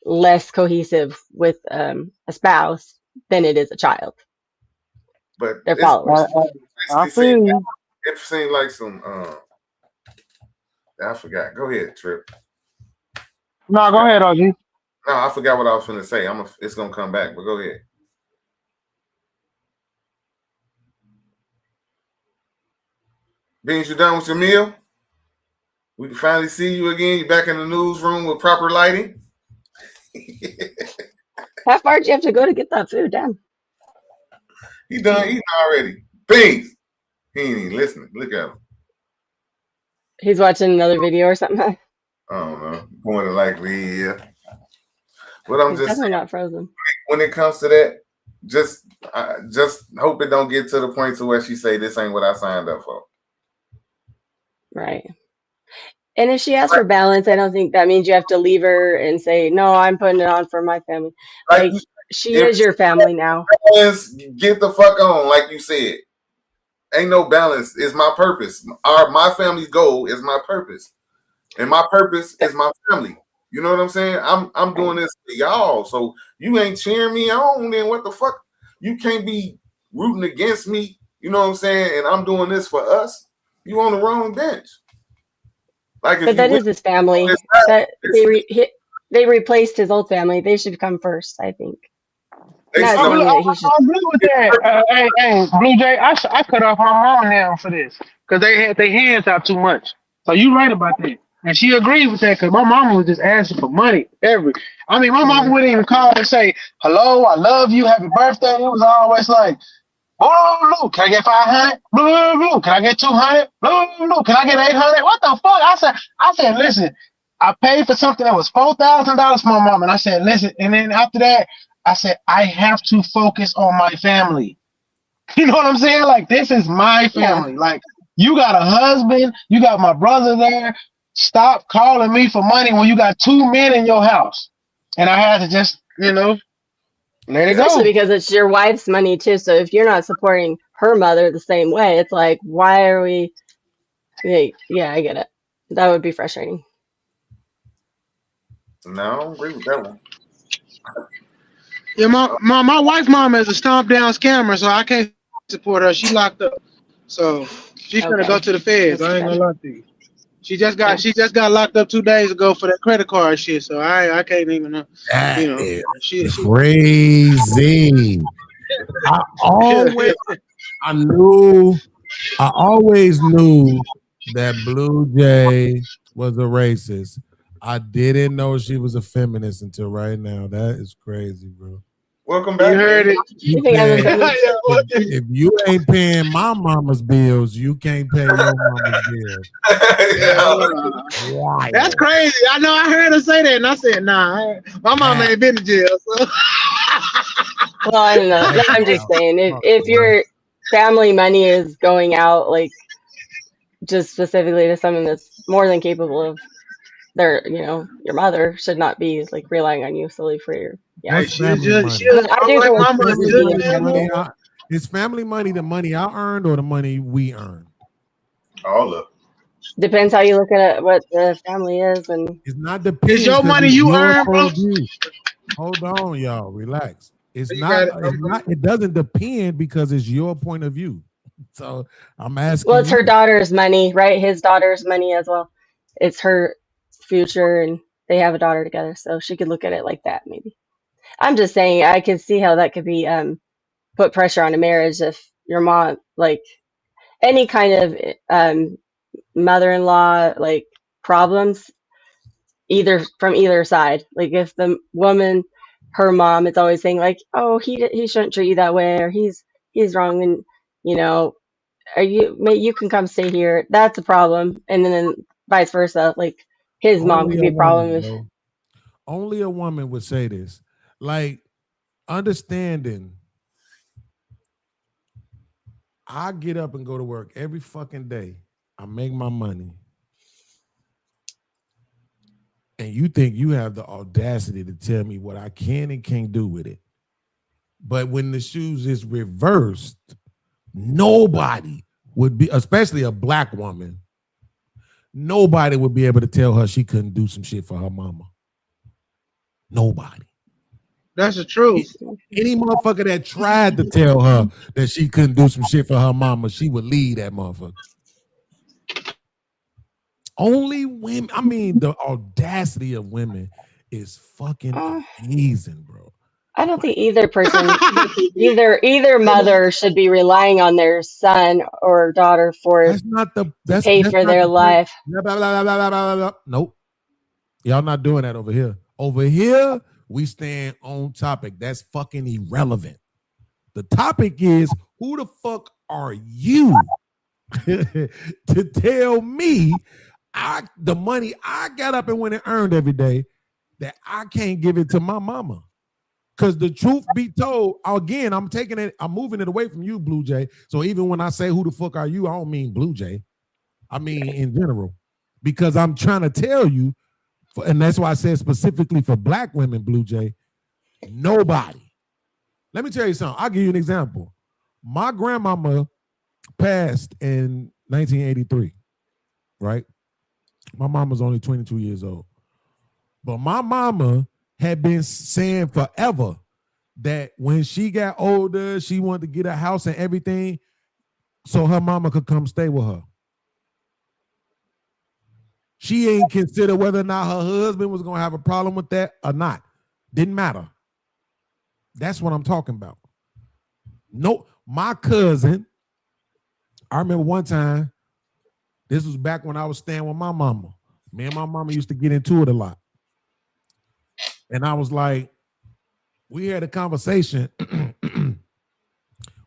less cohesive with a spouse than it is a child. But They're followers. it seemed like some I forgot. Go ahead, Trip. No, go ahead, OG. No, I forgot what I was going to say. It's gonna come back, but go ahead. Beans, you done with your meal? We can finally see you again. You back in the newsroom with proper lighting. How far did you have to go to get that food down? He done eating already. Beans. He ain't even listening. Look at him. He's watching another video or something. I don't know. More than likely, yeah. But I'm He's just definitely saying, not frozen. when it comes to that, just hope it don't get to the point to where she say this ain't what I signed up for. Right. And if she asks for balance, I don't think that means you have to leave her and say, no, I'm putting it on for my family. Like, she is your family now. Balance, get the fuck on, like you said. Ain't no balance. It's my purpose. My family's goal is my purpose. And my purpose is my family. You know what I'm saying? I'm doing this for y'all. So you ain't cheering me on, then what the fuck? You can't be rooting against me. You know what I'm saying? And I'm doing this for us. You on the wrong bench. Like, But that is his family. That they replaced his old family. They should come first, I think. Not telling you that he should. I agree with that. Hey, Blue Jay, I cut off my mom now for this because they had their hands out too much. So you right about that. And she agreed with that because my mama was just asking for money. My mama wouldn't even call and say, hello, I love you, happy birthday. It was always like, blue, can I get 500? Blue, can I get 200? Blue, can I get 800? What the fuck? I said, listen, I paid for something that was $4,000 for my mom. And I said, listen, and then after that, I said, I have to focus on my family. You know what I'm saying? Like, this is my family. Yeah. Like, you got a husband, you got my brother there. Stop calling me for money when you got 2 men in your house. And I had to just, let it go. Especially because it's your wife's money too. So if you're not supporting her mother the same way, it's like, why are we? Yeah, I get it. That would be frustrating. No, I don't agree with that one. Yeah, my wife's mom is a stomp down scammer, so I can't support her. She locked up, so she's gonna go to the feds. I ain't gonna lie to you. She just got locked up 2 days ago for that credit card shit. So I can't even She crazy. I always knew that Blue Jay was a racist. I didn't know she was a feminist until right now. That is crazy, bro. Welcome back. You heard it. If you ain't paying my mama's bills, you can't pay your mama's bills. Wow. That's crazy. I know. I heard her say that, and I said, "Nah, my mama ain't been to jail." So. Well, I don't know. I'm just saying, if your family money is going out, like, just specifically to someone that's more than capable of your mother should not be like relying on you solely for your. Yeah, His family money, the money I earned or the money we earned? All of it. Depends how you look at it, what the family is, and it's not depends. It's your money you earn, bro. Hold on, y'all, relax. It's not. It doesn't depend because it's your point of view. So I'm asking. Well, it's her daughter's money, right? His daughter's money as well. It's her future, and they have a daughter together, so she could look at it like that, maybe. I'm just saying, I can see how that could be put pressure on a marriage if your mom, like, any kind of mother-in-law, like, problems, either from either side. Like, if the woman, her mom, is always saying like, oh, he shouldn't treat you that way, or he's wrong, and you can come stay here. That's a problem, and then vice versa. Like, his mom could be a problem. Only a woman would say this. Like, understanding, I get up and go to work every fucking day. I make my money. and you think you have the audacity to tell me what I can and can't do with it. But when the shoes is reversed, nobody would be, especially a black woman, nobody would be able to tell her she couldn't do some shit for her mama. Nobody. That's the truth. Any motherfucker that tried to tell her that she couldn't do some shit for her mama, she would leave that motherfucker. Only women, I mean, the audacity of women is fucking amazing, bro. I don't think either person, either mother should be relying on their son or daughter to pay for their life. Nope. Y'all not doing that over here. Over here, we stand on topic. That's fucking irrelevant. The topic is, who the fuck are you to tell me the money I got up and went and earned every day that I can't give it to my mama? Because the truth be told, again, I'm moving it away from you, Blue Jay. So even when I say who the fuck are you, I don't mean Blue Jay. I mean in general. Because I'm trying to tell you, and that's why I said specifically for black women, Blue Jay, nobody. Let me tell you something. I'll give you an example. My grandmama passed in 1983, right? My mama's only 22 years old. But my mama had been saying forever that when she got older, she wanted to get a house and everything so her mama could come stay with her. She ain't consider whether or not her husband was going to have a problem with that or not. Didn't matter. That's what I'm talking about. No, my cousin, I remember one time, this was back when I was staying with my mama. Me and my mama used to get into it a lot. And I was like, we had a conversation.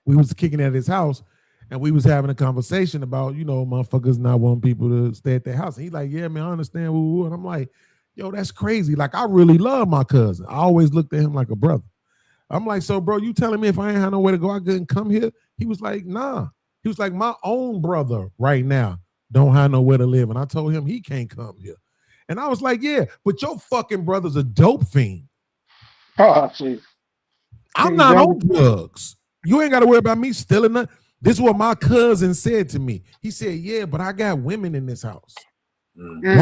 We was kicking at his house, and we was having a conversation about, motherfuckers not wanting people to stay at their house. And he's like, yeah, man, I understand. And I'm like, yo, that's crazy. Like, I really love my cousin. I always looked at him like a brother. I'm like, so, bro, you telling me if I ain't had nowhere to go, I couldn't come here? He was like, nah. He was like, my own brother right now don't have nowhere to live. And I told him he can't come here. And I was like, yeah, but your fucking brother's a dope fiend. Oh, shit. I'm not on drugs. You ain't got to worry about me stealing nothing. This is what my cousin said to me. He said, yeah, but I got women in this house. Mm.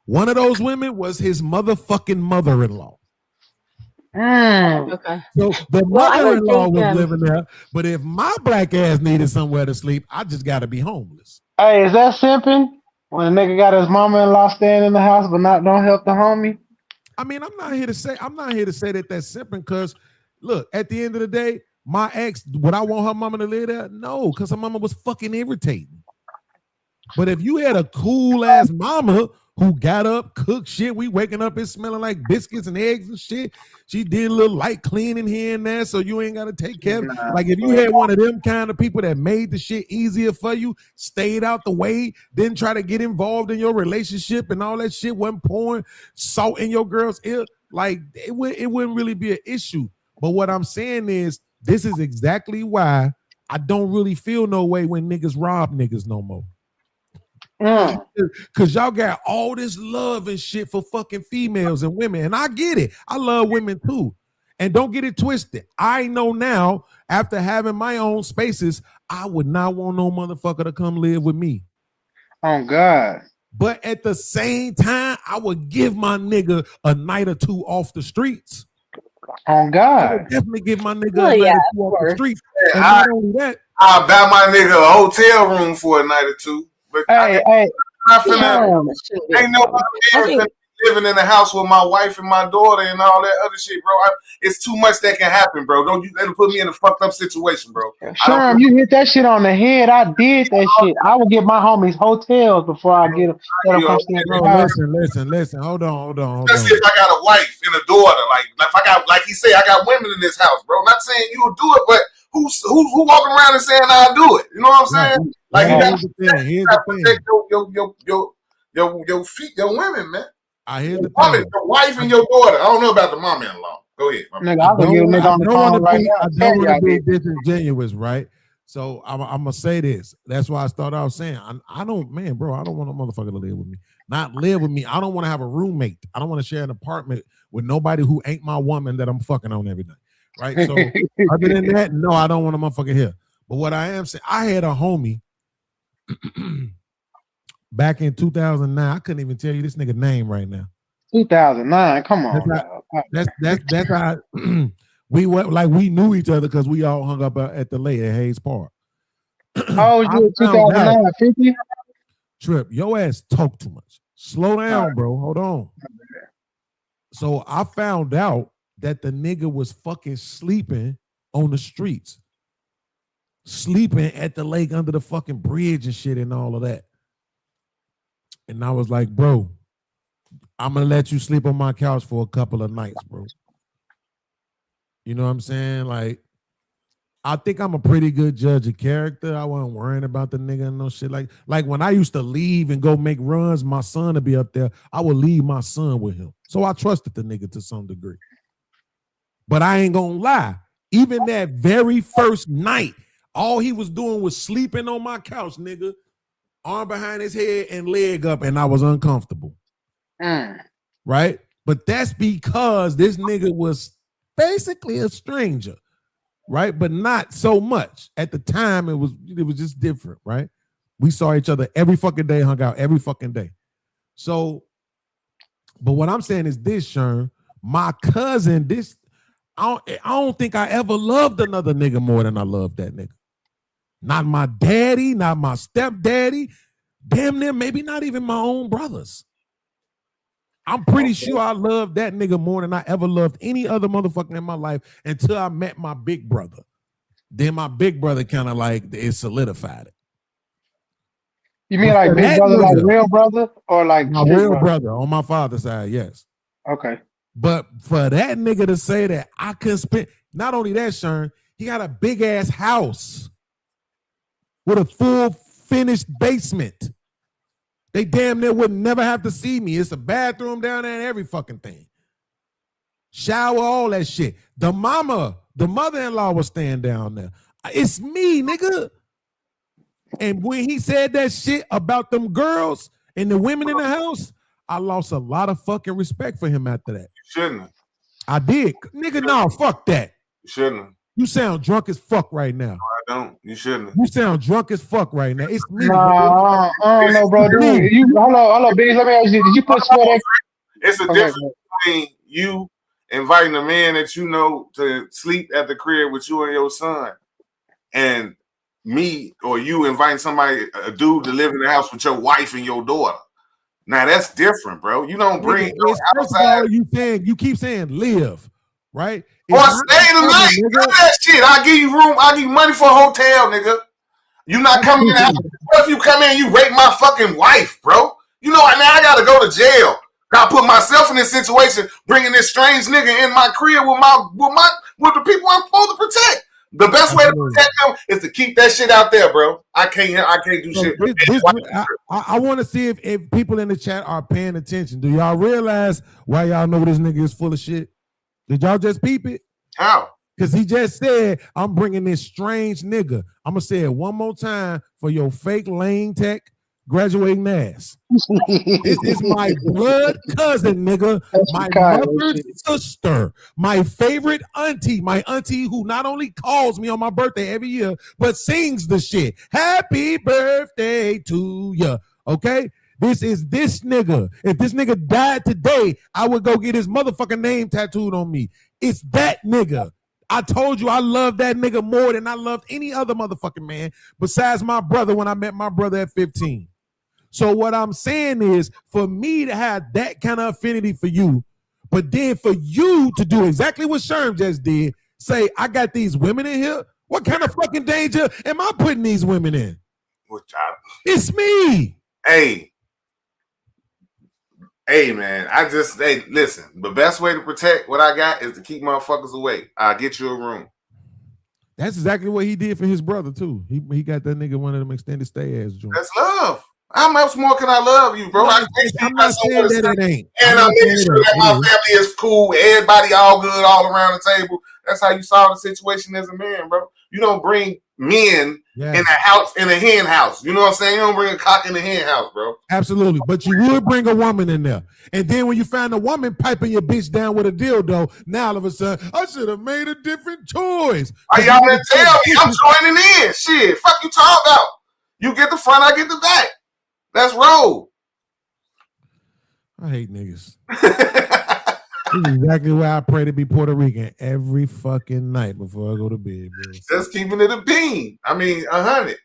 One of those women was his motherfucking mother-in-law. Okay. So the mother-in-law was living there, but if my black ass needed somewhere to sleep, I just got to be homeless. Hey, is that simping? When a nigga got his mama-in-law staying in the house, but don't help the homie. I mean, I'm not here to say that that's simping. Because look, at the end of the day, my ex, would I want her mama to live there? No, because her mama was fucking irritating. But if you had a cool ass mama who got up, cooked shit, we waking up and smelling like biscuits and eggs and shit. She did a little light cleaning here and there, so you ain't got to take care of it. Like if you had one of them kind of people that made the shit easier for you, stayed out the way, didn't try to get involved in your relationship and all that shit, wasn't pouring salt in your girl's ear, like it wouldn't really be an issue. But what I'm saying is, this is exactly why I don't really feel no way when niggas rob niggas no more. Because y'all got all this love and shit for fucking females and women. And I get it. I love women too. And don't get it twisted. I know now, after having my own spaces, I would not want no motherfucker to come live with me. Oh, God. But at the same time, I would give my nigga a night or two off the streets. Oh, God. I would definitely give my nigga a night or two off the streets. Yeah, and not only that, I'll buy my nigga a hotel room for a night or two. But ain't nobody living in the house with my wife and my daughter and all that other shit, bro. It's too much that can happen, bro. That'll put me in a fucked up situation, bro. Sherm, you hit that shit on the head. I did that shit. I would get my homies hotels before I get them. Listen. Hold on. Especially if I got a wife and a daughter, like he said, I got women in this house, bro. Not saying you will do it, but who's walking around and saying I'll do it? You know what I'm saying? Like you got to protect your feet, your women, man. Your wife and your daughter. I don't know about the mama-in-law. Go ahead. I don't want to be disingenuous, right? So I'm gonna say this. That's why I started out saying I don't want a motherfucker to live with me. Not live with me. I don't want to have a roommate. I don't want to share an apartment with nobody who ain't my woman that I'm fucking on every night. Right. So other than that, no, I don't want a motherfucker here. But what I am saying, I had a homie back in 2009. I couldn't even tell you this nigga name right now. 2009. Come on. That's how we went, like we knew each other because we all hung up at the lake at Hayes Park. How old you in 2009? 50? Trip, your ass talk too much. Slow down, bro. Hold on. So I found out that the nigga was fucking sleeping on the streets. Sleeping at the lake under the fucking bridge and shit and all of that. And I was like, bro, I'm gonna let you sleep on my couch for a couple of nights, bro. You know what I'm saying? Like, I think I'm a pretty good judge of character. I wasn't worrying about the nigga and no shit. Like when I used to leave and go make runs, my son to be up there, I would leave my son with him. So I trusted the nigga to some degree. But I ain't gonna lie. Even that very first night, all he was doing was sleeping on my couch, nigga. Arm behind his head and leg up, and I was uncomfortable. Right? But that's because this nigga was basically a stranger, right? But not so much. At the time, it was just different, right? We saw each other every fucking day, hung out every fucking day. So, but what I'm saying is this, Sherm, my cousin, I don't think I ever loved another nigga more than I loved that nigga. Not my daddy, not my stepdaddy, damn near maybe not even my own brothers. I'm pretty sure I loved that nigga more than I ever loved any other motherfucker in my life until I met my big brother. Then my big brother kind of like it solidified it. You mean like big brother, like real brother, or like my real brother on my father's side? Yes. Okay. But for that nigga to say that I couldn't spend, not only that, Sherm, he got a big ass house with a full finished basement. They damn near would never have to see me. It's a bathroom down there and every fucking thing. Shower, all that shit. The mother-in-law was staying down there. It's me, nigga. And when he said that shit about them girls and the women in the house, I lost a lot of fucking respect for him after that. You shouldn't have. I did. Nigga, no, fuck that. You shouldn't have. You sound drunk as fuck right now. No, I don't. You shouldn't have. You sound drunk as fuck right now. It's me. Nah, I don't know, bro. Hello, Biggs. Let me ask you. Did you put sweat? It's a difference between you inviting a man that you know to sleep at the crib with you and your son, and me or you inviting somebody, a dude, to live in the house with your wife and your daughter. Now that's different, bro. You don't bring outside. You keep saying live, right? Or stay the night. Nigga. That shit. I'll give you room. I'll give you money for a hotel, nigga. You not coming in the house. What if you come in and you rape my fucking wife, bro? You know, now I gotta go to jail. Gotta put myself in this situation, bringing this strange nigga in my crib with the people I'm supposed to protect. The best way to protect them is to keep that shit out there, bro. I can't do shit. I want to see if people in the chat are paying attention. Do y'all realize why y'all know this nigga is full of shit? Did y'all just peep it? How? Because he just said, I'm bringing this strange nigga. I'm going to say it one more time for your fake lane tech graduating ass. This is my blood cousin, nigga. My mother's sister. My favorite auntie. My auntie who not only calls me on my birthday every year, but sings the shit. Happy birthday to you. Okay? This is this nigga. If this nigga died today, I would go get his motherfucking name tattooed on me. It's that nigga. I told you I love that nigga more than I loved any other motherfucking man besides my brother when I met my brother at 15. So what I'm saying is, for me to have that kind of affinity for you, but then for you to do exactly what Sherm just did, say, I got these women in here, what kind of fucking danger am I putting these women in? It's me. Hey, man, listen, the best way to protect what I got is to keep motherfuckers away. I'll get you a room. That's exactly what he did for his brother, too. He got that nigga one of them extended stay ass joints. That's love. How much more can I love you, bro? I'm not saying that it ain't. And I'm making sure that my family is cool. Everybody all good all around the table. That's how you solve the situation as a man, bro. You don't bring men in a house, in a hen house. You know what I'm saying? You don't bring a cock in the hen house, bro. Absolutely. But you would bring a woman in there. And then when you find a woman piping your bitch down with a dildo, now all of a sudden, I should have made a different choice. Why y'all didn't tell me? I'm joining in. Shit. Fuck you talking about. You get the front, I get the back. Let's roll. I hate niggas. This is exactly why I pray to be Puerto Rican every fucking night before I go to bed, bro. Just keeping it a bean. I mean, 100.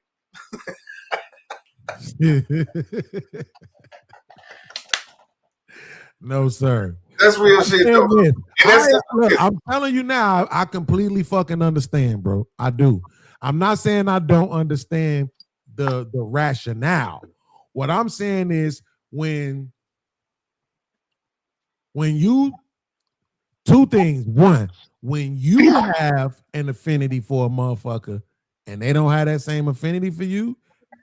No, sir. That's real shit, though. Look, I'm telling you now, I completely fucking understand, bro. I do. I'm not saying I don't understand the rationale. What I'm saying is when you two things. One, when you have an affinity for a motherfucker and they don't have that same affinity for you,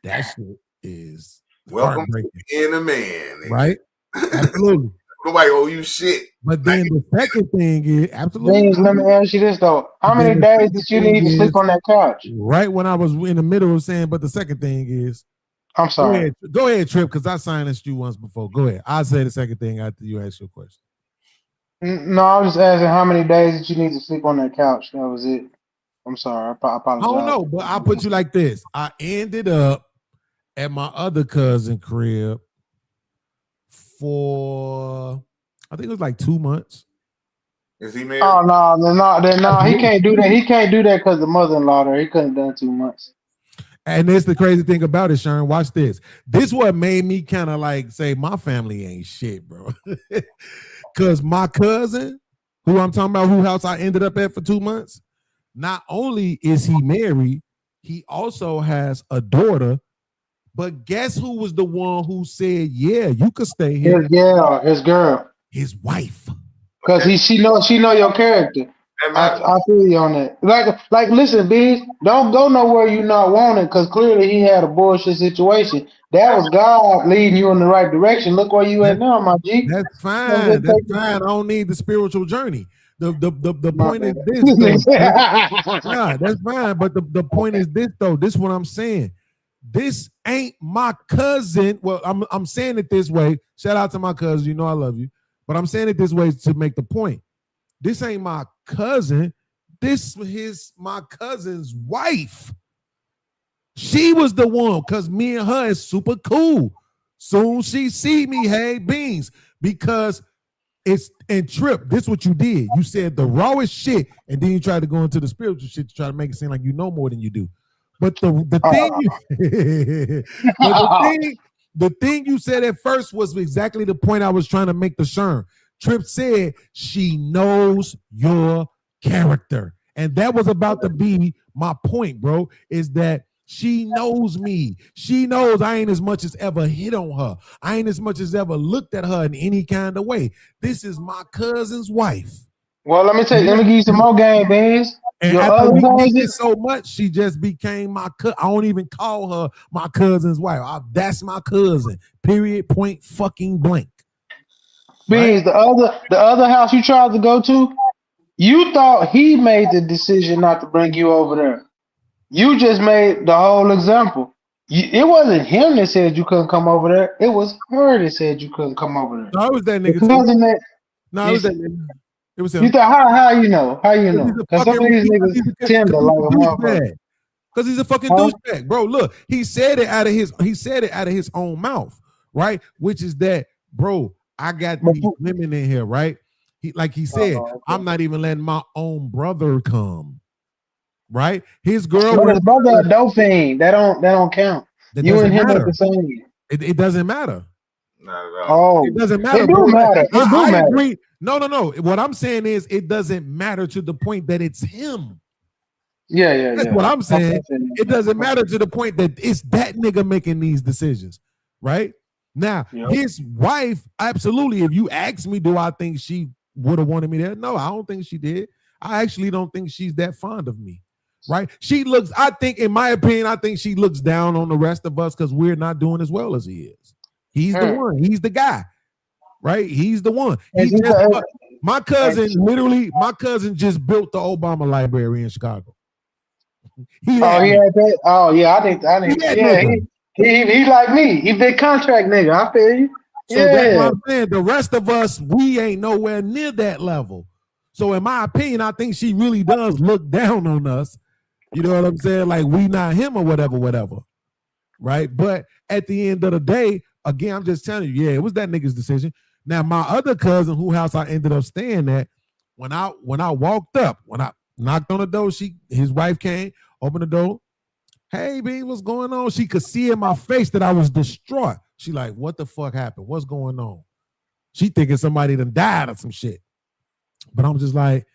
that shit is welcome to being a man, nigga. Right? Absolutely. Nobody owe you shit. But then the second thing is absolutely. James, let me ask you this though: how many days did you need to sleep on that couch? Right when I was in the middle of saying, but the second thing is, I'm sorry. Go ahead, Trip, because I silenced you once before. Go ahead. I'll say the second thing after you ask your question. No, I was just asking how many days did you need to sleep on that couch? That was it. I'm sorry. I apologize. I don't know, but I'll put you like this. I ended up at my other cousin crib for, I think it was like 2 months. Is he married? Oh, no. He can't do that. He can't do that because the mother-in-law there. He couldn't have done 2 months. And that's the crazy thing about it, Sharon. Watch this. This what made me kind of like say my family ain't shit, bro. Because my cousin, who I'm talking about, whose house I ended up at for 2 months, not only is he married, he also has a daughter. But guess who was the one who said, yeah, you could stay here? His girl. His wife. Because she know your character. I feel you on that. Like, listen, Bees, don't go nowhere you not wanted, because clearly he had a bullshit situation. That was God leading you in the right direction. Look where you at now, my G. That's fine. That's fine. I don't need the spiritual journey. The point is this. Nah, that's fine. But the point is this, though. This is what I'm saying. This ain't my cousin. Well, I'm saying it this way. Shout out to my cousin. You know I love you. But I'm saying it this way to make the point. This ain't my cousin. This is my cousin's wife. She was the one, because me and her is super cool. Soon she see me, hey, Beans, because it's, and Trip, this what you did. You said the rawest shit, and then you tried to go into the spiritual shit to try to make it seem like you know more than you do. But the thing you said at first was exactly the point I was trying to make to Sherm. Trip said she knows your character. And that was about to be my point, bro, is that she knows me. She knows I ain't as much as ever hit on her. I ain't as much as ever looked at her in any kind of way. This is my cousin's wife. Well, let me give you some more game, Beans. And after we did it so much, she just became my cousin. I don't even call her my cousin's wife. That's my cousin. Period. Point fucking blank. Beans, right? the other house you tried to go to, you thought he made the decision not to bring you over there. You just made the whole example. It wasn't him that said you couldn't come over there. It was her that said you couldn't come over there. No, it was that nigga. No, it was that nigga. It was him. You thought how you know? How you know? Because some of these niggas tender like a motherfucker. Because he's a fucking douchebag, bro. Look, he said it out of his own mouth, right? Which is that, bro, I got these women in here, right? He said, I'm not even letting my own brother come. Right? His girl. His brother a dope fiend. That don't count. You and him are the same. It doesn't matter. Oh, it doesn't matter. It do matter. I agree. No. What I'm saying is it doesn't matter to the point that it's him. Yeah. That's what I'm saying. It doesn't matter to the point that it's that nigga making these decisions. Right? Now, his wife, absolutely. If you ask me, do I think she would have wanted me there? No, I don't think she did. I actually don't think she's that fond of me. Right? She looks, I think, in my opinion, I think she looks down on the rest of us because we're not doing as well as he is. He's the one. He's the guy. Right? He's the one. My cousin just built the Obama Library in Chicago. He had that. Oh yeah, I think. Yeah, he like me. He big contract nigga. I feel you. So that's what I'm saying. The rest of us, we ain't nowhere near that level. So in my opinion, I think she really does look down on us. You know what I'm saying? Like we not him or whatever. Right? But at the end of the day, again, I'm just telling you, yeah, it was that nigga's decision. Now, my other cousin, whose house I ended up staying at, when I walked up, when I knocked on the door, his wife came, opened the door. Hey, B, what's going on? She could see in my face that I was distraught. She like, what the fuck happened? What's going on? She thinking somebody done died or some shit. But I'm just like,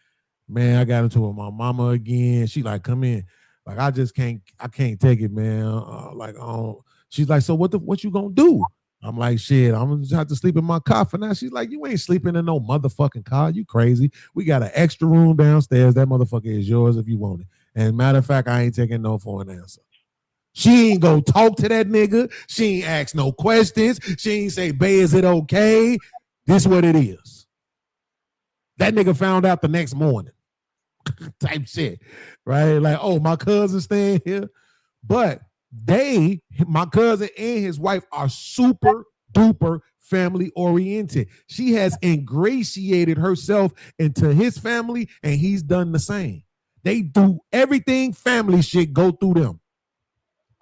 man, I got into it with my mama again. She like, come in. Like, I can't take it, man. She's like, so what you gonna do? I'm like, shit, I'm gonna just have to sleep in my car for now. She's like, you ain't sleeping in no motherfucking car. You crazy. We got an extra room downstairs. That motherfucker is yours if you want it. And matter of fact, I ain't taking no for an answer. She ain't go talk to that nigga. She ain't ask no questions. She ain't say, bae, is it okay? This what it is. That nigga found out the next morning. Type shit. Right? Like, oh, my cousin's staying here. But my cousin and his wife are super duper family oriented. She has ingratiated herself into his family and he's done the same. They do everything family shit go through them.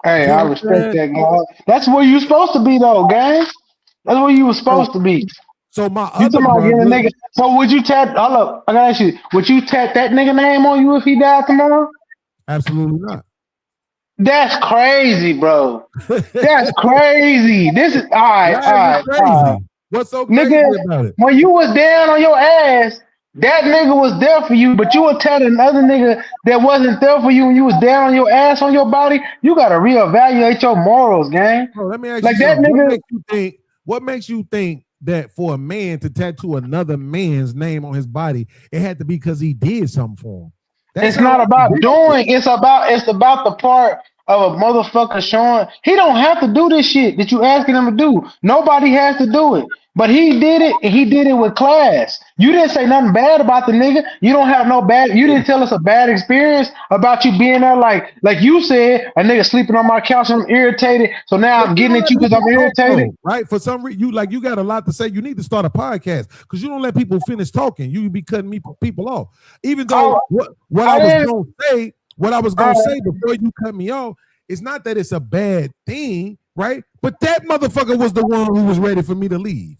Hey, I respect that, God. That's where you supposed to be though, gang. That's where you were supposed to be. So my you other brother, brother, nigga. So would you tap? Hold up, I gotta ask you. Would you tap that nigga name on you if he died tomorrow? Absolutely not. That's crazy, bro. That's crazy. This is all right. What's so crazy about it? When you was down on your ass, that nigga was there for you, but you would tell another nigga that wasn't there for you when you was down on your ass on your body. You gotta reevaluate your morals, gang. Bro, let me ask like you that something. nigga. What makes you think that for a man to tattoo another man's name on his body, it had to be because he did something for him? It's not about doing. It's about the part of a motherfucker showing he don't have to do this shit that you asking him to do. Nobody has to do it, but he did it, and he did it with class. You didn't say nothing bad about the nigga. You don't have no bad. You didn't tell us a bad experience about you being there. Like you said, a nigga sleeping on my couch. I'm irritated, so now I'm getting at you because I'm irritated. Right? For some reason, you got a lot to say. You need to start a podcast because you don't let people finish talking. You be cutting people off. Even though what I was gonna say before you cut me off, it's not that it's a bad thing, right? But that motherfucker was the one who was ready for me to leave.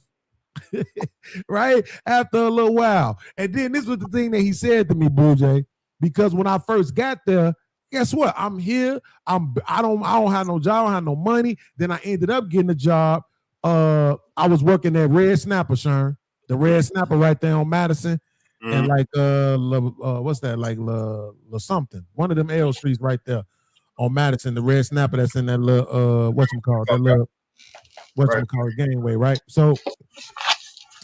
Right? After a little while. And then this was the thing that he said to me, Blue Jay, because when I first got there, guess what? I'm here. I don't have no job, I don't have no money. Then I ended up getting a job. I was working at Red Snapper, Sharon. The Red Snapper right there on Madison. And like what's that? Like something. One of them L streets right there on Madison, the Red Snapper that's in that little gangway, right? So,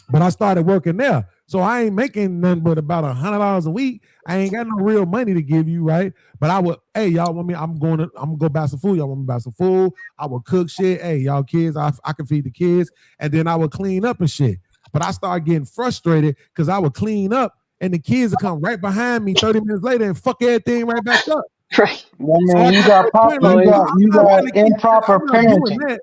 but I started working there. So I ain't making nothing but about $100 a week. I ain't got no real money to give you, right? But I would, hey, y'all want me? I'm gonna go buy some food. Y'all want me to buy some food? I would cook shit. Hey, y'all kids, I can feed the kids, and then I would clean up and shit. But I started getting frustrated because I would clean up and the kids would come right behind me 30 minutes later and fuck everything right back up. Right. Man, you got improper parenting.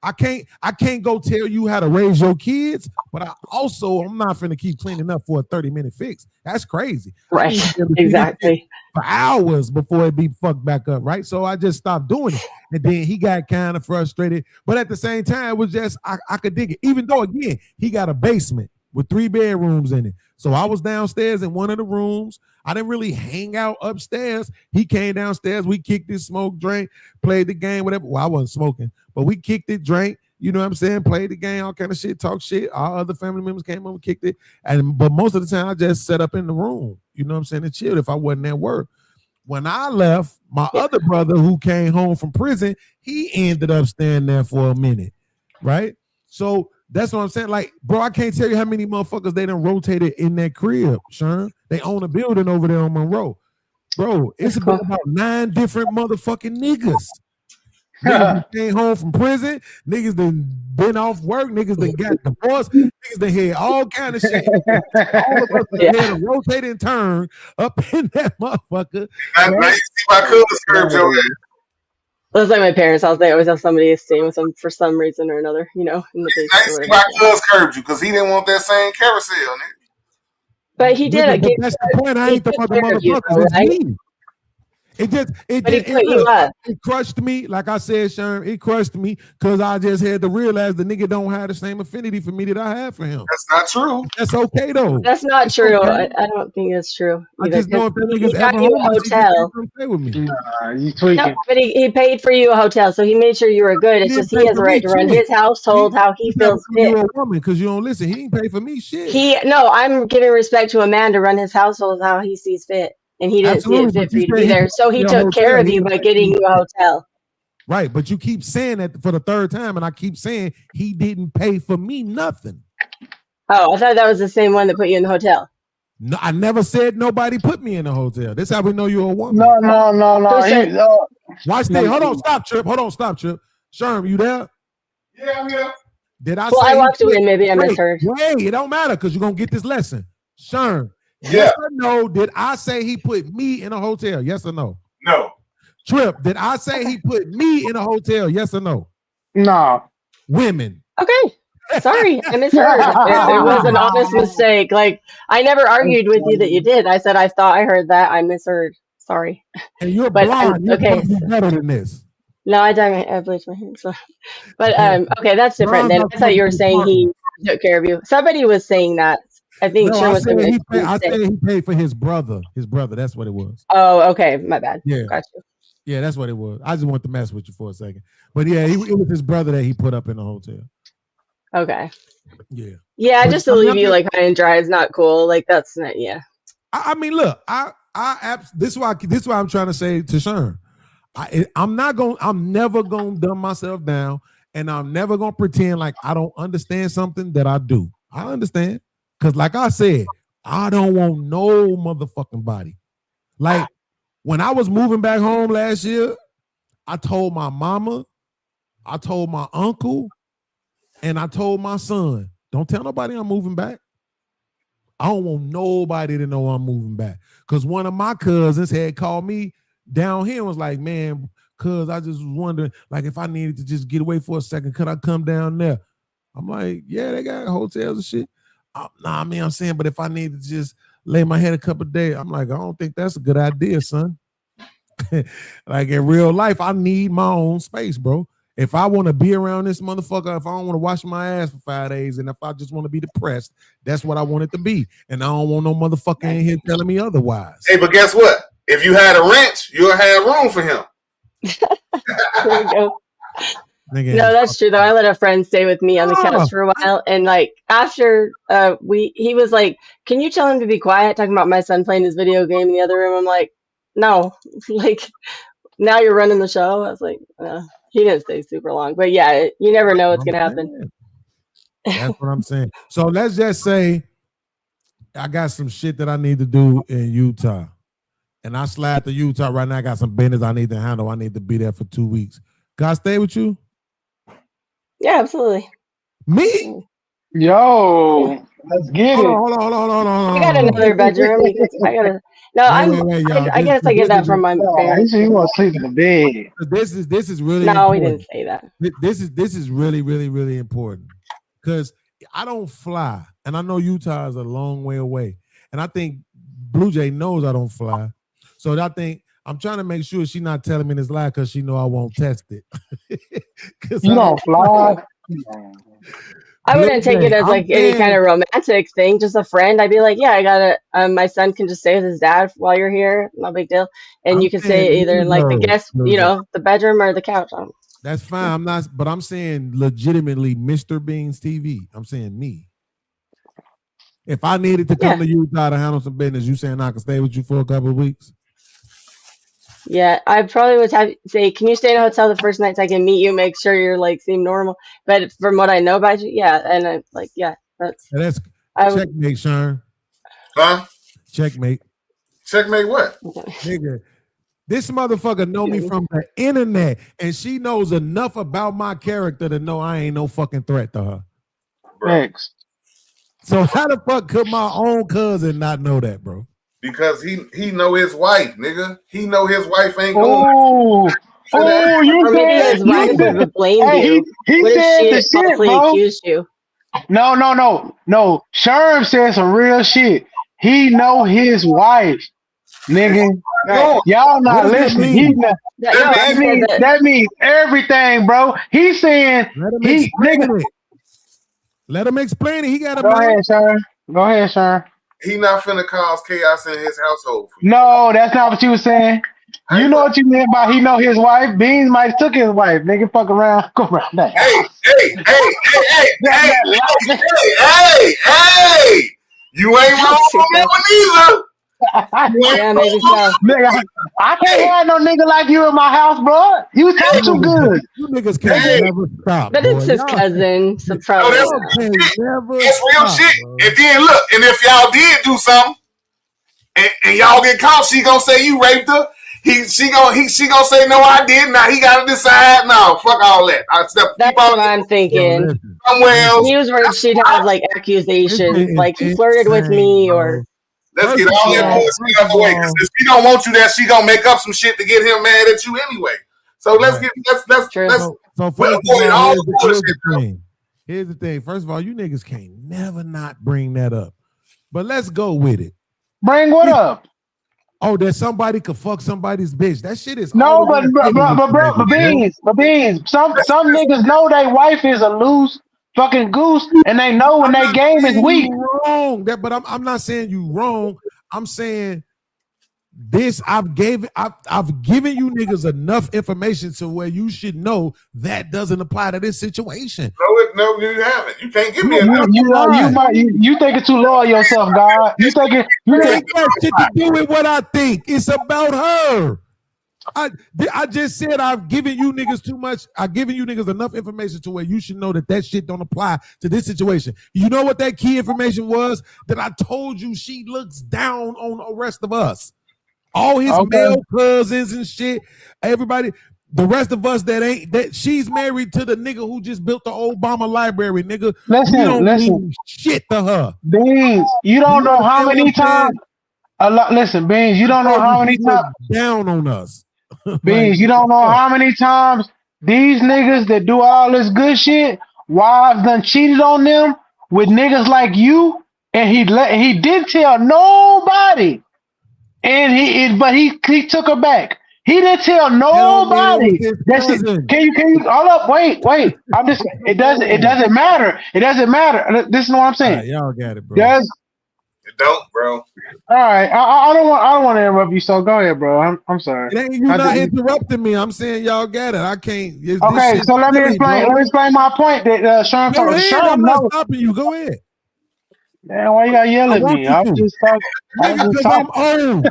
I can't go tell you how to raise your kids, but I'm not finna keep cleaning up for a 30-minute fix. That's crazy. Right. Exactly. For hours before it be fucked back up, right? So I just stopped doing it. And then he got kind of frustrated. But at the same time, it was just I could dig it. Even though, again, he got a basement with 3 bedrooms in it. So I was downstairs in one of the rooms. I didn't really hang out upstairs. He came downstairs. We kicked it, smoked, drank, played the game, whatever. Well, I wasn't smoking, but we kicked it, drank, you know what I'm saying? Played the game, all kind of shit, talk shit. Our other family members came over, kicked it. But most of the time, I just sat up in the room, you know what I'm saying, and chilled if I wasn't at work. When I left, my other brother who came home from prison, he ended up staying there for a minute, right? So that's what I'm saying. Like, bro, I can't tell you how many motherfuckers they done rotated in that crib, Sharon. They own a building over there on Monroe. Bro, it's about 9 different motherfucking niggas. Niggas that came home from prison. Niggas that been off work. Niggas that got divorced. Niggas that had all kind of shit. All of us had a rotate and turn up in that motherfucker. Now you see my cousins curved your ass. Well, it's like my parents' house. They always have somebody staying with them for some reason or another, in the Now basement. you or see whatever. my cousin curved you because he didn't want that same carousel, nigga. But he did. Nigga, but that's the point. I ain't talking about the motherfuckers. It's me. It crushed me. Like I said, Sherm, it crushed me because I just had to realize the nigga don't have the same affinity for me that I have for him. That's not true. That's okay though. That's not It's true. okay. I don't think that's true. I just know if that he nigga's got ever you a home, he hotel. come stay with me. Nah, you tweaking. No, but he paid for you a hotel, so he made sure you were good. It's just he has a right to run his household how he feels fit. You're a woman because you don't listen. He didn't pay for me shit. I'm giving respect to a man to run his household how he sees fit. And he didn't see it fit for you to be there. So he took care of you by getting you a hotel. Right, but you keep saying that for the third time, and I keep saying he didn't pay for me nothing. Oh, I thought that was the same one that put you in the hotel. No, I never said nobody put me in a hotel. That's how we know you're a woman. No. Watch this. Hold on, stop, Trip. Sherm, you there? Yeah, I'm here. Did I Well, say I walked away. Maybe I misheard. Wait, it don't matter because you're going to get this lesson. Sherm, yes or no, did I say he put me in a hotel? Yes or no? No. Trip, did I say he put me in a hotel? Yes or no? No. Women. Okay. Sorry, I misheard. It was an honest mistake. Like, I never argued with you that you did. I said I thought I heard that. I misheard. Sorry. And you're But blonde. You're okay. better than this. No, I bleached my hair. So. But okay, that's different. Then I thought you were saying he took care of you. Somebody was saying that. I think No, Sherm I was said going I to said he paid for his brother. His brother. That's what it was. Oh, okay. My bad. Yeah. Gotcha. Yeah, that's what it was. I just want to mess with you for a second. But yeah, it was his brother that he put up in the hotel. Okay. Yeah. Yeah, But just to leave you like high and dry is not cool. Like that's not. Yeah. I mean, look, this is why I'm trying to say to Sherm. I'm never gonna dumb myself down, and I'm never gonna pretend like I don't understand something that I do. I understand. Because like I said, I don't want no motherfucking body. Like when I was moving back home last year, I told my mama, I told my uncle, and I told my son, don't tell nobody I'm moving back. I don't want nobody to know I'm moving back. Because one of my cousins had called me down here and was like, man, cuz I just was wondering, like, if I needed to just get away for a second, could I come down there? I'm like, yeah, they got hotels and shit. Nah, I mean, I'm saying, but if I need to just lay my head a couple of days, I'm like, I don't think that's a good idea, son. Like in real life, I need my own space, bro. If I want to be around this motherfucker, if I don't want to wash my ass for 5 days, and if I just want to be depressed, that's what I want it to be. And I don't want no motherfucker in here telling me otherwise. Hey, but guess what? If you had a wrench, you'll have room for him. There we go. No, that's true though. I let a friend stay with me on the couch for a while, and like after he was like, "Can you tell him to be quiet?" Talking about my son playing his video game in the other room. I'm like, "No, like now you're running the show." I was like, he didn't stay super long, but yeah, you never know what's gonna happen. That's what I'm saying. So let's just say I got some shit that I need to do in Utah, and I slide to Utah right now. I got some business I need to handle. I need to be there for 2 weeks. Can I stay with you? Yeah, absolutely. Me? Yo, let's get it. Hold on. I got another bedroom. I gotta. No, I guess I get that from my parents. You want to sleep in the bed? This is really no. important. We didn't say that. This is really, really, really important because I don't fly, and I know Utah is a long way away, and I think Blue Jay knows I don't fly, so I think I'm trying to make sure she's not telling me this lie because she know I won't test it. You don't fly. I wouldn't take it as like any kind of romantic thing, just a friend. I'd be like, yeah, I gotta, my son can just stay with his dad while you're here. No big deal. And you can stay either in like the guest, the bedroom or the couch. That's fine. I'm not, but I'm saying legitimately Mr. Beans TV. I'm saying me. If I needed to come to Utah to handle some business, you saying I can stay with you for a couple of weeks? Yeah, I probably would have say, can you stay in a hotel the first night so I can meet you, make sure you're like seem normal. But from what I know about you, yeah, and I, like, yeah, that's checkmate, Sharon. Huh? Checkmate. Checkmate what? Nigga, This motherfucker know me from the internet, and she knows enough about my character to know I ain't no fucking threat to her. Thanks. So how the fuck could my own cousin not know that, bro? Because he know his wife, nigga. He know his wife ain't going. Oh, you said his wife never blamed you. He What if said she the shit, falsely bro. accused you? No. Sherm said some real shit. He know his wife, nigga. Right. Y'all not What does that listening. mean? That means everything, bro. He's saying Let him he explain nigga. it. Let him explain it. He got a Go ahead, Sherm. Go ahead, Sherm. He not finna cause chaos in his household. No, that's not what you were saying. You know what you meant by he know his wife. Beans might took his wife. Nigga, fuck around. Go around that. Hey! You ain't wrong on that one either. Yeah, maybe so. Nigga, I can't have no nigga like you in my house, bro. You talk too good. You niggas can't never stop. But it's his cousin, so probably. That's real shit. And then look, and if y'all did do something, and y'all get caught, she gonna say you raped her. She gonna say no, I didn't. Now he gotta decide. No, fuck all that. That's what I'm thinking. Somewhere else. He was worried she'd have like accusations, like he flirted with me, or. Let's get all that bullshit out the way. Because if she don't want you there, she gonna make up some shit to get him mad at you anyway. So let's So first of all, here's the thing. First of all, you niggas can't never not bring that up. But let's go with it. Bring what up? Oh, that somebody could fuck somebody's bitch. That shit is no, but beans. Some niggas know their wife is a loose fucking goose, and they know when their game is weak. Wrong. But I'm not saying you wrong. I'm saying this. I've given you niggas enough information to where you should know that doesn't apply to this situation. No, you haven't. You can't give me enough. You think it too low of yourself, God. You think it ain't got shit to do with what I think. It's about her. I just said I've given you niggas too much. I've given you niggas enough information to where you should know that shit don't apply to this situation. You know what that key information was? That I told you she looks down on the rest of us. All his male cousins and shit. Everybody, the rest of us that she's married to the nigga who just built the Obama library, nigga. Listen. Shit to her. Beans, you don't know how many times. Listen, Beans, you don't know how many times down on us. Beans, you don't know how many times these niggas that do all this good shit, wives done cheated on them with niggas like you, and he didn't tell nobody, and but he took her back. He didn't tell nobody. Can you hold up? Wait. It doesn't matter. It doesn't matter. This is what I'm saying. Right, y'all got it, bro. It don't, bro. All right. I don't want to interrupt you. So go ahead, bro. I'm sorry. You're not interrupting me. I'm saying y'all got it. I can't. Okay, so let me explain. Let me explain my point. That Sean. I'm not stopping you. Go ahead. Man, why you gotta yell at me? I'm just talking. Because I'm old.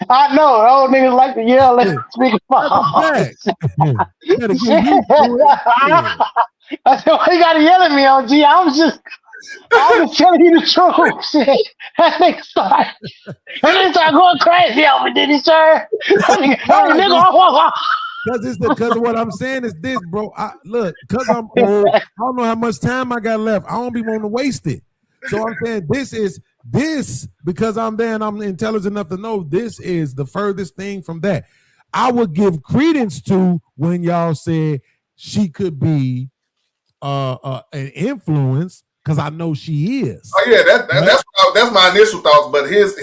I know old niggas like to yell at speak I said, why you gotta yell at me, OG? I was just telling you the truth. Shit. That nigga started going crazy over did he, sir? Because what I'm saying is this, bro. Because I'm old, I don't know how much time I got left. I don't be wanting to waste it. So I'm saying this because I'm there and I'm intelligent enough to know this is the furthest thing from that. I would give credence to when y'all said she could be an influence, because I know she is. Oh yeah, that's my initial thoughts. But his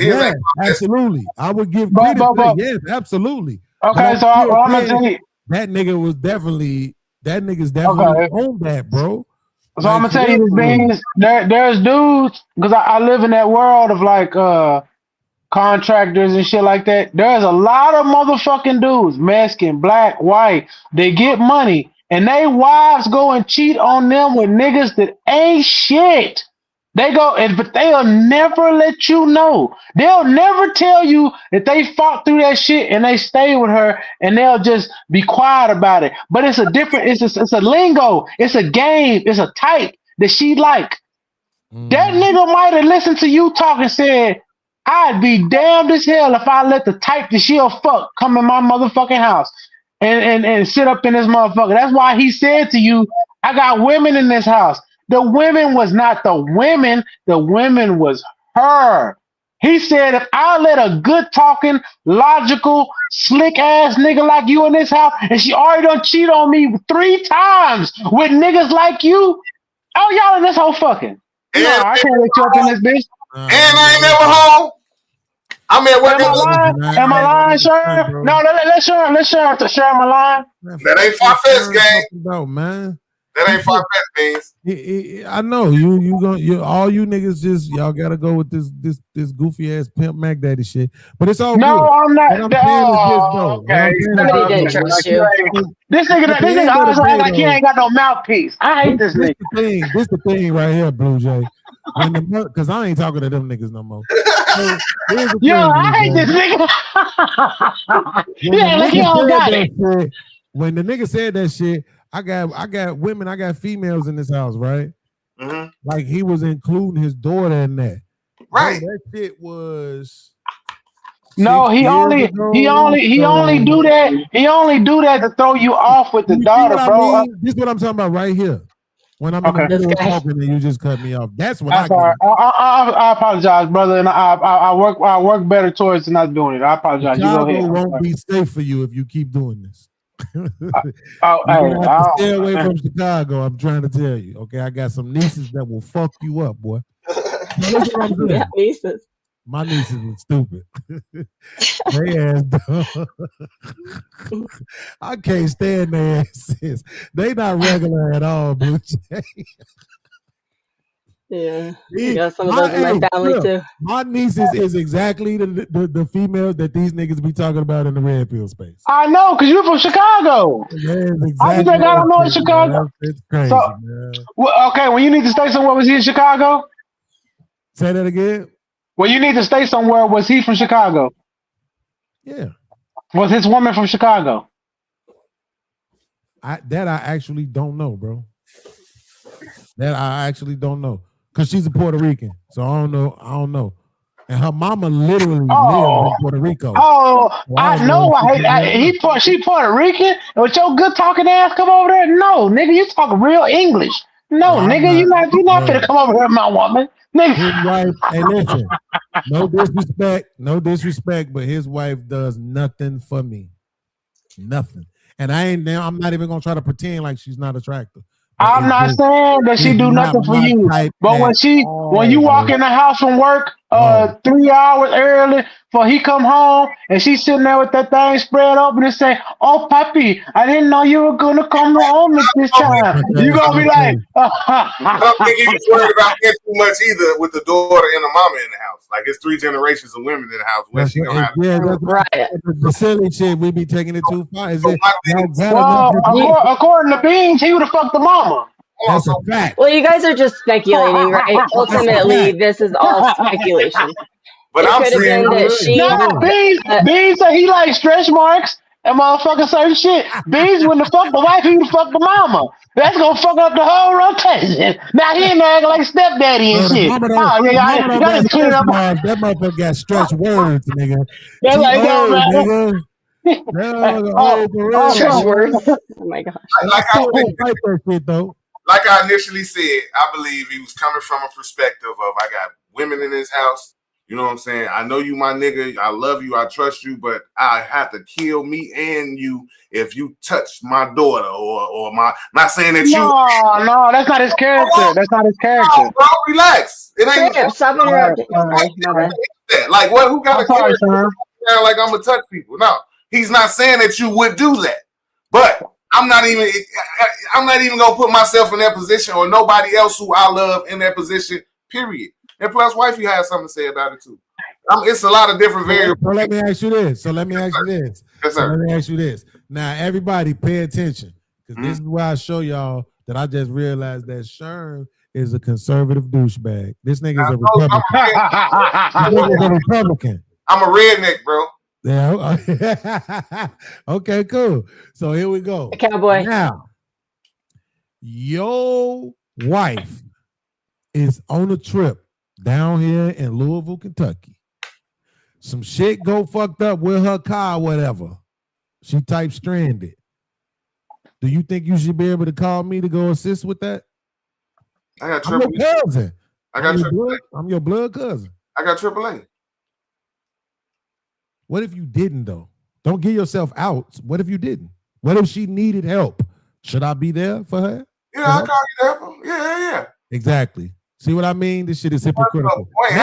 absolutely, I would give credence. Yes, absolutely. Okay, so I'm gonna tell you that nigga's definitely on that, bro. So I'm gonna tell you this, Beans. There's dudes, because I live in that world of like contractors and shit like that. There's a lot of motherfucking dudes, Mexican, black, white. They get money and they wives go and cheat on them with niggas that ain't shit. They go, but they'll never let you know. They'll never tell you that they fought through that shit and they stayed with her, and they'll just be quiet about it. But it's a different, it's a lingo, it's a game, it's a type that she like. That nigga might have listened to you talk and said, I'd be damned as hell if I let the type that she'll fuck come in my motherfucking house and sit up in this motherfucker. That's why he said to you, I got women in this house. The women was not the women was her. He said, if I let a good talking, logical, slick ass nigga like you in this house, and she already done cheat on me 3 times with niggas like you, oh, y'all in this whole fucking. No, I can't let you up in this bitch. And I ain't never home. I'm at work. Am I lying, Sharon? No, let's Sharon to share my line. That ain't far-fetched, gang. No, man. That ain't far-fetched, Beans. I know you all you niggas just y'all gotta go with this goofy ass pimp Mac Daddy shit. But it's all no, good. I'm not. What I'm saying is this, though. Okay. Somebody didn't trust you. This nigga also act like he ain't got no mouthpiece. I hate this nigga. This the thing right here, Blue Jay. Because I ain't talking to them niggas no more. So, I hate this nigga. Yeah, like he don't got it. When the nigga said that shit, I got women, I got females in this house, right? Mm-hmm. Like he was including his daughter in that. Right. Bro, that shit was. No, he only do that. He only do that to throw you off with the daughter, bro. I mean? This is what I'm talking about right here. When I'm in the middle of talking and you just cut me off. That's what I apologize, brother, and I work better towards not doing it. I apologize. Chicago you go ahead. won't be safe for you if you keep doing this. Hey, stay away from Chicago. I'm trying to tell you. Okay, I got some nieces that will fuck you up, boy. Yeah, nieces. My nieces are stupid. They ass dumb. I can't stand their asses. They not regular at all, Blue Jay. Yeah, you got some of those in my family too. My nieces is exactly the females that these niggas be talking about in the red pill space. I know, because you're from Chicago. Exactly I don't know in Chicago. It's crazy, So, man. okay, when you need to stay somewhere, was he in Chicago? Say that again. When you need to stay somewhere, was he from Chicago? Yeah. Was his woman from Chicago? I actually don't know, bro. That I actually don't know. Because she's a Puerto Rican. So I don't know. And her mama literally lives in Puerto Rico. Oh, so I know. She Puerto Rican? And with your good talking ass come over there? No, nigga, you talk real English. No, nigga, you're not finna come over here, my woman. Nigga. His wife, hey, listen, no disrespect, but his wife does nothing for me. Nothing. And I'm not even gonna try to pretend like she's not attractive. I'm not saying that she do nothing for you, but when you walk in the house from work 3 hours early before he come home and she's sitting there with that thing spread open and say, "Oh, papi, I didn't know you were gonna come home at this time." You gonna be like, I don't think he was worried about that too much either with the daughter and the mama in the house. Like it's 3 generations of women in the house. Where she gonna have the silly shit we be taking it too far. According to Beans, he would have fucked the mama. That's a fact. Well, you guys are just speculating, right? Ultimately, this is all speculation. But I'm saying that Beans said he likes stretch marks and motherfucking certain shit. Beans wouldn't have fucked the wife, he would have fucked the mama. That's gonna fuck up the whole rotation. Now he ain't acting like stepdaddy and shit. That motherfucker got stretch words, nigga. That's like, nigga. Stretch words. Oh my gosh. Like I initially said, I believe he was coming from a perspective of I got women in his house. You know what I'm saying? I know you, my nigga. I love you. I trust you, but I have to kill me and you if you touch my daughter or my. Not saying that No, that's not his character. That's not his character. No, bro, relax. It ain't. Stop interrupting. Like what? Who got a character? Like I'm gonna touch people? No, he's not saying that you would do that, but. I'm not even gonna put myself in that position or nobody else who I love in that position. Period. And plus, wifey has something to say about it too. It's a lot of different variables. So let me ask you this. Yes, sir. Let me ask you this. Now, everybody, pay attention because this is where I show y'all that I just realized that Sherm is a conservative douchebag. This nigga's a Republican. I'm a redneck, bro. Yeah. Okay, cool. So here we go. Cowboy. Now, your wife is on a trip down here in Louisville, Kentucky. some shit go fucked up with her car, whatever. She type stranded. Do you think you should be able to call me to go assist with that? I got I'm triple. your cousin. I got triple. I'm your blood cousin. I got AAA. What if you didn't though? Don't get yourself out. What if you didn't? What if she needed help? Should I be there for her? Yeah, I'll call you there. Yeah. Exactly. See what I mean? This shit is hypocritical. Wait,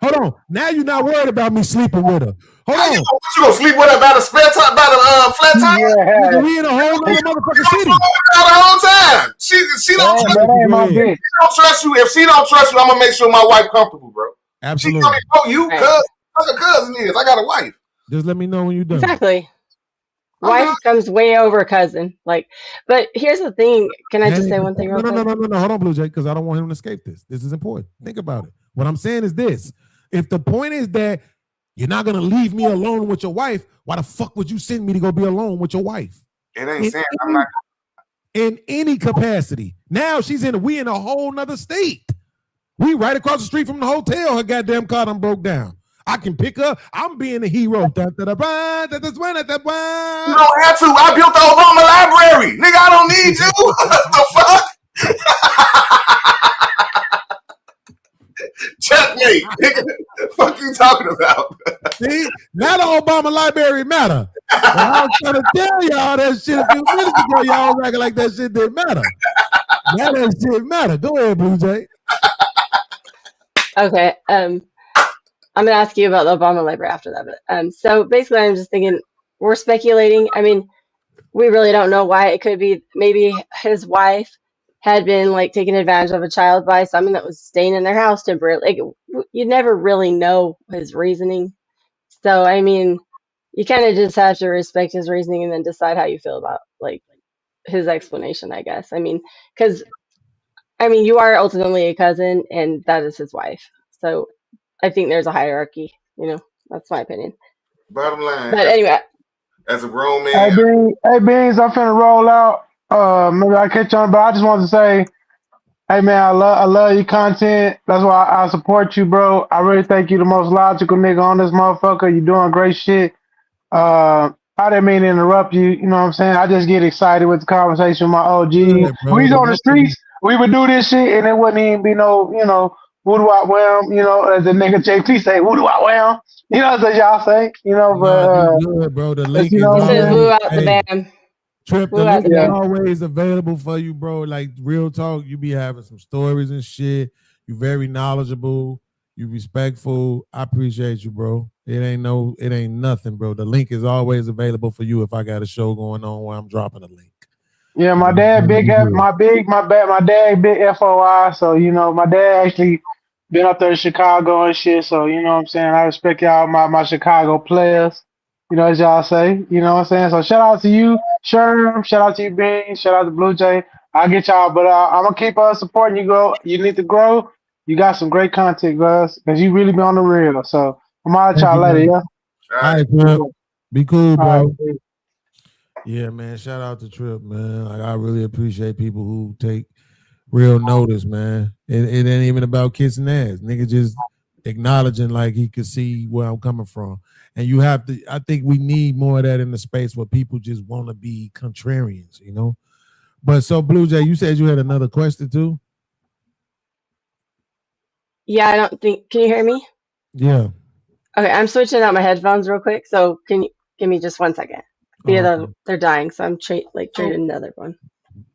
Hold on. Now you're not worried about me sleeping with her. Hold on. You gonna sleep with her about a spare time, about a flat tire? Nigga, we in a whole other motherfucking city. The whole time. She don't trust you. She don't trust you. If she don't trust you, I'm gonna make sure my wife comfortable, bro. Absolutely. She tell me, oh, you cousin is. I got a wife. Just let me know when you're done. Exactly. Wife comes way over cousin. Like, but here's the thing. Can I just say one thing real quick? No. Hold on, Blue Jay, because I don't want him to escape this. This is important. Think about it. What I'm saying is this. If the point is that you're not going to leave me alone with your wife, why the fuck would you send me to go be alone with your wife? It ain't saying I'm not. In any capacity. Now we in a whole nother state. We right across the street from the hotel. Her goddamn car done broke down. I can pick her. I'm being a hero. You don't have to. I built the Obama library. Nigga, I don't need you. What the fuck? Checkmate. Nigga, fuck you talking about? See? Now the Obama library matter. I was trying to tell y'all that shit a few minutes ago. Y'all was acting like that shit didn't matter. Now that shit matter. Go ahead, Blue Jay. Okay. I'm gonna ask you about the Obama library after that. But so basically, I'm just thinking we're speculating. I mean, we really don't know why. It could be maybe his wife had been like taking advantage of a child by someone that was staying in their house temporarily. Like, you never really know his reasoning. So I mean, you kind of just have to respect his reasoning and then decide how you feel about like his explanation, I guess. I mean, because you are ultimately a cousin, and that is his wife. So I think there's a hierarchy, that's my opinion. Bottom line. But anyway. As a grown man. Hey, Beans, I'm finna roll out. Maybe I catch on, but I just wanted to say, hey man, I love your content. That's why I support you, bro. I really think you the most logical nigga on this motherfucker. You doing great shit. I didn't mean to interrupt you, you know what I'm saying? I just get excited with the conversation with my OG. Yeah, we was on the streets, we would do this shit, and it wouldn't even be no, who do I wham? As the nigga JP say, who do I wham? As y'all say, but good, bro. The link is Trip, the link is always available for you, bro. Like real talk, you be having some stories and shit. You very knowledgeable. You respectful. I appreciate you, bro. It ain't nothing, bro. The link is always available for you if I got a show going on where I'm dropping a link. Yeah, my dad big FOI. So my dad actually been up there in Chicago and shit. So you know what I'm saying. I respect y'all, my Chicago players. As y'all say. You know what I'm saying. So shout out to you, Sherm. Shout out to you, Bean. Shout out to Blue Jay. I'll get y'all, but I'm gonna keep supporting you. You need to grow. You got some great content, guys, because you really be on the real. So I'm out at y'all later. Yeah. All right, Trip. Be cool, bro. All right. Yeah, man. Shout out to Trip, man. Like, I really appreciate people who take real notice, man. It ain't even about kissing ass. Nigga just acknowledging like he could see where I'm coming from. And you have to, I think we need more of that in the space where people just want to be contrarians, But so Blue Jay, you said you had another question too? Yeah, I don't think, can you hear me? Yeah. Okay, I'm switching out my headphones real quick. So can you give me just 1 second? Yeah, they're dying, so I'm trading another one.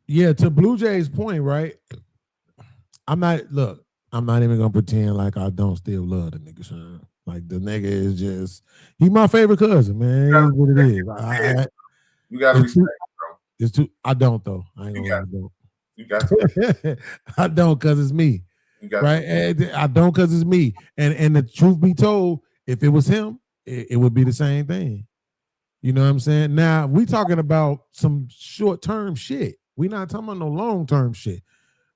Yeah, to Blue Jay's point, right? I'm not even gonna pretend like I don't still love the nigga, son. Like the nigga is just he my favorite cousin, man. It is what it is. You gotta respect, bro. It's too I don't though. I ain't gonna lie, I don't. You got to. I don't because it's me. Right? And I don't because it's me. And the truth be told, if it was him, it would be the same thing. You know what I'm saying? Now we talking about some short-term shit. We not talking about no long-term shit.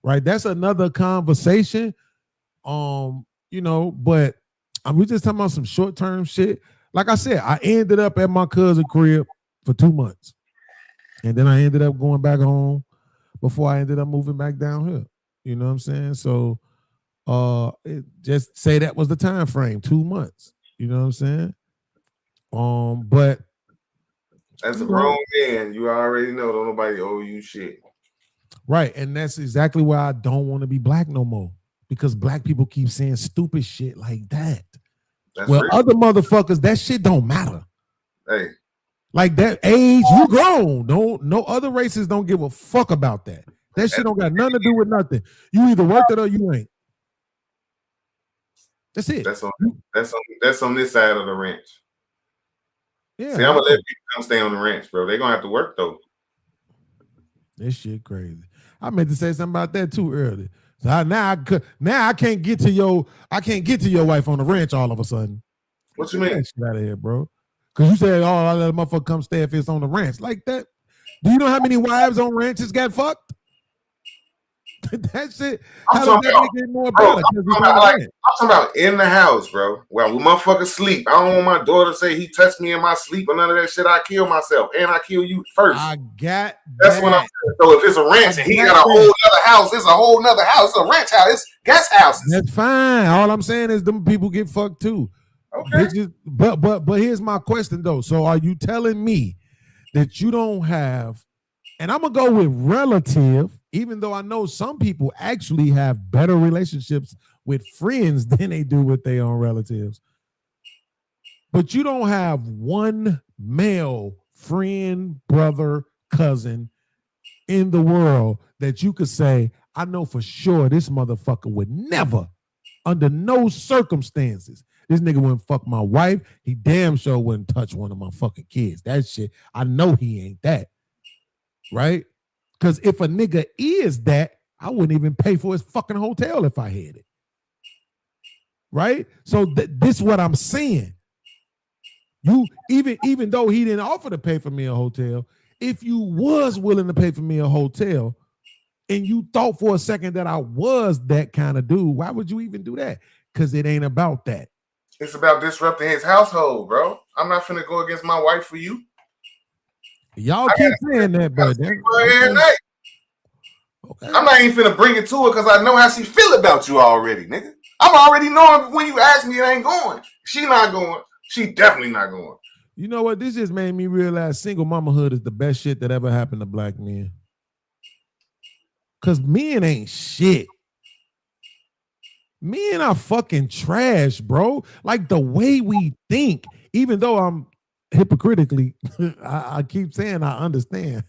Right? That's another conversation. But we just talking about some short-term shit. Like I said, I ended up at my cousin's crib for 2 months. And then I ended up going back home before I ended up moving back down here. You know what I'm saying? So just say that was the time frame, 2 months. You know what I'm saying? But as a grown man, you already know don't nobody owe you shit. Right, and that's exactly why I don't want to be black no more. Because black people keep saying stupid shit like that. That's well, real. other motherfuckers, that shit don't matter. Hey. Like that age, you grown. No other races don't give a fuck about that. That shit don't got nothing to do with nothing. You either worked it or you ain't. That's it. That's on this side of the ranch. Yeah. See, I'm gonna let people come stay on the ranch, bro. They're gonna have to work though. This shit crazy. I meant to say something about that too early. So I can't get to your wife on the ranch all of a sudden. What you mean? Get out of here, bro. Because you said, "Oh, I let a motherfucker come stay if it's on the ranch like that." Do you know how many wives on ranches got fucked? That shit. How does that make it more better? I'm talking about in the house, bro. Well, when motherfuckers sleep, I don't want my daughter to say he touched me in my sleep or none of that shit. I kill myself and I kill you first. I got that's what I'm saying. So if it's a ranch and he got a whole other house, it's a whole nother house. It's a ranch house. It's guest houses. That's fine. All I'm saying is them people get fucked too. Okay. But here's my question though. So are you telling me that you don't have, and I'm gonna go with relative, even though I know some people actually have better relationships with friends than they do with their own relatives. But you don't have one male friend, brother, cousin in the world that you could say, I know for sure this motherfucker would never, under no circumstances, this nigga wouldn't fuck my wife. He damn sure wouldn't touch one of my fucking kids. That shit, I know he ain't that. Right? Because if a nigga is that, I wouldn't even pay for his fucking hotel if I had it. Right? So this is what I'm saying. You even though he didn't offer to pay for me a hotel, if you was willing to pay for me a hotel and you thought for a second that I was that kind of dude, why would you even do that? Because it ain't about that. It's about disrupting his household, bro. I'm not finna go against my wife for you. Y'all keep saying that, but I'm not even finna bring it to her because I know how she feel about you already, nigga. I'm already knowing when you ask me, it ain't going. She not going. She definitely not going. You know what? This just made me realize single mamahood is the best shit that ever happened to black men. Because men ain't shit. Men are fucking trash, bro. Like the way we think, even though I'm hypocritically, I keep saying I understand.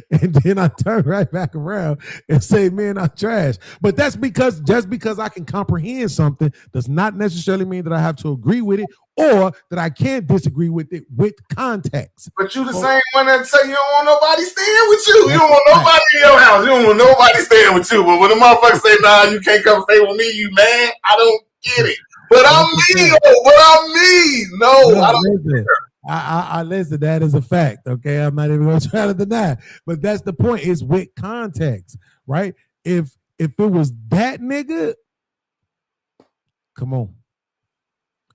And then I turn right back around and say men are trash. But that's because just because I can comprehend something does not necessarily mean that I have to agree with it or that I can't disagree with it with context. But you the same one that say you don't want nobody staying with you. You don't want nobody in your house. You don't want nobody staying with you. But when the motherfucker say, nah, you can't come stay with me, you mad? I don't get it. But I'm me. No, I don't get it. I listen, that is a fact. Okay. I'm not even gonna try to deny. But that's the point. It's with context, right? If it was that nigga, come on.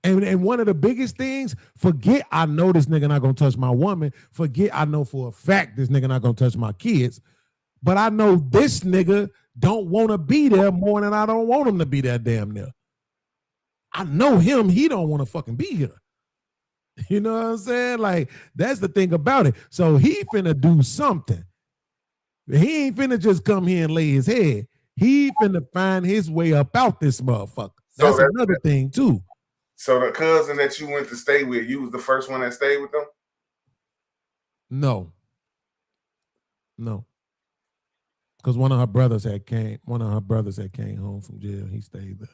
And one of the biggest things, forget I know this nigga not gonna touch my woman. Forget I know for a fact this nigga not gonna touch my kids. But I know this nigga don't want to be there more than I don't want him to be there damn near. I know him, he don't want to fucking be here. You know what I'm saying? Like, that's the thing about it. So he finna do something. He ain't finna just come here and lay his head. He finna find his way up out this motherfucker. That's another thing too. So the cousin that you went to stay with, you was the first one that stayed with them? No. Because one of her brothers had came home from jail. He stayed there.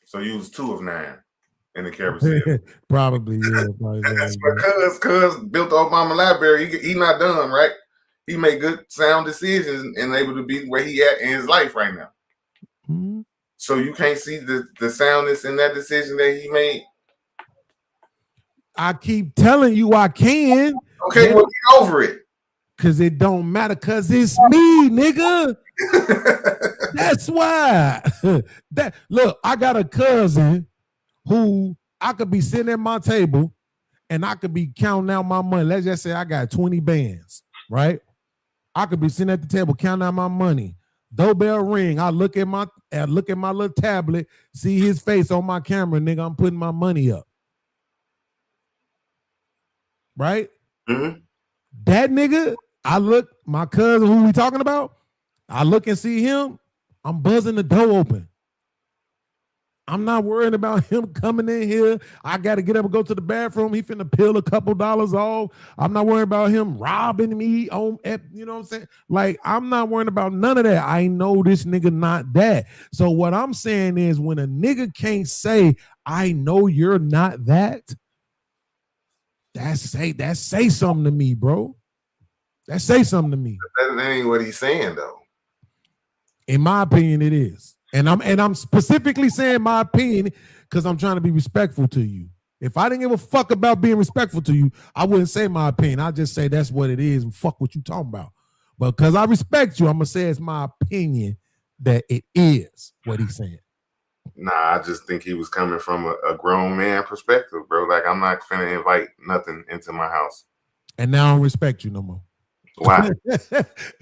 So you was 2 of 9 in the carousel. Probably, yeah. Cuz built the Obama library. He not done, right? He made good, sound decisions and able to be where he at in his life right now. Mm-hmm. So you can't see the soundness in that decision that he made? I keep telling you I can. Okay, well, get over it. Because it don't matter, because it's me, nigga. That's why. Look, I got a cousin who I could be sitting at my table and I could be counting out my money. Let's just say I got 20 bands, right? I could be sitting at the table counting out my money. Doorbell ring. I look at my little tablet, see his face on my camera, nigga. I'm putting my money up. Right? Mm-hmm. That nigga, I look, my cousin who we talking about, I look and see him, I'm buzzing the door open. I'm not worrying about him coming in here. I got to get up and go to the bathroom. He finna peel a couple dollars off. I'm not worried about him robbing me on, you know what I'm saying? Like, I'm not worrying about none of that. I know this nigga not that. So what I'm saying is when a nigga can't say, I know you're not that, that say something to me, bro. That say something to me. That ain't what he's saying, though. In my opinion, it is. And I'm specifically saying my opinion because I'm trying to be respectful to you. If I didn't give a fuck about being respectful to you, I wouldn't say my opinion. I'd just say that's what it is and fuck what you talking about. But because I respect you, I'm going to say it's my opinion that it is what he's saying. Nah, I just think he was coming from a grown man perspective, bro. Like, I'm not finna invite nothing into my house. And now I don't respect you no more. Why?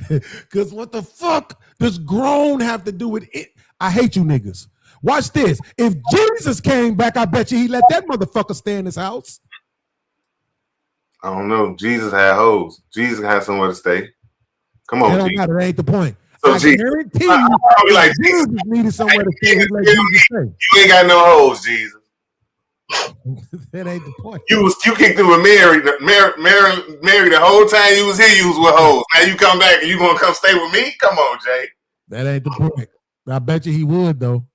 Because what the fuck does grown have to do with it? I hate you niggas. Watch this. If Jesus came back, I bet you he let that motherfucker stay in his house. I don't know. Jesus had hoes. Jesus had somewhere to stay. Come on, Jesus. That ain't the point. So I guarantee you, I'll be like, Jesus needed somewhere to stay. You ain't got no hoes, Jesus. That ain't the point. You kicked through a Mary the whole time you was here. You was with hoes. Now you come back and you gonna come stay with me? Come on, Jay. That ain't the point. I bet you he would though.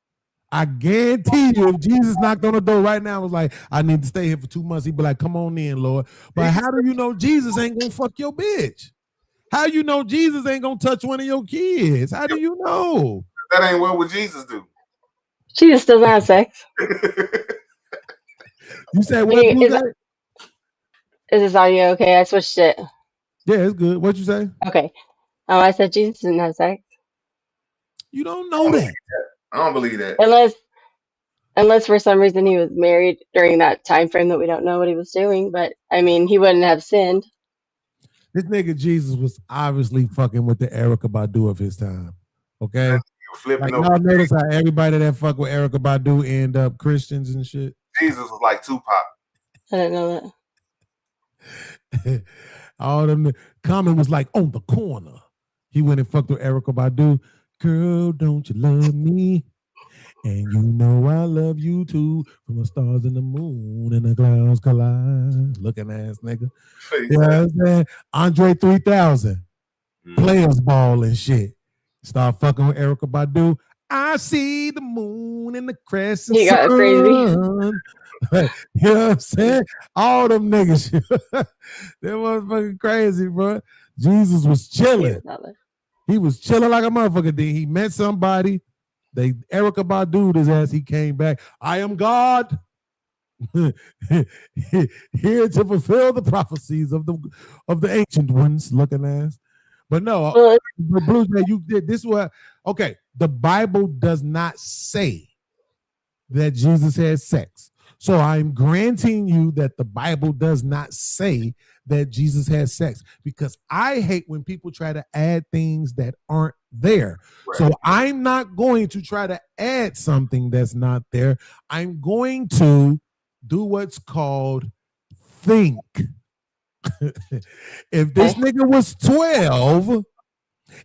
I guarantee you, if Jesus knocked on the door right now and was like, I need to stay here for 2 months, he'd be like, come on in, Lord. But how do you know Jesus ain't gonna fuck your bitch? How you know Jesus ain't gonna touch one of your kids? How do you know? That ain't what would Jesus do. Jesus doesn't have sex. You said what? Is this audio okay? I switched it. Yeah, it's good. What'd you say? Okay. I said Jesus didn't have sex. You don't know that. I don't believe that. Unless for some reason he was married during that time frame that we don't know what he was doing. But I mean, he wouldn't have sinned. This nigga Jesus was obviously fucking with the Erykah Badu of his time. Okay? Like, y'all notice how everybody that fuck with Erykah Badu end up Christians and shit? Jesus was like Tupac. I didn't know that. All them Common was like on the corner. He went and fucked with Erykah Badu. Girl, don't you love me? And you know I love you too. From the stars and the moon and the clouds collide. Looking ass nigga. You know what I'm saying? Andre 3000. Players ball and shit. Start fucking with Erykah Badu. I see the moon and the crescent. He got crazy. You know what I'm saying? All them niggas. That was fucking crazy, bro. Jesus was chilling. He was chilling like a motherfucker. Then he met somebody. They Erykah Badu his ass. He came back. I am God. Here to fulfill the prophecies of the ancient ones. Looking ass. But no, but Blue Jay, you did this. What? Okay, the Bible does not say that Jesus had sex. So I'm granting you that the Bible does not say that Jesus had sex, because I hate when people try to add things that aren't there. Right. So I'm not going to try to add something that's not there. I'm going to do what's called think. If this nigga was 12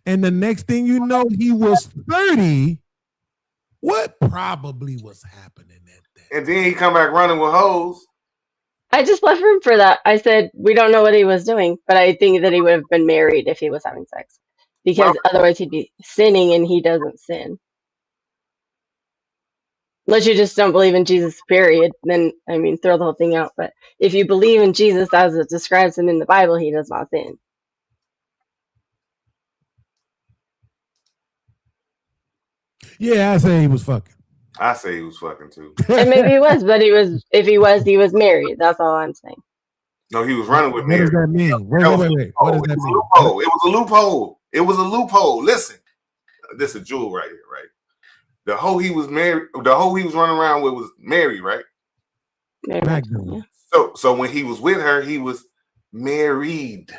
and the next thing you know he was 30, what probably was happening that day? And then he come back running with hoes. I just left room for that. I said we don't know what he was doing, but I think that he would have been married if he was having sex, because otherwise he'd be sinning, and he doesn't sin. Unless you just don't believe in Jesus, period, then, I mean, throw the whole thing out. But if you believe in Jesus as it describes him in the Bible, he does not sin. Yeah, I say he was fucking. I say he was fucking too. And maybe he was, but he was married. That's all I'm saying. No, he was running with Mary. What does that mean? Wait. What does that mean? It was a loophole. It was a loophole. Listen, this is a jewel right here, right? The hoe he was married, the hoe he was running around with was Mary, right? Mary. So when he was with her, he was married.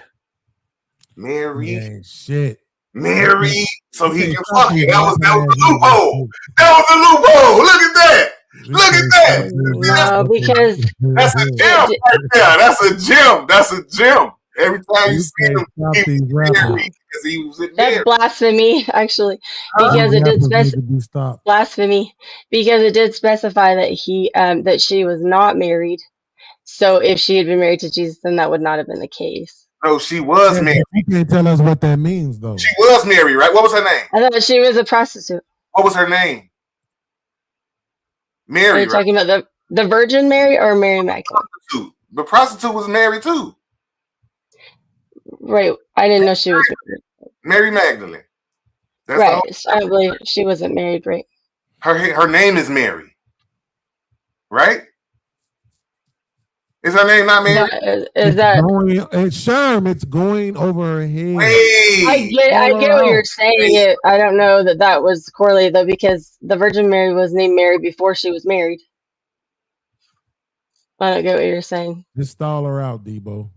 Married. Yeah, shit. married, so he can fuck it. That was the loophole. That was the loophole. Look at that. Look at that. No, because That's a gem right there. That's a gem. That's a gem. Every time you see him, he's married because he was that's married. blasphemy, actually, because it did blasphemy because it did specify that that she was not married. So if she had been married to Jesus, then that would not have been the case. No, she was married. You can't tell us what that means, though. She was married, right? What was her name? I thought she was a prostitute. What was her name? Are Mary, you talking about the Virgin Mary or Mary Magdalene? The prostitute was married too. Right. I didn't know she was married. Mary Magdalene. That's right. So I believe she wasn't married, right? Her name is Mary. Right? Is her name not Mary? Is that Sherm, it's going over her head. I get what you're saying. I don't know that was correlated though, because the Virgin Mary was named Mary before she was married. I don't get what you're saying. Just stall her out, Debo.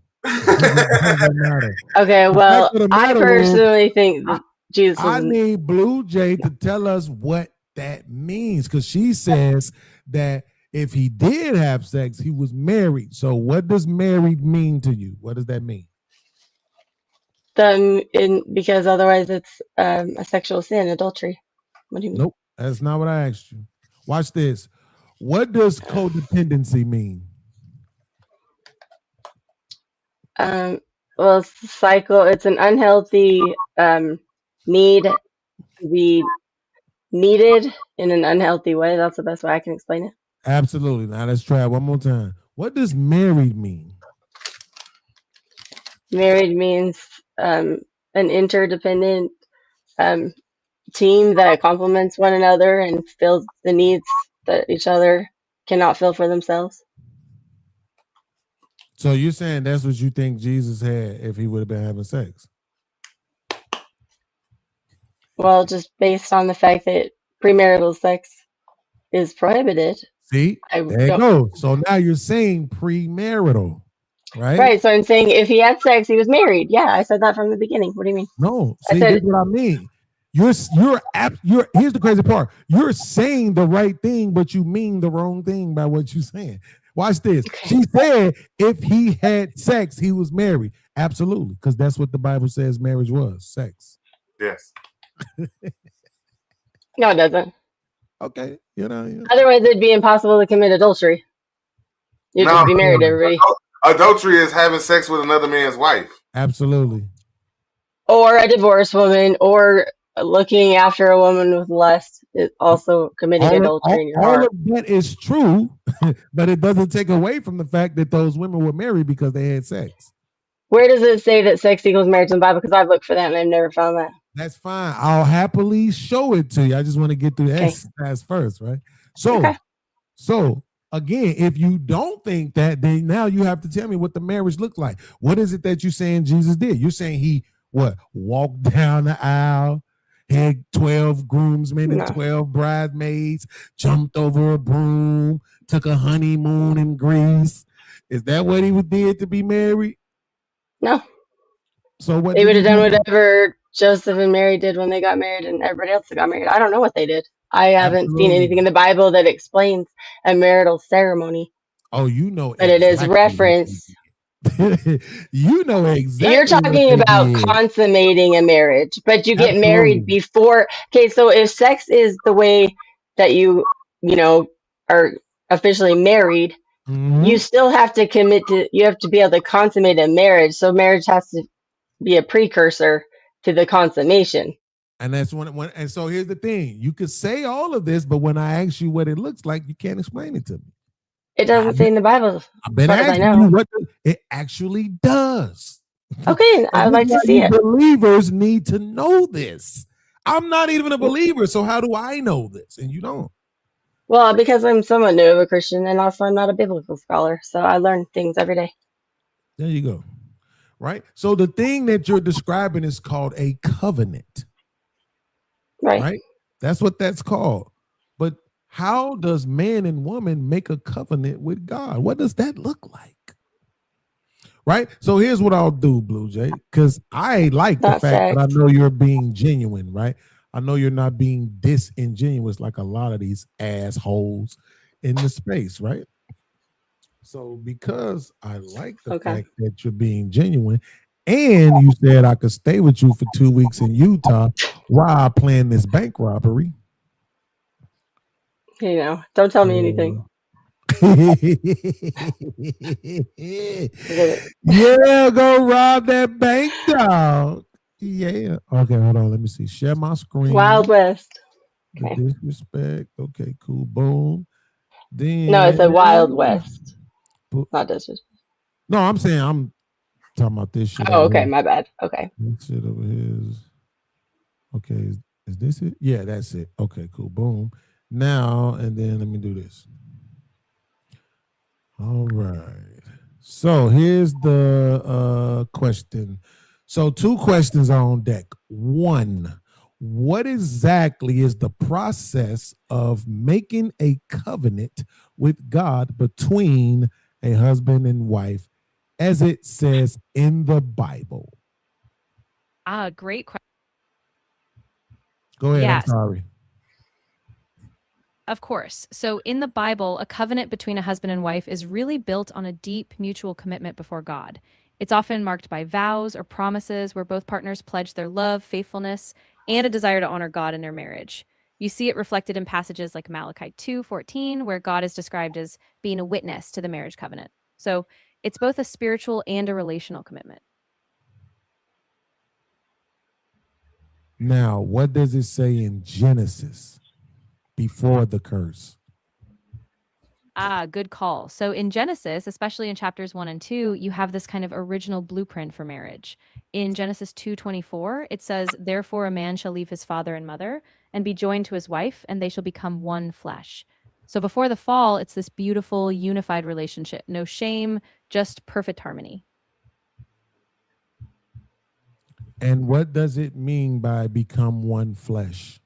Okay, well, I personally think that Jesus. I need Blue Jay to tell us what that means, because she says that if he did have sex, he was married. So what does married mean to you? What does that mean? Because otherwise it's a sexual sin, adultery. What do you mean? Nope, that's not what I asked you. Watch this. What does codependency mean? Well, it's a cycle. It's an unhealthy need to be needed in an unhealthy way. That's the best way I can explain it. Absolutely. Now let's try it one more time. What does married mean? Married means an interdependent team that complements one another and fills the needs that each other cannot fill for themselves. So you're saying that's what you think Jesus had if he would have been having sex? Well, just based on the fact that premarital sex is prohibited. See, there you go. So now you're saying premarital, right? Right. So I'm saying if he had sex, he was married. Yeah, I said that from the beginning. What do you mean? No, see, that's what I mean. You're here's the crazy part. You're saying the right thing, but you mean the wrong thing by what you're saying. Watch this. Okay. She said if he had sex, he was married. Absolutely, because that's what the Bible says marriage was, sex. Yes. No, it doesn't. Okay. You know. Otherwise, it'd be impossible to commit adultery. You'd just be married to everybody. Adultery is having sex with another man's wife. Absolutely. Or a divorced woman, or looking after a woman with lust is also committing adultery in your heart. All of that is true, but it doesn't take away from the fact that those women were married because they had sex. Where does it say that sex equals marriage in the Bible? Because I've looked for that and I've never found that. That's fine. I'll happily show it to you. I just want to get through the exercise first, right? So again, if you don't think that, then now you have to tell me what the marriage looked like. What is it that you're saying Jesus did? You're saying he walked down the aisle, had 12 groomsmen and 12 bridesmaids, jumped over a broom, took a honeymoon in Greece. Is that what he did to be married? No. So what they would have done whatever Joseph and Mary did when they got married and everybody else that got married. I don't know what they did. I haven't seen anything in the Bible that explains a marital ceremony. Oh, you know. But it is referenced. You know exactly. You're talking about consummating a marriage, but you get married before. Okay, so if sex is the way that you are officially married, you still have to commit to. You have to be able to consummate a marriage. So marriage has to be a precursor to the consummation. And that's when. And so here's the thing: you could say all of this, but when I ask you what it looks like, you can't explain it to me. It doesn't say in the Bible. I've been asking you what it actually does. Okay, I'd like to see it. Believers need to know this. I'm not even a believer, so how do I know this? And you don't. Well, because I'm somewhat new of a Christian, and also I'm not a biblical scholar, so I learn things every day. There you go. Right? So the thing that you're describing is called a covenant. Right? That's what that's called. But how does man and woman make a covenant with God? What does that look like? right? So here's what I'll do, Blue Jay, because I like the Not fact that I fact. know you're being genuine, right? I know you're not being disingenuous like a lot of these assholes in the space, right? So because I like the Okay. fact that you're being genuine, and you said I could stay with you for 2 weeks in Utah while I plan this bank robbery. You know, don't tell me anything. Yeah, go rob that bank, dog. Yeah. Okay, hold on. Let me see. Share my screen. Wild West. The Okay. disrespect. Okay, cool. Boom. Then No, it's a Wild West. Not disrespect. No, I'm saying I'm talking about this shit. Oh, over okay. here. My bad. Okay. This shit over here is okay. Is this it? Yeah, that's it. Okay, cool. Boom. Now, and then let me do this. All right. So here's the question. So 2 questions are on deck. 1, what exactly is the process of making a covenant with God between a husband and wife as it says in the Bible? Great question. Go ahead. Yes. I'm sorry. Of course. So in the Bible, a covenant between a husband and wife is really built on a deep mutual commitment before God. It's often marked by vows or promises where both partners pledge their love, faithfulness, and a desire to honor God in their marriage. You see it reflected in passages like Malachi 2:14, where God is described as being a witness to the marriage covenant. So it's both a spiritual and a relational commitment. Now, what does it say in Genesis before the curse? Good call. So in Genesis, especially in chapters 1 and 2, you have this kind of original blueprint for marriage. In Genesis 2:24, it says, "Therefore a man shall leave his father and mother and be joined to his wife, and they shall become one flesh." So before the fall, it's this beautiful, unified relationship. No shame, just perfect harmony. And what does it mean by become one flesh?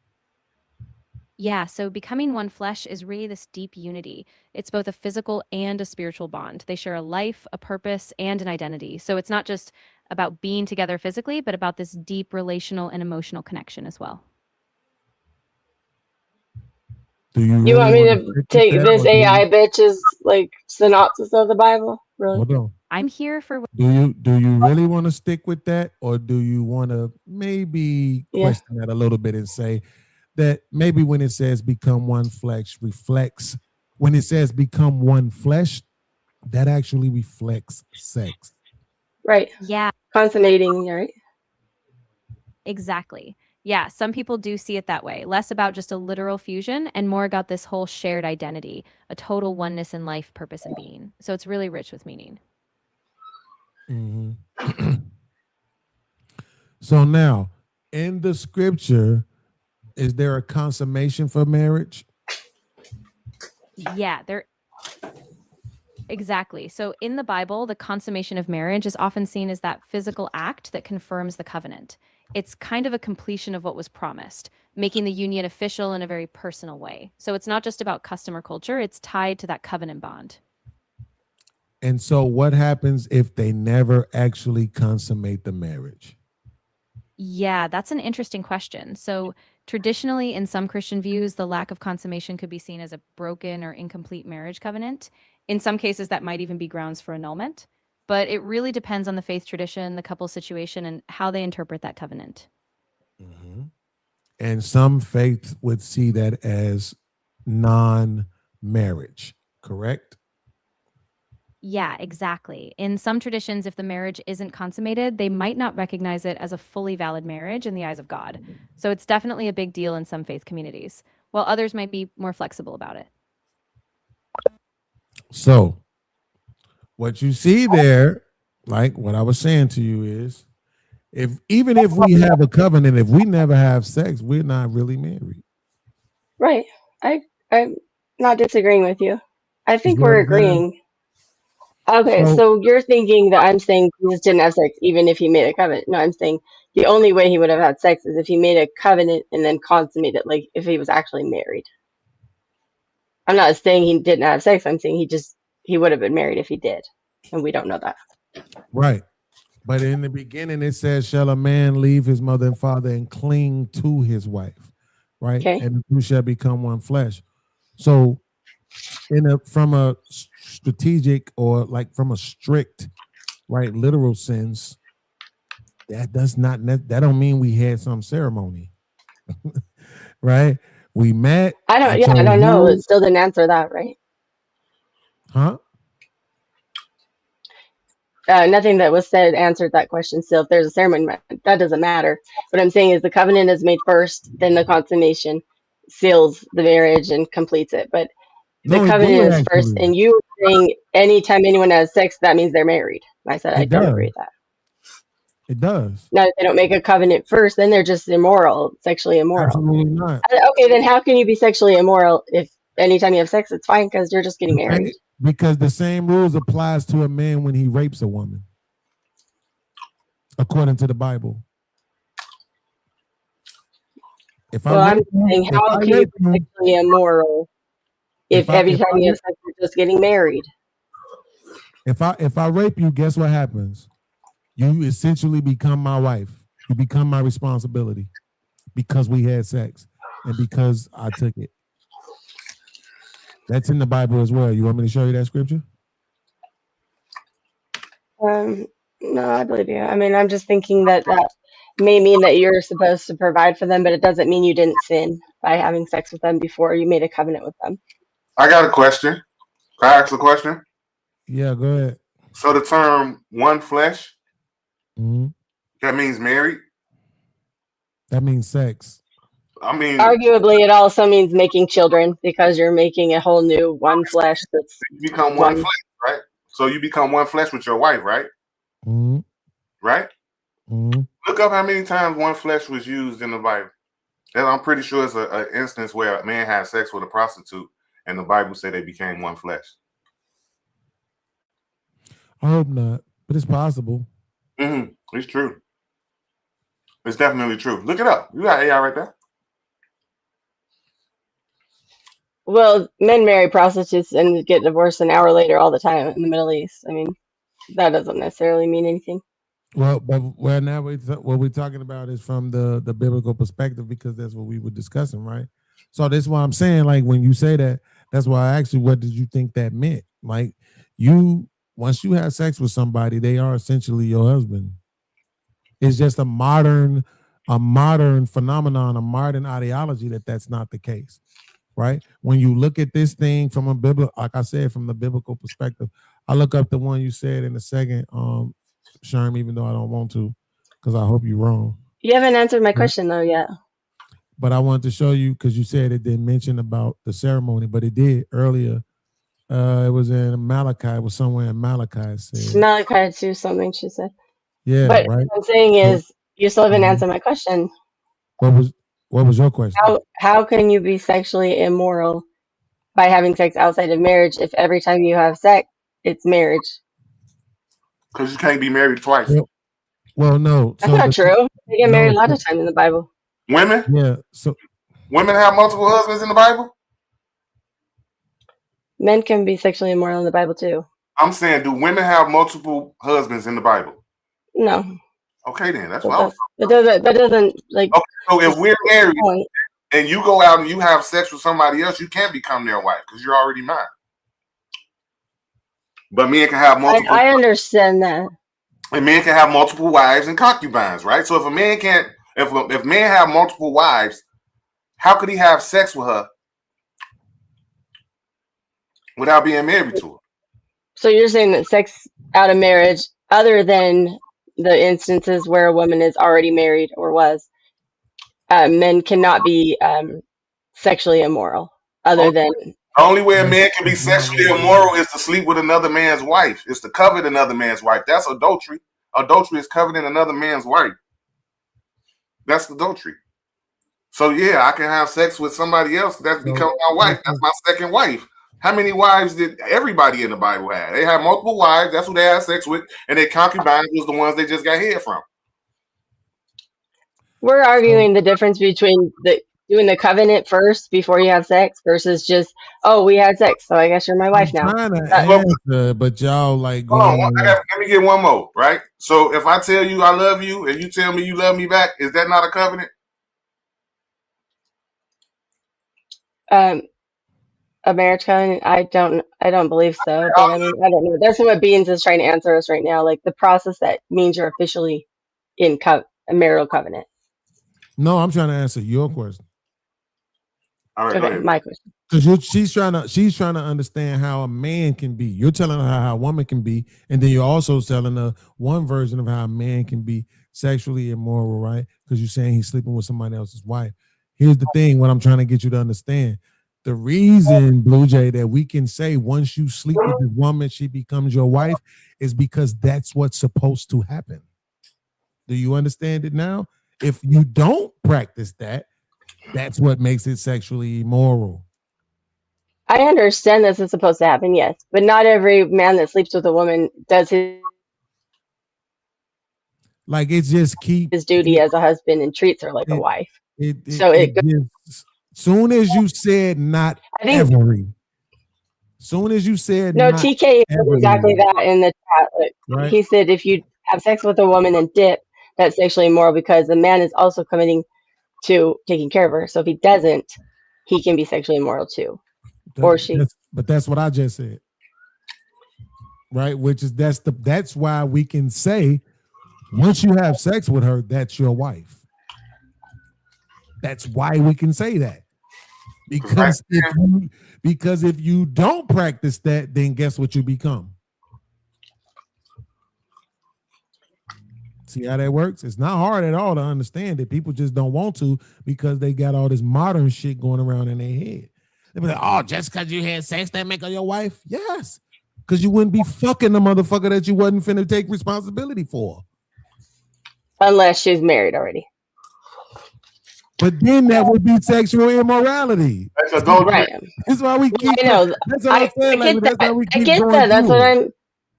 Yeah, so becoming one flesh is really this deep unity. It's both a physical and a spiritual bond. They share a life, a purpose, and an identity. So it's not just about being together physically, but about this deep relational and emotional connection as well. Do you You want really me wanna to stick with take that, this or do you- AI bitch's like synopsis of the Bible? Really? Hold on. I'm here for Do you really want to stick with that, or do you want to maybe Yeah. question that a little bit and say that maybe when it says become one flesh reflects, when it says become one flesh, that actually reflects sex? Right. Yeah, Consummating, right? exactly. Yeah, some people do see it that way. Less about just a literal fusion and more about this whole shared identity, a total oneness in life, purpose, and being. So it's really rich with meaning. So now, in the scripture, is there a consummation for marriage? Yeah, there exactly. So in the Bible, the consummation of marriage is often seen as that physical act that confirms the covenant. It's kind of a completion of what was promised, making the union official in a very personal way. So it's not just about custom or culture, it's tied to that covenant bond. And so what happens if they never actually consummate the marriage? Yeah, that's an interesting question. So, traditionally, in some Christian views, the lack of consummation could be seen as a broken or incomplete marriage covenant. In some cases, that might even be grounds for annulment. But it really depends on the faith tradition, the couple's situation, and how they interpret that covenant. And some faiths would see that as non-marriage, correct? Yeah, exactly. In some traditions, if the marriage isn't consummated, they might not recognize it as a fully valid marriage in the eyes of God. So it's definitely a big deal in some faith communities, while others might be more flexible about it. So what you see there, like what I was saying to you is, even if we have a covenant, if we never have sex, we're not really married. Right. I'm not disagreeing with you. I You think see what we're I'm saying? agreeing. Okay, So so you're thinking that I'm saying Jesus didn't have sex even if he made a covenant. No, I'm saying the only way he would have had sex is if he made a covenant and then consummated, like if he was actually married. I'm not saying he didn't have sex. I'm saying he would have been married if he did, and we don't know that. Right. But in the beginning, it says, shall a man leave his mother and father and cling to his wife, right? Okay. And the two shall become one flesh. So from a strategic or like from a strict, right, literal sense, that don't mean we had some ceremony, right? We met. I don't know. It still didn't answer that, right? Huh? Nothing that was said answered that question. Still, if there's a ceremony, that doesn't matter. What I'm saying is the covenant is made first, then the consummation seals the marriage and completes it. But the covenant is first, and you were saying anytime anyone has sex, that means they're married. I said I don't agree with that. It does. Now, if they don't make a covenant first, then they're just immoral, sexually immoral. Absolutely not. Okay, then how can you be sexually immoral if anytime you have sex, it's fine because you're just getting married? Because the same rules applies to a man when he rapes a woman, according to the Bible. I'm saying, how can you be sexually immoral if every time you have sex, you're just getting married? If I rape you, guess what happens? You essentially become my wife. You become my responsibility because we had sex and because I took it. That's in the Bible as well. You want me to show you that scripture? No, I believe you. I mean, I'm just thinking that may mean that you're supposed to provide for them, but it doesn't mean you didn't sin by having sex with them before you made a covenant with them. I got a question. Can I ask a question? Yeah, go ahead. So the term one flesh, mm-hmm. that means married? That means sex. I mean, arguably, it also means making children because you're making a whole new one flesh. That's you become one flesh, right? So you become one flesh with your wife, right? Mm-hmm. Right? Mm-hmm. Look up how many times one flesh was used in the Bible. And I'm pretty sure it's an instance where a man had sex with a prostitute, and the Bible said they became one flesh. I hope not, but it's possible. Mm-hmm. It's true. It's definitely true. Look it up. You got AI right there. Well, men marry prostitutes and get divorced an hour later all the time in the Middle East. I mean, that doesn't necessarily mean anything. Well, but now what we're talking about is from the biblical perspective because that's what we were discussing, right? So that's why I'm saying, like, when you say that, that's why I asked you, what did you think that meant? Like, once you have sex with somebody, they are essentially your husband. It's just a modern phenomenon, a modern ideology that's not the case. Right? When you look at this thing from a biblical, like I said, from the biblical perspective, I look up the one you said in a second, Sherm, even though I don't want to, because I hope you're wrong. You haven't answered my question though yet. But I wanted to show you because you said it didn't mention about the ceremony, but it did earlier. It was in Malachi. It was somewhere in Malachi. It said. Malachi 2 something she said. Yeah, but right. What I'm saying is you still haven't answered my question. What was your question? How can you be sexually immoral by having sex outside of marriage if every time you have sex, it's marriage? Because you can't be married twice. Well, no. That's not true. They get married a lot of times in the Bible. Women? Yeah. So women have multiple husbands in the Bible? Men can be sexually immoral in the Bible too. I'm saying, do women have multiple husbands in the Bible? No. Okay, then that's what that doesn't like. Okay, so if we're married and you go out and you have sex with somebody else, you can't become their wife because you're already mine. But men can have multiple. I understand that. And men can have multiple wives and concubines, right? So if a man can't, if men have multiple wives, how could he have sex with her without being married to her? So you're saying that sex out of marriage, other than the instances where a woman is already married or was, men cannot be sexually immoral other than. The only way a man can be sexually immoral is to sleep with another man's wife. It's to covet another man's wife. That's adultery. Adultery is coveting another man's wife. That's adultery. So yeah, I can have sex with somebody else that's become my wife. That's my second wife. How many wives did everybody in the Bible have? They had multiple wives. That's who they had sex with. And their concubines was the ones they just got head from. We're arguing the difference between doing the covenant first before you have sex versus just, oh, we had sex, so I guess you're my wife now. Trying to answer, but y'all like Hold on, going. let me get one more, right? So if I tell you I love you and you tell me you love me back, is that not a covenant? A marriage covenant? I don't believe so. But I mean, I don't know. That's what Beans is trying to answer us right now. Like the process that means you're officially in a marital covenant. No, I'm trying to answer your question. All right, okay, my question. Because she's trying to understand how a man can be. You're telling her how a woman can be, and then you're also telling her one version of how a man can be sexually immoral, right? Because you're saying he's sleeping with somebody else's wife. Here's the thing: what I'm trying to get you to understand. The reason, Blue Jay, that we can say once you sleep with this woman, she becomes your wife, is because that's what's supposed to happen. Do you understand it now? If you don't practice that, that's what makes it sexually immoral. I understand this is supposed to happen, yes, but not every man that sleeps with a woman does his duty as a husband and treats her like a wife. Soon as you said not every. Soon as you said no, not TK said every, exactly that in the chat. Like, right? He said if you have sex with a woman and dip, that's sexually immoral because the man is also committing to taking care of her. So if he doesn't, he can be sexually immoral too, or she. But that's what I just said, right? Which is that's why we can say once you have sex with her, that's your wife. That's why we can say that. Because if you don't practice that, then guess what you become? See how that works? It's not hard at all to understand it. People just don't want to because they got all this modern shit going around in their head. They be like, oh, just because you had sex, that make her your wife? Yes. Because you wouldn't be fucking the motherfucker that you wasn't finna take responsibility for. Unless she's married already. But then that would be sexual immorality. That's adultery. Right. That's why we keep. I know. That's what I'm saying. I get that. That's what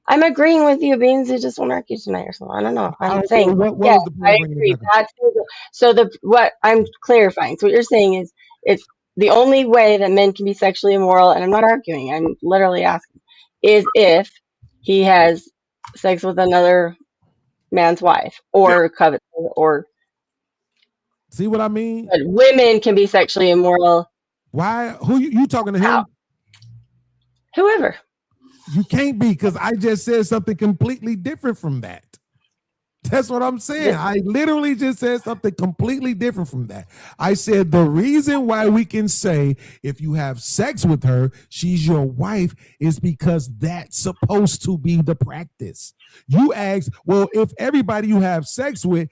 I'm agreeing with you, Beans. You just want to argue tonight or something. I don't know. I'm saying. Yes, I agree. So what I'm clarifying. So what you're saying is it's the only way that men can be sexually immoral, and I'm not arguing. I'm literally asking, is if he has sex with another man's wife or covet or. See what I mean? But women can be sexually immoral. Why? Who you talking to him? How? Whoever. You can't be because I just said something completely different from that. That's what I'm saying. I literally just said something completely different from that. I said the reason why we can say if you have sex with her, she's your wife is because that's supposed to be the practice. You ask, well, if everybody you have sex with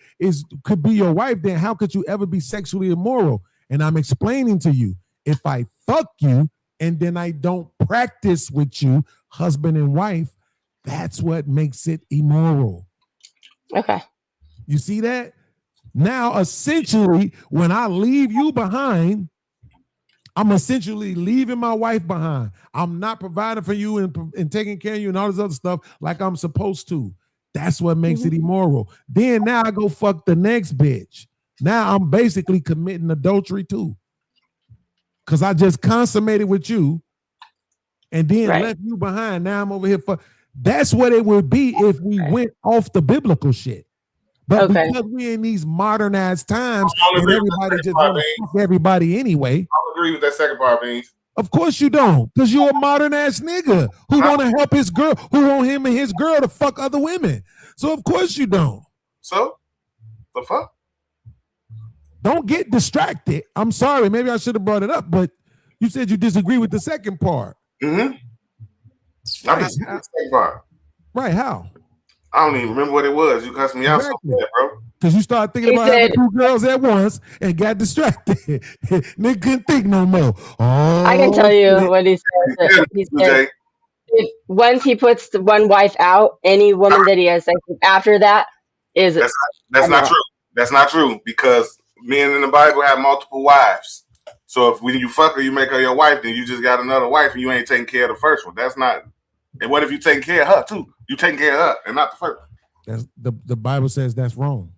could be your wife, then how could you ever be sexually immoral? And I'm explaining to you, if I fuck you and then I don't practice with you, husband and wife, that's what makes it immoral. Okay. You see that? Now, essentially, when I leave you behind, I'm essentially leaving my wife behind. I'm not providing for you and taking care of you and all this other stuff like I'm supposed to. That's what makes it immoral. Then now I go fuck the next bitch. Now I'm basically committing adultery too. Because I just consummated with you and then left you behind. Now I'm over here for. That's what it would be if we went off the biblical shit. But because we're in these modernized times and everybody just want to fuck everybody anyway. I don't agree with that second part, Beans. Of course you don't, because you're a modern ass nigga who want to help his girl, who want him and his girl to fuck other women. So of course you don't. So the fuck? Don't get distracted. I'm sorry, maybe I should have brought it up, but you said you disagree with the second part. Mm-hmm. I just the second part. Right, how? I don't even remember what it was. You cussed me out so bad, bro. Because you started thinking about having two girls at once and got distracted. Nigga couldn't think no more. Oh, I can tell you what he said. He said once he puts the one wife out, any woman that he has sex with after that is that's not true. That's not true because men in the Bible have multiple wives. So if when you fuck her, you make her your wife, then you just got another wife and you ain't taking care of the first one. That's not. And what if you taking care of her too? You taking care of her and not the first. That's the Bible says that's wrong.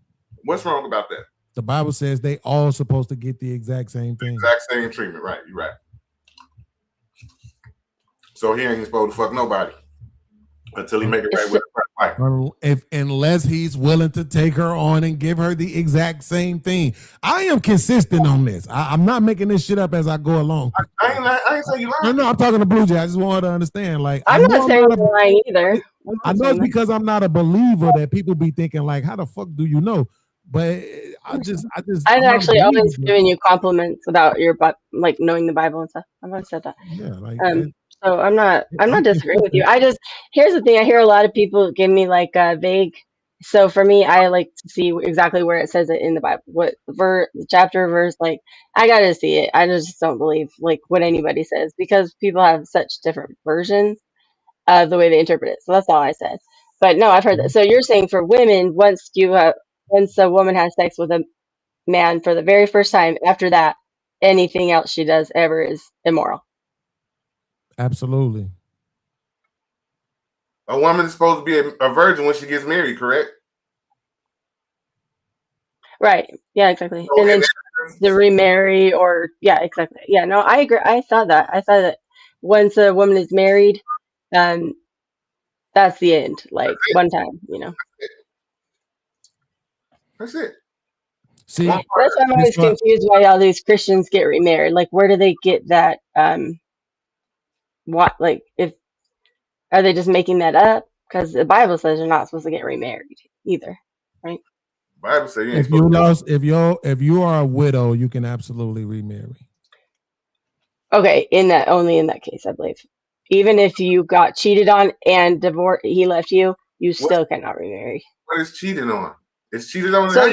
What's wrong about that? The Bible says they all supposed to get the exact same thing. Exact same treatment, right? You're right. So he ain't supposed to fuck nobody until he make it right with her wife. Unless he's willing to take her on and give her the exact same thing. I am consistent on this. I'm not making this shit up as I go along. I ain't saying you lying. No, I'm talking to Blue Jay. I just want her to understand. Like, I'm not saying you're lying either. I know it's because I'm not a believer that people be thinking like, how the fuck do you know? But I've actually always given you compliments about your like knowing the Bible and stuff. I've always said that. Yeah, like so I'm not disagreeing with you. Here's the thing. I hear a lot of people give me like vague. So for me, I like to see exactly where it says it in the Bible, what chapter, verse. Like I gotta see it. I just don't believe like what anybody says because people have such different versions of the way they interpret it. So that's all I said. But no, I've heard that. So you're saying for women, once a woman has sex with a man for the very first time, after that, anything else she does ever is immoral. Absolutely. A woman is supposed to be a virgin when she gets married, correct? Right. Yeah, exactly. And then to remarry or exactly. Yeah, no, I agree. I thought that once a woman is married, that's the end. Like one time, That's it. See, that's why I'm always confused why all these Christians get remarried. Like, where do they get that? What, like, are they just making that up? Because the Bible says you're not supposed to get remarried either, right? Bible says you ain't if you are a widow, you can absolutely remarry. Okay, only in that case, I believe. Even if you got cheated on and he left you, you still cannot remarry. What is cheating on? It's cheated on. So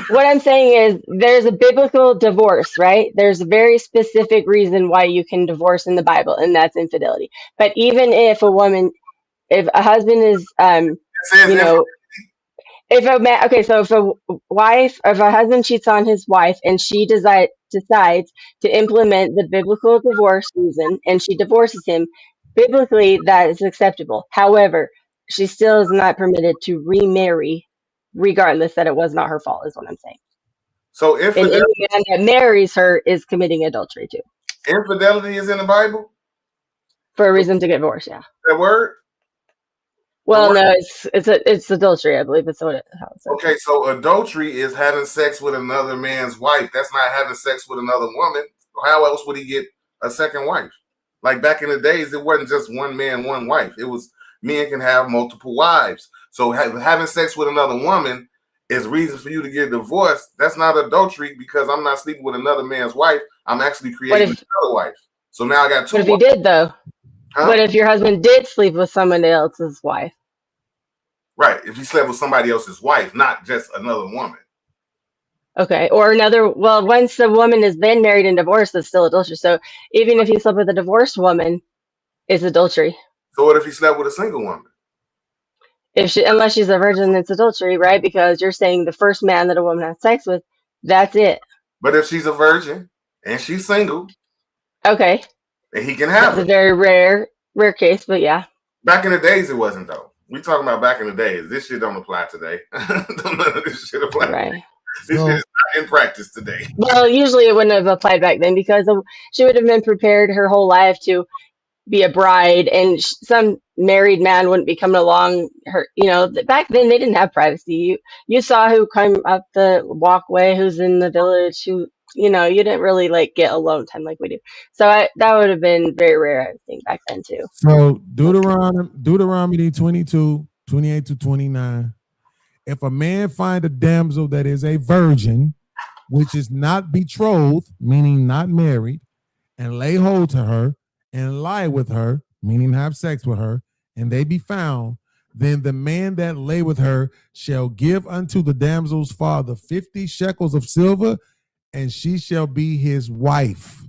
what I'm saying is there's a biblical divorce, right? There's a very specific reason why you can divorce in the Bible, and that's infidelity. But even if if a husband is, if a husband cheats on his wife and she decides to implement the biblical divorce reason and she divorces him, biblically that is acceptable. However, she still is not permitted to remarry, regardless that it was not her fault, is what I'm saying. So and any man that marries her is committing adultery too. Infidelity is in the Bible? For a reason to get divorced, yeah. That word? Well, no, it's adultery, I believe. That's how it says. Okay, so adultery is having sex with another man's wife. That's not having sex with another woman. How else would he get a second wife? Like back in the days, it wasn't just one man, one wife. It was men can have multiple wives. So having sex with another woman is reason for you to get divorced. That's not adultery because I'm not sleeping with another man's wife. I'm actually creating another wife. So now I got two. What if he did though? Huh? What if your husband did sleep with someone else's wife? Right. If he slept with somebody else's wife, not just another woman. Okay. Or once the woman has been married and divorced, it's still adultery. So even if he slept with a divorced woman, it's adultery. So what if he slept with a single woman? Unless she's a virgin, it's adultery, right? Because you're saying the first man that a woman has sex with, that's it. But if she's a virgin and she's single, okay, and he can have it. It's a very rare case, but yeah. Back in the days, it wasn't though. We talking about back in the days. This shit don't apply today. This shit apply. Right. This shit is not in practice today. Well, usually it wouldn't have applied back then because she would have been prepared her whole life to be a bride, and some married man wouldn't be coming along. Back then they didn't have privacy. You saw who came up the walkway, who's in the village, who you didn't really like get alone time like we do. So that would have been very rare, I think, back then too. So Deuteronomy 22, 28 to 29. If a man find a damsel that is a virgin, which is not betrothed, meaning not married, and lay hold to her and lie with her, meaning have sex with her, and they be found, then the man that lay with her shall give unto the damsel's father 50 shekels of silver, and she shall be his wife.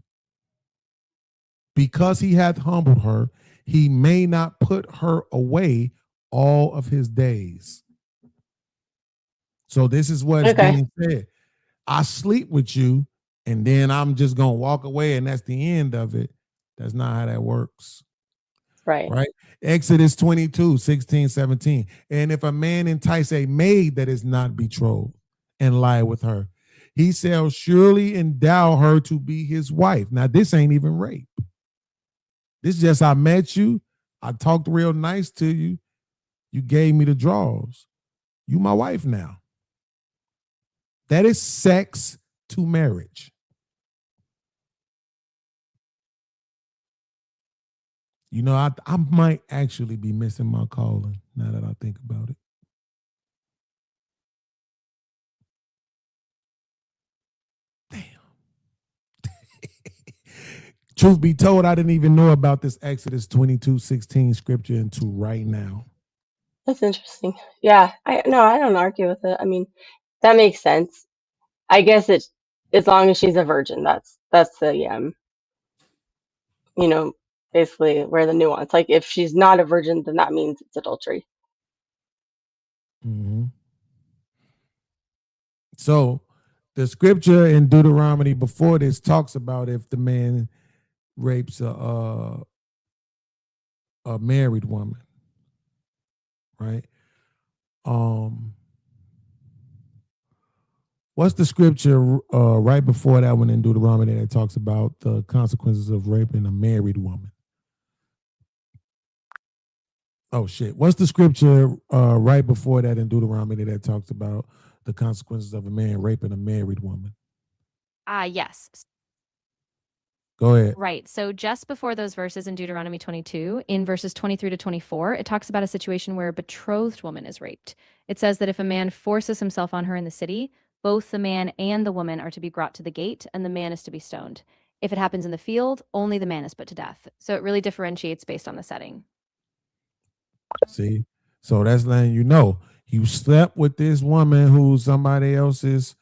Because he hath humbled her, he may not put her away all of his days. So this is what's being said. I sleep with you, and then I'm just going to walk away, and that's the end of it. That's not how that works. Right. Exodus 22, 16, 17. And if a man entice a maid that is not betrothed and lie with her. He shall surely endow her to be his wife. Now, this ain't even rape. This is just I met you. I talked real nice to you. You gave me the draws. You my wife now. That is sex to marriage. You know, I might actually be missing my calling now that I think about it. Truth be told, I didn't even know about this Exodus 22:16 scripture until right now. That's interesting. Yeah, I don't argue with it. I mean, that makes sense. I guess it's as long as she's a virgin. That's the basically where the nuance. Like if she's not a virgin, then that means it's adultery. Mm-hmm. So the scripture in Deuteronomy before this talks about if the man rapes a married woman, right? What's the scripture right before that one in Deuteronomy that talks about the consequences of raping a married woman? Oh shit! What's the scripture right before that in Deuteronomy that talks about the consequences of a man raping a married woman? Yes. Go ahead. Right. So just before those verses in Deuteronomy 22, in verses 23 to 24, it talks about a situation where a betrothed woman is raped. It says that if a man forces himself on her in the city, both the man and the woman are to be brought to the gate, and the man is to be stoned. If it happens in the field, only the man is put to death. So it really differentiates based on the setting. See? So that's letting you know you slept with this woman who's somebody else's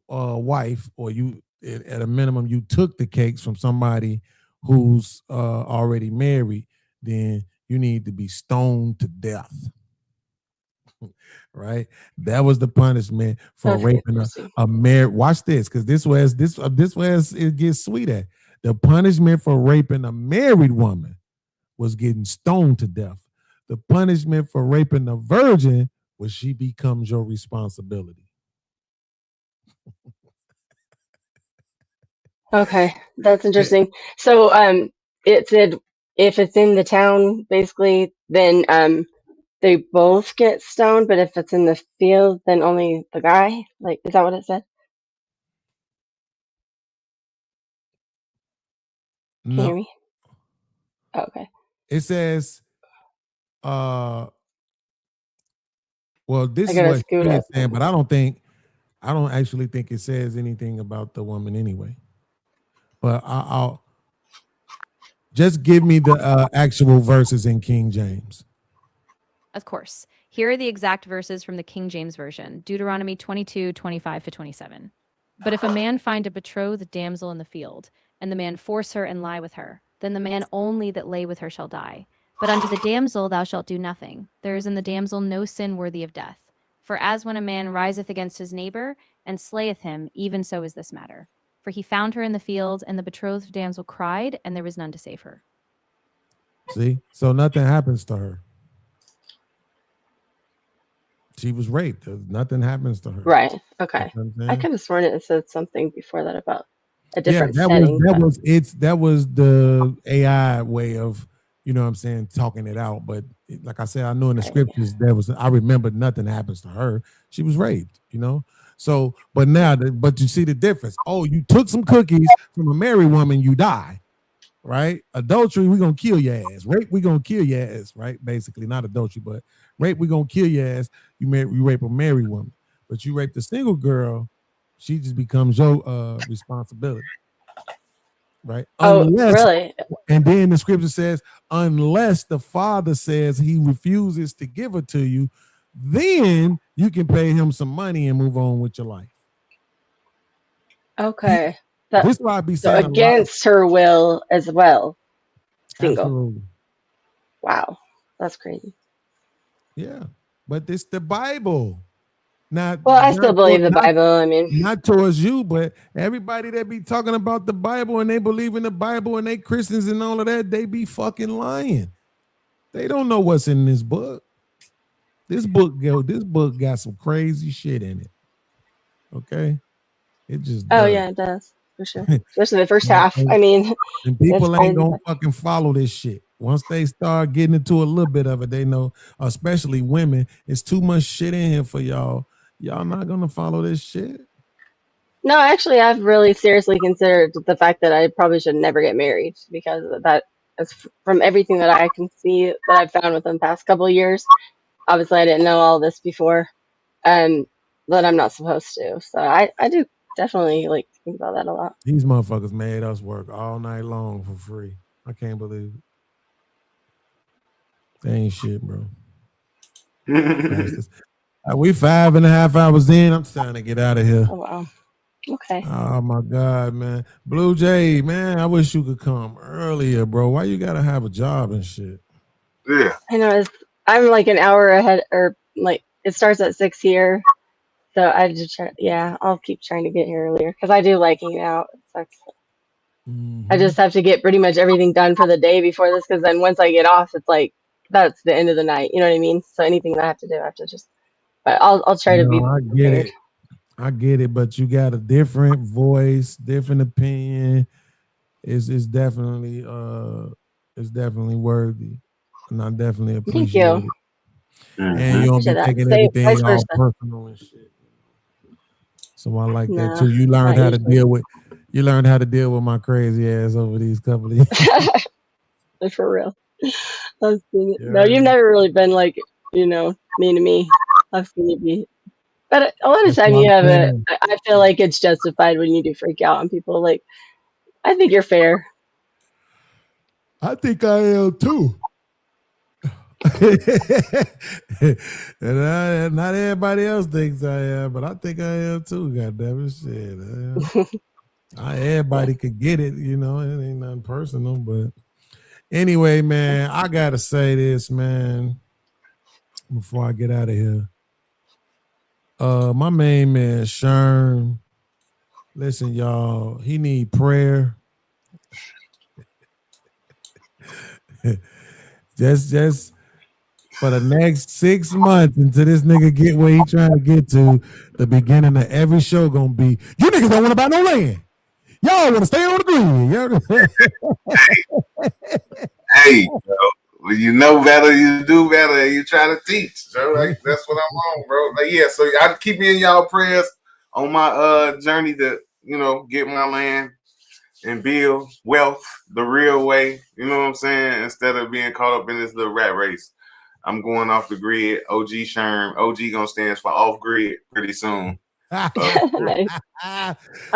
wife, or you at a minimum you took the cakes from somebody who's already married, then you need to be stoned to death. Right? That was the punishment for raping a married. Watch this, because this was it gets sweet at. The punishment for raping a married woman was getting stoned to death. The punishment for raping a virgin was she becomes your responsibility. Okay, that's interesting. So it said if it's in the town, basically, then they both get stoned, but if it's in the field, then only the guy? Like, is that what it said? Can you hear me? Oh, okay. It says, well, this I is gotta what scoot it's up. saying, but I don't actually think it says anything about the woman anyway. But I'll just give me the actual verses in King James. Of course. Here are the exact verses from the King James Version, Deuteronomy 22:25-27. But if a man find a betrothed damsel in the field, and the man force her and lie with her, then the man only that lay with her shall die. But unto the damsel thou shalt do nothing. There is in the damsel no sin worthy of death. For as when a man riseth against his neighbor, and slayeth him, even so is this matter. For he found her in the field, and the betrothed damsel cried, and there was none to save her. See? So nothing happens to her. She was raped. Nothing happens to her. Right. Okay. You know I could have sworn it said something before that about a yeah, different setting. that was the AI way of, you know what I'm saying, talking it out. But like I said, I know in the scriptures I remember nothing happens to her. She was raped, you know. So, but now, but you see the difference. Oh, you took some cookies from a married woman, you die, right? Adultery, we're gonna kill your ass. Rape, we're gonna kill your ass, right? Basically, not adultery, but rape, we're gonna kill your ass. You rape a married woman, but you rape the single girl, she just becomes your responsibility, right? Really? And then the scripture says, unless the father says he refuses to give her to you, then you can pay him some money and move on with your life. Okay. This is why I be So saying against her will as well. Single. Absolutely. Wow. That's crazy. Yeah. But it's the Bible. Well, I still believe the Bible. I mean, not towards you, but everybody that be talking about the Bible and they believe in the Bible and they Christians and all of that, they be fucking lying. They don't know what's in this book. This book got some crazy shit in it. Okay, it just Oh does. yeah, it does for sure. Especially the first half. I mean, And that's people ain't fine. gonna fucking follow this shit. Once they start getting into a little bit of it, they know, especially women, it's too much shit in here for y'all. Y'all not gonna follow this shit. No, actually, I've really seriously considered the fact that I probably should never get married because of that is from everything that I can see that I've found within the past couple of years. Obviously, I didn't know all this before, but I'm not supposed to. So I do definitely like think about that a lot. These motherfuckers made us work all night long for free. I can't believe it. They ain't shit, bro. Bastards. We 5.5 hours in. I'm trying to get out of here. Oh wow. Okay. Oh my God, man. Blue Jay, man, I wish you could come earlier, bro. Why you gotta have a job and shit? Yeah. I know I'm like an hour ahead, or like it starts at 6 here. So I just try, yeah, I'll keep trying to get here earlier because I do like hanging out. It sucks. I just have to get pretty much everything done for the day before this, because then once I get off, it's like that's the end of the night. You know what I mean? So anything that I have to do, I have to just. But I'll try to be prepared. I get it, but you got a different voice, different opinion. It's definitely worthy, and I definitely appreciate Thank you. it. And you don't be taking everything all personal and shit. So I like that too. You learned how to deal with. You learned how to deal with my crazy ass over these couple of years. For real. I've seen it. No, you've never really been like, mean to me. I've seen you be. But a lot of time you have it. I feel like it's justified when you do freak out on people. Like, I think you're fair. I think I am too. And not everybody else thinks I am, but I think I am too. God damn it, shit. Everybody could get it, it ain't nothing personal. But anyway, man, I gotta say this, man, before I get out of here. My main man, Sherm. Listen, y'all, he need prayer. just for the next 6 months until this nigga get where he trying to get to. The beginning of every show gonna be, you niggas don't want to buy no land. Y'all want to stay on the green. Hey, bro. When you know better, you do better, and you try to teach. So like that's what I'm on, bro. Like, yeah, so I keep me in y'all prayers on my journey to, get my land and build wealth the real way. You know what I'm saying? Instead of being caught up in this little rat race. I'm going off the grid. OG Sherm. OG gonna stand for off grid pretty soon. Nice. I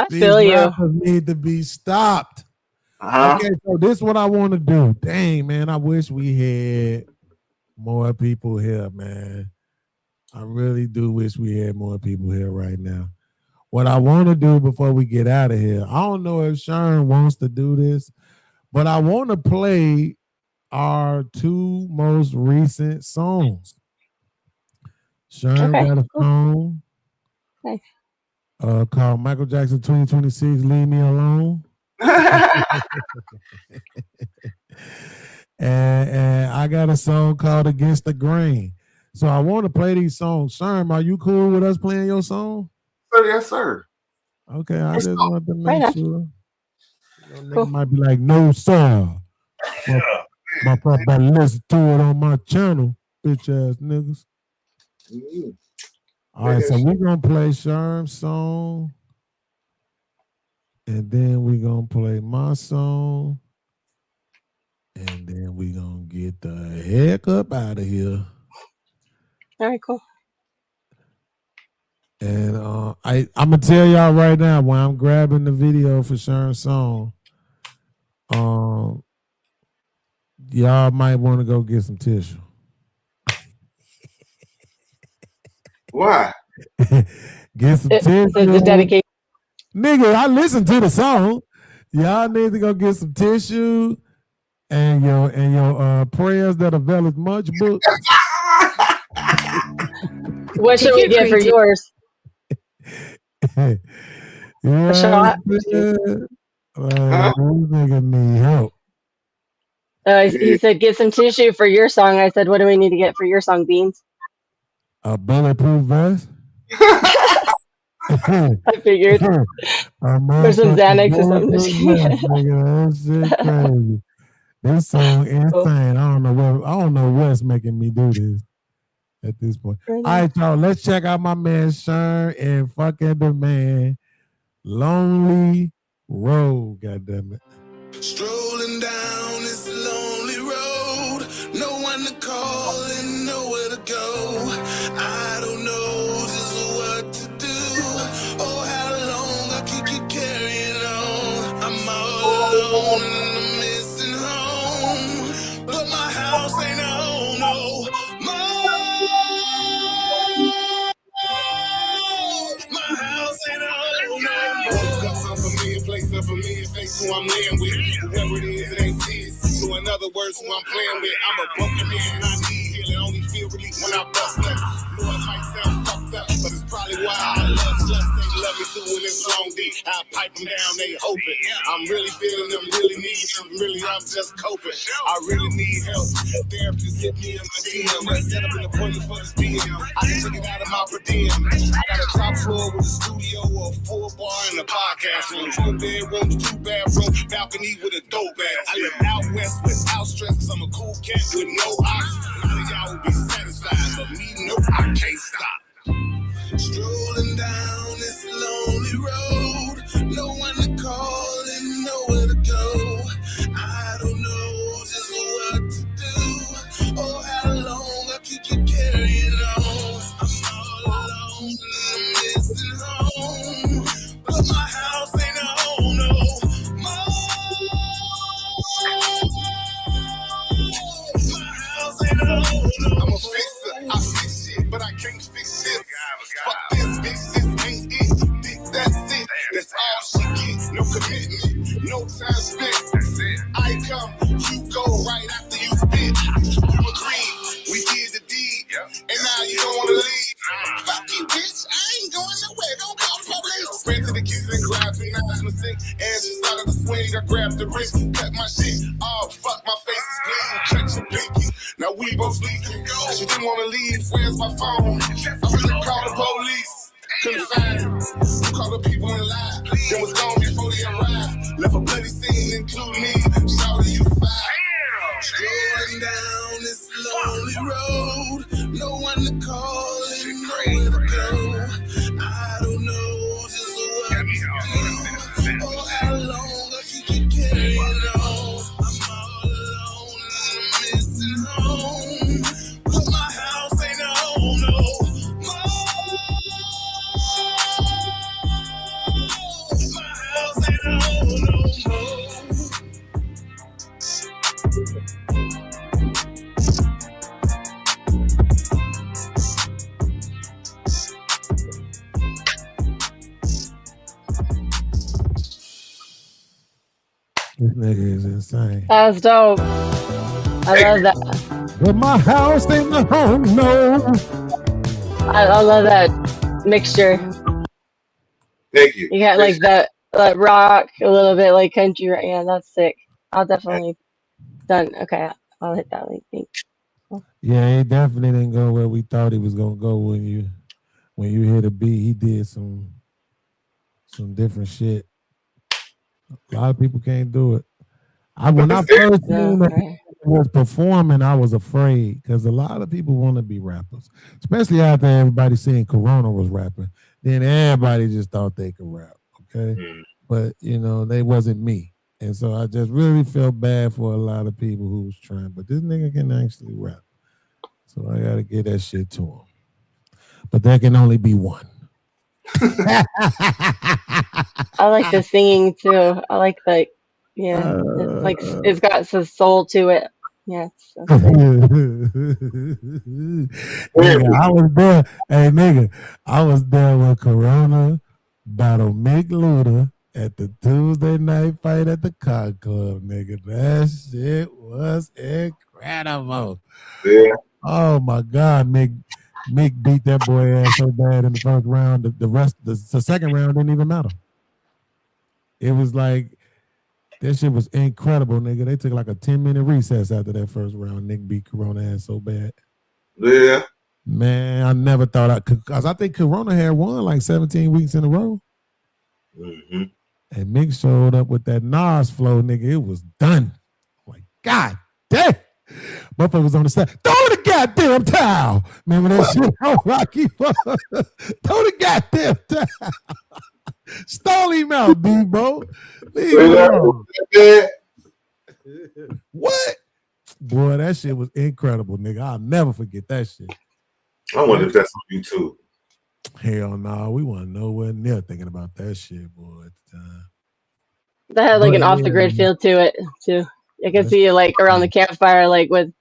These feel you. rappers need to be stopped. Okay, so this is what I want to do. Dang, man, I wish we had more people here, man. I really do wish we had more people here right now. What I want to do before we get out of here, I don't know if Sherm wants to do this, but I want to play our 2 most recent songs. Sherm got a song called Michael Jackson 2026, Leave Me Alone. and I got a song called Against the Grain. So I want to play these songs. Sherm, are you cool with us playing your song? Yes, sir. Okay, I just wanted to make sure. Nigga might be like, no, sir. My brother better listen to it on my channel, bitch ass niggas. All right, so we're gonna play Sherm's song. And then we're going to play my song. And then we're going to get the heck up out of here. All right, cool. And I'm going to tell y'all right now, when I'm grabbing the video for Sherm's song, y'all might want to go get some tissue. Why? Get some tissue. The dedication. Nigga, I listened to the song. Y'all need to go get some tissue and your prayers that avail as much book. What should we get for yours? Yeah, a shot? Nigga need help. He said, get some tissue for your song. I said, what do we need to get for your song, Beans? A bulletproof vest. I figured. There's some Xanax or something. That shit crazy. This song insane. I don't know what's making me do this at this point. All right, y'all. Let's check out my man Shern and fucking the man Lonely Road. Goddamn it. Strolling down this lonely road, no one to call and nowhere to go. I don't know just what to do. Oh, how long I keep carrying on. I'm all alone and I'm missing home, but my house ain't a home no more. My house ain't a home no more. Got some familiar place, a familiar face who I'm laying with. Whoever it is, it ain't this. So in other words, who I'm playing with, I'm a broken man and I need healing. Only feel relief when I bust nuts. Know it might sound fucked up, but it's probably why I love sluts. They love me too when it's long deep. I pipe them down, they hoping. I'm really feeling them, really need them. Really, I'm just coping. I really need help. Therapists hit me in my DM. Let's set up an appointment for this PM. I can take it out of my per diem. I got a top floor with a studio, a full bar, and a podcast room. 2 bedrooms, 2 bathrooms, balcony with a dope ass. I live out west without stress, cause I'm a cool cat with no options. None of y'all will be satisfied, but me, no, I can't stop. Strolling down this lonely road, no one to call and nowhere to go. I don't know just what to do. Oh, how long I keep carrying on. I'm all alone and I'm missing home, but my house ain't a home no more. My house ain't a home no more. I'm a fixer, I fix shit, but I can't fix shit. Fuck this bitch, this ain't it. Dick, that's it. That's all she gets. No commitment, no time spent. I come, you go right after you spit. You agreed, we did the deed, and now you don't wanna leave. Fuck you, bitch, I ain't going nowhere. Don't call police. Ran to the kitchen and grabbed me, now I'm the sink. And she started to swing, I grabbed the wrist, cut my shit. Oh, fuck, my face is bleeding. Cut your pinky. Now we both leaking. She didn't wanna leave. Where's my phone? I'm gonna call the police. Couldn't find him. Call the people and lie. Then was gone before they arrived. Left a bloody scene, including me. Shouted you fire. Strolling down this lonely road, no one to call and nowhere to go. I don't know just what to do. Oh, how long I keep carrying on. I'm all alone and I'm missing home, but my house ain't a home no more. My house ain't a home no more. This nigga is insane. That was dope. I love that. But my house ain't a home, no. I love that mixture. Thank you. You got like that rock, a little bit like country. Yeah, that's sick. I'll definitely done. Okay, I'll hit that link. Thanks. Yeah, he definitely didn't go where we thought he was gonna go when you hit a beat. He did some different shit. A lot of people can't do it. When I first seen that he was performing, I was afraid because a lot of people want to be rappers, especially after everybody seeing Corona was rapping. Then everybody just thought they could rap, okay? But they wasn't me, and so I just really felt bad for a lot of people who was trying. But this nigga can actually rap, so I gotta get that shit to him. But there can only be one. I like the singing too. I like it's like it's got some soul to it. Yeah. Nigga, I was there. Hey, nigga, I was there when Corona battled Mick Luda at the Tuesday night fight at the Car Club, nigga. That shit was incredible. Yeah. Oh my God, Mick beat that boy ass so bad in the first round. The second round didn't even matter. It was like that shit was incredible, nigga. They took like a 10-minute recess after that first round. Nick beat Corona ass so bad. Yeah. Man, I never thought I could, because I think Corona had won like 17 weeks in a row. Mm-hmm. And Mick showed up with that Nas flow, nigga. It was done. Like, God damn. Motherfucker was on the side. Throw the goddamn towel. Remember that shit on Rocky? Throw the goddamn towel. Stole him out, Debo. Leave him alone. What? Boy, that shit was incredible, nigga. I'll never forget that shit. I wonder if that's on YouTube. Hell no, we weren't nowhere near thinking about that shit, boy, at the time. That had like an off the grid feel to it too. I could see you like around the campfire, like with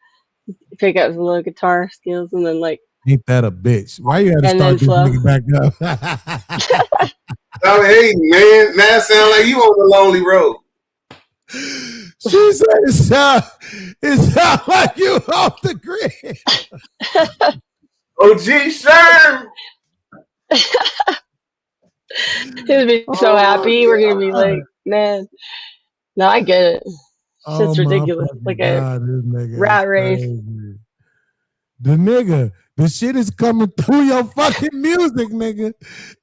pick up some little guitar skills, and then like. Ain't that a bitch? Why you had to start this nigga back up? Oh, hey man, now it sound like you on the lonely road. She said it sound like you off the grid. OG Sherm. He'll be so happy. We're gonna be like, man. No, I get it. Shit's ridiculous. Like a rat race. Crazy. The shit is coming through your fucking music, nigga.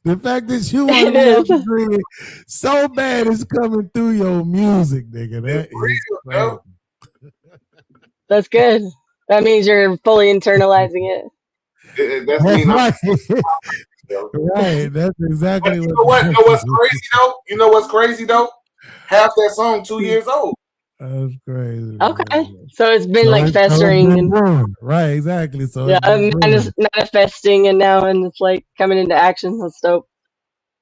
The fact that you want to be off the grid so bad it's coming through your music, nigga. That is crazy. That's good. That means you're fully internalizing it. That's right. That's exactly what. You know what's crazy though? You know what's crazy though? Half that song 2 years old. That's crazy. Okay, so it's been like festering and right, exactly. So yeah, it's manifesting and now and it's like coming into action. That's dope.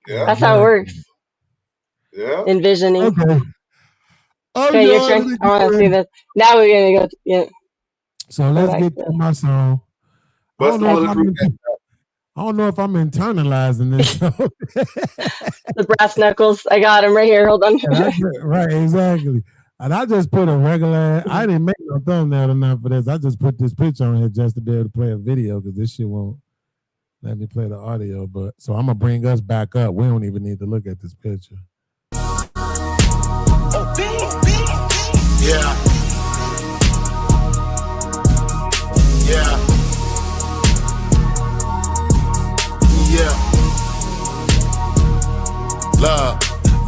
Yeah, that's how it works. Yeah, envisioning. Okay. Okay, your turn. I want to see this. Now we're gonna go. Yeah. So let's get to my song. I don't know if I'm internalizing this. The brass knuckles. I got him right here. Hold on. Right, exactly. And I just put a regular. I didn't make no thumbnail or nothing for this. I just put this picture on here just to be able to play a video because this shit won't let me play the audio. But so I'm gonna bring us back up. We don't even need to look at this picture. Yeah. Yeah. Yeah. Love.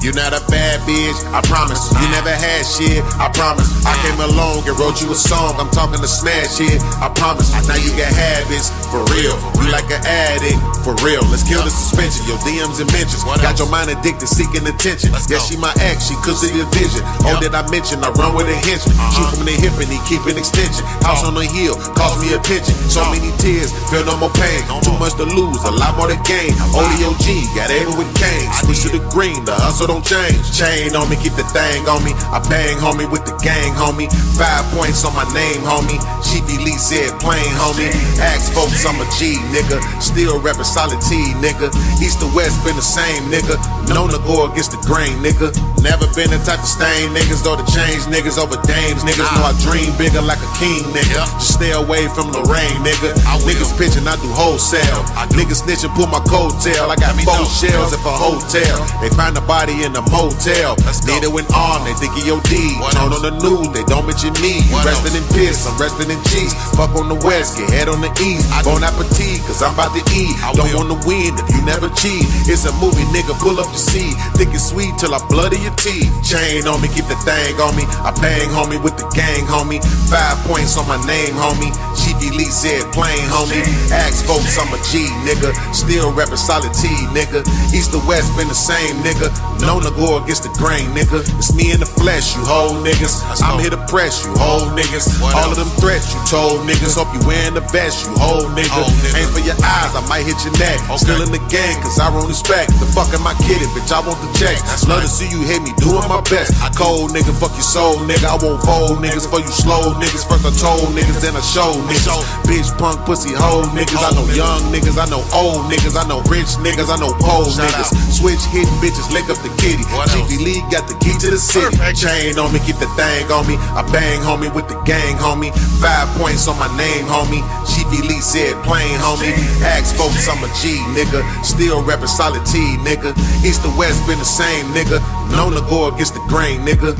You're not a bad bitch, I promise. You never had shit, I promise. I came along and wrote you a song. I'm talking to smash shit, I promise. Now you got habits, for real. You like an addict, for real. Let's kill the suspension, your DMs and mentions. Got your mind addicted, seeking attention. Yeah, she my ex, she could see the vision. All that I mentioned, I run with a henchman. Shoot from the hip and he keep an extension. House on the hill, cost me a pension. So many tears, feel no more pain. Too much to lose, a lot more to gain. ODOG, got able with cane. Switch to the green, the hustle don't change. Chain on me, keep the thing on me. I bang, homie, with the gang, homie. 5 points on my name, homie. Chiefy Lee said plain, homie. Ask folks, I'm a G, nigga. Still rapping solid T, nigga. East to West been the same, nigga. Known to go against the grain, nigga. Never been the type to stain niggas or to change niggas over dames, niggas. Know I dream bigger like a king, nigga. Just stay away from the rain, nigga. Niggas pitching, I do wholesale. Niggas snitching, pull my coattail. I got 4 shells at a hotel. They find a body in the motel. Need it when on, they think of your D. Turn on the news, they don't mention me. You resting in piss, I'm resting in cheese. Fuck on the west, get head on the east. Bon appetit, cause I'm about to eat. Don't wanna win if you never cheat. It's a movie, nigga, pull up your seat. Thick and sweet till I bloody your teeth. Chain on me, keep the thing on me. I bang, homie, with the gang, homie. 5 points on my name, homie. Chiefy Lee said plain, homie. Ask folks, I'm a G, nigga. Still rapping solid T, nigga. East to West been the same, nigga. Known to go against the grain, nigga. It's me in the flesh, you whole niggas. I'm here to press you, whole niggas. All of them threats you told niggas. Hope you wearing the vest, you whole nigga. Aim for your eyes, I might hit your neck. Still in the game, cause I won't respect. The fuck am I kidding, bitch? I want the checks. Love to see you hit me, doing my best. Cold nigga, fuck your soul, nigga. I won't fold niggas for you slow niggas. First I told niggas, then I showed niggas. Bitch, punk, pussy, hoe niggas. I know young niggas, I know old niggas. I know rich niggas, I know poor niggas. Switch hitting bitches, lick up the kitty. Chiefy Lee got the key to the city. Chain on me, keep the thing on me. I bang, homie, with the gang, homie. 5 points on my name, homie. Chiefy Lee said plain, homie. Ask folks, I'm a G, nigga. Still rapping solid T, nigga. East to West been the same, nigga. Known to go against the grain, nigga.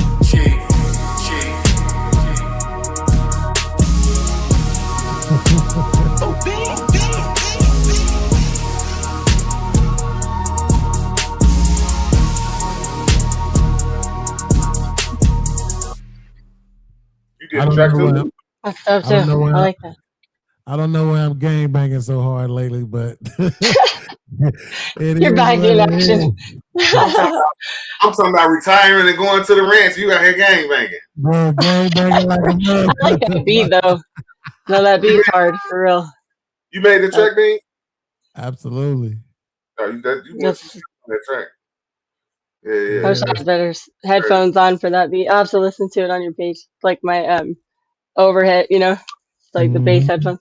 dope track too. That's dope I don't know too. why I like that. I don't know why I'm gang banging so hard lately, but You're back in action. I'm talking about retiring and going to the ranch. You out here gang banging. Bro, gang banging like a mother. I like that beat though. No, that beat's hard for real. You made the track, Bean? Absolutely. Oh, you that track. Yeah. I wish I had better headphones on for that beat. I'll have to listen to it on your page. Like my overhead, like the bass headphones.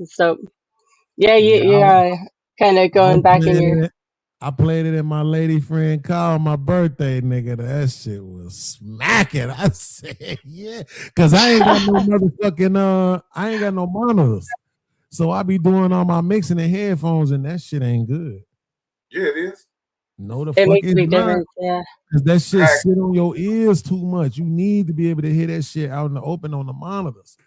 So yeah, you kind of going back in your. I played it in my lady friend Kyle my birthday, nigga. That shit was smacking. I said, yeah, because I ain't got no motherfucking I ain't got no monitors, so I be doing all my mixing in headphones, and that shit ain't good. Yeah, it is. No, the It fuck makes a is big not. difference, yeah. Because that shit sit on your ears too much. You need to be able to hear that shit out in the open on the monitors.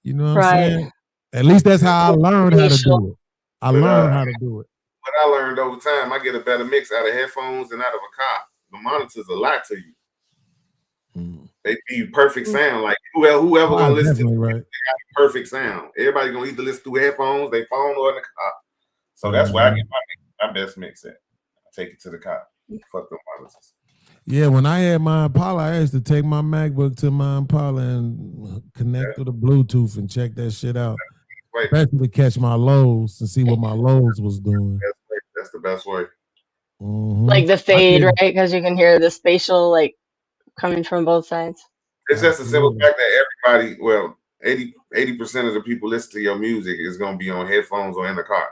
You know what I'm saying? At least that's how I learned how to do it. I learned how to do it. What I learned over time, I get a better mix out of headphones than out of a car. The monitors a lot to you. They give you perfect sound. Like whoever gonna listen to it, they got perfect sound. Everybody gonna either listen through headphones, they phone, or in the car. So that's where I get my best mix at. I take it to the car. Fuck the monitors. Yeah, when I had my Impala, I used to take my MacBook to my Impala and connect to the Bluetooth and check that shit out. Especially to catch my lows and see what my lows was doing. That's the best way. Like the fade, right? Because you can hear the spatial like coming from both sides. It's just a simple fact that everybody, well, 80% of the people listen to your music is going to be on headphones or in the car.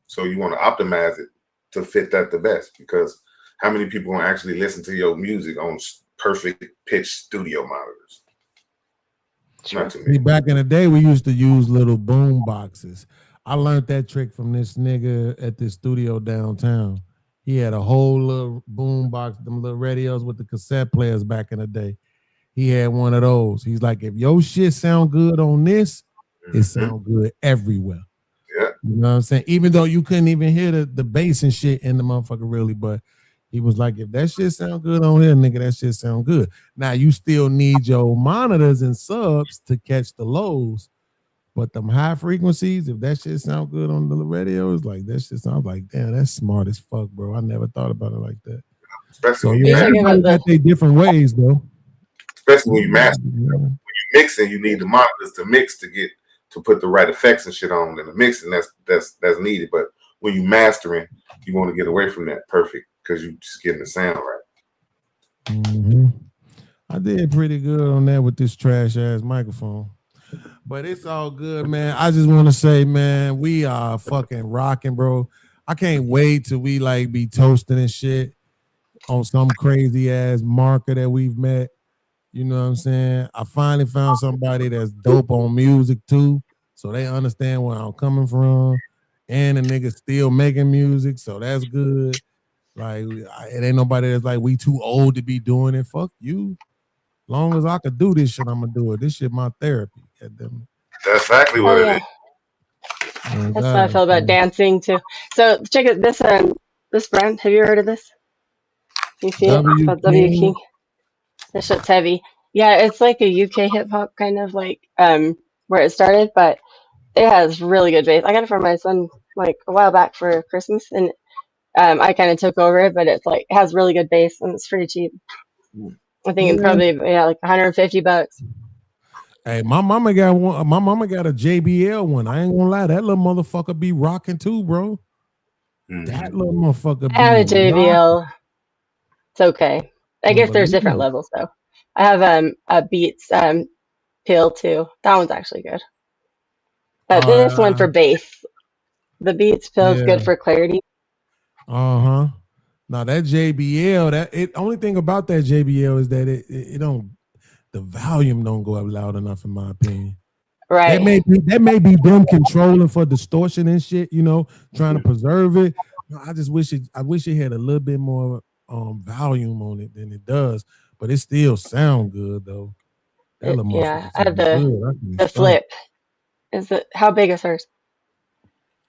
So you want to optimize it to fit that the best, because how many people going to actually listen to your music on perfect pitch studio monitors? Not too many. See, back in the day, we used to use little boom boxes. I learned that trick from this nigga at this studio downtown. He had a whole little boom box, them little radios with the cassette players back in the day. He had one of those. He's like, if your shit sound good on this, it sound good everywhere. Yeah. You know what I'm saying? Even though you couldn't even hear the bass and shit in the motherfucker really, but he was like, if that shit sound good on here, nigga, that shit sound good. Now you still need your monitors and subs to catch the lows, but them high frequencies, if that shit sound good on the radio, it's like that shit sounds like, damn, that's smart as fuck, bro. I never thought about it like that. Especially So yeah, everybody got their different ways though. Especially when you master. When you mixing, you need the monitors to mix to put the right effects and shit on. And the mixing that's needed. But when you mastering, you want to get away from that perfect because you just getting the sound right. I did pretty good on that with this trash ass microphone. But it's all good, man. I just want to say, man, we are fucking rocking, bro. I can't wait till we like be toasting and shit on some crazy ass marker that we've met. You know what I'm saying? I finally found somebody that's dope on music too, so they understand where I'm coming from. And the nigga still making music, so that's good. Like, it ain't nobody that's like, we too old to be doing it. Fuck you. Long as I could do this shit, I'm gonna do it. This shit my therapy. That's exactly what it is. That's how I feel about dancing too. So check it. This brand. Have you heard of this? You see it? It's called W King. This shit's heavy. Yeah, it's like a UK hip hop kind of like where it started, but it has really good bass. I got it for my son like a while back for Christmas, and I kind of took over it, but it's like it has really good bass and it's pretty cheap. I think it's probably like $150. Hey, my mama got one. My mama got a JBL one. I ain't gonna lie, that little motherfucker be rocking too, bro. That little motherfucker. I have a JBL. It's okay. I guess there's different levels though. I have a Beats pill too. That one's actually good. But this one for bass. The Beats pill is good for clarity. Now that JBL, only thing about that JBL is that it don't, the volume don't go up loud enough in my opinion. Right. That may be them controlling for distortion and shit, trying to preserve it. I just wish it had a little bit more volume on it than it does, but it still sound good though. Yeah, I have the flip. How big is hers?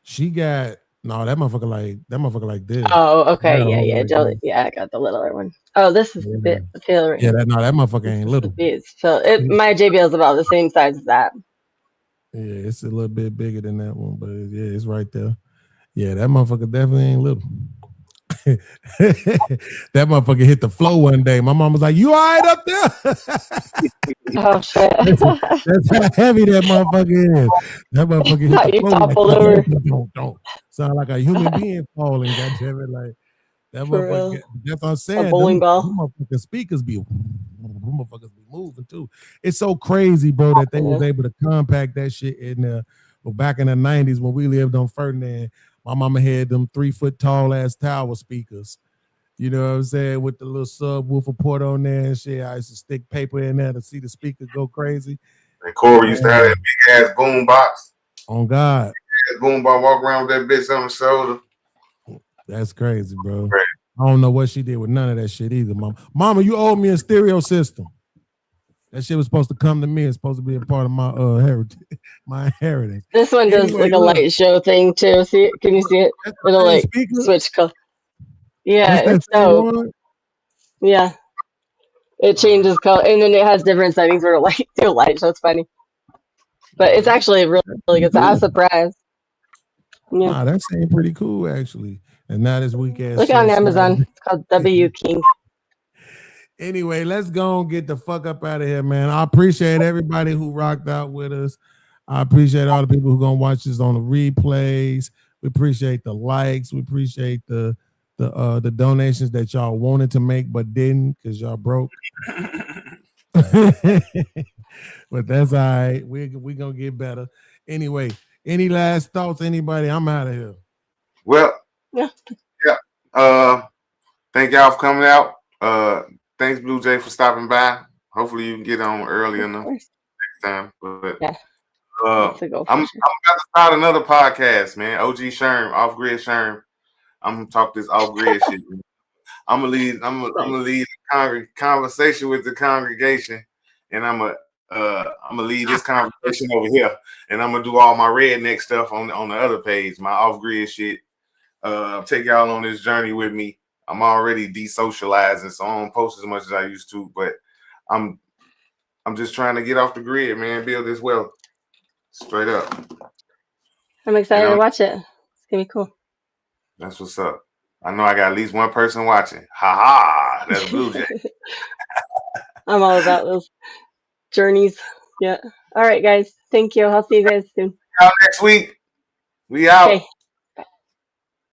She got No, that motherfucker like this. Oh, okay. That Yeah, whole yeah. like Jelly. this. Yeah, I got the littler one. Oh, this is the bit the filler. Yeah, that motherfucker ain't little. So my JBL is about the same size as that. Yeah, it's a little bit bigger than that one, but yeah, it's right there. Yeah, that motherfucker definitely ain't little. That motherfucker hit the floor one day. My mom was like, "You all right up there?" Oh shit! That's how heavy that motherfucker is. That motherfucker hit the You floor. toppled over. Don't sound like a human being falling. Goddamn it, like that For motherfucker. real. That's what I'm saying. A bowling ball. Them motherfucking speakers be, motherfuckers be moving too. It's so crazy, bro, that they was able to compact that shit in there. Well, back in the 90s when we lived on Ferdinand, my mama had them 3 foot tall ass tower speakers. You know what I'm saying? With the little subwoofer port on there and shit. I used to stick paper in there to see the speaker go crazy. And Corey used to have that big ass boom box. On God. Boom box, walk around with that bitch on the shoulder. That's crazy, bro. I don't know what she did with none of that shit either, mama. Mama, you owe me a stereo system. That shit was supposed to come to me. It's supposed to be a part of my heritage, my inheritance. This one does Anyway, like a light show thing too. See it? Can you see it? It'll like switch color. Yeah, That's it's that same dope. one? Yeah, it changes color, and then it has different settings for light to light. So it's funny, but it's actually really, really good. So I was surprised. Yeah. Nah, that seemed pretty cool actually. And now this weak ass. Look on Amazon. It's called W King. Anyway, let's go and get the fuck up out of here, man. I appreciate everybody who rocked out with us. I appreciate all the people who gonna watch this on the replays. We appreciate the likes. We appreciate the donations that y'all wanted to make but didn't because y'all broke. But that's all right. We gonna get better. Anyway, any last thoughts? Anybody? I'm out of here. Well, yeah. Thank y'all for coming out. Thanks, Blue Jay, for stopping by. Hopefully you can get on early enough next time. But I'm about to start another podcast, man. OG Sherm, Off Grid Sherm. I'm gonna talk this off grid shit. I'm gonna lead a conversation with the congregation, and I'm gonna lead this conversation over here, and I'm gonna do all my redneck stuff on the other page, my off grid shit. Take y'all on this journey with me. I'm already desocializing, so I don't post as much as I used to, but I'm just trying to get off the grid, man. Build this wealth, straight up. I'm excited to watch it. It's gonna be cool. That's what's up. I know I got at least one person watching. Ha ha! That's Blue Jay. I'm all about those journeys. Yeah. All right, guys. Thank you. I'll see you guys soon. Out next week. We out. Okay.